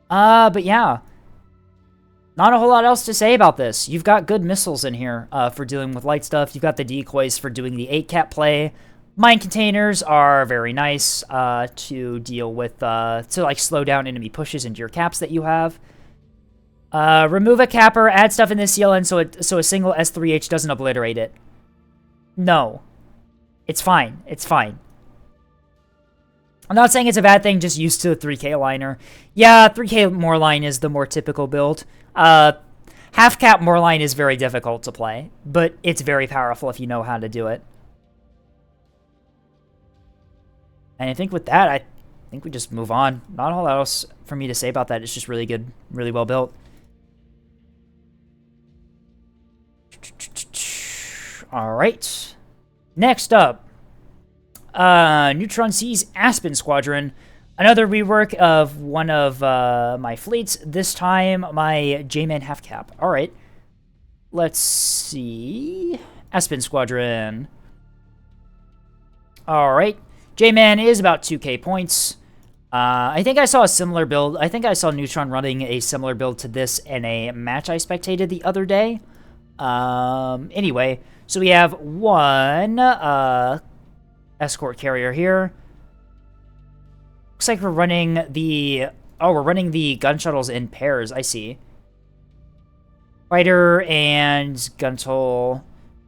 S1: But yeah. Not a whole lot else to say about this. You've got good missiles in here for dealing with light stuff. You've got the decoys for doing the 8-cap play. Mine containers are very nice to deal with, to, like, slow down enemy pushes into your caps that you have. Remove a capper, add stuff in this CLN so a single S3H doesn't obliterate it. No. It's fine. It's fine. I'm not saying it's a bad thing, just used to a 3K liner. Yeah, 3K Moorline is the more typical build. Half-cap Moorline is very difficult to play, but it's very powerful if you know how to do it. And I think with that, I think we just move on. Not a whole lot else for me to say about that. It's just really good, really well built. All right. Next up, Neutron C's Aspen Squadron. Another rework of one of my fleets. This time, my J-Man half cap. All right. Let's see. Aspen Squadron. All right. J-Man is about 2K points. I think I saw a similar build. I think I saw Neutron running a similar build to this in a match I spectated the other day. Anyway, so we have one escort carrier here. Looks like we're running the... Oh, we're running the gun shuttles in pairs. I see. Fighter and gun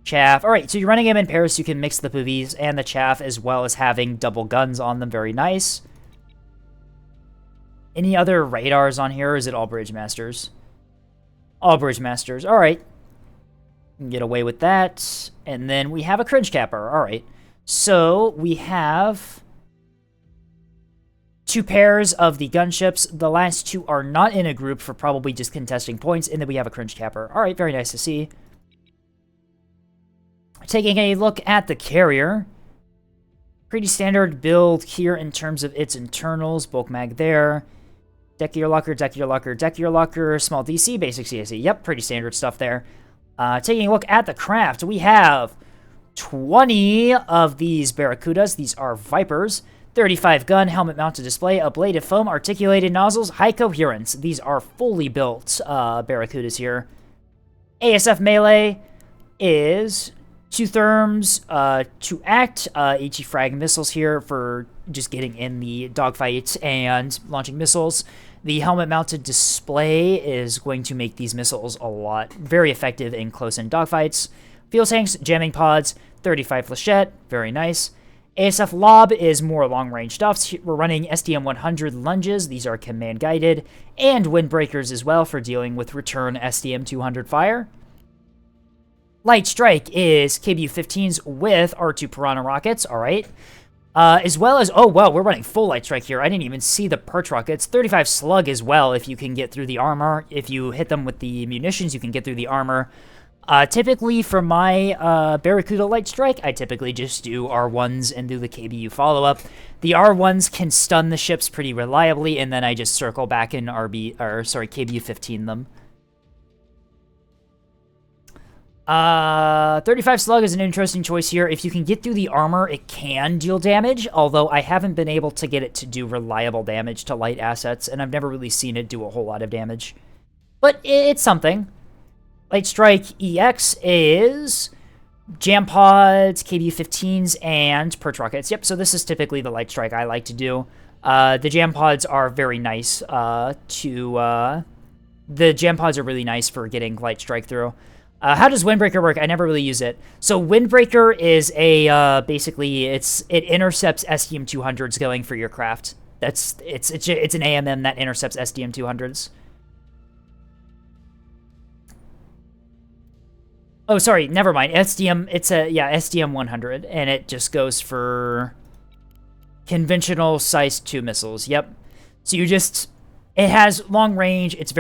S1: chaff. All right, so you're running them in pairs so you can mix the boobies and the chaff as well as having double guns on them. Very nice. Any other radars on here, or is it all Bridge Masters? All Bridge Masters. All right. Can get away with that. And then we have a cringe capper. All right. So we have 2 pairs of the gunships. The last 2 are not in a group for probably just contesting points. And then we have a cringe capper. All right. Very nice to see. Taking a look at the carrier. Pretty standard build here in terms of its internals. Bulk mag there. Deck gear locker, deck gear locker, deck gear locker, small DC, basic CSE. Yep, pretty standard stuff there. Taking a look at the craft, we have 20 of these Barracudas. These are Vipers. 35 gun, helmet mounted display, ablative foam, articulated nozzles, high coherence. These are fully built Barracudas here. ASF melee is 2 therms, 2 act, HE frag missiles here for just getting in the dogfight and launching missiles. The helmet-mounted display is going to make these missiles a lot very effective in close-in dogfights. Fuel tanks, jamming pods, 35 flechette, very nice. ASF lob is more long-range stuffs. We're running SDM 100 lunges. These are command-guided, and windbreakers as well for dealing with return SDM 200 fire. Light Strike is KBU-15s with R2 Piranha rockets, all right. As well as, oh, well, we're running full Light Strike here. I didn't even see the Perch rockets. 35 Slug as well if you can get through the armor. If you hit them with the munitions, you can get through the armor. Typically, for my Barracuda Light Strike, I typically just do R1s and do the KBU follow-up. The R1s can stun the ships pretty reliably, and then I just circle back and KBU-15 them. 35 slug is an interesting choice here. If you can get through the armor, it can deal damage, although I haven't been able to get it to do reliable damage to light assets, and I've never really seen it do a whole lot of damage. But it's something. Light Strike EX is Jam Pods, KBU-15s, and Perch Rockets. Yep, so this is typically the Light Strike I like to do. The Jam Pods are very nice the Jam Pods are really nice for getting Light Strike through. How does Windbreaker work? I never really use it. So Windbreaker is a basically it intercepts SDM-200s going for your craft. It's an AMM that intercepts SDM-200s. Oh, sorry, never mind. SDM-100, and it just goes for conventional size 2 missiles. Yep. So it has long range. It's very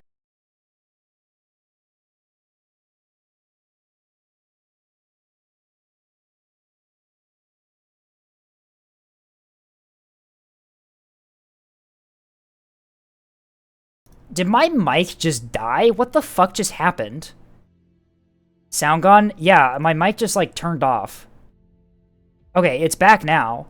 S1: Did my mic just die? What the fuck just happened? Sound gone? Yeah, my mic just, like, turned off. Okay, it's back now.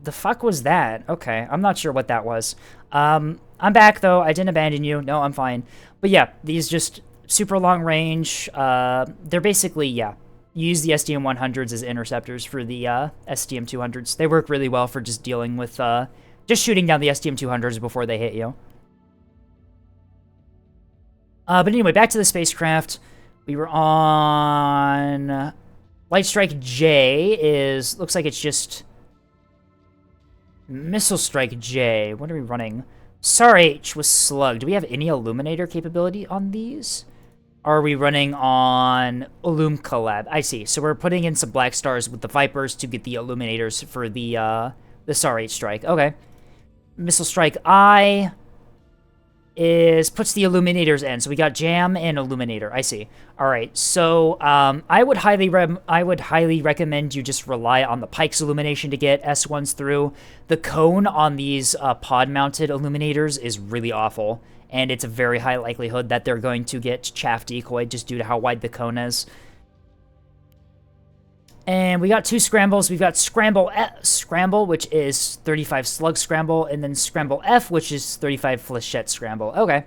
S1: The fuck was that? Okay, I'm not sure what that was. I'm back, though. I didn't abandon you. No, I'm fine. But yeah, these just super long range. They're basically, yeah. You use the SDM-100s as interceptors for the SDM-200s. They work really well for just dealing with, just shooting down the SDM-200s before they hit you. But anyway, back to the spacecraft. We were on Light Strike J looks like it's just Missile Strike J. What are we running? SAR H was Slug. Do we have any Illuminator capability on these? Are we running on Illum Collab? I see. So we're putting in some Black Stars with the Vipers to get the Illuminators for the SAR H strike. Okay. Missile Strike I puts the Illuminators in. So we got Jam and Illuminator. I see. All right. So I would highly recommend you just rely on the Pike's illumination to get S1s through. The cone on these pod-mounted Illuminators is really awful, and it's a very high likelihood that they're going to get chaff decoyed just due to how wide the cone is. And we got 2 scrambles. We've got Scramble, which is 35 Slug Scramble, and then Scramble F, which is 35 Flechette Scramble. Okay.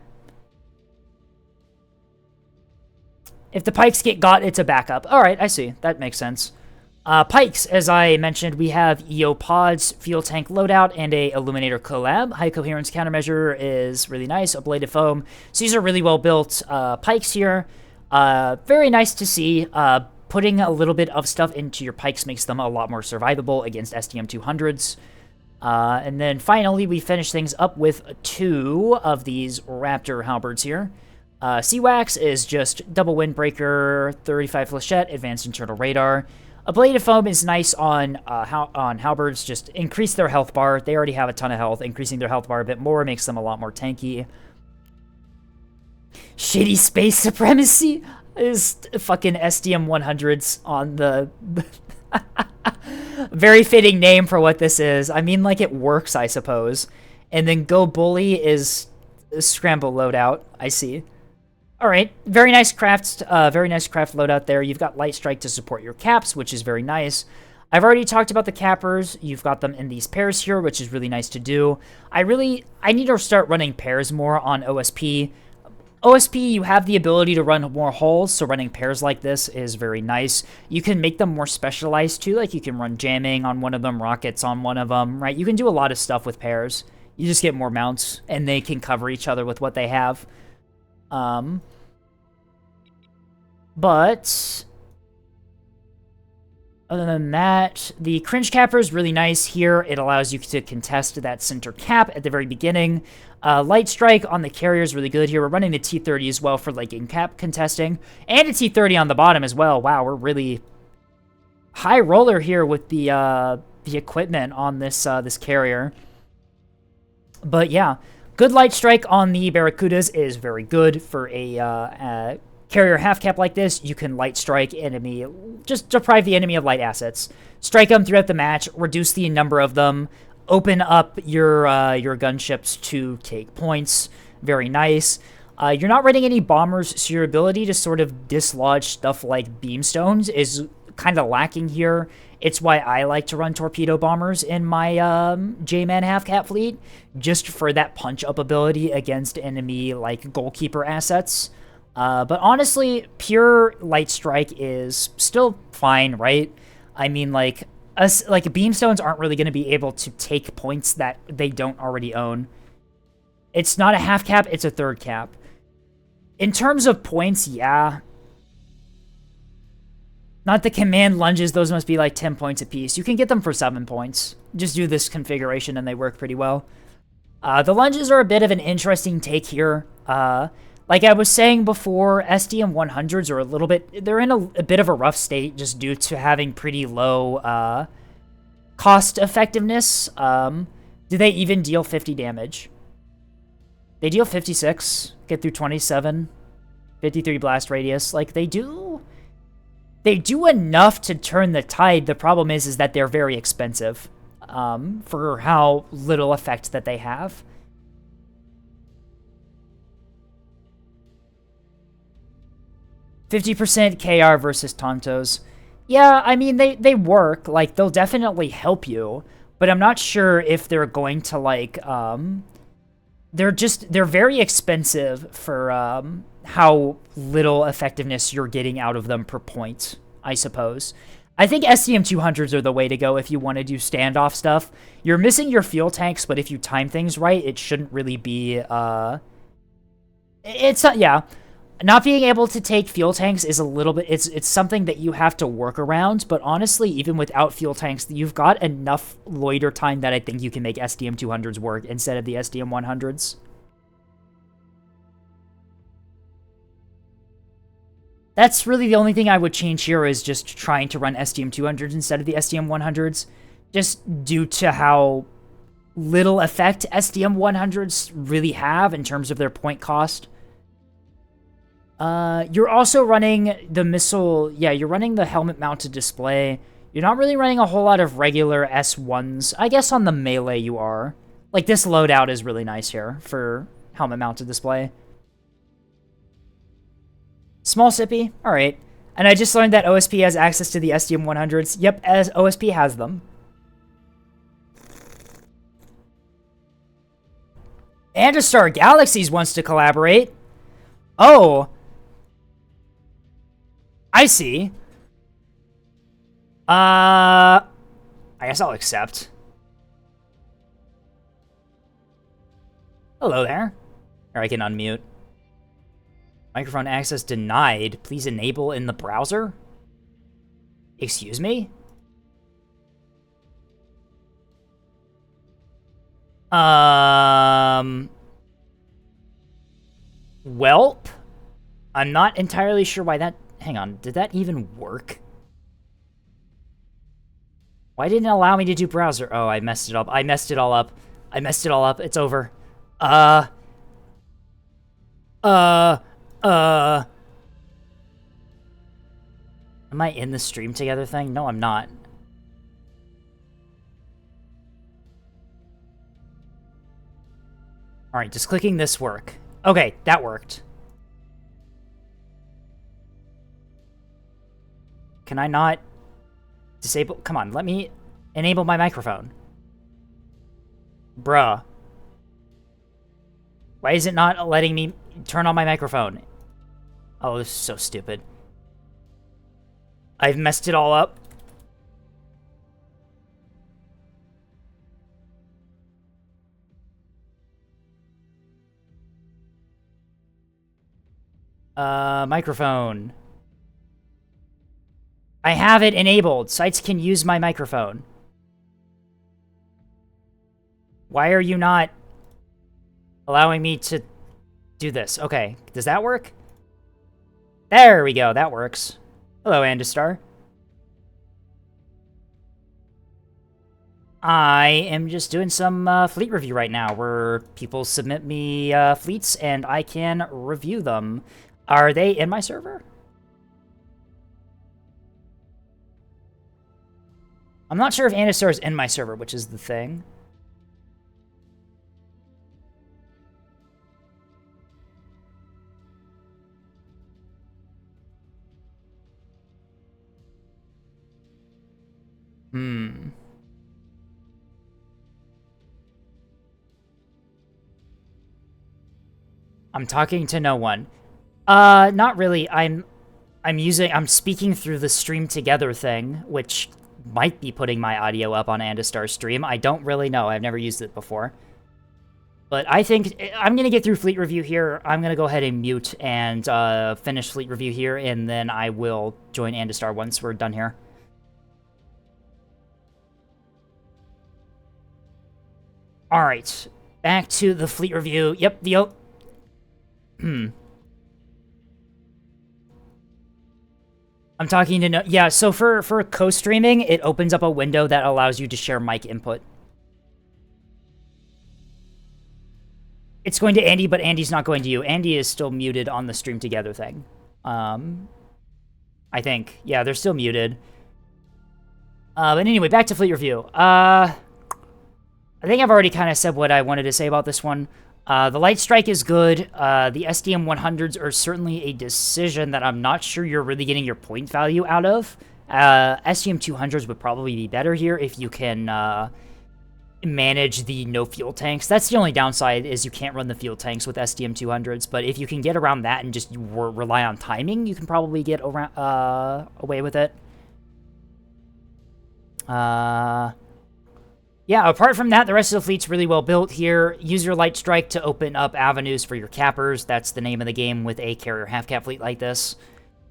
S1: If the Pikes get got, it's a backup. All right, I see. That makes sense. Pikes, as I mentioned, we have EO Pods, Fuel Tank Loadout, and a Illuminator Collab. High Coherence Countermeasure is really nice. Ablative Foam. So these are really well-built Pikes here. Very nice to see. Putting a little bit of stuff into your Pikes makes them a lot more survivable against SDM-200s. And then finally, we finish things up with 2 of these Raptor Halberds here. CWAX is just double Windbreaker, 35 Flechette, Advanced Internal Radar. Ablative Foam is nice on Halberds, just increase their health bar. They already have a ton of health. Increasing their health bar a bit more makes them a lot more tanky. Shitty Space Supremacy is fucking SDM-100s on the... Very fitting name for what this is. I mean, like, it works, I suppose. And then Go Bully is Scramble Loadout. I see. All right, very nice craft loadout there. You've got Light Strike to support your caps, which is very nice. I've already talked about the cappers. You've got them in these pairs here, which is really nice to do. I need to start running pairs more on OSP. OSP, you have the ability to run more hulls, so running pairs like this is very nice. You can make them more specialized too, like you can run jamming on one of them, rockets on one of them, right? You can do a lot of stuff with pairs. You just get more mounts, and they can cover each other with what they have. But other than that, the Cringe Capper is really nice here. It allows you to contest that center cap at the very beginning. Light Strike on the carrier is really good here. We're running the T-30 as well for like in-cap contesting. And a T-30 on the bottom as well. Wow, we're really high roller here with the equipment on this this carrier. But yeah, good Light Strike on the Barracudas is very good for a carrier half cap like this. You can Light Strike enemy, just deprive the enemy of light assets. Strike them throughout the match, reduce the number of them, open up your gunships to take points. Very nice. You're not running any bombers, so your ability to sort of dislodge stuff like beamstones is kind of lacking here. It's why I like to run torpedo bombers in my J-Man half-cap fleet, just for that punch-up ability against enemy, like, goalkeeper assets. But honestly, pure light strike is still fine, right? I mean, like beamstones aren't really going to be able to take points that they don't already own. It's not a half cap, it's a third cap. In terms of points, yeah. Not the command lunges, those must be like 10 points apiece. You can get them for 7 points. Just do this configuration and they work pretty well. The lunges are a bit of an interesting take here. Like I was saying before, SDM 100s are a little bit... They're in a bit of a rough state just due to having pretty low cost effectiveness. Do they even deal 50 damage? They deal 56, get through 27, 53 blast radius. Like, they do enough to turn the tide. The problem is that they're very expensive for how little effect that they have. %, KR versus Tontos. Yeah, I mean, they work. Like, they'll definitely help you, but I'm not sure if they're going to, like, they're very expensive for how little effectiveness you're getting out of them per point, I suppose. I think SCM 200s are the way to go if you want to do standoff stuff. You're missing your fuel tanks, but if you time things right, it shouldn't really be, it's not, yeah. Not being able to take fuel tanks is a little bit, it's something that you have to work around, but honestly, even without fuel tanks, you've got enough loiter time that I think you can make SDM 200s work instead of the SDM 100s. That's really the only thing I would change here, is just trying to run SDM 200s instead of the SDM 100s, just due to how little effect SDM 100s really have in terms of their point cost. You're also running the missile, yeah, you're running the helmet-mounted display. You're not really running a whole lot of regular S1s. I guess on the melee you are. Like, this loadout is really nice here for helmet-mounted display. Small sippy? Alright. And I just learned that OSP has access to the SDM 100s. Yep, as OSP has them. Andestar Galaxies wants to collaborate. Oh! I see. I guess I'll accept. Hello there. Or I can unmute. Microphone access denied. Please enable in the browser? Excuse me? Welp? I'm not entirely sure why that... Hang on, did that even work? Why didn't it allow me to do browser? Oh, I messed it up. I messed it all up. I messed it all up. It's over. Am I in the stream together thing? No, I'm not. Alright, just clicking this work. Okay, that worked. Can I not disable? Come on, let me enable my microphone. Bruh. Why is it not letting me turn on my microphone? Oh, this is so stupid. I've messed it all up. Microphone. I have it enabled. Sites can use my microphone. Why are you not allowing me to do this? Okay, does that work? There we go, that works. Hello, Andestar. I am just doing some fleet review right now, where people submit me fleets and I can review them. Are they in my server? I'm not sure if Andestar is in my server, which is the thing. I'm talking to no one. Not really. I'm speaking through the stream together thing, which might be putting my audio up on Andestar's stream. I don't really know. I've never used it before. But I think I'm going to get through Fleet Review here. I'm going to go ahead and mute and finish Fleet Review here, and then I will join Andestar once we're done here. All right, back to the Fleet Review. Yep, I'm talking to no... Yeah, so for co-streaming, it opens up a window that allows you to share mic input. It's going to Andy, but Andy's not going to you. Andy is still muted on the stream together thing. I think. Yeah, they're still muted. But anyway, back to Fleet Review. I think I've already kind of said what I wanted to say about this one. The Light Strike is good. The SDM 100s are certainly a decision that I'm not sure you're really getting your point value out of. SDM 200s would probably be better here if you can manage the no fuel tanks. That's the only downside, is you can't run the fuel tanks with SDM 200s, but if you can get around that and just rely on timing, you can probably get around, away with it. Yeah, apart from that, the rest of the fleet's really well built here. Use your Light Strike to open up avenues for your cappers. That's the name of the game with a carrier half-cap fleet like this.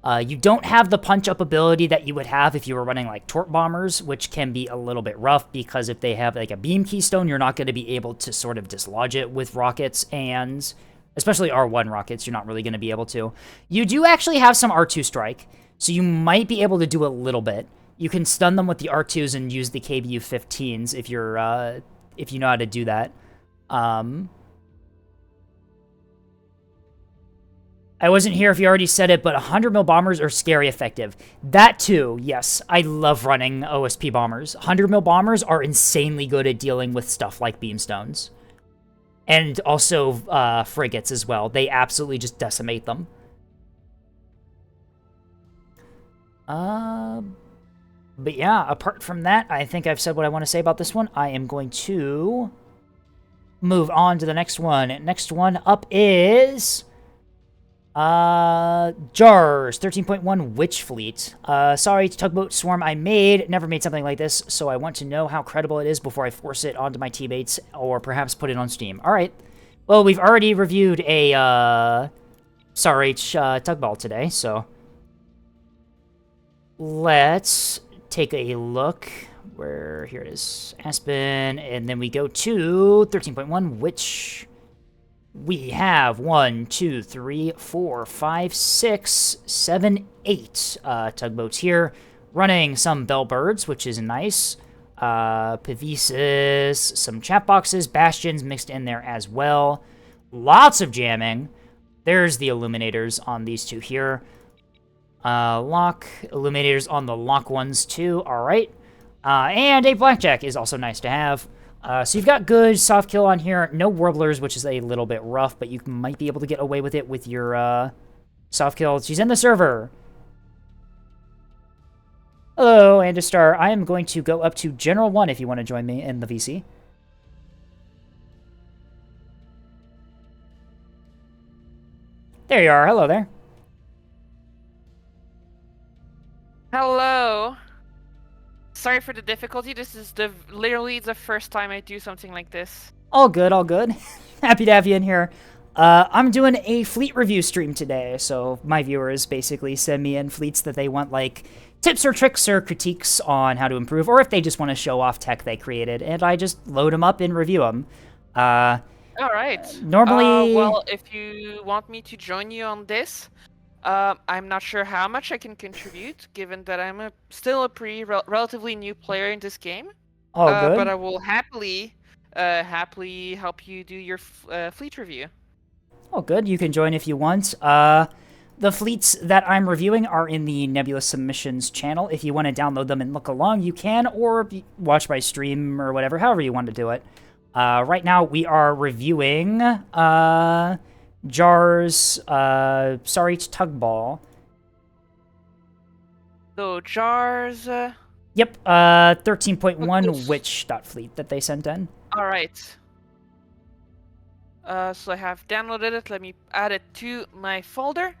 S1: You don't have the punch-up ability that you would have if you were running, like, Torp Bombers, which can be a little bit rough, because if they have, like, a beam keystone, you're not going to be able to sort of dislodge it with rockets, and especially R1 rockets, you're not really going to be able to. You do actually have some R2 strike, so you might be able to do a little bit. You can stun them with the R2s and use the KBU-15s if you're, if you know how to do that. I wasn't here if you already said it, but 100mm bombers are scary effective. That too, yes. I love running OSP bombers. 100mm bombers are insanely good at dealing with stuff like beamstones. And also frigates as well. They absolutely just decimate them. But yeah, apart from that, I think I've said what I want to say about this one. I am going to move on to the next one. Next one up is Jars 13.1 Witch Fleet. Sorry, Tugboat Swarm I never made something like this, so I want to know how credible it is before I force it onto my teammates, or perhaps put it on Steam. Alright. Well, we've already reviewed a SAR-H Tugball today, so let's take a look. Here it is. Aspen, and then we go to 13.1, which we have 1, 2, 3, 4, 5, 6, 7, 8 tugboats here, running some Bellbirds, which is nice. Pavises, some chat boxes, Bastions mixed in there as well. Lots of jamming. There's the Illuminators on these two here. Lock Illuminators on the lock ones too. All right. And a Blackjack is also nice to have. So you've got good soft kill on here. No Warblers, which is a little bit rough, but you might be able to get away with it with your soft kill. She's in the server. Hello, Andestar. I am going to go up to General 1 if you want to join me in the VC. There you are. Hello there.
S13: Hello. Sorry for the difficulty. This is literally the first time I do something like this.
S1: All good, all good. Happy to have you in here. I'm doing a fleet review stream today, so my viewers basically send me in fleets that they want, like, tips or tricks or critiques on how to improve, or if they just want to show off tech they created, and I just load them up and review them.
S13: All right.
S1: Normally...
S13: well, if you want me to join you on this, I'm not sure how much I can contribute, given that I'm still a relatively new player in this game.
S1: Oh, good.
S13: But I will happily help you do your fleet review.
S1: Oh, good. You can join if you want. The fleets that I'm reviewing are in the Nebula Submissions channel. If you want to download them and look along, you can, or watch my stream or whatever, however you want to do it. Right now, we are reviewing Jars, SAR-H Tugball.
S13: So, Jars...
S1: Yep, 13.1 Witch.Fleet that they sent in.
S13: Alright. So I have downloaded it. Let me add it to my folder.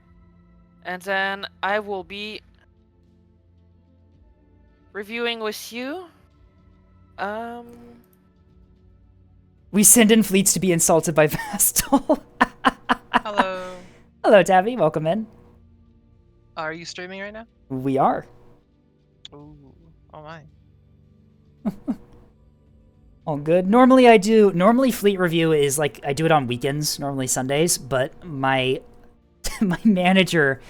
S13: And then I will be reviewing with you.
S1: We send in fleets to be insulted by Vastal.
S14: Hello.
S1: Hello, Tabby. Welcome in.
S14: Are you streaming right now?
S1: We are.
S14: Ooh, oh my.
S1: All good. Normally fleet review is like, I do it on weekends, normally Sundays, but my my manager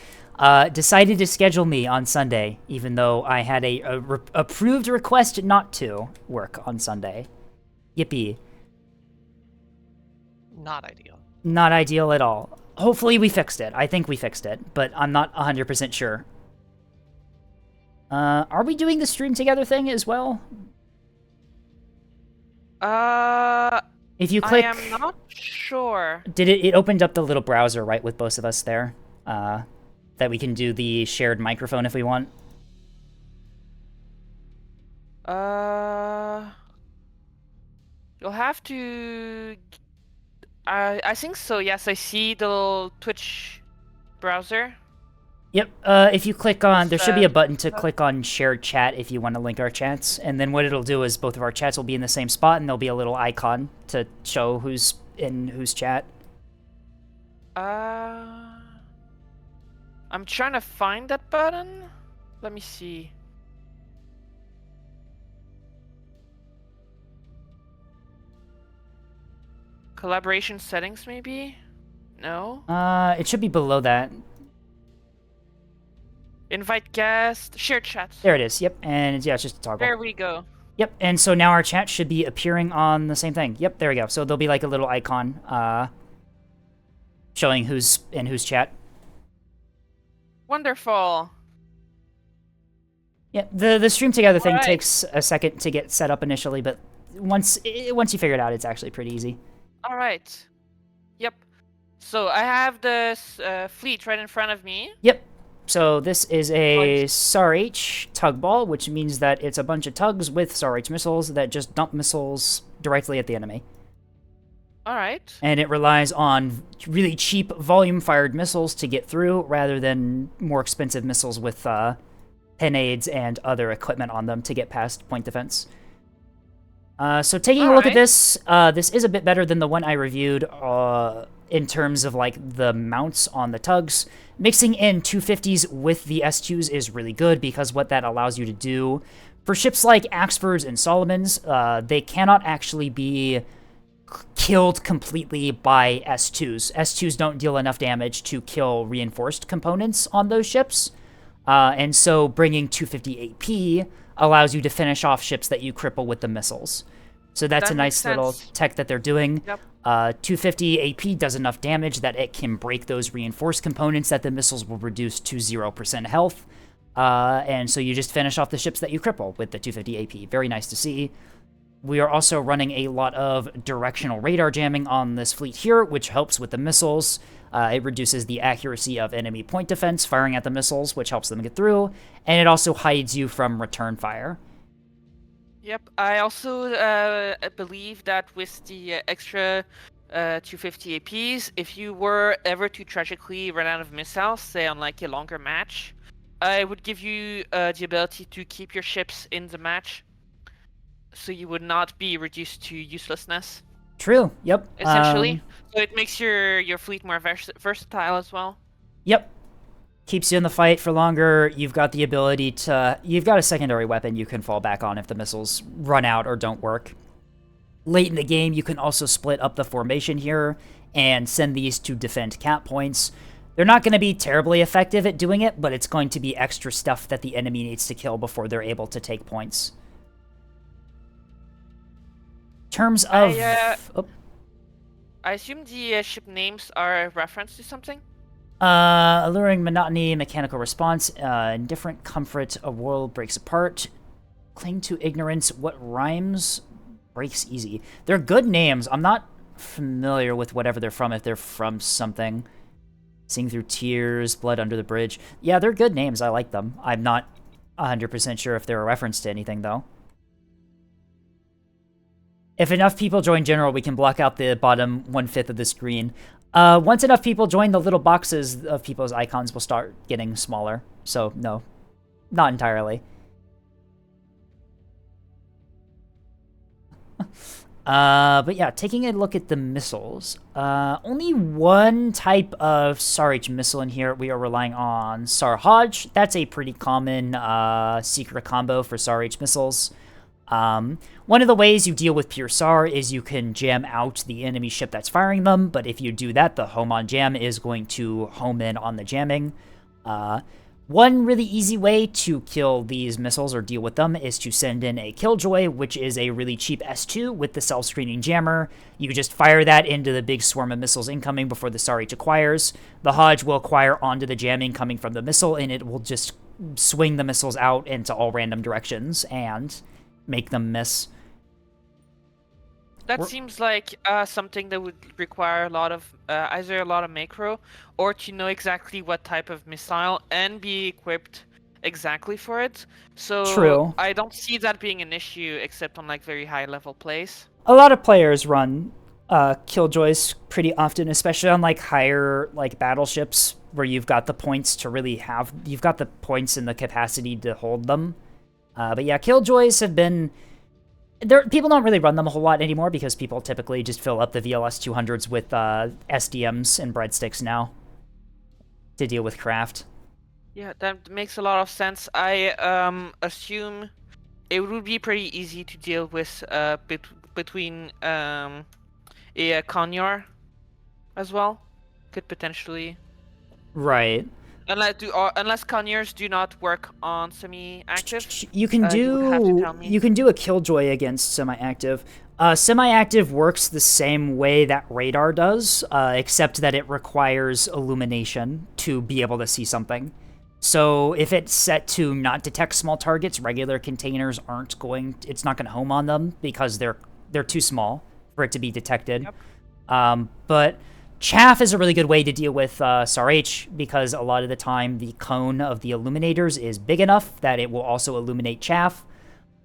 S1: decided to schedule me on Sunday, even though I had a approved request not to work on Sunday. Yippee.
S14: Not ideal.
S1: Not ideal at all. Hopefully we fixed it. I think we fixed it, but I'm not 100% sure. Are we doing the stream together thing as well? If you click...
S13: I am not sure.
S1: It opened up the little browser, right, with both of us there? That we can do the shared microphone if we want?
S13: You'll have to... I think so, yes. I see the little Twitch browser.
S1: Yep, if you click on... There should be a button to click on shared chat if you want to link our chats. And then what it'll do is both of our chats will be in the same spot, and there'll be a little icon to show who's in whose chat.
S13: I'm trying to find that button. Let me see. Collaboration settings, maybe? No?
S1: It should be below that.
S13: Invite guest, share chat.
S1: There it is, yep, and yeah, it's just a toggle.
S13: There we go.
S1: Yep, and so now our chat should be appearing on the same thing. Yep, there we go. So there'll be like a little icon, showing who's in whose chat.
S13: Wonderful.
S1: Yeah, the stream together thing
S13: Alright.
S1: takes a second to get set up initially, but once you figure it out, it's actually pretty easy.
S13: All right. Yep. So I have this fleet right in front of me.
S1: Yep. So this is a SAR-H tug ball, which means that it's a bunch of tugs with SAR-H missiles that just dump missiles directly at the enemy.
S13: All right.
S1: And it relies on really cheap volume-fired missiles to get through, rather than more expensive missiles with pennades and other equipment on them to get past point defense. So taking a look at this, this is a bit better than the one I reviewed in terms of like the mounts on the tugs. Mixing in 250s with the S2s is really good, because what that allows you to do for ships like Axfords and Solomons, they cannot actually be killed completely by S2s. S2s don't deal enough damage to kill reinforced components on those ships. And so bringing 250 AP allows you to finish off ships that you cripple with the missiles. So that's a nice little tech that they're doing.
S13: Yep.
S1: 250 AP does enough damage that it can break those reinforced components that the missiles will reduce to 0% health. And so you just finish off the ships that you cripple with the 250 AP. Very nice to see. We are also running a lot of directional radar jamming on this fleet here, which helps with the missiles. It reduces the accuracy of enemy point defense firing at the missiles, which helps them get through. And it also hides you from return fire.
S13: Yep. I also believe that with the extra 250 APs, if you were ever to tragically run out of missiles, say on like a longer match, it would give you the ability to keep your ships in the match, so you would not be reduced to uselessness.
S1: True. Yep.
S13: Essentially, so it makes your fleet more versatile as well.
S1: Yep. Keeps you in the fight for longer. You've got the ability to... You've got a secondary weapon you can fall back on if the missiles run out or don't work. Late in the game, you can also split up the formation here and send these to defend cap points. They're not going to be terribly effective at doing it, but it's going to be extra stuff that the enemy needs to kill before they're able to take points. In terms of...
S13: I assume the ship names are a reference to something?
S1: Alluring monotony, mechanical response, indifferent comfort, a world breaks apart, cling to ignorance, what rhymes, breaks easy. They're good names. I'm not familiar with whatever they're from, if they're from something. Sing through tears, blood under the bridge. Yeah, they're good names. I like them. I'm not 100% sure if they're a reference to anything, though. If enough people join general, we can block out the bottom 1/5 of the screen. Once enough people join, the little boxes of people's icons will start getting smaller. So, no, not entirely. But yeah, taking a look at the missiles. Only one type of SAR-H missile in here. We are relying on SAR-Hodge. That's a pretty common secret combo for SAR-H missiles. One of the ways you deal with pure SAR is you can jam out the enemy ship that's firing them, but if you do that, the home on jam is going to home in on the jamming. One really easy way to kill these missiles or deal with them is to send in a Killjoy, which is a really cheap S2 with the self-screening jammer. You just fire that into the big swarm of missiles incoming before the SAR-H acquires. The Hodge will acquire onto the jamming coming from the missile, and it will just swing the missiles out into all random directions and make them miss.
S13: That seems like something that would require a lot of either a lot of macro or to know exactly what type of missile and be equipped exactly for it. So
S1: True.
S13: I don't see that being an issue except on like very high level plays.
S1: A lot of players run Killjoys pretty often, especially on like higher like battleships where you've got the points to really you've got the points and the capacity to hold them. But yeah, Killjoys have been... people don't really run them a whole lot anymore because people typically just fill up the VLS 200s with SDMs and breadsticks now to deal with craft.
S13: Yeah, that makes a lot of sense. I assume it would be pretty easy to deal with between a Konyar as well. Could potentially...
S1: Right.
S13: Unless Conyers do not work on semi-active.
S1: You can do a Killjoy against semi-active. Semi-active works the same way that radar does, except that it requires illumination to be able to see something. So if it's set to not detect small targets, regular containers it's not going to home on them because they're too small for it to be detected. Yep. But chaff is a really good way to deal with SAR-H because a lot of the time the cone of the illuminators is big enough that it will also illuminate chaff.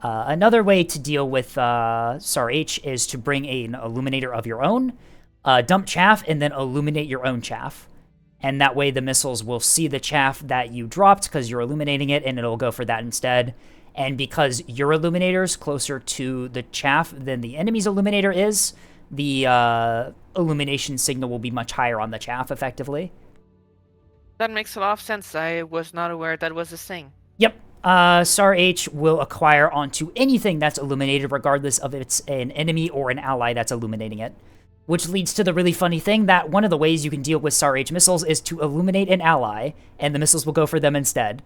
S1: Another way to deal with SAR-H is to bring an illuminator of your own, dump chaff, and then illuminate your own chaff. And that way the missiles will see the chaff that you dropped because you're illuminating it, and it'll go for that instead. And because your illuminator's closer to the chaff than the enemy's illuminator is, the illumination signal will be much higher on the chaff, effectively.
S13: That makes a lot of sense. I was not aware that was a thing.
S1: Yep. SAR-H will acquire onto anything that's illuminated, regardless of if it's an enemy or an ally that's illuminating it. Which leads to the really funny thing that one of the ways you can deal with SAR-H missiles is to illuminate an ally, and the missiles will go for them instead.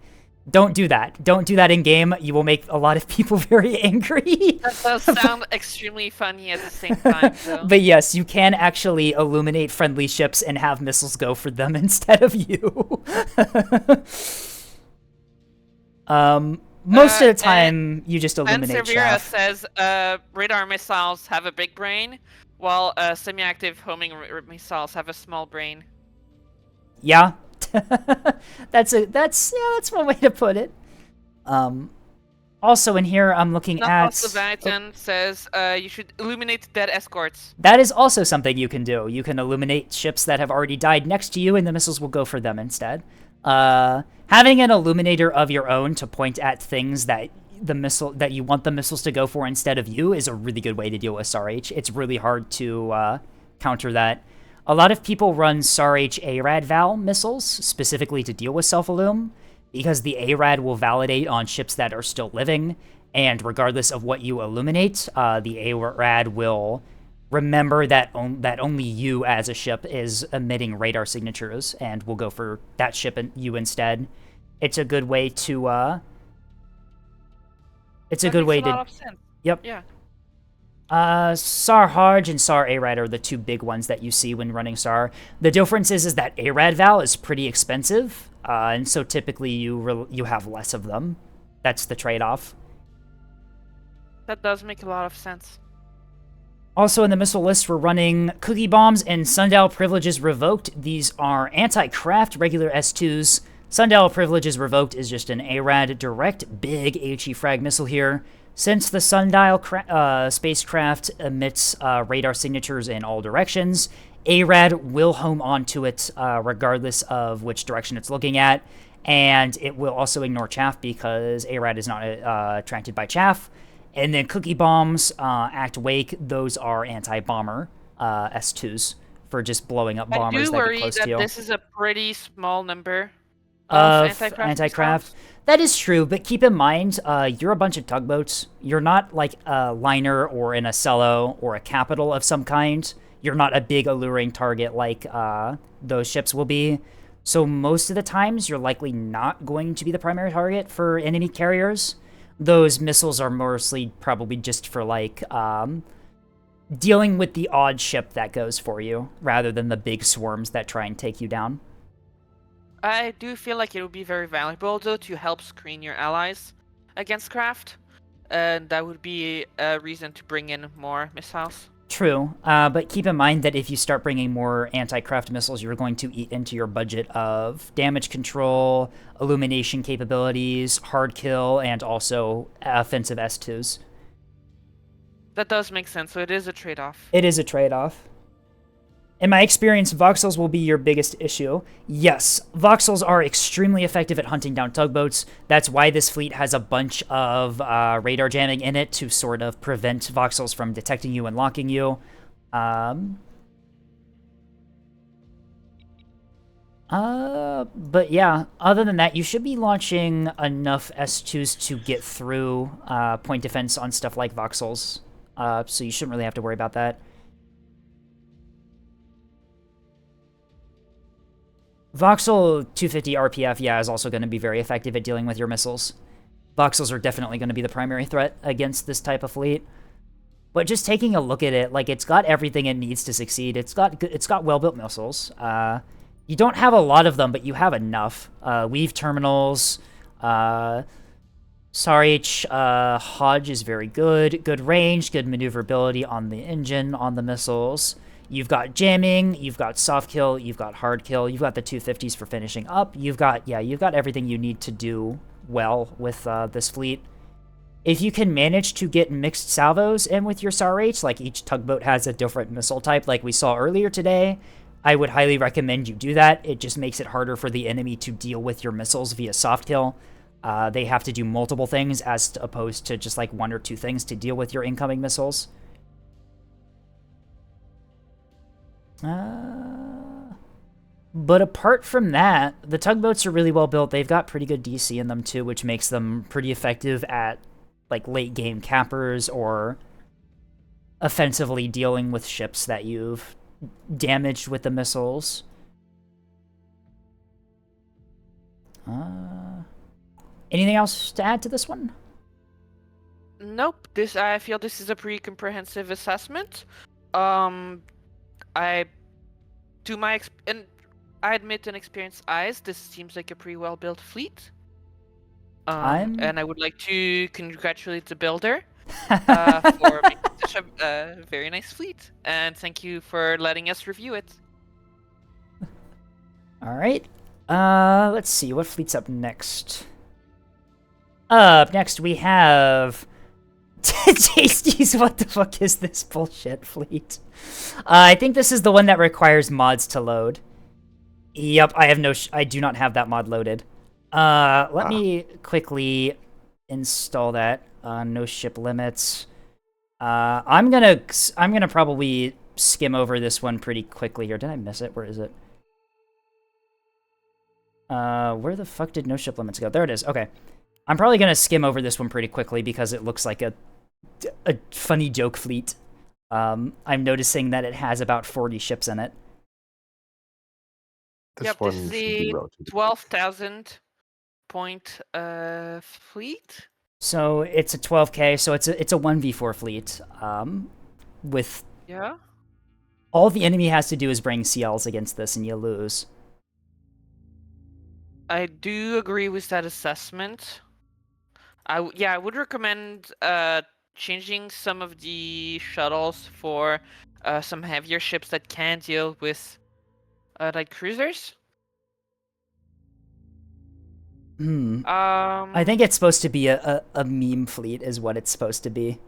S1: Don't do that. Don't do that in-game. You will make a lot of people very angry.
S13: That does sound extremely funny at the same time, though.
S1: But yes, you can actually illuminate friendly ships and have missiles go for them instead of you. Most of the time, you just illuminate
S13: And Severa
S1: chaff.
S13: says radar missiles have a big brain, while semi-active homing missiles have a small brain.
S1: Yeah. that's one way to put it. Also in here, I'm looking at...
S13: Vanitan says you should illuminate dead escorts.
S1: That is also something you can do. You can illuminate ships that have already died next to you, and the missiles will go for them instead. Having an illuminator of your own to point at things that you want the missiles to go for instead of you is a really good way to deal with SAR-H. It's really hard to counter that. A lot of people run SAR-H ARAD Val missiles specifically to deal with self-illum, because the ARAD will validate on ships that are still living, and regardless of what you illuminate, the ARAD will remember that only you as a ship is emitting radar signatures, and will go for that ship and you instead. It's a good way to... It's a good way to...
S13: That makes a lot of sense.
S1: Yep.
S13: Yeah.
S1: SAR-Hodge and SAR-ARAD are the two big ones that you see when running SAR. The difference is that ARAD Val is pretty expensive, and so typically you have less of them. That's the trade-off.
S13: That does make a lot of sense.
S1: Also in the missile list, we're running Cookie Bombs and Sundial Privileges Revoked. These are anti-craft regular S2s. Sundial Privileges Revoked is just an ARAD direct big HE frag missile here. Since the Sundial spacecraft emits radar signatures in all directions, ARAD will home onto it regardless of which direction it's looking at, and it will also ignore chaff because ARAD is not attracted by chaff. And then cookie bombs, act wake, those are anti-bomber S2s for just blowing up bombers that get close to you.
S13: I do worry that this is a pretty small number of
S1: anti-craft. That is true, but keep in mind, you're a bunch of tugboats. You're not like a liner or an Acello or a capital of some kind. You're not a big alluring target like those ships will be. So most of the times, you're likely not going to be the primary target for enemy carriers. Those missiles are mostly probably just for like dealing with the odd ship that goes for you, rather than the big swarms that try and take you down.
S13: I do feel like it would be very valuable, though, to help screen your allies against craft. And that would be a reason to bring in more missiles.
S1: True, but keep in mind that if you start bringing more anti-craft missiles, you're going to eat into your budget of damage control, illumination capabilities, hard kill, and also offensive S2s.
S13: That does make sense, so it is a trade-off.
S1: It is a trade-off. In my experience, voxels will be your biggest issue. Yes, voxels are extremely effective at hunting down tugboats. That's why this fleet has a bunch of radar jamming in it to sort of prevent voxels from detecting you and locking you. But yeah, other than that, you should be launching enough S2s to get through point defense on stuff like voxels. So you shouldn't really have to worry about that. Voxel 250 RPF, yeah, is also going to be very effective at dealing with your missiles. Voxels are definitely going to be the primary threat against this type of fleet. But just taking a look at it, like, it's got everything it needs to succeed. It's got well-built missiles. You don't have a lot of them, but you have enough. Weave terminals. Sarich Hodge is very good. Good range, good maneuverability on the engine, on the missiles. You've got jamming, you've got soft kill, you've got hard kill, you've got the 250s for finishing up. You've got everything you need to do well with this fleet. If you can manage to get mixed salvos in with your Sarich, like each tugboat has a different missile type like we saw earlier today, I would highly recommend you do that. It just makes it harder for the enemy to deal with your missiles via soft kill. They have to do multiple things as opposed to just like one or two things to deal with your incoming missiles. But apart from that, the tugboats are really well built. They've got pretty good DC in them too, which makes them pretty effective at like late game cappers or offensively dealing with ships that you've damaged with the missiles. Anything else to add to this one?
S13: Nope. I feel this is a pretty comprehensive assessment. I admit in experienced eyes, this seems like a pretty well-built fleet. And I would like to congratulate the builder for making such a very nice fleet. And thank you for letting us review it.
S1: All right. Let's see. What fleet's up next? Up next, we have... Tasties, what the fuck is this bullshit fleet? I think this is the one that requires mods to load. Yep, I do not have that mod loaded. Let me quickly install that. No ship limits. I'm gonna probably skim over this one pretty quickly here. Did I miss it? Where is it? Where the fuck did no ship limits go? There it is. Okay. I'm probably gonna skim over this one pretty quickly because it looks like a funny joke fleet. I'm noticing that it has about 40 ships in it.
S12: This one
S13: this is
S12: should be
S13: the
S12: relatively
S13: 12,000 point fleet.
S1: So it's a 12k, so it's a 1v4 fleet. With all the enemy has to do is bring CLs against this and you lose.
S13: I do agree with that assessment. I would recommend changing some of the shuttles for some heavier ships that can deal with like cruisers.
S1: I think it's supposed to be a meme fleet, is what it's supposed to be.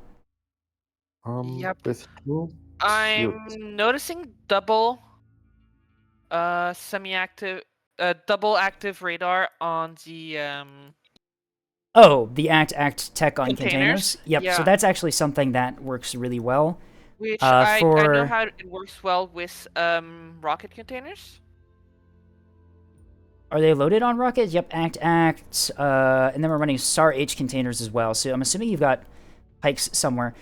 S13: Yep.
S12: With you,
S13: I'm noticing double semi-active double active radar on the
S1: Oh, the act tech on
S13: Containers?
S1: containers. Yep. So
S13: Yeah.
S1: that's actually something that works really well.
S13: which I know
S1: for
S13: how it works well with rocket containers.
S1: Are they loaded on rockets? Yep. Act. And then we're running SAR H containers as well. So I'm assuming you've got pikes somewhere.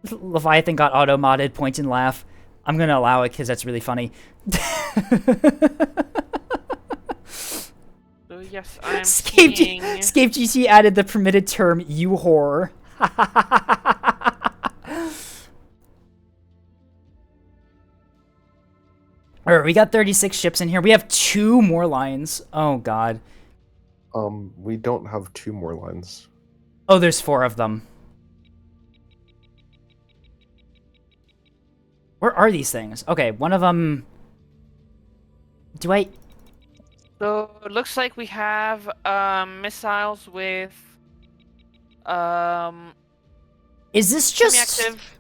S1: Leviathan got auto modded. Point and laugh. I'm gonna allow it because that's really funny.
S13: So yes, I'm
S1: Scape
S13: seeing...
S1: GT added the permitted term "you whore." Alright, we got 36 ships in here. We have 2 more lines. Oh god.
S12: we don't have 2 more lines.
S1: Oh, there's 4 of them. Where are these things? Okay, one of them... Do I...
S13: So it looks like we have missiles with
S1: Is this just...
S13: semi-active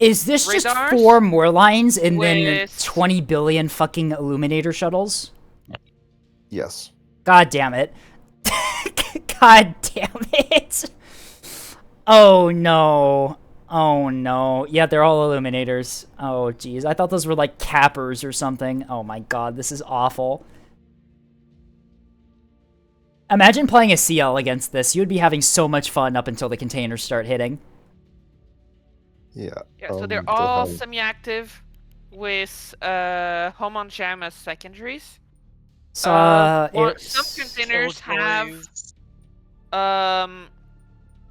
S1: Is this just
S13: radars
S1: 4 more lines and then
S13: with-
S1: 20 billion fucking Illuminator shuttles?
S12: Yes.
S1: God damn it. God damn it. Oh no. Oh no. Yeah, they're all Illuminators. Oh jeez. I thought those were like cappers or something. Oh my god, this is awful. Imagine playing a CL against this. You would be having so much fun up until the containers start hitting.
S12: Yeah.
S13: Yeah, so they're all semi-active with home on jam as secondaries.
S1: So,
S13: Some containers have ARAD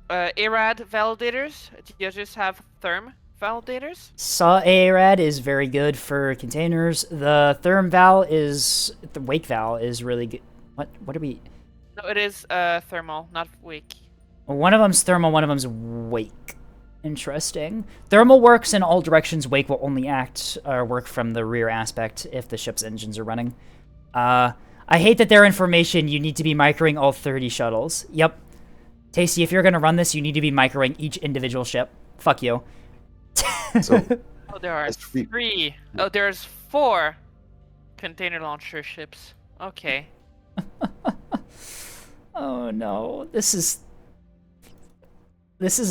S13: validators. The others have therm validators.
S1: Saw ARAD is very good for containers. The therm val is... The wake val is really good. What are we...
S13: No, it is thermal, not wake.
S1: One of them's thermal, one of them's wake. Interesting. Thermal works in all directions. Wake will only work from the rear aspect if the ship's engines are running. I hate that their information, you need to be microing all 30 shuttles. Yep. Tasty, if you're going to run this, you need to be microing each individual ship. Fuck you.
S12: So,
S13: oh, there are 3. Oh, there's 4 container launcher ships. Okay.
S1: Oh no, this is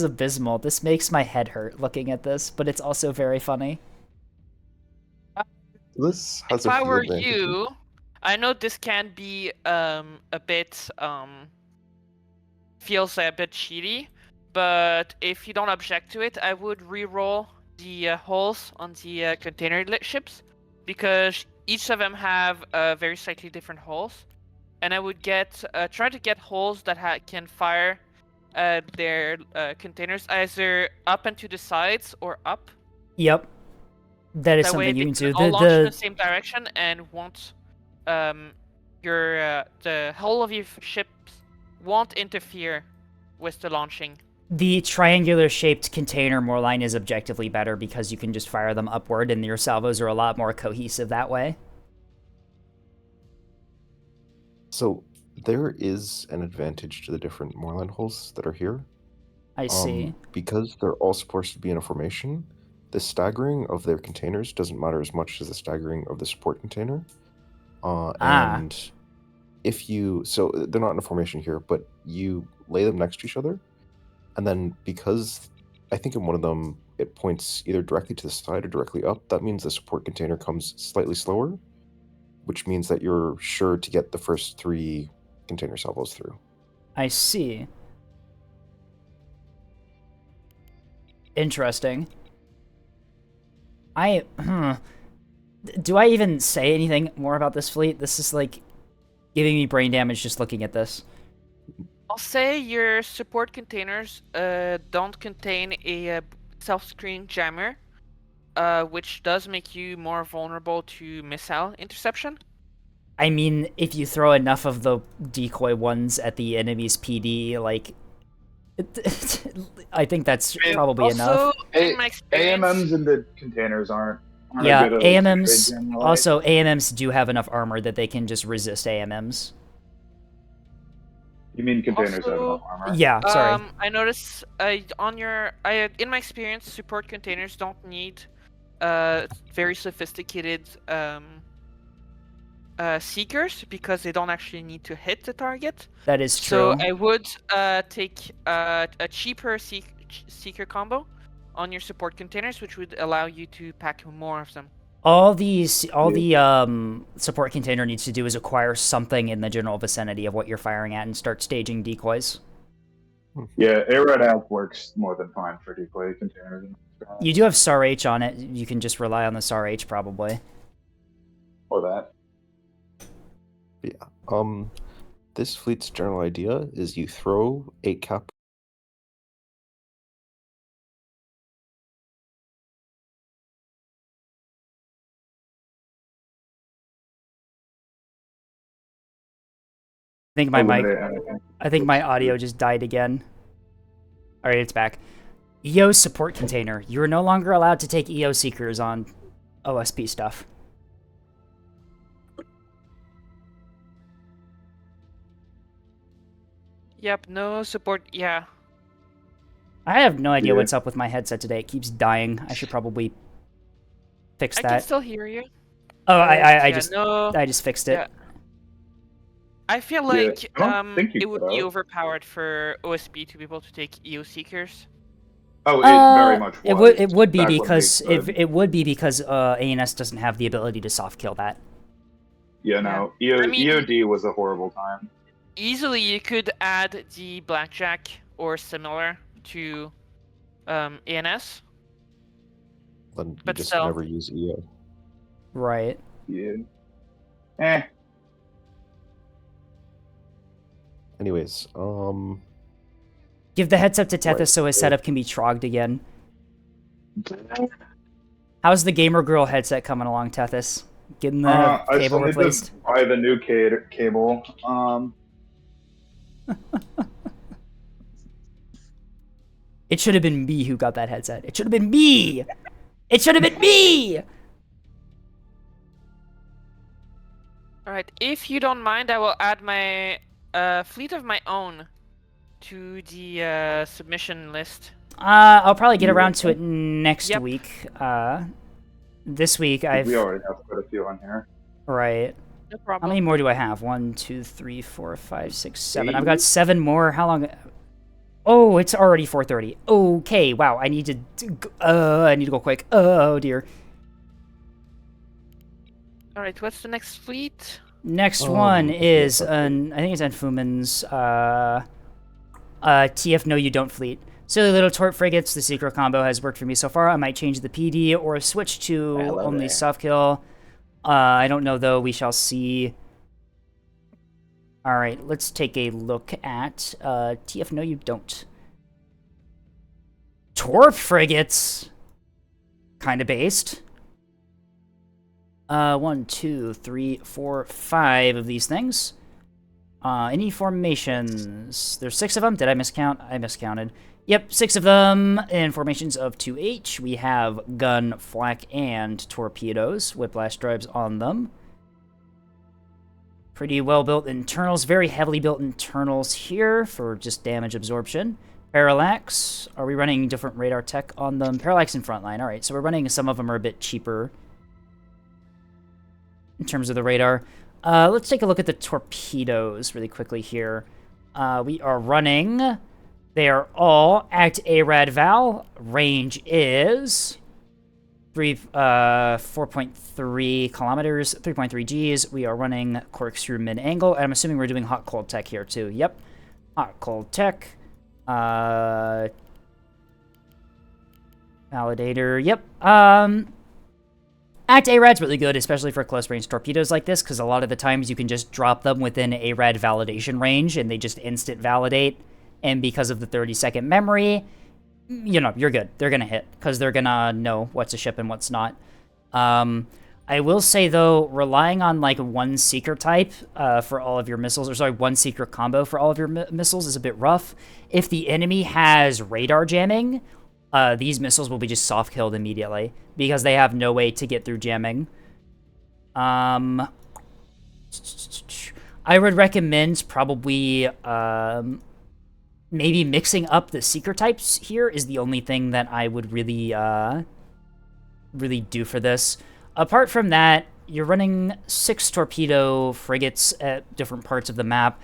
S1: abysmal. This makes my head hurt looking at this, but it's also very funny.
S12: This has
S13: If
S12: a
S13: I
S12: few
S13: were
S12: advantages.
S13: you, I know this can be a bit feels a bit cheaty, but if you don't object to it, I would re-roll the holes on the container lit ships because each of them have very slightly different holes. And I would try to get holes that can fire their containers either up and to the sides or up.
S1: Yep. That is
S13: That way
S1: something you
S13: they
S1: can do.
S13: all launch in the same direction and won't the whole of your ships won't interfere with the launching.
S1: The triangular shaped container more line is objectively better because you can just fire them upward and your salvos are a lot more cohesive that way.
S12: So there is an advantage to the different moorland holes that are here.
S1: I see.
S12: Because they're all supposed to be in a formation, the staggering of their containers doesn't matter as much as the staggering of the support container. And if you... So they're not in a formation here, but you lay them next to each other. And then because I think in one of them, it points either directly to the side or directly up, that means the support container comes slightly slower, which means that you're sure to get the first 3 container salvos through.
S1: I see. Interesting. Do I even say anything more about this fleet? This is like giving me brain damage just looking at this.
S13: I'll say your support containers don't contain a self-screen jammer, which does make you more vulnerable to missile interception.
S1: I mean, if you throw enough of the decoy ones at the enemy's PD, like... I think that's probably enough.
S15: AMMs in the containers aren't
S1: Yeah,
S15: a good
S1: AMMs...
S15: trade generally.
S1: Also, AMMs do have enough armor that they can just resist AMMs.
S15: You mean containers have
S13: Also,
S15: enough armor?
S1: Yeah, sorry.
S13: I noticed on your in my experience, support containers don't need very sophisticated seekers because they don't actually need to hit the target.
S1: That is
S13: So
S1: true.
S13: I would take a cheaper seeker combo on your support containers, which would allow you to pack more of them.
S1: All the support container needs to do is acquire something in the general vicinity of what you're firing at and start staging decoys.
S15: Yeah, ARAD Alp works more than fine for decoy containers.
S1: You do have SAR H on it. You can just rely on the SAR H probably.
S15: Or that.
S12: Yeah. This fleet's general idea is you throw 8 cap.
S1: I think my audio just died again. Alright, it's back. EO support container. You are no longer allowed to take EO seekers on OSP stuff.
S13: Yep, no support. Yeah.
S1: I have no idea what's up with my headset today. It keeps dying. I should probably fix that.
S13: I can still hear you.
S1: Oh, I
S13: Yeah,
S1: just
S13: no,
S1: I just fixed it.
S13: yeah. I feel like
S15: I don't think you
S13: it would
S15: could
S13: be
S15: have.
S13: overpowered for OSP to be able to take EO seekers.
S15: Oh, it very much was.
S1: It would be
S15: back when they
S1: because
S15: could.
S1: it would be because ANS doesn't have the ability to soft kill that.
S15: Yeah, no.
S13: I mean-
S15: EOD was a horrible time.
S13: Easily, you could add the Blackjack or similar to ANS.
S12: Then you
S13: But
S12: just
S13: still.
S12: never use EO.
S1: Right.
S15: Yeah. Eh.
S12: Anyways,
S1: Give the headset to Tethys
S12: Right,
S1: so his
S12: so-
S1: setup can be trogged again. How's the Gamer Girl headset coming along, Tethys? Getting the
S15: I
S1: cable
S15: still need
S1: replaced?
S15: to buy the new cable.
S1: It should have been me who got that headset. It should have been me! It should have been me!
S13: Alright, if you don't mind, I will add my fleet of my own to the submission list.
S1: I'll probably get around to it next
S13: Yep.
S1: week. This week
S15: We
S1: I've...
S15: already have quite a few on here.
S1: Right.
S13: No
S1: How
S13: problem.
S1: many more do I have? 1, 2, 3, 4, 5, 6, 7. I've got 7 more. How long? Oh, it's already 4:30. Okay, wow. I need to go quick. Oh dear.
S13: Alright, what's the next fleet?
S1: Next one is I think it's Enfuman's TF No You Don't fleet. Silly little tort frigates. The secret combo has worked for me so far. I might change the PD or switch to
S11: Hello
S1: only
S11: there.
S1: soft kill. I don't know though. We shall see. All right, let's take a look at TF No You Don't. Torp frigates. Kind of based. 1, 2, 3, 4, 5 of these things. Any formations? There's 6 of them. Did I miscount? I miscounted. Yep, 6 of them in formations of 2H. We have gun, flak, and torpedoes. Whiplash drives on them. Pretty well built internals. Very heavily built internals here for just damage absorption. Parallax. Are we running different radar tech on them? Parallax and frontline. All right, so we're running, some of them are a bit cheaper in terms of the radar. Let's take a look at the torpedoes really quickly here. We are running... They are all Act ARAD Val. Range is 4.3 kilometers, 3.3 Gs. We are running corkscrew mid-angle, and I'm assuming we're doing hot cold tech here too. Yep, hot cold tech. Validator. Yep. Act ARAD's really good, especially for close-range torpedoes like this, because a lot of the times you can just drop them within ARAD validation range, and they just instant validate. And because of the 30-second memory, you know, you're good. They're gonna hit, because they're gonna know what's a ship and what's not. I will say, though, relying on, like, one Seeker type for all of your missiles, or sorry, one Seeker combo for all of your missiles is a bit rough. If the enemy has radar jamming, these missiles will be just soft-killed immediately, because they have no way to get through jamming. I would recommend probably maybe mixing up the seeker types here is the only thing that I would really really do for this. Apart from that, you're running 6 torpedo frigates at different parts of the map.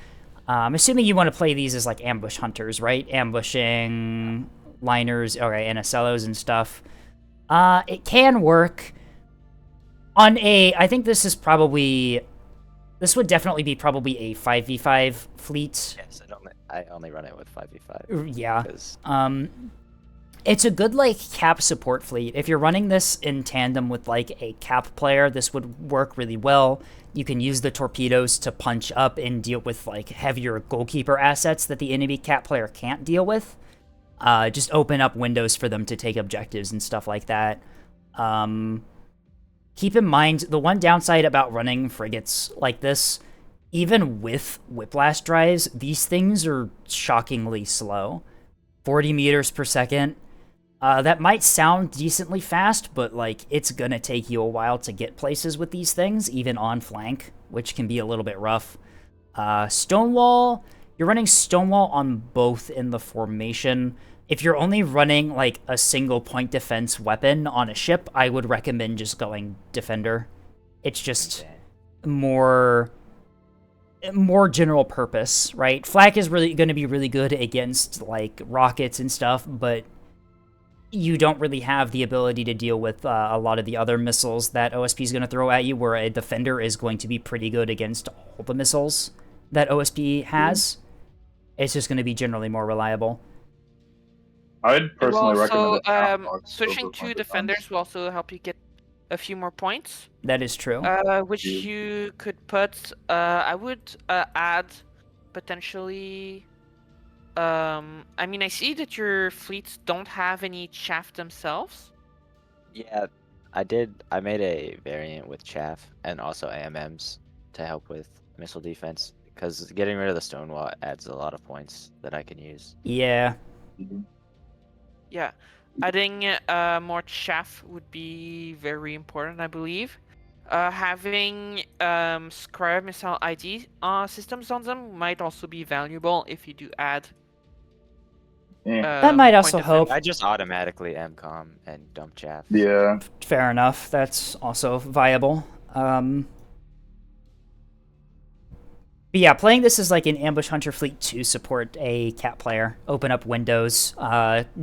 S1: I'm assuming you want to play these as like ambush hunters, right? Ambushing liners, okay, NSLOs and stuff. It can work on a. I think this is probably. This would definitely be probably a 5v5 fleet.
S16: Yes, I only run it with 5v5.
S1: Yeah.
S16: Because...
S1: It's a good, like, cap support fleet. If you're running this in tandem with, like, a cap player, this would work really well. You can use the torpedoes to punch up and deal with, like, heavier goalkeeper assets that the enemy cap player can't deal with. Just open up windows for them to take objectives and stuff like that. Keep in mind, the one downside about running frigates like this, even with whiplash drives, these things are shockingly slow. 40 meters per second. That might sound decently fast, but like it's gonna take you a while to get places with these things, even on flank, which can be a little bit rough. Stonewall, you're running Stonewall on both in the formation. If you're only running like a single point defense weapon on a ship, I would recommend just going Defender. It's just more general purpose, right? Flak is really going to be really good against like rockets and stuff, but you don't really have the ability to deal with a lot of the other missiles that OSP is going to throw at you, where a Defender is going to be pretty good against all the missiles that OSP has. It's just going to be generally more reliable.
S15: I'd personally recommend
S13: switching to Defenders will also help you get a few more points.
S1: That is true.
S13: Which you could put. I would add potentially. I mean, I see that your fleets don't have any chaff themselves.
S16: Yeah, I did. I made a variant with chaff and also AMMs to help with missile defense, because getting rid of the Stonewall adds a lot of points that I can use.
S1: Yeah.
S13: Yeah, adding more chaff would be very important, I believe. Having Scribe missile ID systems on them might also be valuable if you do add.
S1: That might also help.
S16: I just automatically MCOM and dump chaff.
S15: Yeah.
S1: Fair enough. That's also viable. But yeah, playing this as like an ambush hunter fleet to support a cap player, open up windows,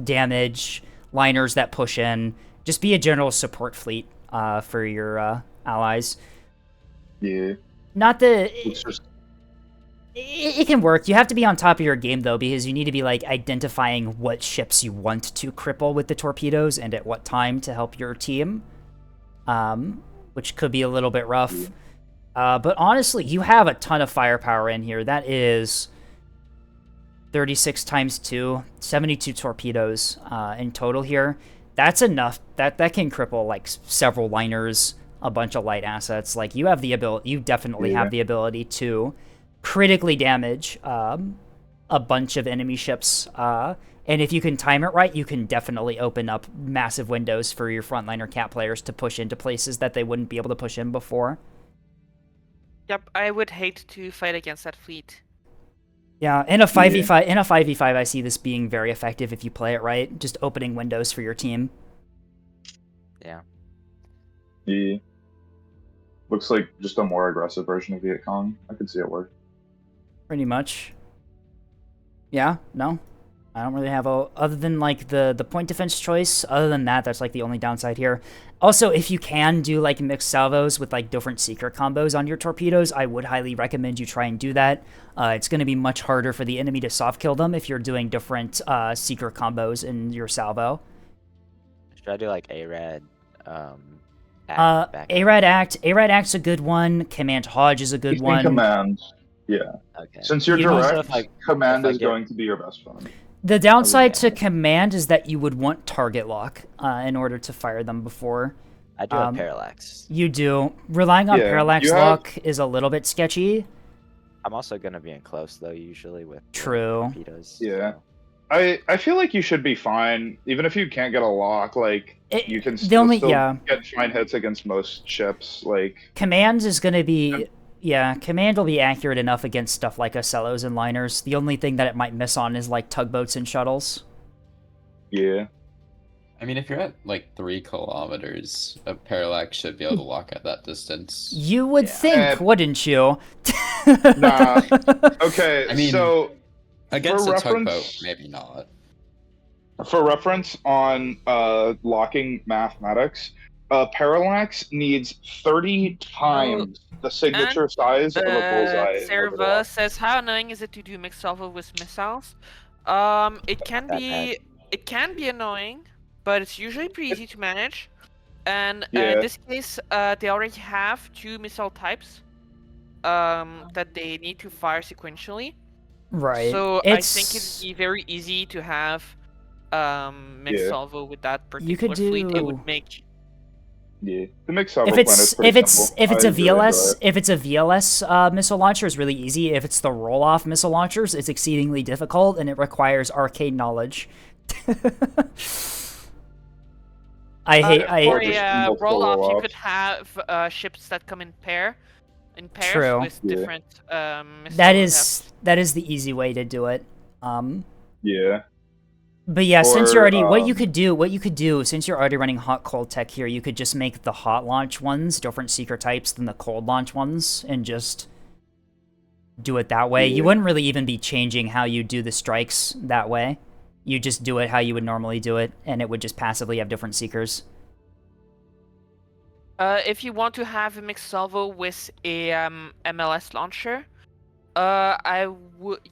S1: damage, liners that push in, just be a general support fleet for your allies.
S15: Yeah.
S1: Not the... It can work. You have to be on top of your game, though, because you need to be, like, identifying what ships you want to cripple with the torpedoes and at what time to help your team, which could be a little bit rough. But honestly, you have a ton of firepower in here. That is 36 times 2, 72 torpedoes in total here. That's enough. That can cripple, like, several liners, a bunch of light assets. Like, you have the ability... You definitely have the ability to critically damage a bunch of enemy ships, and if you can time it right, you can definitely open up massive windows for your frontliner cap players to push into places that they wouldn't be able to push in before.
S13: Yep, I would hate to fight against that fleet.
S1: Yeah, in a 5v5, I see this being very effective if you play it right, just opening windows for your team.
S16: Yeah.
S15: Yeah. Looks like just a more aggressive version of Viet Cong. I could see it work.
S1: Pretty much. Yeah, no. I don't really have a... Other than, like, the point defense choice, other than that, that's, like, the only downside here. Also, if you can do, like, mixed salvos with, like, different seeker combos on your torpedoes, I would highly recommend you try and do that. It's going to be much harder for the enemy to soft kill them if you're doing different seeker combos in your salvo.
S16: Should I do, like, ARAD,
S1: ARAD Act's a good one. Command Hodge is a good one.
S15: Command, yeah.
S16: Okay.
S15: Since you're direct, Command is going to be your best friend.
S1: The downside to Command is that you would want target lock in order to fire them before.
S16: I do have Parallax.
S1: You do. Relying on Parallax lock is a little bit sketchy.
S16: I'm also going to be in close, though, usually with
S15: torpedoes. Yeah. So. I feel like you should be fine, even if you can't get a lock. Like you can still get fine hits against most ships. Like
S1: Command is going to be Yeah, command will be accurate enough against stuff like Ocellos and liners. The only thing that it might miss on is like tugboats and shuttles.
S15: Yeah.
S3: I mean, if you're at like 3 kilometers, a parallax should be able to lock at that distance.
S1: You would think, wouldn't you?
S15: Nah. Okay,
S3: I mean,
S15: so
S3: against
S15: for
S3: a tugboat,
S15: reference,
S3: maybe not.
S15: for reference on locking mathematics, parallax needs 30 times the signature size of a bullseye. in order to
S13: Serva
S15: lock.
S13: says, how annoying is it to do mixed salvo with missiles? It can be annoying, but it's usually pretty easy to manage. And
S15: Yeah.
S13: in this case, they already have 2 missile types that they need to fire sequentially.
S1: Right.
S13: So I think it'd be very easy to have mixed
S15: Yeah.
S13: salvo with that
S1: You could
S13: particular fleet. It
S1: do-
S13: would make
S15: Yeah, the mixed salvo
S1: If
S15: plan is
S1: it's
S15: pretty
S1: if
S15: simple.
S1: it's a
S15: I really enjoy
S1: VLS
S15: it.
S1: if it's a VLS missile launcher, it's really easy. If it's the roll-off missile launchers, it's exceedingly difficult and it requires arcane knowledge. I hate
S13: for
S1: I
S13: a roll-off, you could have ships that come in pairs
S1: True.
S13: with
S1: Yeah.
S13: different missile
S1: that
S13: depths.
S1: is the easy way to do it.
S15: Yeah.
S1: But yeah, since
S15: Or,
S1: you're already what you could do since you're already running hot cold tech here, you could just make the hot launch ones different seeker types than the cold launch ones and just do it that way. You
S15: Yeah.
S1: wouldn't really even be changing how you do the strikes that way. You just do it how you would normally do it, and it would just passively have different seekers.
S13: If you want to have a mixed salvo with a MLS launcher,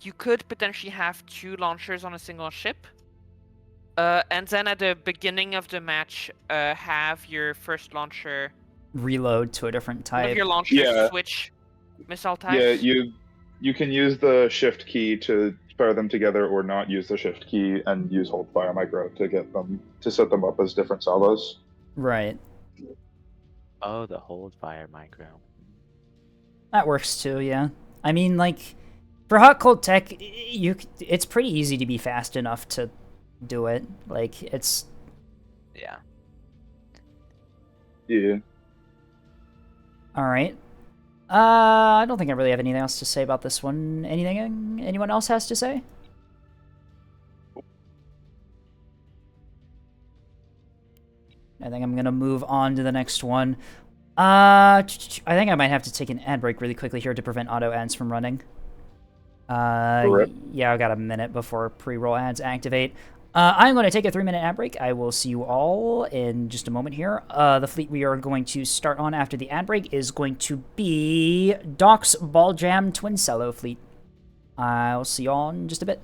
S13: you could potentially have 2 launchers on a single ship. And then at the beginning of the match, have your first launcher,
S1: Reload to a different
S13: one
S1: type.
S13: of your launchers
S15: Yeah.
S13: switch missile types.
S15: Yeah, you can use the shift key to pair them together, or not use the shift key and use hold fire micro to set them up as different salvos.
S1: Right.
S16: Oh, the hold fire micro.
S1: That works too, yeah. I mean, like, for hot cold tech, it's pretty easy to be fast enough to do it. Like, it's...
S16: Yeah.
S15: Yeah.
S1: Alright. I don't think I really have anything else to say about this one. Anything anyone else has to say? I think I'm gonna move on to the next one. I think I might have to take an ad break really quickly here to prevent auto ads from running. Yeah, I've got a minute before pre-roll ads activate. I'm going to take a 3-minute ad break. I will see you all in just a moment here. The fleet we are going to start on after the ad break is going to be Doc's Ball Jam Twin Cello fleet. I'll see you all in just a bit.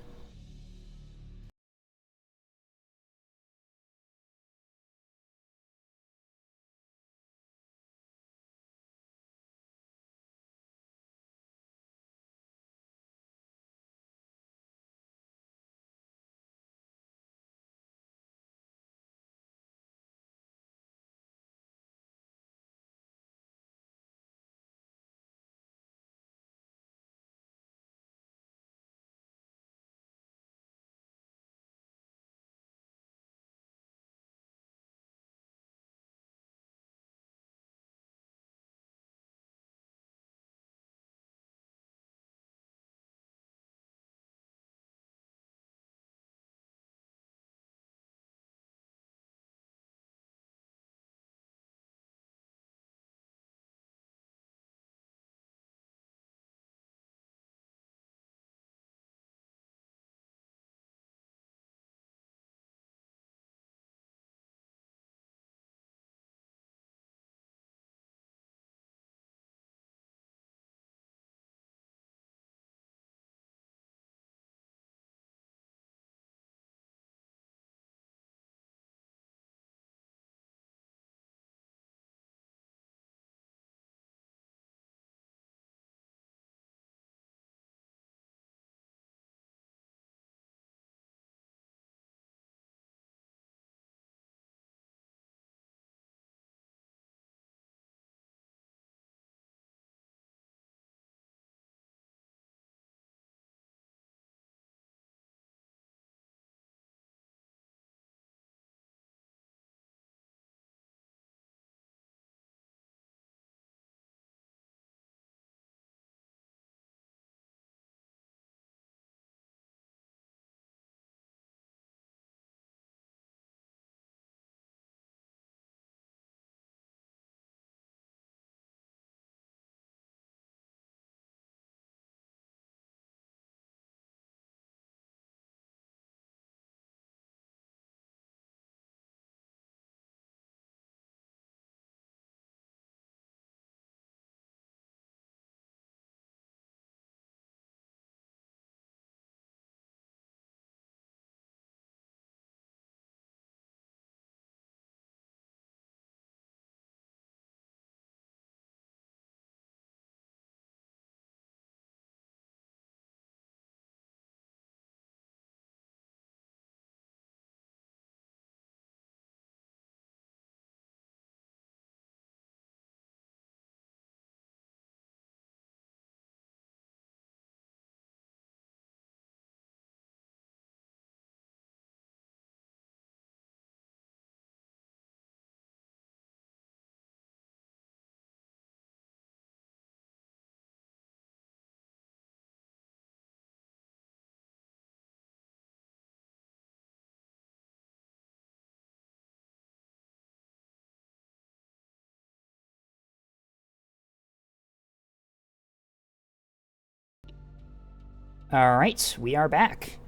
S1: All right, we are back.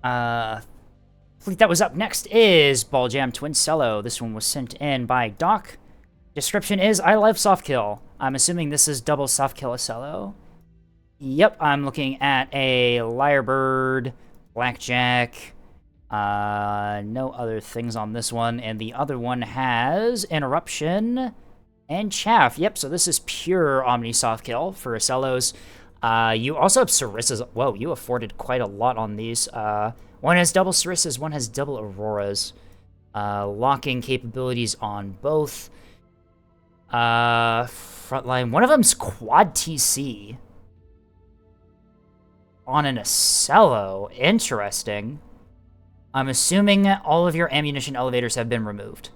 S1: Fleet that was up next is Ball Jam Twin Cello. This one was sent in by Doc. Description is, I love soft kill. I'm assuming this is double soft kill Cello. Yep, I'm looking at a Lyrebird, Blackjack, no other things on this one, and the other one has Interruption and Chaff. Yep, so this is pure Omni soft kill for Cellos. You also have Sarissas. Whoa, you afforded quite a lot on these. One has double Sarissas, one has double Auroras. Locking capabilities on both. Frontline. One of them's quad TC. On an Acello. Interesting. I'm assuming all of your ammunition elevators have been removed.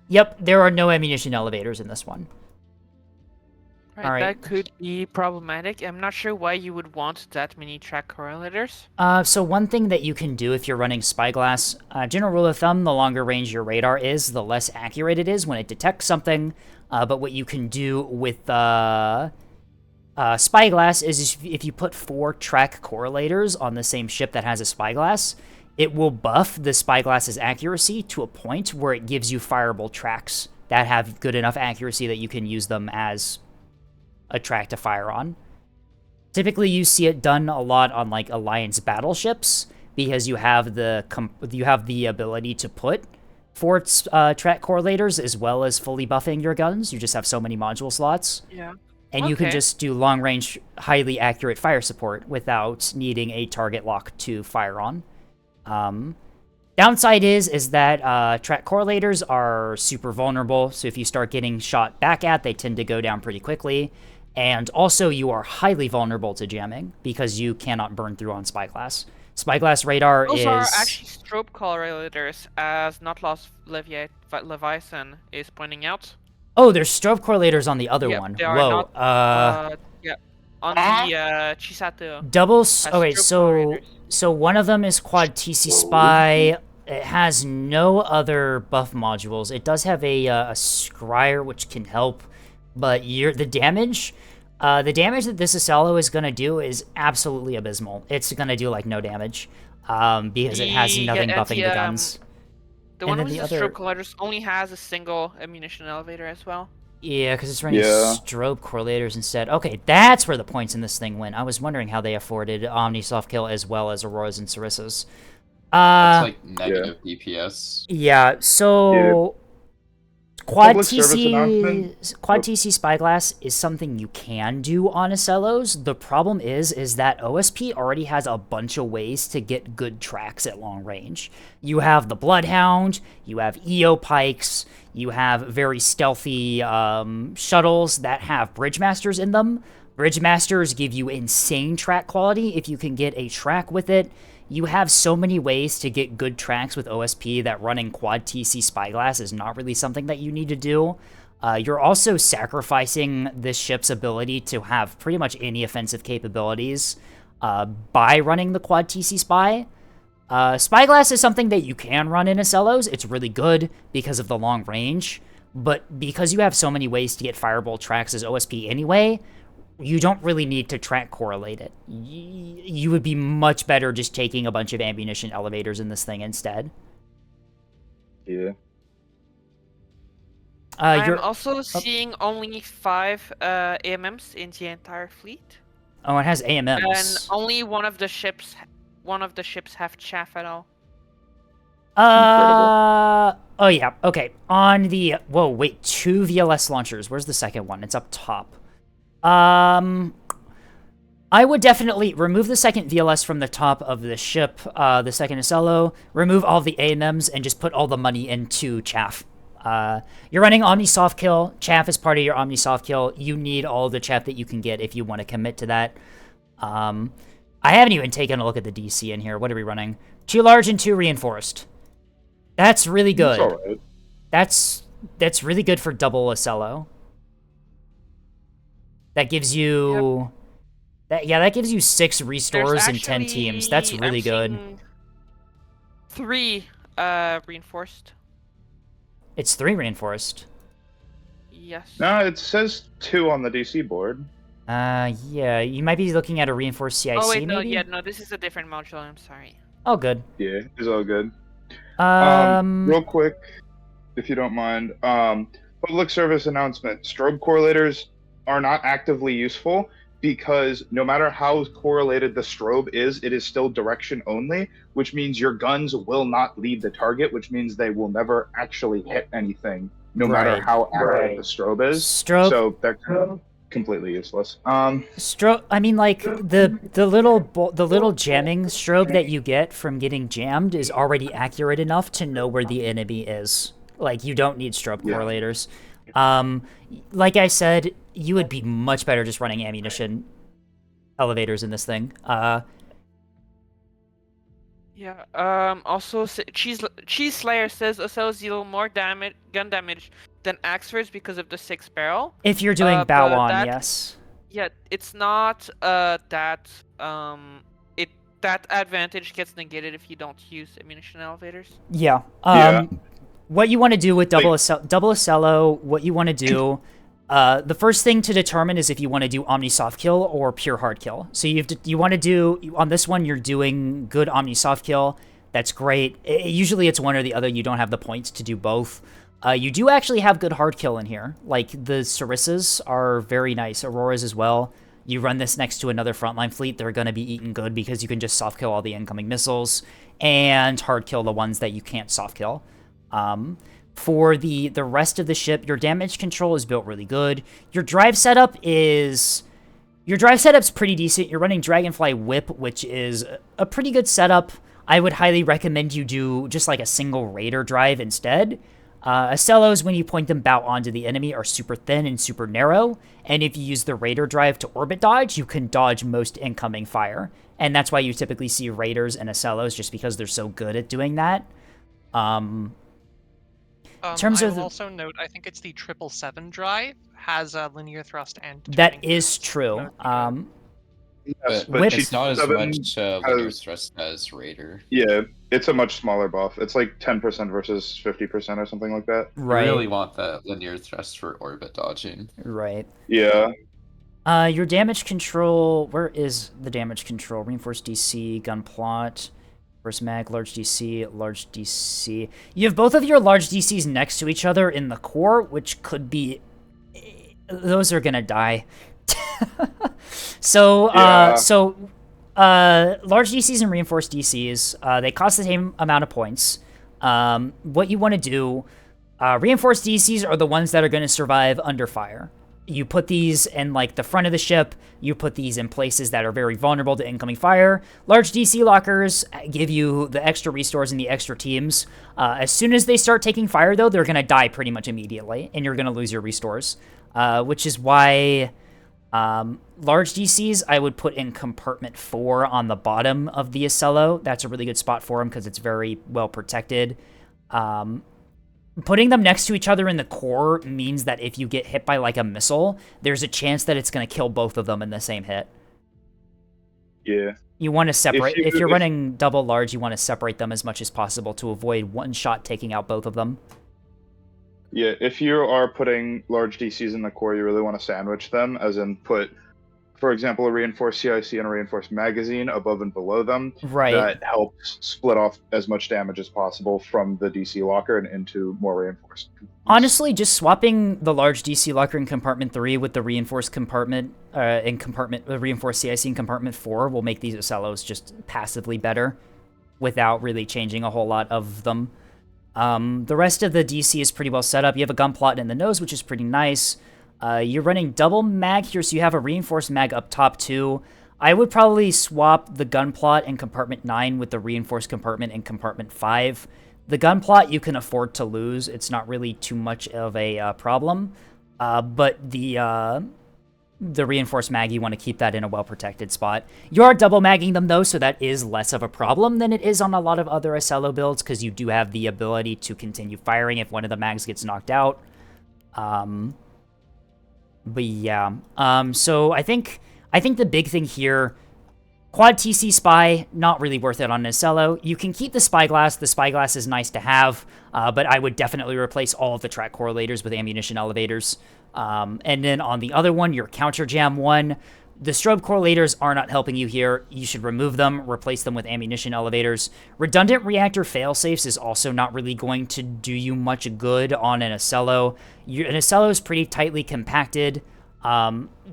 S1: Yep, there are no ammunition elevators in this one.
S13: All right, that could be problematic. I'm not sure why you would want that many track correlators.
S1: So one thing that you can do if you're running Spyglass, general rule of thumb, the longer range your radar is, the less accurate it is when it detects something. But what you can do with Spyglass is if you put 4 track correlators on the same ship that has a Spyglass, it will buff the Spyglass's accuracy to a point where it gives you fireable tracks that have good enough accuracy that you can use them as a track to fire on. Typically, you see it done a lot on like Alliance battleships because you have the ability to put 4 track correlators as well as fully buffing your guns. You just have so many module slots.
S13: Yeah.
S1: And you can just do long-range, highly accurate fire support without needing a target lock to fire on. Downside is that track correlators are super vulnerable, so if you start getting shot back at, they tend to go down pretty quickly. And also, you are highly vulnerable to jamming because you cannot burn through on Spyglass. Spyglass radar
S13: Those
S1: is...
S13: are actually strobe correlators, as Not Lost Leviathan is pointing out.
S1: Oh, there's strobe correlators on the other one.
S13: They are
S1: Whoa.
S13: not, on the Chisato.
S1: Okay, so one of them is Quad TC Spy. It has no other buff modules. It does have a Scryer, which can help, but the damage that this Acello is going to do is absolutely abysmal. It's going to do, like, no damage, because it has nothing buffing the guns.
S13: The one with the strobe correlators only has a single ammunition elevator as well.
S1: Yeah, because it's running strobe correlators instead. Okay, that's where the points in this thing went. I was wondering how they afforded Omni soft kill as well as Auroras and Sarissas.
S3: That's like negative DPS.
S1: Yeah, so Quad TC Spyglass is something you can do on Acellos. The problem is that OSP already has a bunch of ways to get good tracks at long range. You have the Bloodhound, you have EO Pikes, you have very stealthy shuttles that have Bridgemasters in them. Bridgemasters give you insane track quality if you can get a track with it. You have so many ways to get good tracks with OSP that running Quad TC Spyglass is not really something that you need to do. You're also sacrificing this ship's ability to have pretty much any offensive capabilities by running the Quad TC Spy. Spyglass is something that you can run in Acellos. It's really good because of the long range, but because you have so many ways to get fireable tracks as OSP anyway, you don't really need to track correlate it. You would be much better just taking a bunch of ammunition elevators in this thing instead.
S15: Yeah.
S13: I'm also seeing only 5 AMMs in the entire fleet.
S1: Oh, it has AMMs.
S13: And only one of the ships have chaff at all.
S1: Oh yeah, okay. On the... Whoa, wait, 2 VLS launchers. Where's the second one? It's up top. I would definitely remove the second VLS from the top of the ship, the second Acello, remove all the AMMs, and just put all the money into Chaff. You're running Omni Soft Kill. Chaff is part of your Omni Soft Kill. You need all the Chaff that you can get if you want to commit to that. I haven't even taken a look at the DC in here. What are we running? 2 large and 2 reinforced. That's really good.
S15: That's all right.
S1: That's really good for double Acello. That gives you... That gives you 6 restores and 10 teams. That's really good.
S13: 3 reinforced.
S1: It's 3 reinforced.
S13: Yes.
S15: No, it says 2 on the DC board.
S1: Yeah, you might be looking at a reinforced CIC,
S13: Oh wait, no,
S1: maybe?
S13: yeah, no, this is a different module. I'm sorry.
S1: Oh, good.
S15: Yeah, it's all good.
S1: Um,
S15: Real quick, if you don't mind, public service announcement: strobe correlators are not actively useful because no matter how correlated the strobe is, it is still direction only, which means your guns will not leave the target, which means they will never actually hit anything, no matter
S1: Right.
S15: how active the strobe is.
S1: Strobe-
S15: So they're completely useless.
S1: Strobe. I mean, like the little jamming strobe that you get from getting jammed is already accurate enough to know where the enemy is. Like you don't need strobe correlators. Like I said, you would be much better just running ammunition elevators in this thing.
S13: Yeah. Also, Cheese Slayer says Ocellos deal more damage, gun damage than Axfors because of the 6 barrel.
S1: If you're doing bow
S13: but
S1: on,
S13: that-
S1: yes.
S13: Yeah, it's not that that advantage gets negated if you don't use ammunition elevators.
S1: Yeah.
S15: Yeah.
S1: What you want to do with double Ocello, what you want to do, the first thing to determine is if you want to do Omni Soft Kill or pure hard kill. So you want to do, on this one, you're doing good Omni Soft Kill. That's great. Usually it's one or the other. You don't have the points to do both. You do actually have good hard kill in here. Like, the Sarissas are very nice. Auroras as well. You run this next to another frontline fleet, they're going to be eaten good because you can just soft kill all the incoming missiles and hard kill the ones that you can't soft kill. For the rest of the ship, your damage control is built really good. Your drive setup's pretty decent. You're running Dragonfly Whip, which is a pretty good setup. I would highly recommend you do just like a single Raider drive instead. Ocellos, when you point them bout onto the enemy, are super thin and super narrow, and if you use the Raider drive to orbit dodge, you can dodge most incoming fire. And that's why you typically see Raiders and Ocellos, just because they're so good at doing that. In terms
S14: I
S1: of
S14: will also note, I think it's the 777 drive has a linear thrust and
S1: that is true.
S15: Yes,
S3: But
S1: Whip-
S3: it's not as
S15: Seven
S3: much linear
S15: has-
S3: thrust as Raider.
S15: Yeah, it's a much smaller buff. It's like 10% versus 50% or something like that.
S1: Right.
S3: You really want that linear thrust for orbit dodging.
S1: Right.
S15: Yeah.
S1: Your damage control, where is the damage control? Reinforced DC, gun plot, first mag, large DC, large DC. You have both of your large DCs next to each other in the core, which could be... Those are gonna die. So, large DCs and reinforced DCs, they cost the same amount of points. What you want to do, reinforced DCs are the ones that are going to survive under fire. You put these in, like, the front of the ship. You put these in places that are very vulnerable to incoming fire. Large DC lockers give you the extra restores and the extra teams. As soon as they start taking fire, though, they're going to die pretty much immediately, and you're going to lose your restores, which is why... large DCs, I would put in compartment 4 on the bottom of the Ocello. That's a really good spot for them because it's very well protected. Putting them next to each other in the core means that if you get hit by like a missile, there's a chance that it's going to kill both of them in the same hit.
S15: Yeah.
S1: You want to separate, if you're
S15: if-
S1: running double large, you want to separate them as much as possible to avoid one shot taking out both of them.
S15: Yeah, if you are putting large DCs in the core, you really want to sandwich them, as in put, for example, a reinforced CIC and a reinforced magazine above and below them.
S1: Right.
S15: That helps split off as much damage as possible from the DC locker and into more reinforced.
S1: Honestly, just swapping the large DC locker in compartment 3 with the reinforced compartment reinforced CIC in compartment 4 will make these Ocellos just passively better without really changing a whole lot of them. The rest of the DC is pretty well set up. You have a gun plot in the nose, which is pretty nice. You're running double mag here, so you have a reinforced mag up top too. I would probably swap the gun plot in compartment 9 with the reinforced compartment in compartment 5. The gun plot you can afford to lose. It's not really too much of a problem. But the reinforced mag, you want to keep that in a well-protected spot. You are double magging them, though, so that is less of a problem than it is on a lot of other Ocello builds, because you do have the ability to continue firing if one of the mags gets knocked out. But yeah, so I think the big thing here, Quad TC Spy, not really worth it on an Ocello. You can keep the Spyglass. The Spyglass is nice to have, but I would definitely replace all of the track correlators with ammunition elevators. And then on the other one, your counter jam one, the strobe correlators are not helping you here. You should remove them, replace them with ammunition elevators. Redundant reactor failsafes is also not really going to do you much good on an Acello. An Acello is pretty tightly compacted.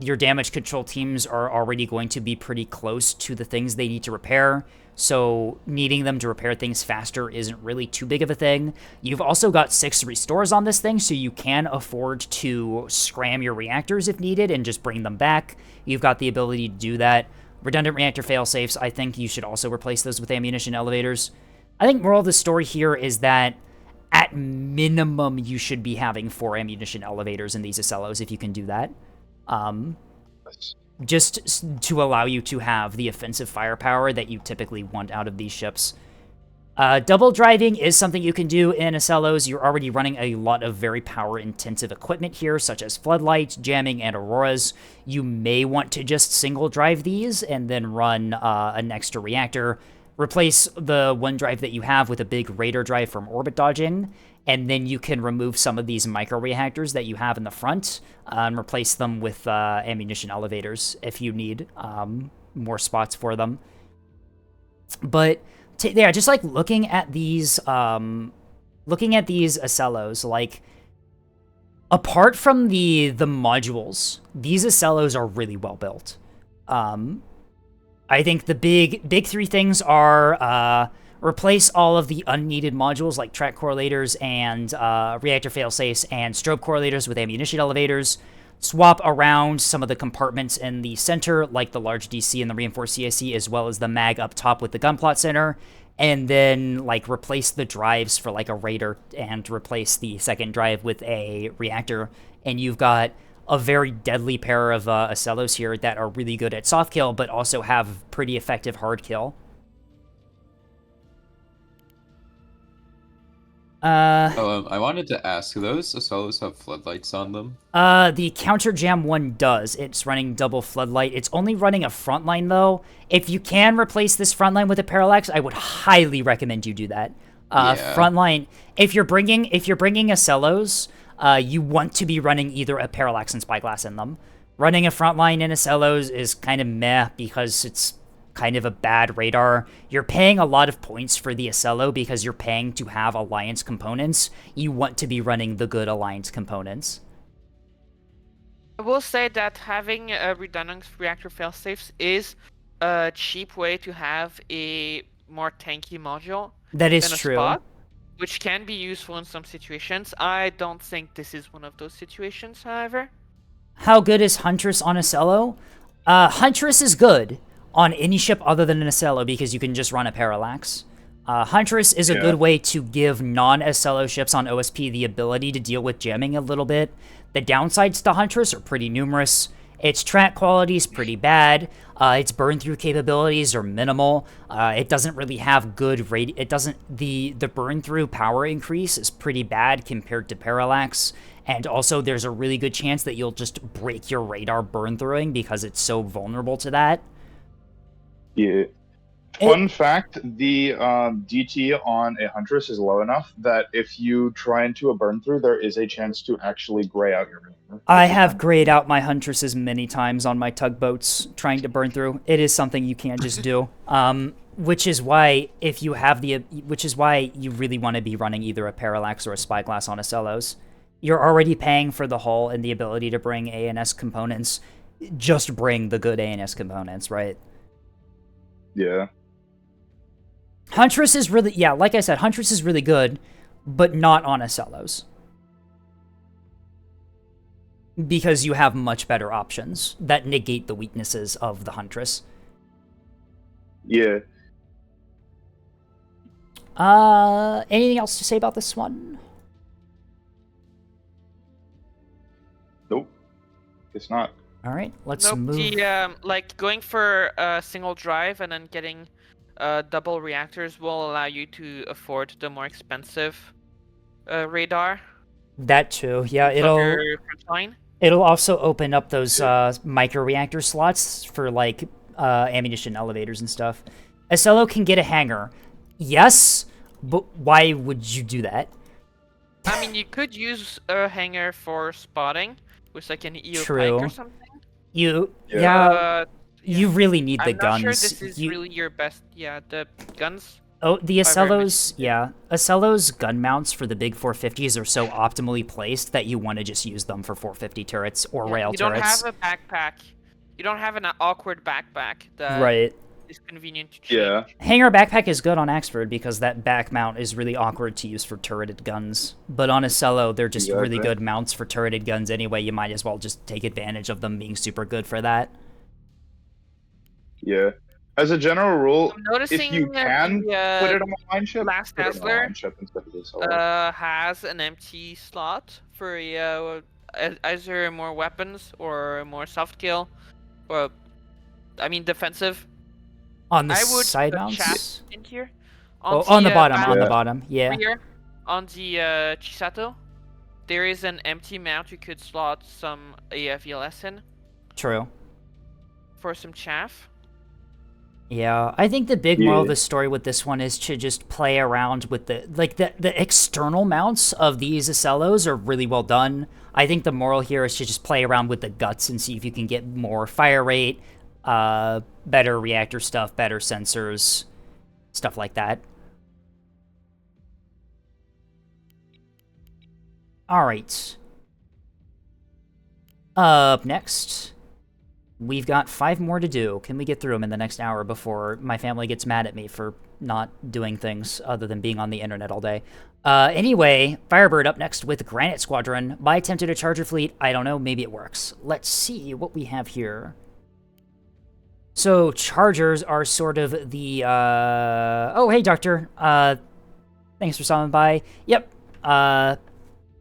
S1: Your damage control teams are already going to be pretty close to the things they need to repair, so needing them to repair things faster isn't really too big of a thing. You've also got 6 restores on this thing, so you can afford to scram your reactors if needed and just bring them back. You've got the ability to do that. Redundant reactor failsafes, I think you should also replace those with ammunition elevators. I think moral of the story here is that at minimum you should be having 4 ammunition elevators in these Acellos if you can do that. Just to allow you to have the offensive firepower that you typically want out of these ships. Double driving is something you can do in Acellos. You're already running a lot of very power-intensive equipment here, such as floodlights, jamming, and auroras. You may want to just single drive these and then run an extra reactor. Replace the one drive that you have with a big radar drive from orbit dodging, and then you can remove some of these micro-reactors that you have in the front and replace them with ammunition elevators if you need more spots for them. But yeah, just like looking at these Acellos, like apart from the modules, these Acellos are really well built. I think the big 3 things are replace all of the unneeded modules like track correlators and reactor failsafes and strobe correlators with ammunition elevators. Swap around some of the compartments in the center, like the large DC and the reinforced CIC, as well as the mag up top with the gunplot center. And then, like, replace the drives for, like, a radar and replace the second drive with a reactor. And you've got a very deadly pair of Acellos here that are really good at soft kill, but also have pretty effective hard kill.
S3: I wanted to ask, do those Acellos have floodlights on them?
S1: The counter jam one does. It's running double floodlight. It's only running a frontline though. If you can replace this frontline with a parallax, I would highly recommend you do that. Frontline. If you're bringing Acellos, you want to be running either a parallax and spyglass in them. Running a frontline in Acellos is kind of meh because it's kind of a bad radar. You're paying a lot of points for the Acello because you're paying to have Alliance components. You want to be running the good Alliance components.
S13: I will say that having redundant reactor failsafes is a cheap way to have a more tanky module.
S1: That is
S13: than a
S1: true.
S13: Spot, which can be useful in some situations. I don't think this is one of those situations, however.
S1: How good is Huntress on Acello? Huntress is good on any ship other than an Acello because you can just run a parallax. Huntress is a good way to give non-Acello ships on OSP the ability to deal with jamming a little bit. The downsides to Huntress are pretty numerous. Its track quality is pretty bad. Its burn-through capabilities are minimal. It doesn't really have good the burn-through power increase is pretty bad compared to parallax. And also, there's a really good chance that you'll just break your radar burn-throughing because it's so vulnerable to that.
S15: Yeah. Fun fact, the DT on a Huntress is low enough that if you try into a burn through, there is a chance to actually gray out your radar.
S1: I have grayed out my Huntresses many times on my tugboats trying to burn through. It is something you can't just do. Which is why you really want to be running either a parallax or a spyglass on Acellos. You're already paying for the hull and the ability to bring ANS components. Just bring the good ANS components, right?
S15: Yeah.
S1: Huntress is really, like I said, Huntress is really good, but not on Acellos. Because you have much better options that negate the weaknesses of the Huntress.
S15: Yeah.
S1: Anything else to say about this one?
S15: Nope. It's not.
S1: All right, let's move.
S13: Like going for a single drive and then getting double reactors will allow you to afford the more expensive radar.
S1: That too, yeah. It'll also open up those micro reactor slots for like ammunition elevators and stuff. Acello can get a hangar, yes, but why would you do that?
S13: I mean, you could use a hangar for spotting, with like an EO
S1: True.
S13: pike or something.
S1: Yeah. You really need the
S13: I'm not
S1: guns.
S13: sure this is really your best. Yeah, the guns.
S1: Oh, the
S13: are very much-
S1: Acello's, yeah. Acello's gun mounts for the big 450s are so optimally placed that you want to just use them for 450 turrets or rail
S13: You don't
S1: turrets.
S13: have a backpack. You don't have an awkward backpack that
S1: Right.
S13: is convenient to change.
S15: Yeah.
S1: Hanger backpack is good on Axford because that back mount is really awkward to use for turreted guns. But on Acello, they're just really
S15: Exactly.
S1: good mounts for turreted guns anyway. You might as well just take advantage of them being super good for that.
S15: Yeah. As a general rule,
S13: I'm noticing
S15: if you
S13: that
S15: can
S13: the,
S15: put it on a line ship,
S13: Last
S15: put it on a
S13: Dazzler
S15: line ship instead of this. SLR.
S13: has an empty slot for either more weapons or more soft kill, or I mean defensive.
S1: On the
S13: I would
S1: side
S13: put
S1: mounts?
S13: chaff in here.
S1: Oh, on the bottom,
S13: back
S1: on the bottom, yeah.
S13: Here, on the Chisato, there is an empty mount you could slot some VLS in
S1: True.
S13: for some chaff.
S1: Yeah, I think the big moral of
S15: Yeah.
S1: the story with this one is to just play around with the external mounts of these Acellos are really well done. I think the moral here is to just play around with the guts and see if you can get more fire rate, better reactor stuff, better sensors, stuff like that. Alright. Up next, we've got 5 more to do. Can we get through them in the next hour before my family gets mad at me for not doing things other than being on the internet all day? Anyway, Firebird up next with Granite Squadron. My attempt at a Charger fleet, I don't know, maybe it works. Let's see what we have here. So, Chargers are sort of the, oh, hey, Doctor. Thanks for stopping by. Yep.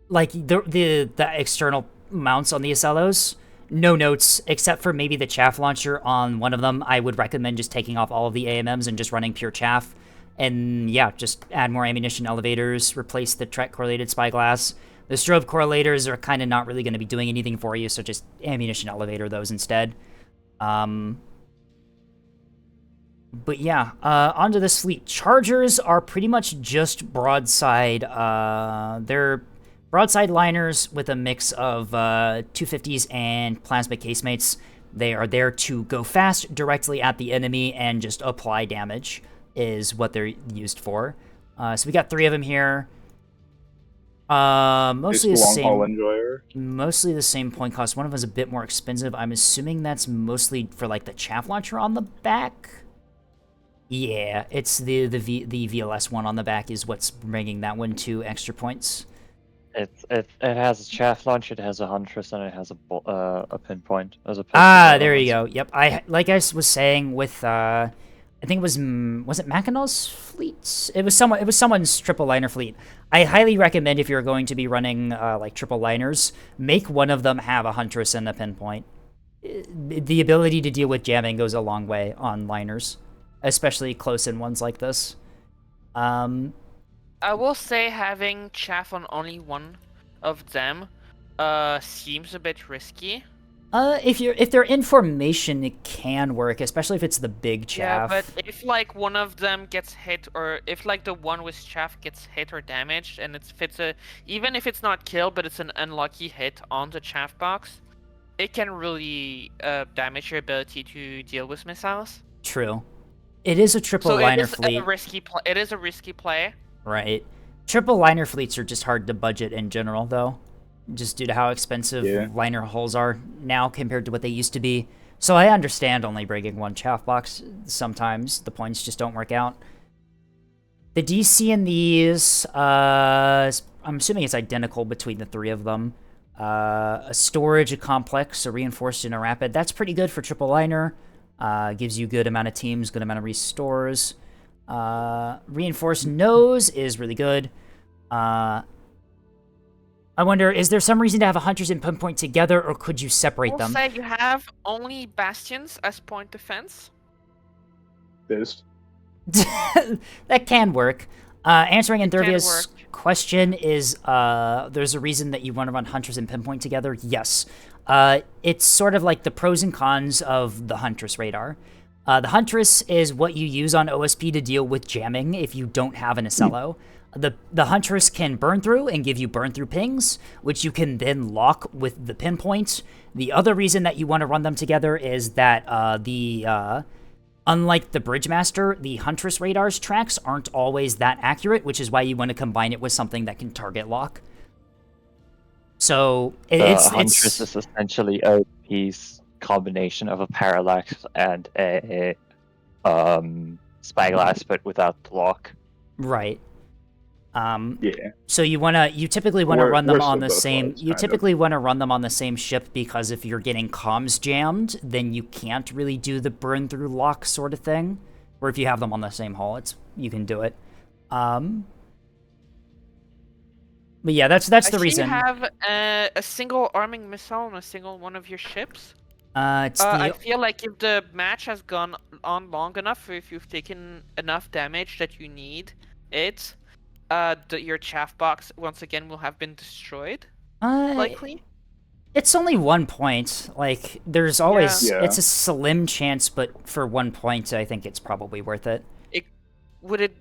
S1: Like, the external mounts on the Acellos, no notes, except for maybe the chaff launcher on one of them. I would recommend just taking off all of the AMMs and just running pure chaff. And yeah, just add more ammunition elevators, replace the Trek correlated spyglass. The strobe correlators are kind of not really going to be doing anything for you, so just ammunition elevator those instead. But yeah, onto this fleet. Chargers are pretty much just broadside. They're broadside liners with a mix of 250s and plasma casemates. They are there to go fast directly at the enemy and just apply damage is what they're used for. So we got 3 of them here. Mostly the
S15: long haul
S1: same.
S15: enjoyer.
S1: Mostly the same point cost. One of them is a bit more expensive. I'm assuming that's mostly for like the chaff launcher on the back. Yeah, it's the VLS one on the back is what's bringing that one 2 extra points.
S2: It has a chaff launch, it has a huntress, and it has a pinpoint as a.
S1: There you go. Yep. Like I was saying with I think it was it Mackinac fleet? It was someone's triple liner fleet. I highly recommend if you're going to be running like triple liners, make one of them have a huntress and a pinpoint. The ability to deal with jamming goes a long way on liners, especially close-in ones like this.
S13: I will say having chaff on only one of them seems a bit risky.
S1: If they're in formation, it can work, especially if it's the big chaff.
S13: Yeah, but if like one of them gets hit, or if like the one with chaff gets hit or damaged, and even if it's not killed, but it's an unlucky hit on the chaff box, it can really damage your ability to deal with missiles.
S1: True. It is a triple liner fleet.
S13: It is a risky play.
S1: Right. Triple liner fleets are just hard to budget in general, though, just due to how expensive liner hulls are now compared to what they used to be. So I understand only bringing one chaff box. Sometimes the points just don't work out. The DC in these, I'm assuming it's identical between the 3 of them. A storage, a complex, a reinforced, and a rapid. That's pretty good for triple liner. Gives you good amount of teams, good amount of restores. Reinforced nose is really good. I wonder, is there some reason to have a hunters and pinpoint together, or could you separate them?
S13: Say you have only bastions as point defense.
S1: That can work. Answering Enthervia's question is, there's a reason that you want to run hunters and pinpoint together. Yes. It's sort of like the pros and cons of the huntress radar. The Huntress is what you use on OSP to deal with jamming if you don't have an Acello. The Huntress can burn through and give you burn through pings, which you can then lock with the pinpoint. The other reason that you want to run them together is that unlike the Bridgemaster, the Huntress radar's tracks aren't always that accurate, which is why you want to combine it with something that can target lock. So
S2: The Huntress is essentially OP's combination of a Parallax and a Spyglass, but without the lock.
S1: Right.
S15: Yeah.
S1: So you typically want to run them
S15: Worse
S1: on
S15: of
S1: the
S15: both
S1: same.
S15: worlds,
S1: You
S15: kind of.
S1: typically want to run them on the same ship because if you're getting comms jammed, then you can't really do the burn through lock sort of thing. Or if you have them on the same hull, you can do it. But yeah, that's the reason.
S13: You have a single arming missile on a single one of your ships.
S1: It's
S13: I feel like if the match has gone on long enough, or if you've taken enough damage that you need it, your chaff box once again will have been destroyed. Likely.
S1: It's only 1 point. Like, there's always
S15: Yeah.
S1: it's a slim chance, but for 1 point, I think it's probably worth it.
S13: Would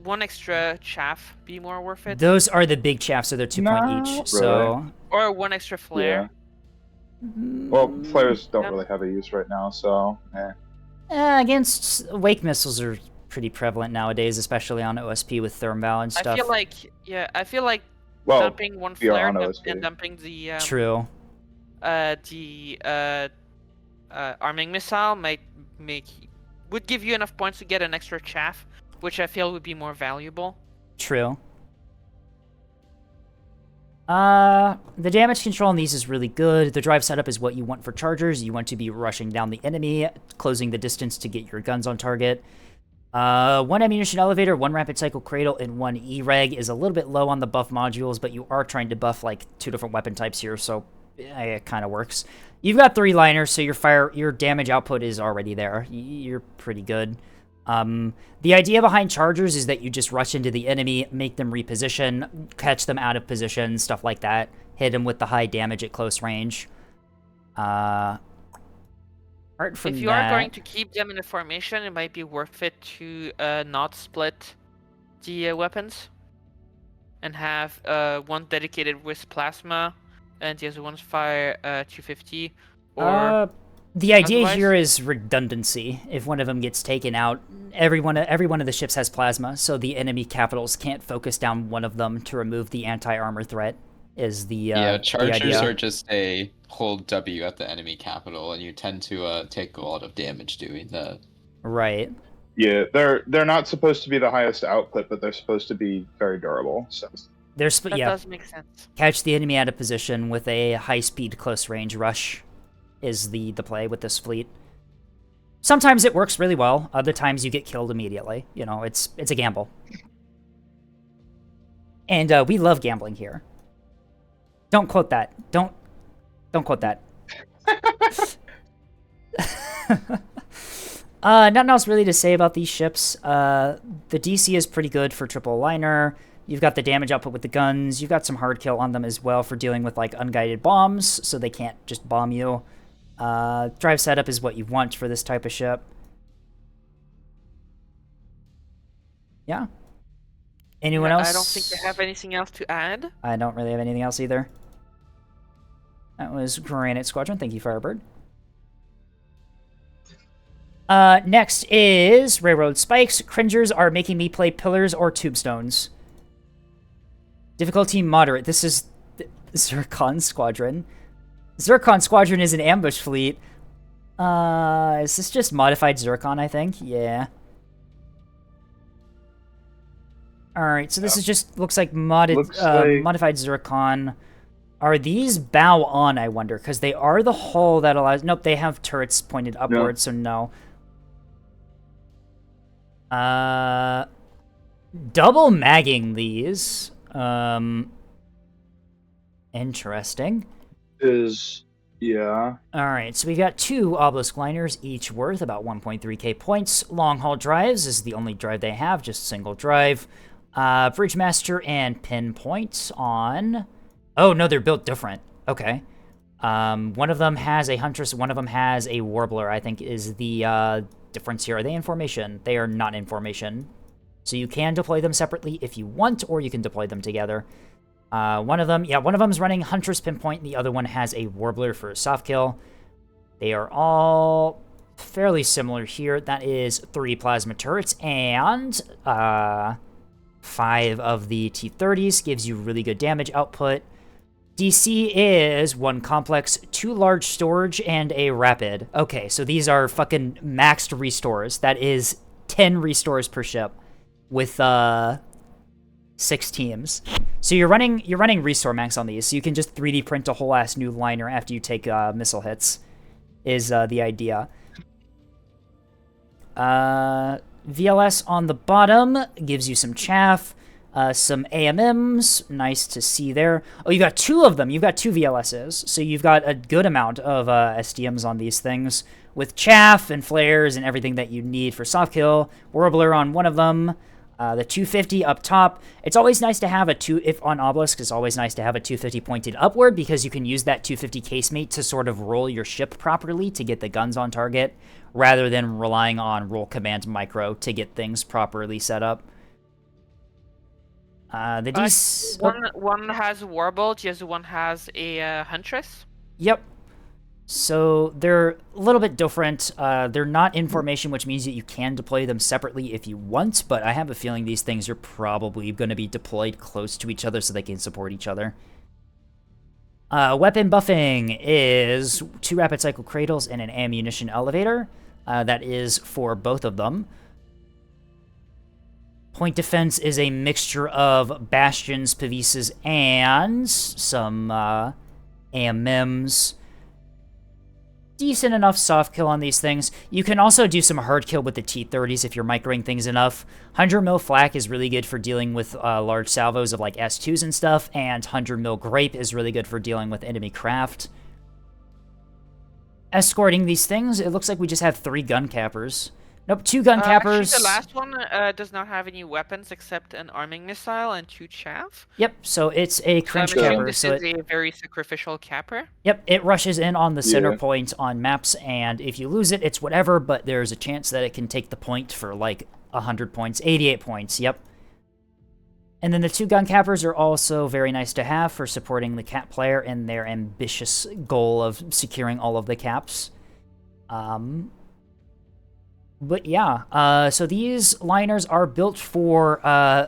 S13: one extra chaff be more worth it?
S1: Those are the big chaffs, so they're 2 point each. So
S13: Or one extra flare?
S15: Well, flares don't really have a use right now, so
S1: against wake missiles are pretty prevalent nowadays, especially on OSP with Thermal and stuff.
S13: I feel like
S15: Well,
S13: dumping one
S15: we are
S13: flare
S15: on
S13: and
S15: OSP.
S13: dumping the
S1: True.
S13: Arming missile would give you enough points to get an extra chaff, which I feel would be more valuable.
S1: True. The damage control on these is really good. The drive setup is what you want for chargers. You want to be rushing down the enemy, closing the distance to get your guns on target. 1 ammunition elevator, 1 rapid cycle cradle, and 1 E-reg is a little bit low on the buff modules, but you are trying to buff like 2 different weapon types here, so it kind of works. You've got 3 liners, so your damage output is already there. You're pretty good. The idea behind chargers is that you just rush into the enemy, make them reposition, catch them out of position, stuff like that. Hit them with the high damage at close range. Apart from
S13: If you are going to keep them in a formation, it might be worth it to not split the weapons and have one dedicated with plasma and the other ones fire 250. Or
S1: the idea
S13: otherwise-
S1: here is redundancy. If one of them gets taken out, every one of the ships has plasma, so the enemy capitals can't focus down one of them to remove the anti-armor threat. Is the
S3: chargers
S1: the idea.
S3: are just a hold W at the enemy capital, and you tend to take a lot of damage doing that.
S1: Right.
S15: Yeah, they're not supposed to be the highest output, but they're supposed to be very durable. So
S1: That
S13: That does make sense.
S1: Catch the enemy out of position with a high-speed close-range rush is the play with this fleet. Sometimes it works really well. Other times you get killed immediately. You know, it's a gamble. And we love gambling here. Don't quote that. Don't quote that. Nothing else really to say about these ships. The DC is pretty good for triple liner. You've got the damage output with the guns. You've got some hard kill on them as well for dealing with like unguided bombs, so they can't just bomb you. Drive setup is what you want for this type of ship. Yeah. Anyone else?
S13: I don't think I have anything else to add.
S1: I don't really have anything else either. That was Granite Squadron. Thank you, Firebird. Next is Railroad Spikes. Cringers are making me play Pillars or Tombstones. Difficulty moderate. This is Zircon Squadron. Zircon Squadron is an ambush fleet. Is this just modified Zircon, I think? Yeah. Alright, so this is just, looks like modified Zircon. Are these bow on, I wonder? Because they are the hull that allows... Nope, they have turrets pointed upwards, so no. Double magging these. Interesting.
S15: Yeah.
S1: Alright, so we got 2 obelisk liners, each worth about 1.3k points. Long haul drives is the only drive they have, just single drive. Bridgemaster and Pinpoint on... Oh, no, they're built different. Okay. One of them has a Huntress, one of them has a Warbler, I think is the difference here. Are they in formation? They are not in formation. So you can deploy them separately if you want, or you can deploy them together. One of them's running Huntress Pinpoint, the other one has a Warbler for a soft kill. They are all fairly similar here. That is 3 plasma turrets and 5 of the T-30s. Gives you really good damage output. DC is 1 complex, 2 large storage, and a rapid. Okay, so these are fucking maxed restores. That is 10 restores per ship with 6 teams. So you're running restore max on these, so you can just 3D print a whole ass new liner after you take missile hits. Is the idea. VLS on the bottom gives you some chaff. Some AMMs, nice to see there. Oh, you got 2 of them. You've got 2 VLSs, so you've got a good amount of SDMs on these things, with chaff and flares and everything that you need for soft kill. Warbler on one of them. The 250 up top. It's always nice to have if on Obelisk, it's always nice to have a 250 pointed upward, because you can use that 250 casemate to sort of roll your ship properly to get the guns on target, rather than relying on roll command micro to get things properly set up.
S13: One has a Warbolt, the other one has a Huntress.
S1: Yep. So they're a little bit different. They're not in formation, which means that you can deploy them separately if you want, but I have a feeling these things are probably going to be deployed close to each other so they can support each other. Weapon buffing is 2 rapid cycle cradles and an ammunition elevator. That is for both of them. Point defense is a mixture of bastions, pavises, and some AMMs. Decent enough soft kill on these things. You can also do some hard kill with the T-30s if you're microing things enough. 100 mil flak is really good for dealing with large salvos of like S2s and stuff, and 100 mil grape is really good for dealing with enemy craft. Escorting these things, it looks like we just have 3 gun cappers. Nope, 2 gun cappers.
S13: Actually, the last one does not have any weapons except an arming missile and 2 chaff.
S1: Yep, so it's a cringe
S13: I'm assuming
S1: capper.
S13: This is a very sacrificial capper.
S1: Yep, it rushes in on the center point on maps, and if you lose it, it's whatever, but there's a chance that it can take the point for like 100 points, 88 points, yep. And then the 2 gun cappers are also very nice to have for supporting the cap player in their ambitious goal of securing all of the caps. But yeah, so these liners are built for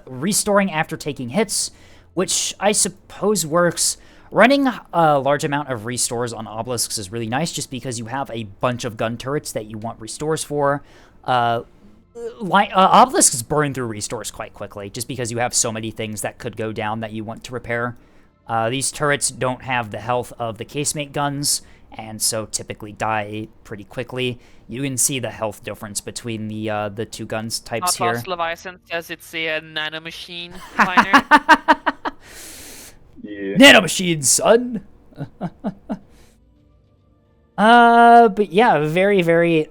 S1: restoring after taking hits, which I suppose works. Running a large amount of restores on obelisks is really nice, just because you have a bunch of gun turrets that you want restores for. Obelisks burn through restores quite quickly, just because you have so many things that could go down that you want to repair. These turrets don't have the health of the casemate guns, and so typically die pretty quickly. You can see the health difference between the 2 guns types here.
S13: Atlas Leviathan says it's a nanomachine liner.
S1: Nanomachine, son! But yeah, very, very...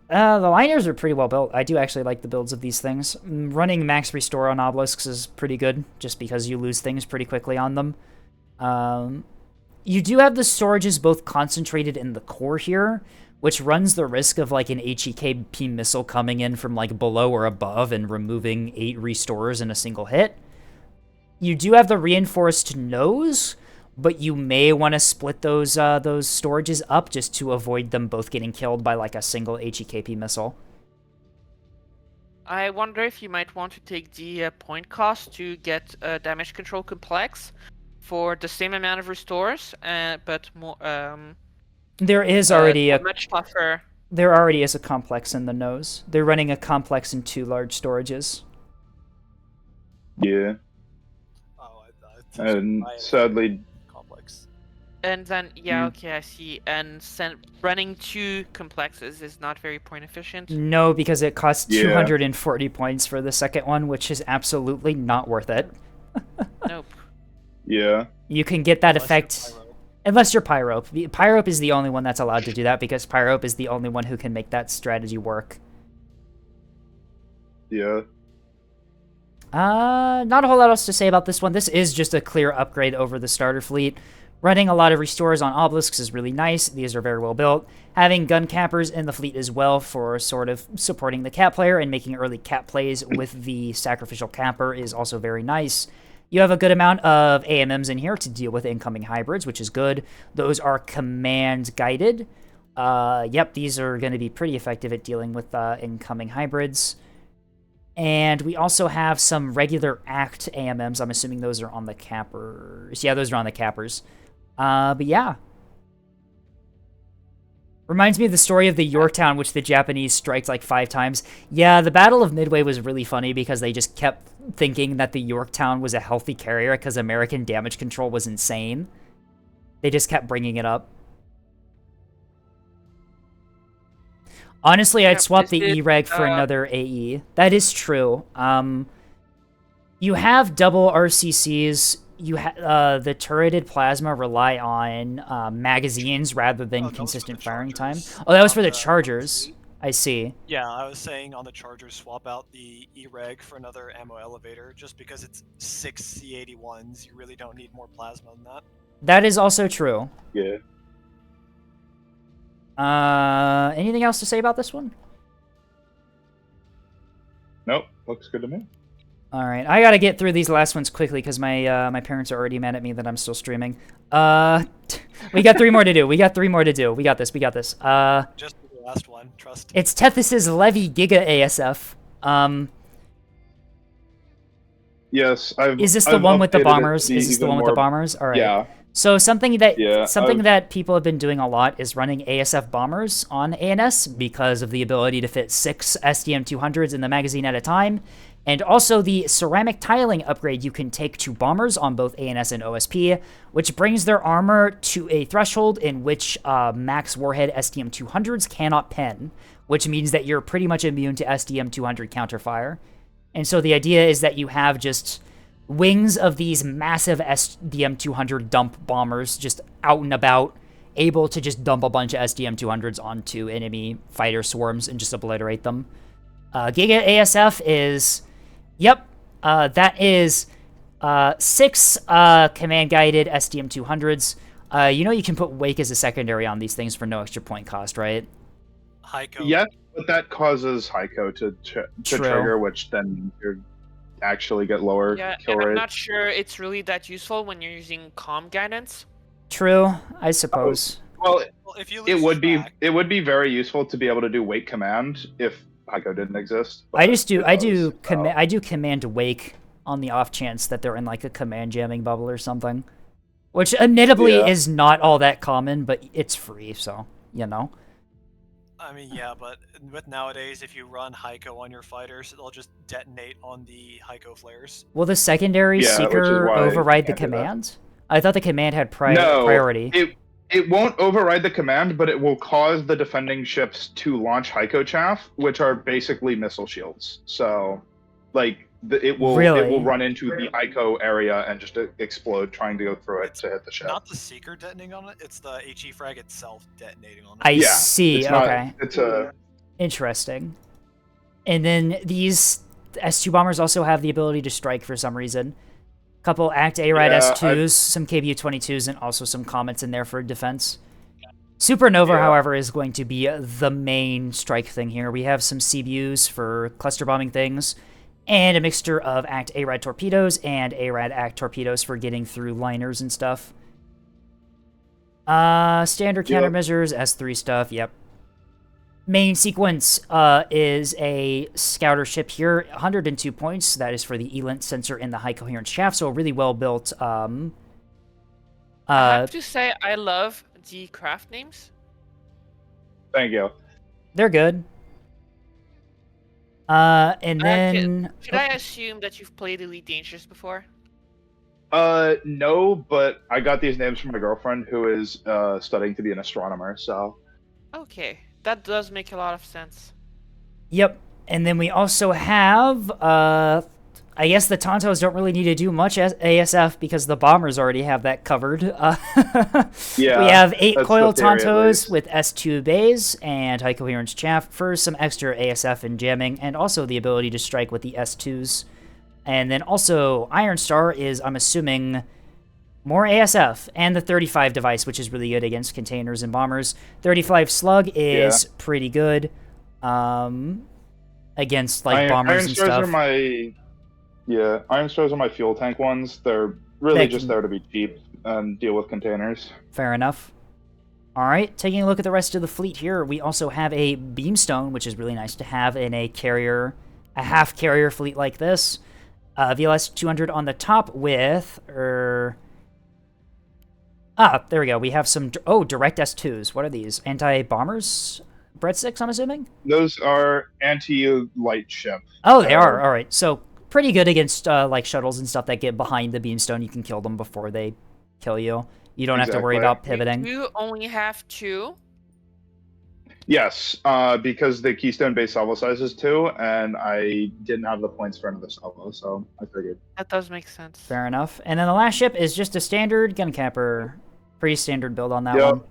S1: the liners are pretty well built. I do actually like the builds of these things. Running max restore on obelisks is pretty good, just because you lose things pretty quickly on them. You do have the storages both concentrated in the core here, which runs the risk of like an HEKP missile coming in from like below or above and removing 8 restorers in a single hit. You do have the reinforced nose, but you may want to split those storages up just to avoid them both getting killed by like a single HEKP missile.
S13: I wonder if you might want to take the point cost to get a damage control complex for the same amount of restores, but more.
S1: There is already a
S13: much tougher.
S1: There already is a complex in the nose. They're running a complex and 2 large storages.
S15: Yeah. And sadly,
S13: complex. And then okay, I see. And running 2 complexes is not very point efficient.
S1: No, because it costs 240 points for the second one, which is absolutely not worth it.
S13: Nope.
S15: Yeah.
S1: You can get that effect unless you're Pyrope. Pyrope is the only one that's allowed to do that, because Pyrope is the only one who can make that strategy work.
S15: Yeah.
S1: Not a whole lot else to say about this one. This is just a clear upgrade over the starter fleet. Running a lot of restores on obelisks is really nice. These are very well built. Having gun cappers in the fleet as well for sort of supporting the cap player and making early cap plays with the sacrificial capper is also very nice. You have a good amount of AMMs in here to deal with incoming hybrids, which is good. Those are command guided. Yep, these are going to be pretty effective at dealing with incoming hybrids. And we also have some regular act AMMs. I'm assuming those are on the cappers. Yeah, those are on the cappers. But yeah. Reminds me of the story of the Yorktown, which the Japanese striked like 5 times. Yeah, the Battle of Midway was really funny because they just kept thinking that the Yorktown was a healthy carrier because American damage control was insane. They just kept bringing it up. Honestly, I'd swap the E-Reg for another AE. That is true. You have double RCCs. The turreted plasma rely on magazines rather than consistent firing time. Oh, that was for the Chargers. I see.
S17: Yeah, I was saying on the Chargers, swap out the E-Reg for another ammo elevator, just because it's 6 C81s. You really don't need more plasma than that.
S1: That is also true.
S15: Yeah.
S1: Anything else to say about this one?
S15: Nope, looks good to me.
S1: All right, I gotta get through these last ones quickly because my parents are already mad at me that I'm still streaming. We got 3 more to do. We got 3 more to do. We got this. We got this.
S17: Just the last one, trust.
S1: It's Tethys's Levy Giga ASF.
S15: Yes,
S1: Is this the one with the bombers? Is this the one with the bombers? All right.
S15: Yeah.
S1: So something that people have been doing a lot is running ASF bombers on ANS because of the ability to fit 6 SDM-200s in the magazine at a time, and also the ceramic tiling upgrade you can take to bombers on both ANS and OSP, which brings their armor to a threshold in which max warhead SDM-200s cannot pen, which means that you're pretty much immune to SDM-200 counterfire. And so the idea is that you have just wings of these massive SDM-200 dump bombers just out and about, able to just dump a bunch of SDM-200s onto enemy fighter swarms and just obliterate them. Giga ASF is, that is 6 command-guided SDM-200s. You can put Wake as a secondary on these things for no extra point cost, right?
S17: Heiko.
S15: Yes, but that causes Heiko to trigger, which then you actually get lower kill
S13: and
S15: rate.
S13: I'm not sure it's really that useful when you're using comm guidance.
S1: True, I suppose.
S15: Well,
S17: if you
S15: it would be very useful to be able to do Wake command if Heiko didn't exist.
S1: I do command Wake on the off chance that they're in like a command jamming bubble or something, which admittedly is not all that common, but it's free, so
S17: I mean, yeah, but with nowadays, if you run Heiko on your fighters, they'll just detonate on the Heiko flares.
S1: Will the secondary seeker override the command? I thought the command had priority.
S15: It won't override the command, but it will cause the defending ships to launch Heiko chaff, which are basically missile shields. So, it will run into the Heiko area and just explode trying to go through it to hit the ship.
S17: Not the seeker detonating on it; it's the HE frag itself detonating on it.
S1: I see. Okay.
S15: It's a
S1: interesting. And then these S2 bombers also have the ability to strike for some reason. A couple Act A-Rad S2s, some KBU-22s, and also some Comets in there for defense. Supernova, however, is going to be the main strike thing here. We have some CBUs for cluster bombing things, and a mixture of Act A-Rad torpedoes and A-Rad Act torpedoes for getting through liners and stuff. Standard countermeasures, S3 stuff, yep. Main sequence is a scouter ship here, 102 points. That is for the ELINT sensor and the high coherence shaft, so a really well built.
S13: I have to say, I love the craft names.
S15: Thank you.
S1: They're good. And then
S13: should I assume that you've played Elite Dangerous before?
S15: No, but I got these names from my girlfriend who is studying to be an astronomer, so.
S13: Okay, that does make a lot of sense.
S1: Yep, and then we also have, I guess the Tontos don't really need to do much ASF because the bombers already have that covered. We have 8 coil Tontos with S2 bays and high coherence chaff for some extra ASF and jamming, and also the ability to strike with the S2s. And then also Iron Star is, I'm assuming, More ASF and the 35 device, which is really good against containers and bombers. 35 slug is pretty good against like bombers
S15: Iron
S1: and
S15: Stars
S1: stuff.
S15: are my Iron Stars are my fuel tank ones. They're really just there to be cheap and deal with containers.
S1: Fair enough. All right, taking a look at the rest of the fleet here, we also have a Beamstone, which is really nice to have in a carrier, a half carrier fleet like this. VLS 200 on the top with, there we go. We have some, direct S2s. What are these? Anti-bombers? Breadsticks, I'm assuming?
S15: Those are anti-light ship.
S1: Oh, they are. All right. So pretty good against like shuttles and stuff that get behind the Beamstone. You can kill them before they kill you. You don't have to worry about pivoting.
S13: You only have 2?
S15: Yes, because the Keystone base salvo size is 2, and I didn't have the points for another salvo, so I figured.
S13: That does make sense.
S1: Fair enough. And then the last ship is just a standard gun capper. Pretty standard build on that one.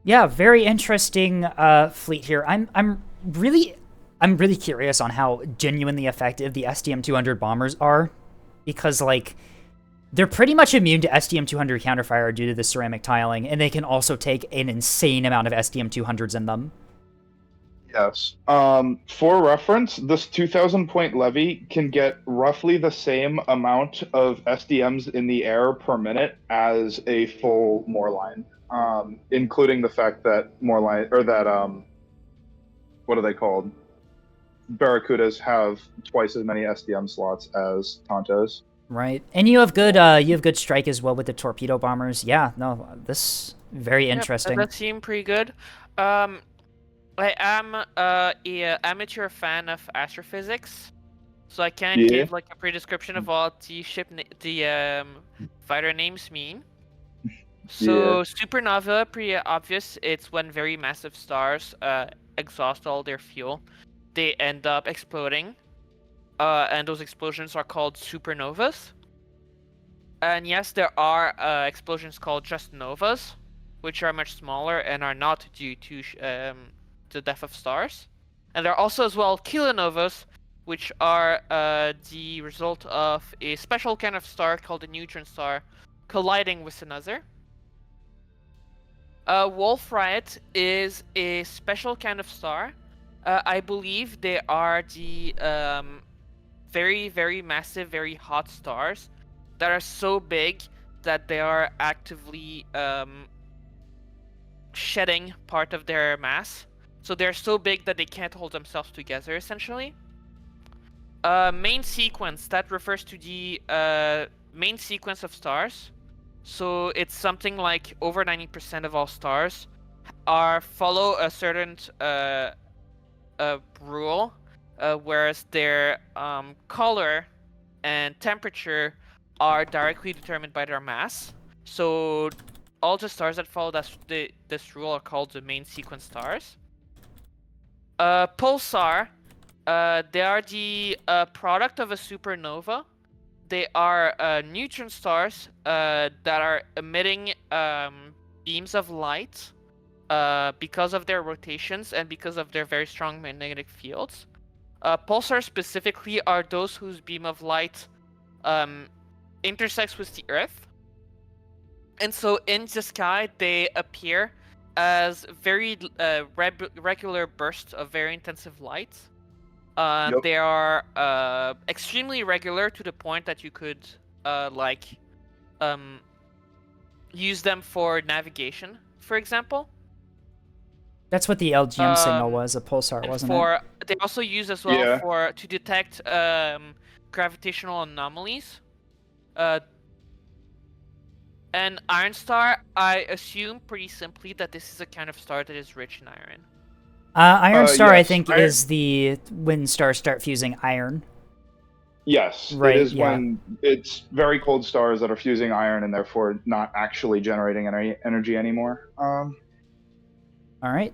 S1: Yeah, very interesting fleet here. I'm really curious on how genuinely effective the SDM-200 bombers are, because like they're pretty much immune to SDM-200 counterfire due to the ceramic tiling, and they can also take an insane amount of SDM-200s in them.
S15: Yes. For reference, this 2,000 point levy can get roughly the same amount of SDMs in the air per minute as a full Moorline, including the fact that Moorline, or that, what are they called? Barracudas have twice as many SDM slots as Tontos.
S1: Right, and you have good strike as well with the torpedo bombers. Yeah, no, this very interesting.
S13: That seemed pretty good. I am a amateur fan of astrophysics, so I can give like a pre-description of what the fighter names mean. So supernova, pretty obvious. It's when very massive stars exhaust all their fuel, they end up exploding. And those explosions are called supernovas. And yes, there are explosions called just novas, which are much smaller and are not due to the death of stars. And there are also as well kilonovas, which are the result of a special kind of star called a neutron star colliding with another. Wolf Riot is a special kind of star. I believe they are the very, very massive, very hot stars that are so big that they are actively shedding part of their mass. So they're so big that they can't hold themselves together, essentially. Main sequence, that refers to the main sequence of stars. So it's something like over 90% of all stars follow a certain rule. Whereas their color and temperature are directly determined by their mass. So all the stars that follow this rule are called the main sequence stars. Pulsar, they are the product of a supernova. They are neutron stars that are emitting beams of light because of their rotations and because of their very strong magnetic fields. Pulsars specifically are those whose beam of light intersects with the Earth. And so in the sky, they appear as very regular bursts of very intensive light. They are extremely regular to the point that you could use them for navigation, for example.
S1: That's what the LGM signal was, a pulsar, wasn't it?
S13: They also use as well to detect gravitational anomalies. And Iron Star, I assume pretty simply that this is a kind of star that is rich in iron.
S1: Iron Star, I think, is the when stars start fusing iron.
S15: Yes,
S1: right,
S15: it is when it's very cold stars that are fusing iron and therefore not actually generating energy anymore.
S1: All right.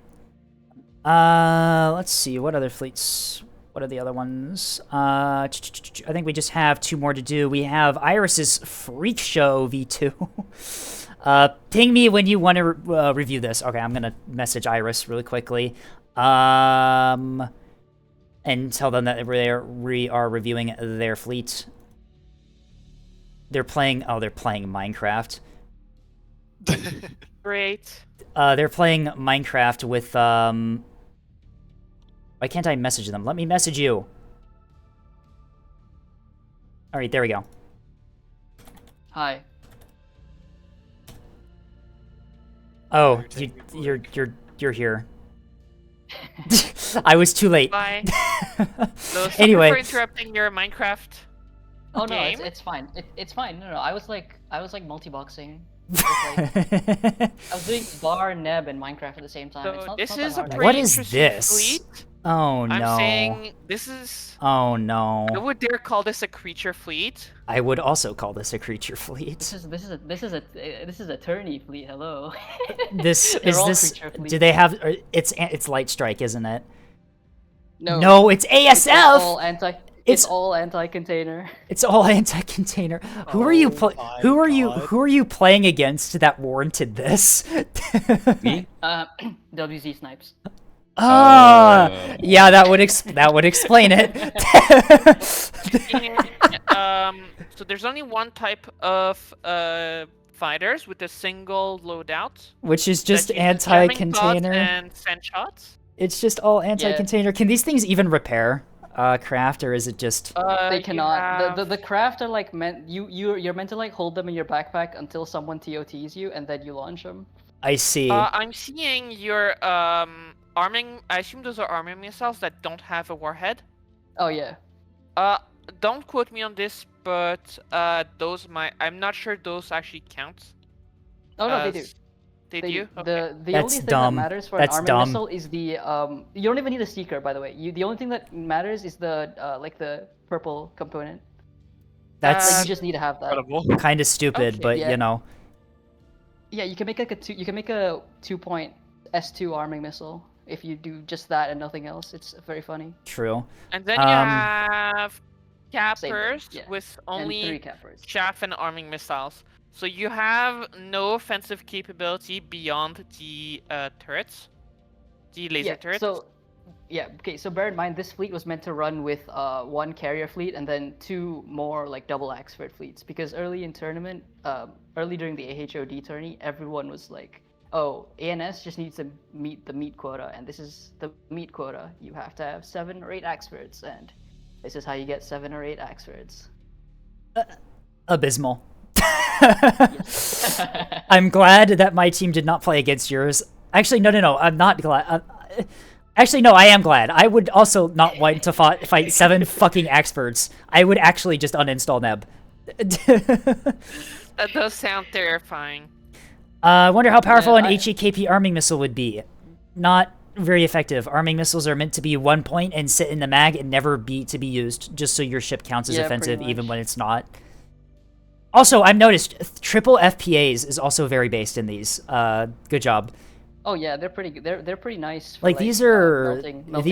S1: Let's see. What other fleets? What are the other ones? I think we just have 2 more to do. We have Iris's Freak Show V2. Ping me when you want to review this. Okay, I'm going to message Iris really quickly. And tell them that we are reviewing their fleet. They're playing. Oh, they're playing Minecraft.
S13: Great.
S1: They're playing Minecraft with Why can't I message them? Let me message you. All right, there we go.
S18: Hi.
S1: Oh, you're here. I was too late.
S13: Bye. So, sorry
S1: Anyway.
S13: for interrupting your Minecraft.
S18: Oh no,
S13: game.
S18: it's fine. It's fine. No, I was like multi-boxing. I was doing bar, neb, and Minecraft at the same time.
S13: So
S18: It's not,
S13: this
S18: it's not
S13: is
S18: that
S13: a
S18: hard.
S13: pretty
S1: What is
S13: interesting
S1: this?
S13: fleet.
S1: Oh no.
S13: I'm saying this is.
S1: Oh no.
S13: I would dare call this a creature fleet.
S1: I would also call this a creature fleet.
S18: This is a tourney fleet. Hello.
S1: This
S18: They're
S1: is
S18: all
S1: this.
S18: creature fleets.
S1: Do they have? It's Light Strike, isn't it?
S18: No.
S1: No, it's ASF.
S18: It's all anti-container.
S1: It's all anti-container. Who are you? Who are you playing against that warranted this?
S16: Me?
S18: WZ Snipes.
S1: Yeah, that would explain it.
S13: So there's only one type of fighters with a single loadout,
S1: Which is just
S13: that uses jamming pods
S1: anti-container.
S13: and send shots.
S1: It's just all anti-container. Can these things even repair craft, or is it just?
S18: They cannot. The craft are like meant. You're meant to like hold them in your backpack until someone TOTs you, and then you launch them.
S1: I see.
S13: I'm seeing your arming. I assume those are arming missiles that don't have a warhead.
S18: Oh yeah.
S13: Don't quote me on this, but those might. I'm not sure those actually count.
S18: Oh no, they do.
S13: They do.
S18: The
S1: That's
S18: only thing
S1: dumb.
S18: that matters for
S1: That's
S18: an arming
S1: dumb.
S18: missile is the You don't even need a seeker, by the way. The only thing that matters is the like the purple component.
S1: That's
S18: Like, you just need to have that.
S1: kind of stupid, but
S18: yeah.
S1: you know.
S18: Yeah, you can make like You can make a 2-point S2 arming missile if you do just that and nothing else. It's very funny.
S1: True.
S13: And then you have
S18: Same
S13: cappers
S18: thing, yeah.
S13: with
S18: And
S13: only
S18: 3 cappers.
S13: chaff and arming missiles. So you have no offensive capability beyond the turrets, the laser turrets.
S18: So, okay. So bear in mind, this fleet was meant to run with 1 carrier fleet and then 2 more like double Axford fleets. Because early in tournament, early during the AHOD tourney, everyone was like, "Oh, ANS just needs to meet the meat quota, and this is the meat quota. You have to have 7 or 8 Axfords, and this is how you get 7 or 8 Axfords."
S1: Abysmal. I'm glad that my team did not play against yours. Actually, no. I'm not glad. Actually, no, I am glad. I would also not want to fight 7 fucking experts. I would actually just uninstall Neb.
S13: That does sound terrifying.
S1: I wonder how powerful an HEKP arming missile would be. Not very effective. Arming missiles are meant to be 1 point and sit in the mag and never be used, just so your ship counts as
S18: Yeah,
S1: offensive
S18: pretty
S1: even
S18: much.
S1: when it's not. Also, I've noticed triple FPAs is also very based in these. Good job.
S18: Oh yeah, they're pretty good. They're pretty nice. For,
S1: Like these are
S18: melting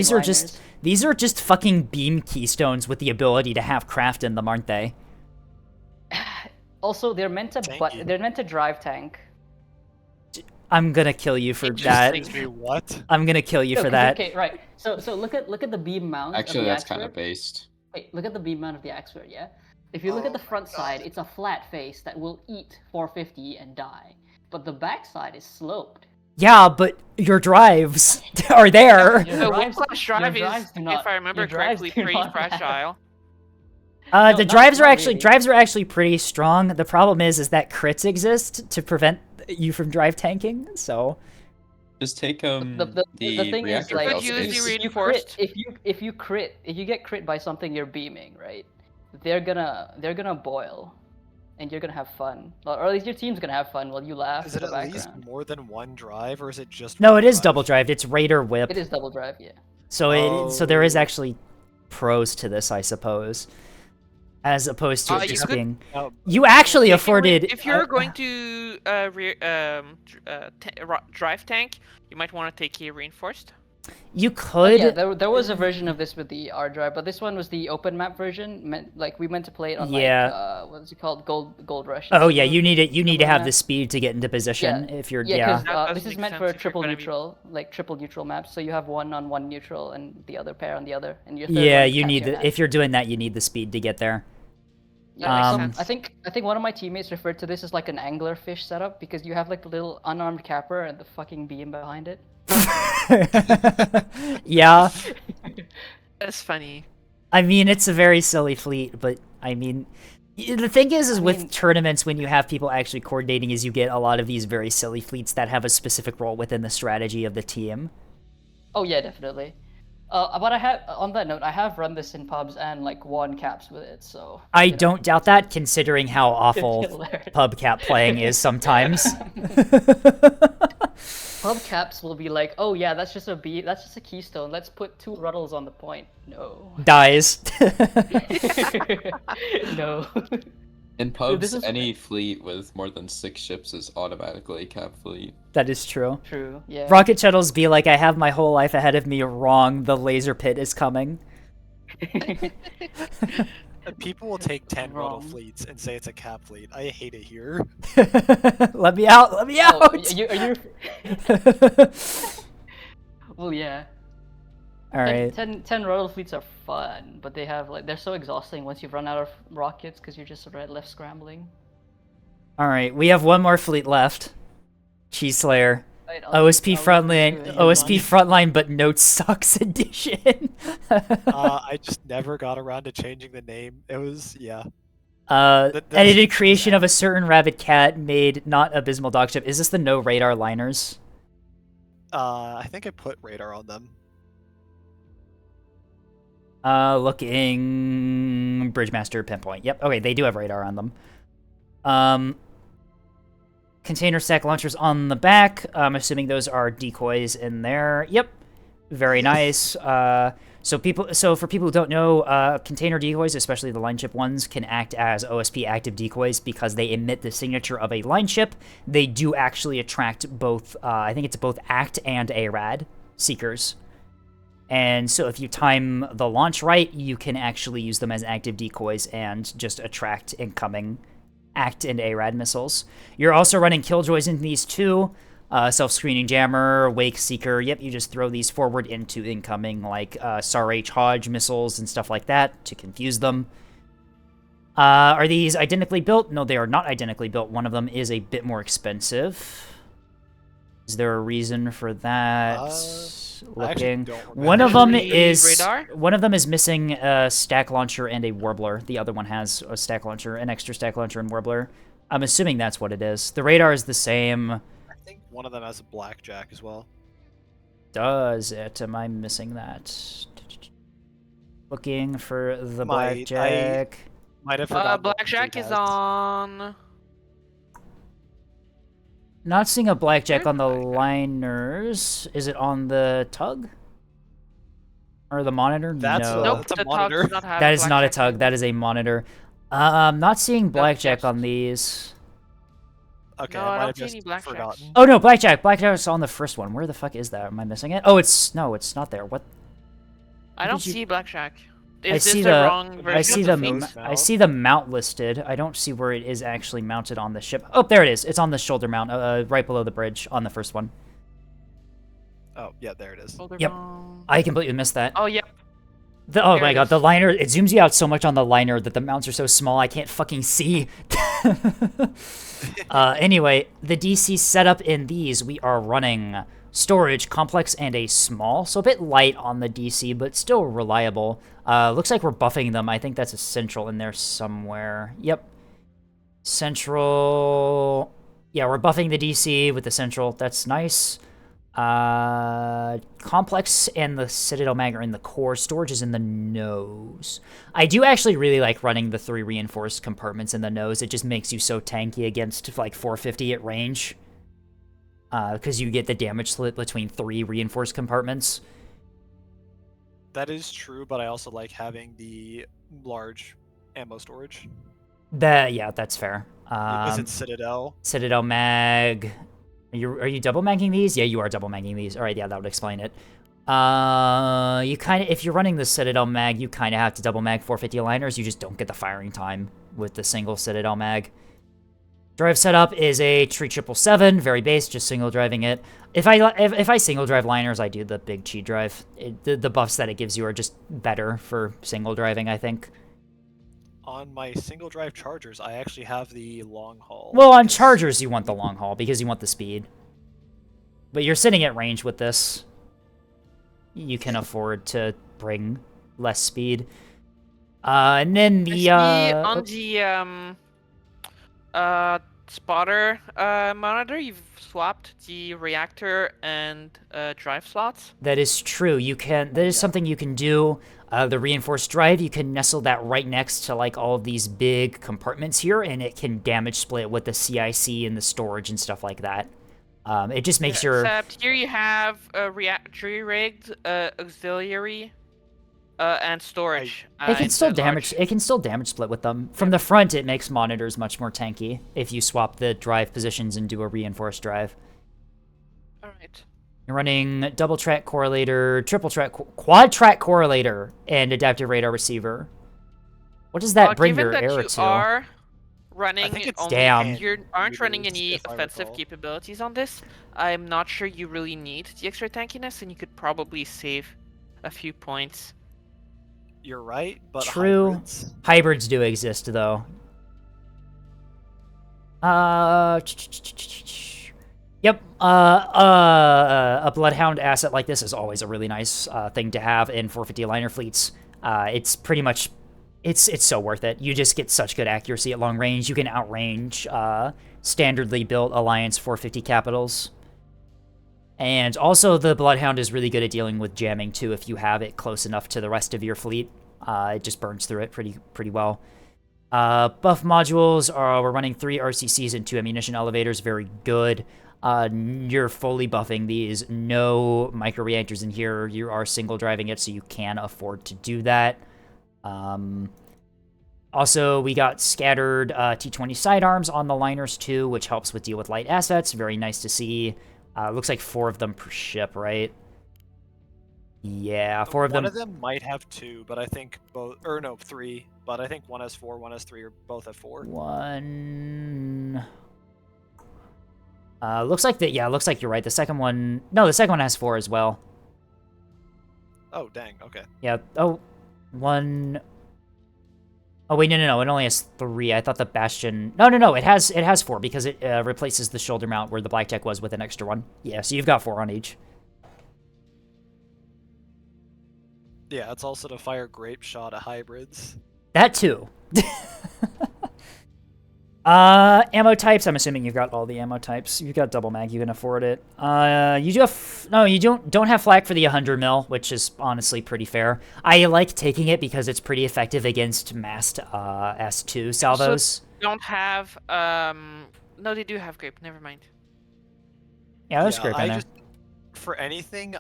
S1: these are just fucking beam keystones with the ability to have craft in them, aren't they?
S18: Also, they're meant to drive tank.
S1: I'm gonna kill you for that.
S17: What?
S1: I'm gonna kill you
S18: No,
S1: for
S18: 'cause,
S1: that.
S18: Okay, right. So look at the beam mount.
S3: Actually,
S18: of the
S3: that's kind of
S18: Axford.
S3: based.
S18: Wait, look at the beam mount of the Axford, yeah? If you look at the front side, it's a flat face that will eat 450 and die. But the back side is sloped.
S1: Yeah, but your drives are there.
S13: The Whiplash drive is, if I remember correctly, pretty fragile.
S1: The drives are actually pretty strong. The problem is that crits exist to prevent you from drive tanking. So
S3: Just take
S18: The thing is,
S3: reactor
S18: like,
S3: fail space.
S18: if you get crit by something you're beaming, right? They're gonna boil, and you're gonna have fun. Or at least your team's gonna have fun while you laugh
S17: Is
S18: in
S17: it
S18: the
S17: at
S18: background.
S17: least more than 1 drive, or is it just?
S1: no,
S17: one
S1: it is
S17: drive?
S1: double drive. It's Raider Whip.
S18: It is double drive, yeah.
S1: So there is actually pros to this, I suppose, as opposed to it
S13: You
S1: just
S13: could-
S1: being. You actually afforded.
S13: If you're going to drive tank, you might want to take a reinforced.
S1: You could.
S18: Yeah, there was a version of this with the R drive, but this one was the open map version. We meant to play it on what is it called, Gold Rush.
S1: Oh yeah, you need it. You need to have
S18: map.
S1: the speed to get into position if you're.
S18: Yeah,
S1: Yeah.
S18: because this is meant for a triple neutral, like triple neutral maps. So you have 1 on 1 neutral and the other pair on the other, and your third
S1: Yeah,
S18: one
S1: you
S18: counts
S1: need
S18: your
S1: the.
S18: map.
S1: If you're doing that, you need the speed to get there.
S18: Yeah, I think one of my teammates referred to this as like an anglerfish setup because you have like the little unarmed capper and the fucking beam behind it.
S1: Yeah.
S13: That's funny.
S1: I mean, it's a very silly fleet, but I mean, the thing is with tournaments, when you have people actually coordinating, is you get a lot of these very silly fleets that have a specific role within the strategy of the team.
S18: Oh yeah, definitely. But I have, on that note, I have run this in pubs and like won caps with it, so.
S1: I don't doubt that, considering how awful pub cap playing is sometimes.
S18: Pub caps will be like, oh yeah, that's just a keystone. Let's put 2 ruddles on the point. No.
S1: Dies.
S18: No.
S3: In pubs,
S18: this is-
S3: any fleet with more than 6 ships is automatically a cap fleet.
S1: That is true.
S18: True, yeah.
S1: Rocket shuttles be like, I have my whole life ahead of me. Wrong. The laser pit is coming.
S17: People will take 10 ruddle fleets and say it's a cap fleet. I hate it here.
S1: Let me out. Let me out.
S18: Are you... Well, yeah.
S1: All right.
S18: 10 ruddle fleets are fun, but they're so exhausting once you've run out of rockets because you're just left scrambling.
S1: All right. We have one more fleet left. Cheese Slayer.
S18: Right,
S1: OSP frontline, but Notes Sucks edition.
S17: I just never got around to changing the name. It was, yeah.
S1: Edited creation of a certain rabbit cat made not abysmal dog ship. Is this the no radar liners?
S17: I think I put radar on them.
S1: Looking Bridgemaster Pinpoint. Yep. Okay, they do have radar on them. Container stack launchers on the back. I'm assuming those are decoys in there. Yep. Very nice. So for people who don't know, container decoys, especially the line ship ones, can act as OSP active decoys because they emit the signature of a line ship. They do actually attract both, I think it's both ACT and ARAD seekers. And so if you time the launch right, you can actually use them as active decoys and just attract incoming ACT and ARAD missiles. You're also running killjoys in these too. Self-screening jammer, wake seeker. Yep, you just throw these forward into incoming like SAR-H Hodge missiles and stuff like that to confuse them. Are these identically built? No, they are not identically built. One of them is a bit more expensive. Is there a reason for that? Looking, one of them is missing a stack launcher and a warbler. The other one has a stack launcher, an extra stack launcher and warbler. I'm assuming that's what it is. The radar is the same.
S17: I think one of them has a blackjack as well.
S1: Does it? Am I missing that? Looking for the blackjack.
S17: Might have forgotten.
S13: Blackjack is on.
S1: Not seeing a blackjack on the liners. Is it on the tug? Or the monitor? No.
S13: Nope, the monitor. Does not have
S1: That is not a
S13: blackjack.
S1: tug. That is a monitor. I'm not seeing blackjack on these.
S17: Okay,
S13: No,
S17: I
S13: I
S17: might
S13: don't
S17: have
S13: see
S17: just
S13: any blackjacks.
S17: forgotten.
S1: Oh no, blackjack. Blackjack's on the first one. Where the fuck is that? Am I missing it? Oh, it's not there. What?
S13: I don't see blackjack. Is
S1: I see
S13: this
S1: the
S13: wrong version
S1: I see
S13: of
S1: the
S13: fleet?
S1: I see the mount listed. I don't see where it is actually mounted on the ship. Oh, there it is. It's on the shoulder mount, right below the bridge on the first one.
S17: Oh, yeah, there it is.
S1: Yep. I completely missed that.
S13: Oh, yep.
S1: Oh
S13: There
S1: my
S13: it
S1: god,
S13: is.
S1: the liner, it zooms you out so much on the liner that the mounts are so small I can't fucking see. Anyway, the DC setup in these, we are running storage, complex, and a small. So a bit light on the DC, but still reliable. Looks like we're buffing them. I think that's a central in there somewhere. Yep. Central. Yeah, we're buffing the DC with the central. That's nice. Complex and the Citadel mag are in the core. Storage is in the nose. I do actually really like running the 3 reinforced compartments in the nose. It just makes you so tanky against like 450 at range. Because you get the damage split between 3 reinforced compartments.
S17: That is true, but I also like having the large ammo storage.
S1: Yeah, that's fair.
S17: Is it Citadel?
S1: Citadel mag. Are you double magging these? Yeah, you are double magging these. All right, yeah, that would explain it. You kind of, if you're running the Citadel mag, you kind of have to double mag 450 liners. You just don't get the firing time with the single Citadel mag. Drive setup is a Tree 777, very base, just single driving it. If I single drive liners, I do the big chi drive. The buffs that it gives you are just better for single driving, I think.
S17: On my single drive chargers, I actually have the long haul.
S1: Well, on chargers, you want the long haul because you want the speed. But you're sitting at range with this. You can afford to bring less speed. And then the
S13: on the spotter monitor, you've swapped the reactor and drive slots.
S1: that is true. You can. That is something you can do. The reinforced drive, you can nestle that right next to like all of these big compartments here, and it can damage split with the CIC and the storage and stuff like that. It just makes your.
S13: Except here you have a jury-rigged auxiliary and storage.
S1: It can still damage. It can still damage split with them. From the front, it makes monitors much more tanky if you swap the drive positions and do a reinforced drive.
S13: All right.
S1: You're running double track correlator, triple track, quad track correlator, and adaptive radar receiver. What does that bring your
S13: given
S1: error
S13: that
S1: to?
S13: you are running only,
S1: Damn.
S13: you aren't running
S17: meters,
S13: any
S17: if I
S13: offensive
S17: recall.
S13: capabilities on this, I'm not sure you really need the extra tankiness, and you could probably save a few points.
S17: You're right, but
S1: True.
S17: hybrids.
S1: Hybrids do exist, though. Yep. A Bloodhound asset like this is always a really nice thing to have in 450 liner fleets. It's pretty much, it's so worth it. You just get such good accuracy at long range. You can outrange standardly built Alliance 450 Capitals. And also, the Bloodhound is really good at dealing with jamming, too, if you have it close enough to the rest of your fleet. It just burns through it pretty well. Buff modules are, we're running 3 RCCs and 2 ammunition elevators, very good. You're fully buffing these, no micro-reactors in here, you are single driving it, so you can afford to do that. Also, we got scattered T-20 sidearms on the liners, too, which helps with deal with light assets, very nice to see. Looks like 4 of them per ship, right? Yeah, 4 of them.
S17: One of them might have 2, but I think both, or no, 3. But I think one has 4, one has 3, or both have 4.
S1: One. Looks like that. Yeah, looks like you're right. The second one. No, the second one has 4 as well.
S17: Oh, dang. Okay.
S1: Yeah. Oh, one. Oh wait, no. It only has 3. I thought the Bastion. No. It has 4 because it replaces the shoulder mount where the Blackjack was with an extra one. Yeah, so you've got 4 on each.
S17: Yeah, it's also to fire grape shot at hybrids.
S1: That too. Ammo types. I'm assuming you've got all the ammo types. You've got double mag. You can afford it. You do have no. You don't have flak for the 100 mil, which is honestly pretty fair. I like taking it because it's pretty effective against massed S2 salvos.
S13: So don't have no, they do have grape. Never mind.
S1: Yeah, there's grape in there.
S17: Just, for anything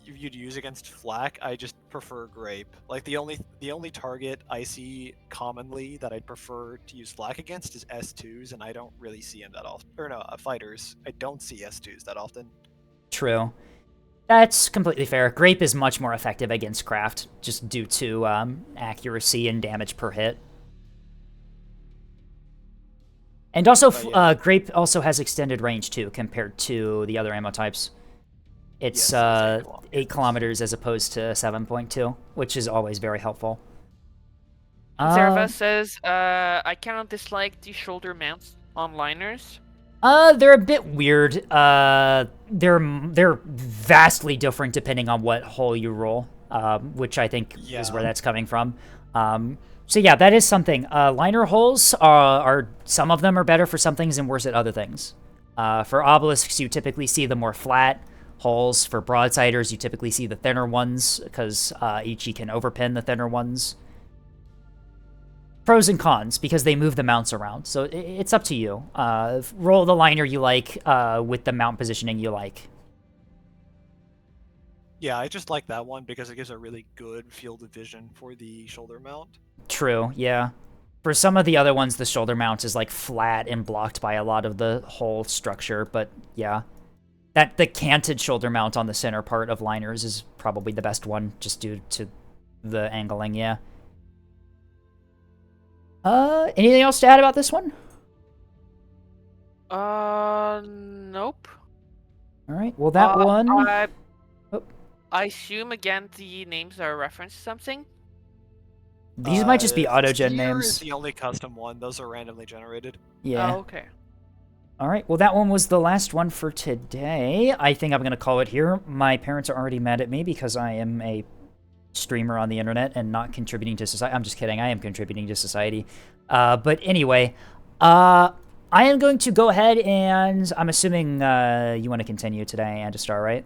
S17: you'd use against flak, I just prefer grape. Like the only target I see commonly that I'd prefer to use flak against is S2s, and I don't really see them that often. Or no, fighters. I don't see S2s that often.
S1: True. That's completely fair. Grape is much more effective against craft, just due to accuracy and damage per hit. And also, grape also has extended range too, compared to the other ammo types. It's 8 kilometers as opposed to 7.2, which is always very helpful.
S13: Zerva says, I cannot dislike the shoulder mounts on liners.
S1: They're a bit weird. They're vastly different depending on what hole you roll, which I think is where that's coming from. So yeah, that is something. Liner holes are some of them are better for some things and worse at other things. For obelisks, you typically see the more flat holes. For broadsiders, you typically see the thinner ones because Ichi can overpin the thinner ones. Pros and cons because they move the mounts around, so it's up to you. Roll the liner you like with the mount positioning you like.
S17: Yeah, I just like that one because it gives a really good field of vision for the shoulder mount.
S1: True, yeah. For some of the other ones, the shoulder mount is like flat and blocked by a lot of the whole structure, but yeah. The canted shoulder mount on the center part of liners is probably the best one, just due to the angling, yeah. Anything else to add about this one?
S13: Nope.
S1: Alright, well that one...
S13: I assume, again, the names are a reference to something?
S1: These might just be autogen
S17: Seer is
S1: names.
S17: the only custom one. Those are randomly generated.
S1: Yeah.
S13: Oh, okay.
S1: All right. Well, that one was the last one for today. I think I'm going to call it here. My parents are already mad at me because I am a streamer on the internet and not contributing to society. I'm just kidding. I am contributing to society. But anyway, I am going to go ahead and I'm assuming you want to continue today, Andestar, right?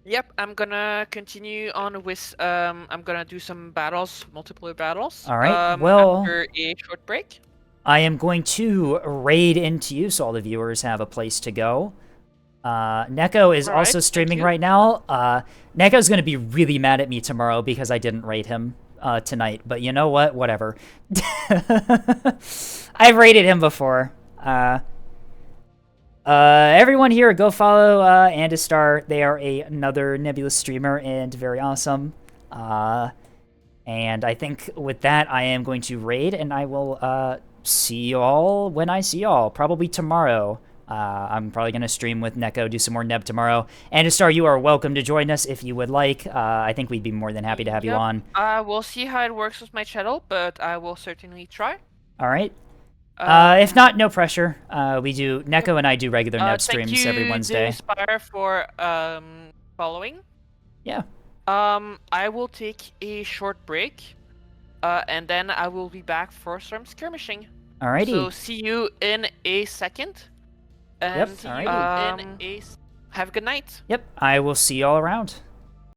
S13: Yep, I'm gonna continue on with I'm gonna do some battles, multiplayer battles.
S1: All right, well-
S13: after a short break.
S1: I am going to raid into you so all the viewers have a place to go. Neko is
S13: All right,
S1: also
S13: thank
S1: streaming
S13: you.
S1: right now. Neko's going to be really mad at me tomorrow because I didn't raid him tonight. But you know what? Whatever. I've raided him before. Everyone here, go follow Andestar. They are another Nebulous streamer and very awesome. And I think with that, I am going to raid, and I will see you all when I see y'all. Probably tomorrow. I'm probably going to stream with Neko, do some more Neb tomorrow. Andestar, you are welcome to join us if you would like. I think we'd be more than happy to have you on.
S13: We'll see how it works with my channel, but I will certainly try.
S1: All right. If not, no pressure. Neko and I do regular Neb streams every Wednesday.
S13: Thank you, Spire, for following.
S1: Yeah.
S13: I will take a short break, and then I will be back for some skirmishing.
S1: Alrighty.
S13: So see you in a second. And
S1: Yep, alrighty.
S13: have a good night.
S1: Yep, I will see you all around.